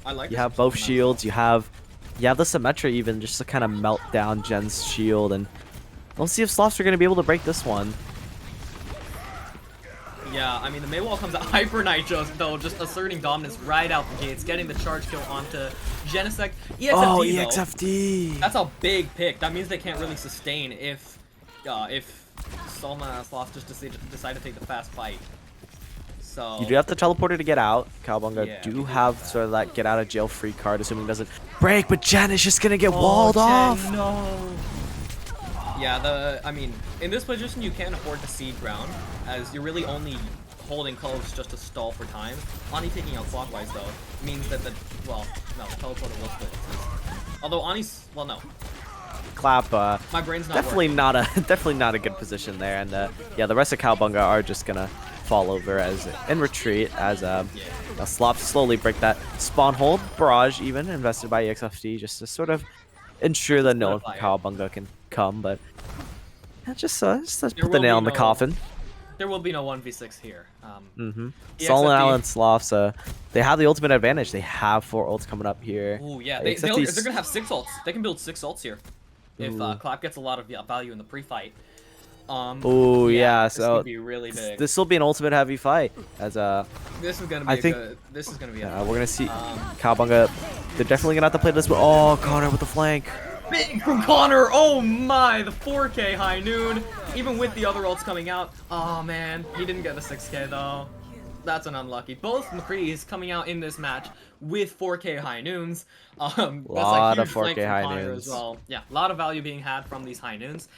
I like. You have both shields. You have the Symmetra even just to kind of melt down Jen's shield, and we'll see if Sloths are gonna be able to break this one. Yeah, I mean the Maywall comes out. Hyper Knight just asserting dominance right out the gates, getting the charge kill onto Genesect. EXFD, oh, though, EXFD. That's a big pick. That means they can't really sustain if Solomon and Sloths just decide to take the fast fight. So You do have the teleporter to get out. Cowabunga do have sort of that get out of jail free card, assuming it doesn't break, but Jen is just gonna get walled off. No. Yeah, I mean, in this position you can't afford to cede ground, as you're really only holding close just to stall for time. Ani taking out clockwise though means that the teleporter will split. Although Ani's no. Clap. My brain's not definitely not a good position there, and yeah, the rest of Cowabunga are just gonna fall over as in retreat as Sloths slowly break that spawn hold barrage, even invested by EXFD just to sort of ensure that no one from Cowabunga can come, but just put the nail in the coffin. There will be no 1v6 here. Solomon Islands Sloths, they have the ultimate advantage. They have 4 ults coming up here. Ooh, yeah, they're gonna have 6 ults. They can build 6 ults here if Clap gets a lot of value in the pre-fight. Oh yeah, so this be really big. This will be an ultimate heavy fight. As this is gonna be this is gonna be. We're gonna see Cowabunga. They're definitely gonna have to play this. Oh, Connor with the flank. Big from Connor. Oh my, the 4K high noon. Even with the other ults coming out. Oh man, he didn't get the 6K though. That's an unlucky. Both McCree's coming out in this match with 4K high noons. That's lot of 4K high noons as well. Yeah, a lot of value being had from these high noons.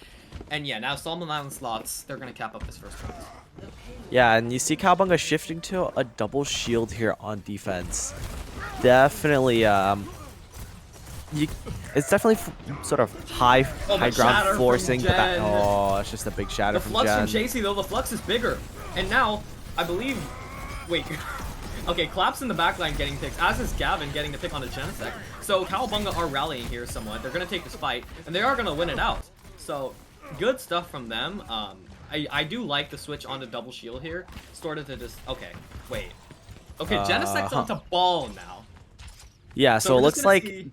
And yeah, now Solomon Island Sloths, they're gonna cap up this first round. Yeah, and you see Cowabunga shifting to a double shield here on defense. Definitely, it's definitely sort of high ground forcing, but it's just a big shatter from Jen. The flux from Chasey though, the flux is bigger, and now I believe. Wait. Okay, Clap's in the backline getting picks, as is Gavin getting the pick on the Genesect. So Cowabunga are rallying here somewhat. They're gonna take this fight, and they are gonna win it out. So good stuff from them. I do like the switch onto double shield here, sort of to just Okay, Genesect's onto ball now. Yeah, so it looks like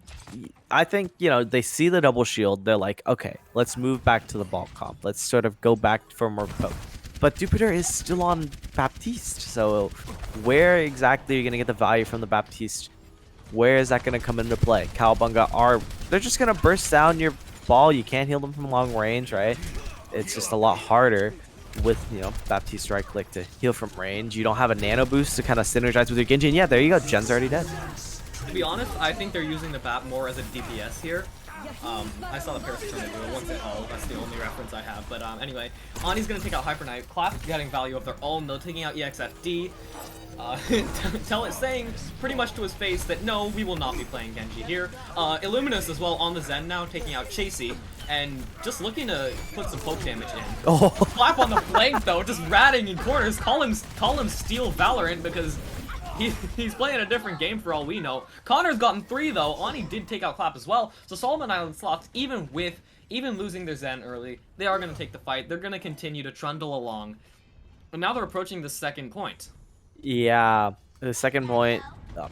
I think they see the double shield. They're like, okay, let's move back to the ball comp. Let's sort of go back for more poke. But Jupiter is still on Baptiste, so where exactly are you gonna get the value from the Baptiste? Where is that gonna come into play? Cowabunga they're just gonna burst down your ball. You can't heal them from long range, right? It's just a lot harder with Baptiste right click to heal from range. You don't have a nano boost to kind of synergize with your Genji. And yeah, there you go. Jen's already dead. To be honest, I think they're using the Bap more as a DPS here, I saw the Paris tournament do it once it held. That's the only reference I have. But anyway, Ani's gonna take out Hyper Knight. Clap getting value of their own, though, taking out EXFD. Tell it saying pretty much to his face that no, we will not be playing Genji here. Illuminous as well on the Zen now, taking out Chasey. And just looking to put some poke damage in. Oh. Clap on the flank though, just ratting in corners. Call him Steel Valorant because he's playing a different game for all we know. Connor's gotten 3 though. Ani did take out Clap as well. So Solomon Island Sloths, even losing their Zen early, they are gonna take the fight. They're gonna continue to trundle along. And now they're approaching the second point. Yeah, the second point.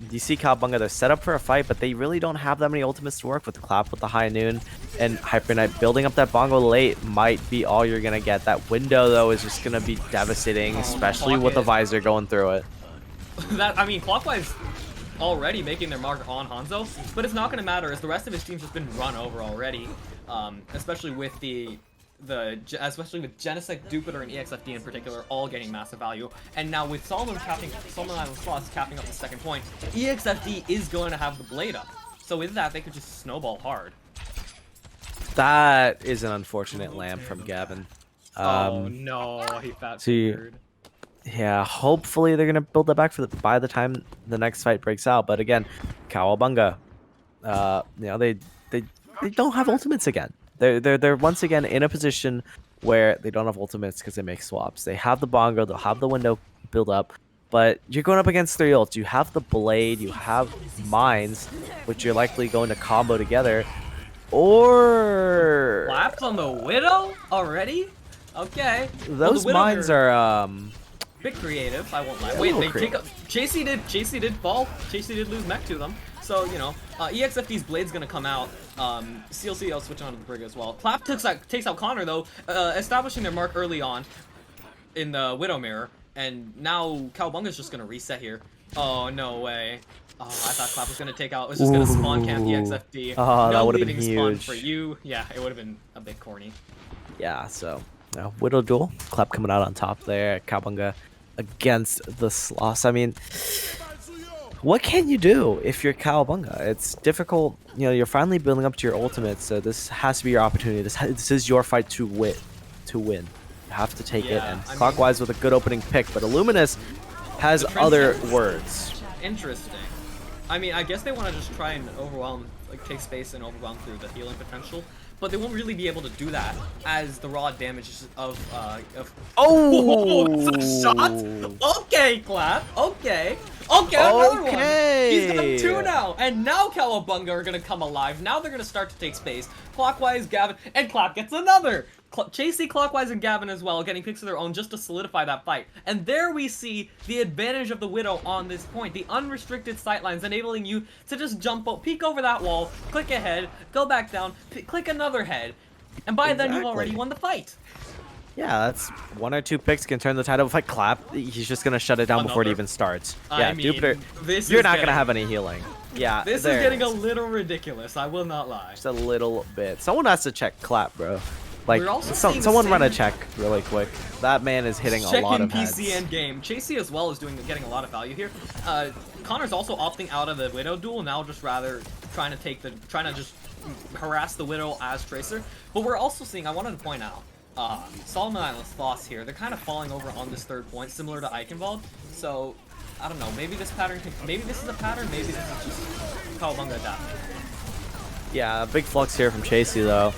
You see Cowabunga, they're set up for a fight, but they really don't have that many ultimates to work with. The Clap with the High Noon and Hyper Knight building up that Bongo late might be all you're going to get. That window, though, is just going to be devastating, especially with the Visor going through it. I mean, Clockwise already making their mark on Hanzo, but it's not going to matter as the rest of his team's just been run over already, especially with especially with Genesect, Jupiter, and EXFD in particular, all getting massive value. And now with Solomon Island Sloths capping up the second point, EXFD is going to have the blade up. So with that, they could just snowball hard. That is an unfortunate lamp from Gavin. Oh no, he fat fingered. Yeah, hopefully they're gonna build that back by the time the next fight breaks out. But again, Cowabunga, they don't have ultimates again. They're once again in a position where they don't have ultimates because they make swaps. They have the Bongo, they'll have the window build up, but you're going up against 3 ults. You have the Blade, you have Mines, which you're likely going to combo together, or... Claps on the Widow already? Okay. Those Mines are, bit creative, I won't lie. Wait, they take up... Chasey did fall. Chasey did lose mech to them. So, you know, EXFD's Blade's gonna come out. CLC will switch onto the Brig as well. Clap takes out Connor, though, establishing their mark early on in the Widow Mirror. And now Cowabunga's just gonna reset here. Oh, no way. Oh, I thought Clap was gonna take out... was just gonna spawn camp EXFD. Oh, no that would have been spawn huge. for you. Yeah, it would have been a bit corny. Yeah, so... Widow duel. Clap coming out on top there. Cowabunga against the Sloths. I mean... what can you do if you're Cowabunga? It's difficult. You know, you're finally building up to your ultimate, so this has to be your opportunity. This is your fight to win. You have to take it. And Clockwise with a good opening pick, but Illuminous has other words. Interesting. I mean, I guess they want to just try and overwhelm, like take space and overwhelm through the healing potential, but they won't really be able to do that as the raw damage of oh, it's a shot. Okay, Clap. Okay, another one. He's got 2 now, and now Cowabunga are gonna come alive. Now they're gonna start to take space. Clockwise, Gavin, and Clap gets another. Chasey, Clockwise, and Gavin as well, getting picks of their own just to solidify that fight. And there we see the advantage of the Widow on this point. The unrestricted sightlines enabling you to just jump up, peek over that wall, click ahead, go back down, click another head. And by then you've already won the fight. Yeah, that's 1 or 2 picks can turn the tide of a fight. Clap, he's just going to shut it down before it even starts. Yeah, Jupiter, you're not going to have any healing. Yeah, this is getting a little ridiculous, I will not lie. Just a little bit. Someone has to check Clap, bro. Like, We're also someone run a check really quick. That man is hitting a lot of heads. PC end game. Chasey as well is getting a lot of value here. Connor's also opting out of the Widow duel now, just rather trying to just harass the Widow as Tracer. But we're also seeing, I wanted to point out, Solomon Island's Sloths here, they're kind of falling over on this 3rd point, similar to Eichenwald. So, I don't know, maybe this is a pattern, maybe this is just Cowabunga adapting. Yeah, a big flux here from Chasey though.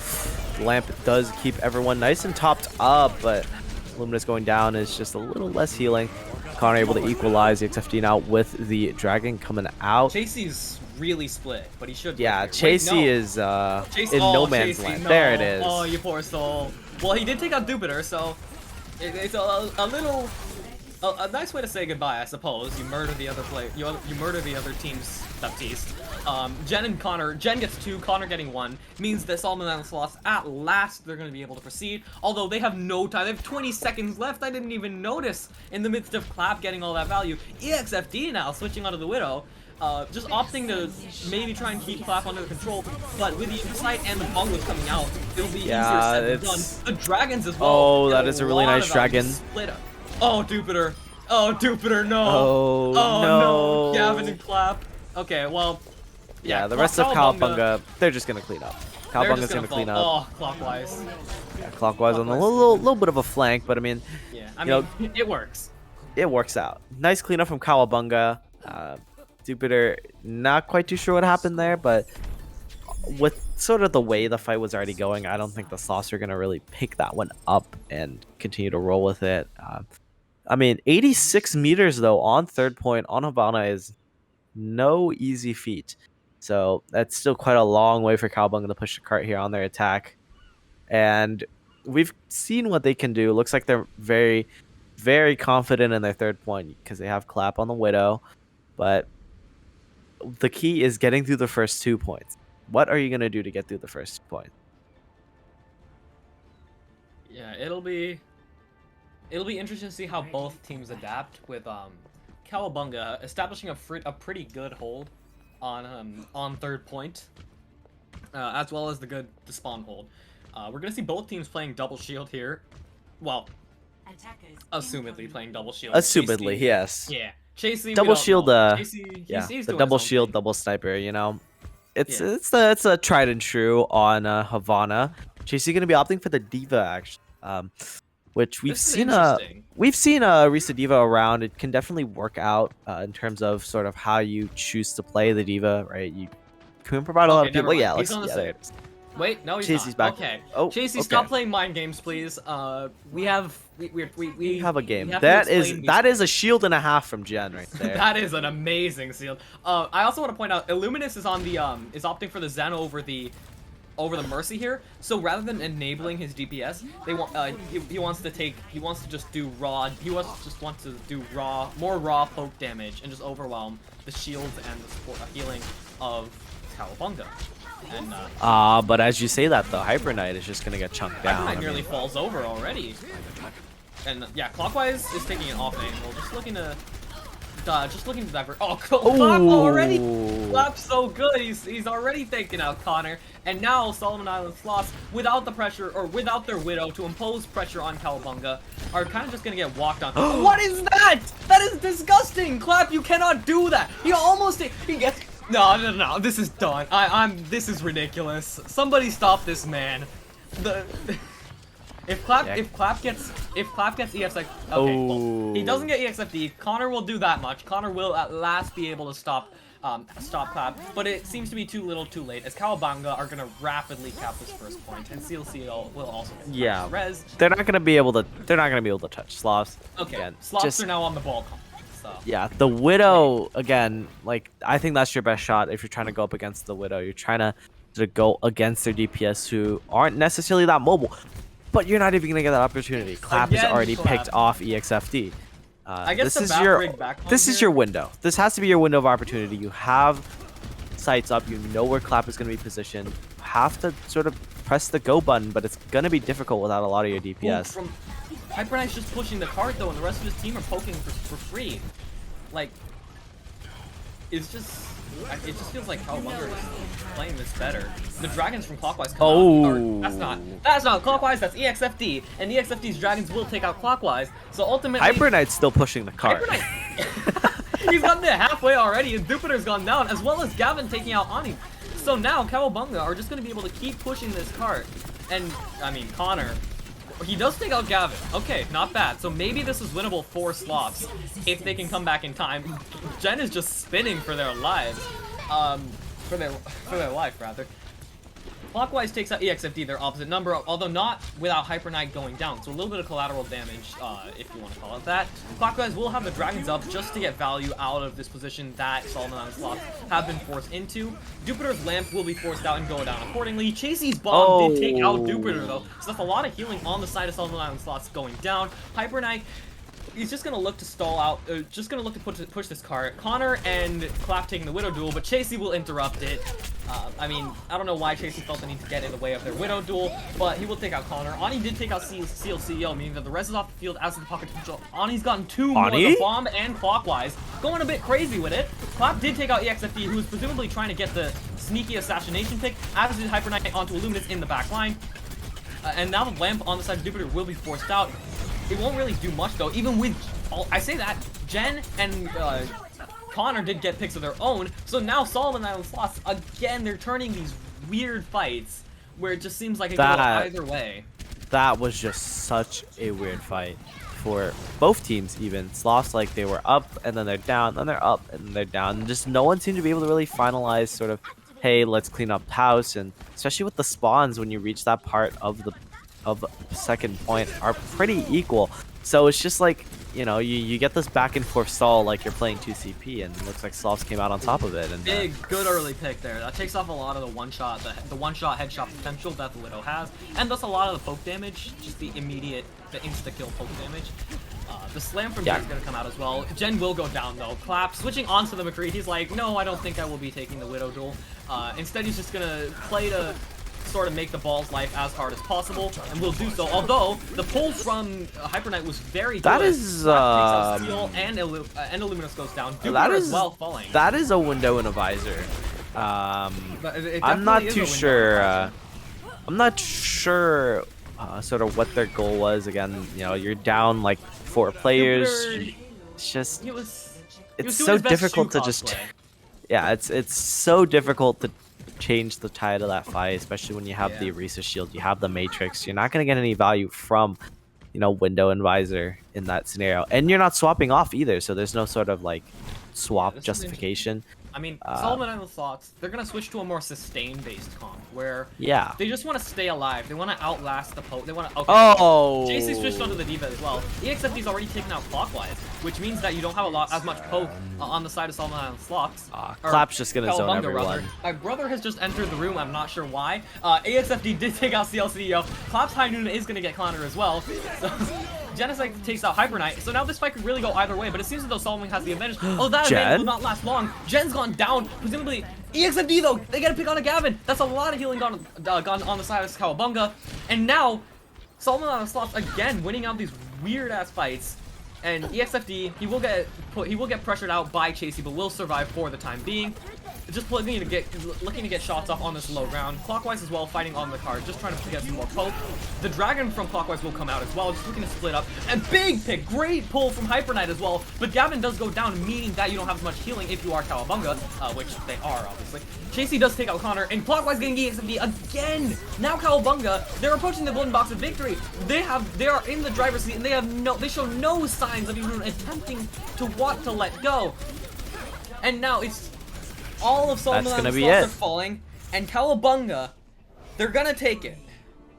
Lamp does keep everyone nice and topped up, but Luminous going down is just a little less healing. Connor able to equalize the XFD now with the Dragon coming out. Chasey's really split, but he should. Yeah, Chasey is in no man's land. No. There it is. Oh, you poor soul. Well, he did take out Jupiter, so it's a little... A nice way to say goodbye, I suppose. You murder the other you murder the other team's Baptiste. Jen and Connor. Jen gets 2, Connor getting 1. Means that Solomon Island Sloths, at last, they're going to be able to proceed. Although they have no time. They have 20 seconds left. I didn't even notice in the midst of Clap getting all that value. EXFD now switching onto the Widow. Just opting to maybe try and keep Clap under control, but with the Insight and the Bongos coming out, it'll be easier said than done. The Dragons as well. Oh, that is a really nice Dragon. Split up. Oh, Jupiter. Oh, Jupiter, no. Oh, no. Gavin and Clap. Okay, well... Yeah, the rest of Cowabunga, they're just going to clean up. Cowabunga's gonna clean up. Oh, clockwise. Yeah, clockwise on a little bit of a flank, but I mean, Yeah, I mean, it works. It works out. Nice cleanup from Cowabunga. Jupiter, not quite too sure what happened there, but with sort of the way the fight was already going, I don't think the Sloths are going to really pick that one up and continue to roll with it. I mean, 86 meters, though, on third point on Havana is no easy feat. So that's still quite a long way for Cowabunga to push the cart here on their attack. And we've seen what they can do. Looks like they're very, very confident in their third point because they have Clap on the Widow. But the key is getting through the first 2 points. What are you going to do to get through the first 2 points? Yeah, it'll be interesting to see how both teams adapt with Cowabunga establishing a pretty good hold on third point, as well as the spawn hold. We're gonna see both teams playing double shield here. Well, assumedly playing double shield. Assumedly, Chasey, yes. Yeah, Chasey. Double shield. Chasey, Yeah, he's the doing double his own shield, thing. double sniper. You know, it's a tried and true on Havana. Chasey gonna be opting for the Diva actually. Which we've seen Risa Diva around. It can definitely work out in terms of sort of how you choose to play the Diva, right? You can provide a lot of people. Yeah, he's on the there it is. Wait, no, he's Chasey's not. back. Okay. Oh, Chasey, okay. stop playing mind games, please. We have a game. we have to That explain is a shield and a half from Jen right there. That is an amazing seal. I also want to point out, Illuminus is on the is opting for the Zen over the Mercy here. So rather than enabling his DPS, they want he wants to just do raw. He wants to do more raw poke damage and just overwhelm the shields and the support healing of Cowabunga. And but as you say that, the Hyper Knight is just gonna get chunked down. Hyper Knight nearly falls over already. And yeah, Clockwise is taking an off angle, just looking to divert. Oh, Clap already! Clap's so good. He's already taking out Connor, and now Solomon Island Sloths, without the pressure or without their Widow to impose pressure on Cowabunga, are kind of just gonna get walked on. What is that? That is disgusting, Clap. You cannot do that. He gets. No. This is done. This is ridiculous. Somebody stop this man. If Clap gets EXFD, okay, well, he doesn't get EXFD. Connor will do that much. Connor will at last be able to stop Clap, but it seems to be too little, too late. As Cowabunga are gonna rapidly cap this first point, and Seal will also get res. They're not gonna be able to touch Sloths. Okay, Again, Sloths are now on the ball. So. Yeah, the Widow again. Like I think that's your best shot if you're trying to go up against the Widow. You're trying to go against their DPS who aren't necessarily that mobile. But you're not even gonna get that opportunity. Clap has already picked off EXFD. I guess this is your window. This has to be your window of opportunity. You have sights up. You know where Clap is gonna be positioned. You have to sort of press the go button, but it's gonna be difficult without a lot of your DPS. Hyper Knight's just pushing the cart though, and the rest of his team are poking for free. Like, it just feels like Cowabunga is playing this better. The dragons from Clockwise come out. That's not Clockwise, that's EXFD. And EXFD's dragons will take out Clockwise. So ultimately Hyper Knight's still pushing the cart. He's gotten it halfway already, and Jupiter's gone down, as well as Gavin taking out Ani. So now Cowabunga are just gonna be able to keep pushing this cart. And I mean Connor. He does take out Gavin. Okay, not bad. So maybe this is winnable for Sloths if they can come back in time. Jen is just spinning for their lives. For their life rather. Clockwise takes out EXFD, their opposite number, although not without Hyper Knight going down. So a little bit of collateral damage, if you want to call it that. Clockwise will have the dragons up just to get value out of this position that Solomon Island Sloths have been forced into. Jupiter's lamp will be forced out and go down accordingly. Chasey's bomb did take out Jupiter though, so that's a lot of healing on the side of Solomon Island Sloths going down. Hyper Knight, he's just gonna look to stall out, just gonna look to push this cart. Connor and Clap taking the Widow duel, but Chasey will interrupt it. I mean, I don't know why Chasey felt the need to get in the way of their Widow duel, but he will take out Connor. Ani did take out Seal CEO, meaning that the rest is off the field as of the pocket potential. Ani's gotten two more, the bomb and Clockwise, going a bit crazy with it. Clap did take out EXFD, who was presumably trying to get the sneaky assassination pick, as did Hyper Knight onto Illuminus in the back line. And now the lamp on the side of Jupiter will be forced out. It won't really do much though, even with, I say that, Jen and Connor did get picks of their own, so now Solomon Island Sloths, again, they're turning these weird fights where it just seems like it could go either way. That was just such a weird fight for both teams. Even Sloths, like they were up and then they're down, then they're up and then they're down. And just no one seemed to be able to really finalize sort of, hey, let's clean up the house. And especially with the spawns, when you reach that part of the second point, are pretty equal. So it's just like, you know, you get this back and forth stall like you're playing 2CP, and it looks like Sloths came out on top of it. And big, good early pick there. That takes off a lot of the one-shot headshot potential that the Widow has, and thus a lot of the poke damage, just the immediate, the insta-kill poke damage. The slam from Jen's gonna come out as well. Jen will go down though. Clap, switching onto the McCree, he's like, no, I don't think I will be taking the Widow duel. Instead, he's just gonna play to sort of make the ball's life as hard as possible, and will do so. Although the pull from Hyper Knight was very good. That is Steel and Illuminous goes down. Duper as well falling. That is a window and a visor. I'm not too sure. I'm not sure sort of what their goal was. Again, you know, you're down like 4 players. It's just it's so difficult to just it's so difficult to change the tide of that fight, especially when you have the Orisa shield, you have the Matrix. You're not going to get any value from, you know, window and visor in that scenario, and you're not swapping off either, so there's no sort of like swap justification. I mean, Solomon and the Sloths, they're gonna switch to a more sustain-based comp, where they just want to stay alive. They want to outlast the poke. They want to. JC switched onto the D.Va as well. EXFD's already taken out Clockwise, which means that you don't have as much poke on the side of Solomon and the Sloths. Clap's just gonna zone everyone. Rather. My brother has just entered the room. I'm not sure why. AXFD did take out CLCEO. Clap's High Noon is gonna get countered as well. So, Genocide takes out Hyper Knight, so now this fight could really go either way, but it seems as though Solomon has the advantage. Oh, that advantage will not last long. Jen's gone down, presumably. EXFD though, they get a pick on a Gavin. That's a lot of healing gone on the side of Cowabunga. And now, Solomon on the Sloths again winning out these weird ass fights. And EXFD, he will get pressured out by Chasey, but will survive for the time being. Just looking to get shots off on this low ground. Clockwise as well, fighting on the card, just trying to get some more poke. The Dragon from Clockwise will come out as well, just looking to split up. And big pick, great pull from Hyper Knight as well. But Gavin does go down, meaning that you don't have as much healing if you are Cowabunga, which they are, obviously. Chasey does take out Connor, and Clockwise getting EXFD again. Now Cowabunga, they're approaching the golden box of victory. They are in the driver's seat, and they show no signs of even attempting to want to let go. And now it's all of Solomon and the Sloths are falling, and Cowabunga, they're gonna take it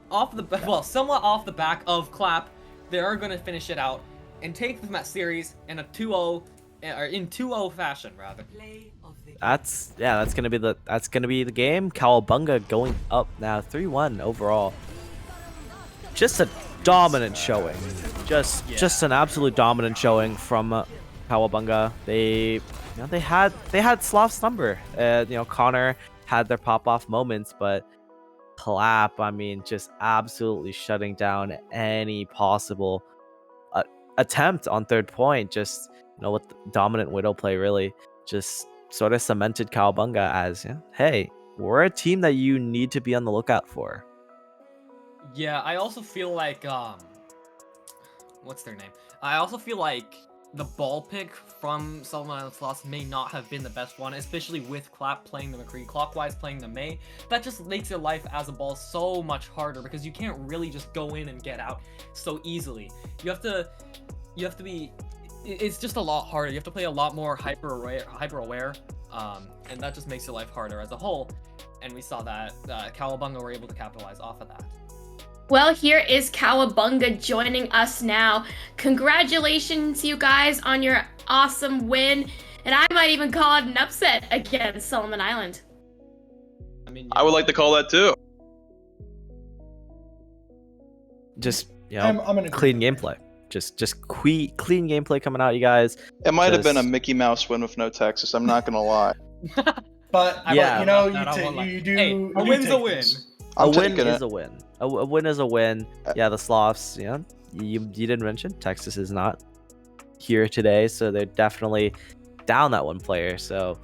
off the somewhat off the back of Clap. They are gonna finish it out and take the match series in a 2-0 or in 2-0 fashion rather. That's gonna be the game. Cowabunga going up now, 3-1 overall. Just a dominant showing. Just an absolute dominant showing from Cowabunga. They had Sloth's number. Connor had their pop-off moments, but Clap, I mean, just absolutely shutting down any possible attempt on third point. Just, with the dominant Widow play, really just sort of cemented Cowabunga as, hey, we're a team that you need to be on the lookout for. Yeah, I also feel like, what's their name? I also feel like the ball pick from Solomon and the Sloths may not have been the best one, especially with Clap playing the McCree, Clockwise playing the Mei. That just makes your life as a ball so much harder because you can't really just go in and get out so easily. You have to be, it's just a lot harder. You have to play a lot more hyper aware, and that just makes your life harder as a whole. And we saw that Cowabunga were able to capitalize off of that. Well, here is Cowabunga joining us now. Congratulations, you guys, on your awesome win. And I might even call it an upset against Solomon Island. I would like to call that too. Just, clean gameplay. Just clean gameplay coming out, you guys. It might have been a Mickey Mouse win with no Texas, I'm not going to lie. But, you do... Hey, a win's a win. A win is a win. A win is a win. Yeah, the Sloths, you didn't mention Texas is not here today, so they're definitely down that one player. So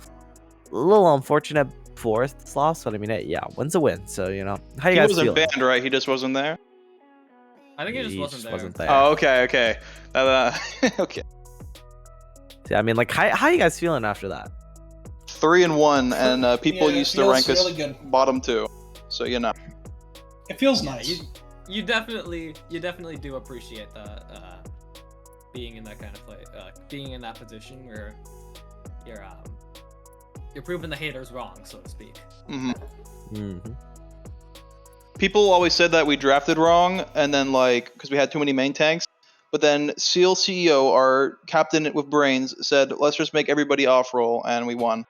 a little unfortunate for Sloths, but I mean, win's a win. So how you guys wasn't feeling? Banned, right? He just wasn't there. I think he just wasn't there. Oh, okay. Okay. Yeah, I mean, like, how you guys feeling after that? 3-1, and people used to rank us really good. bottom 2. So It feels Yeah, nice. You definitely do appreciate the being in that kind of play, being in that position where you're proving the haters wrong, so to speak. People always said that we drafted wrong, and then like because we had too many main tanks. But then Seal CEO, our captain with brains, said, "Let's just make everybody off roll," and we won.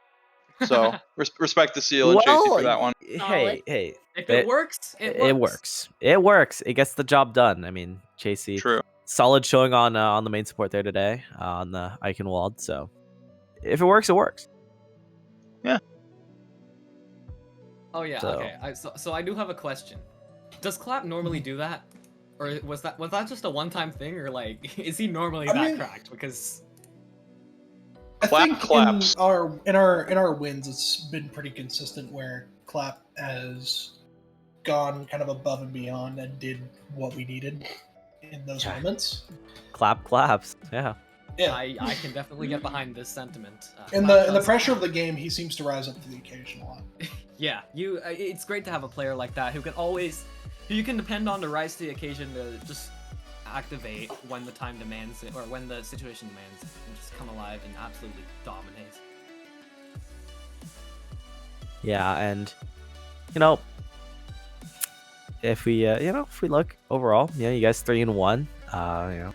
So respect to Seal and Chasey for that one. Hey, If it works, it works. It works. It gets the job done. I mean, Chasey, True. solid showing on the main support there today on the Eichenwald. So if it works, it works. Yeah. Oh yeah. So- Okay. So I do have a question. Does Clap normally do that, or was that just a one-time thing, or like is he normally that cracked? Because I think in our wins, it's been pretty consistent where Clap has gone kind of above and beyond and did what we needed in those moments. Claps. Yeah. Yeah. I can definitely get behind this sentiment. In the pressure of the game, he seems to rise up to the occasion a lot. Yeah, it's great to have a player like that who you can depend on to rise to the occasion to just activate when the time demands it, or when the situation demands it, and just come alive and absolutely dominate. Yeah, and if we look overall, you guys 3-1. Yeah.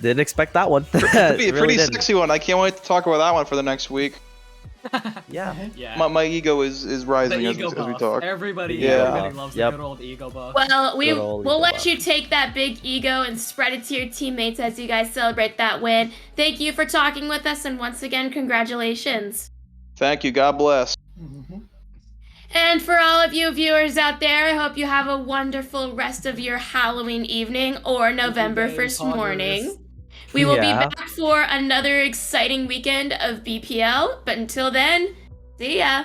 Didn't expect that one. It'd be a Really pretty didn't. sexy one. I can't wait to talk about that one for the next week. Yeah. My ego is rising The as ego we buff. talk. Everybody loves Yep. the good old ego buff. Well, Good old we'll ego let buff. you take that big ego and spread it to your teammates as you guys celebrate that win. Thank you for talking with us, and once again, congratulations. Thank you. God bless. And for all of you viewers out there, I hope you have a wonderful rest of your Halloween evening or November 1st morning. We will be Yeah. back for another exciting weekend of BPL, but until then, see ya!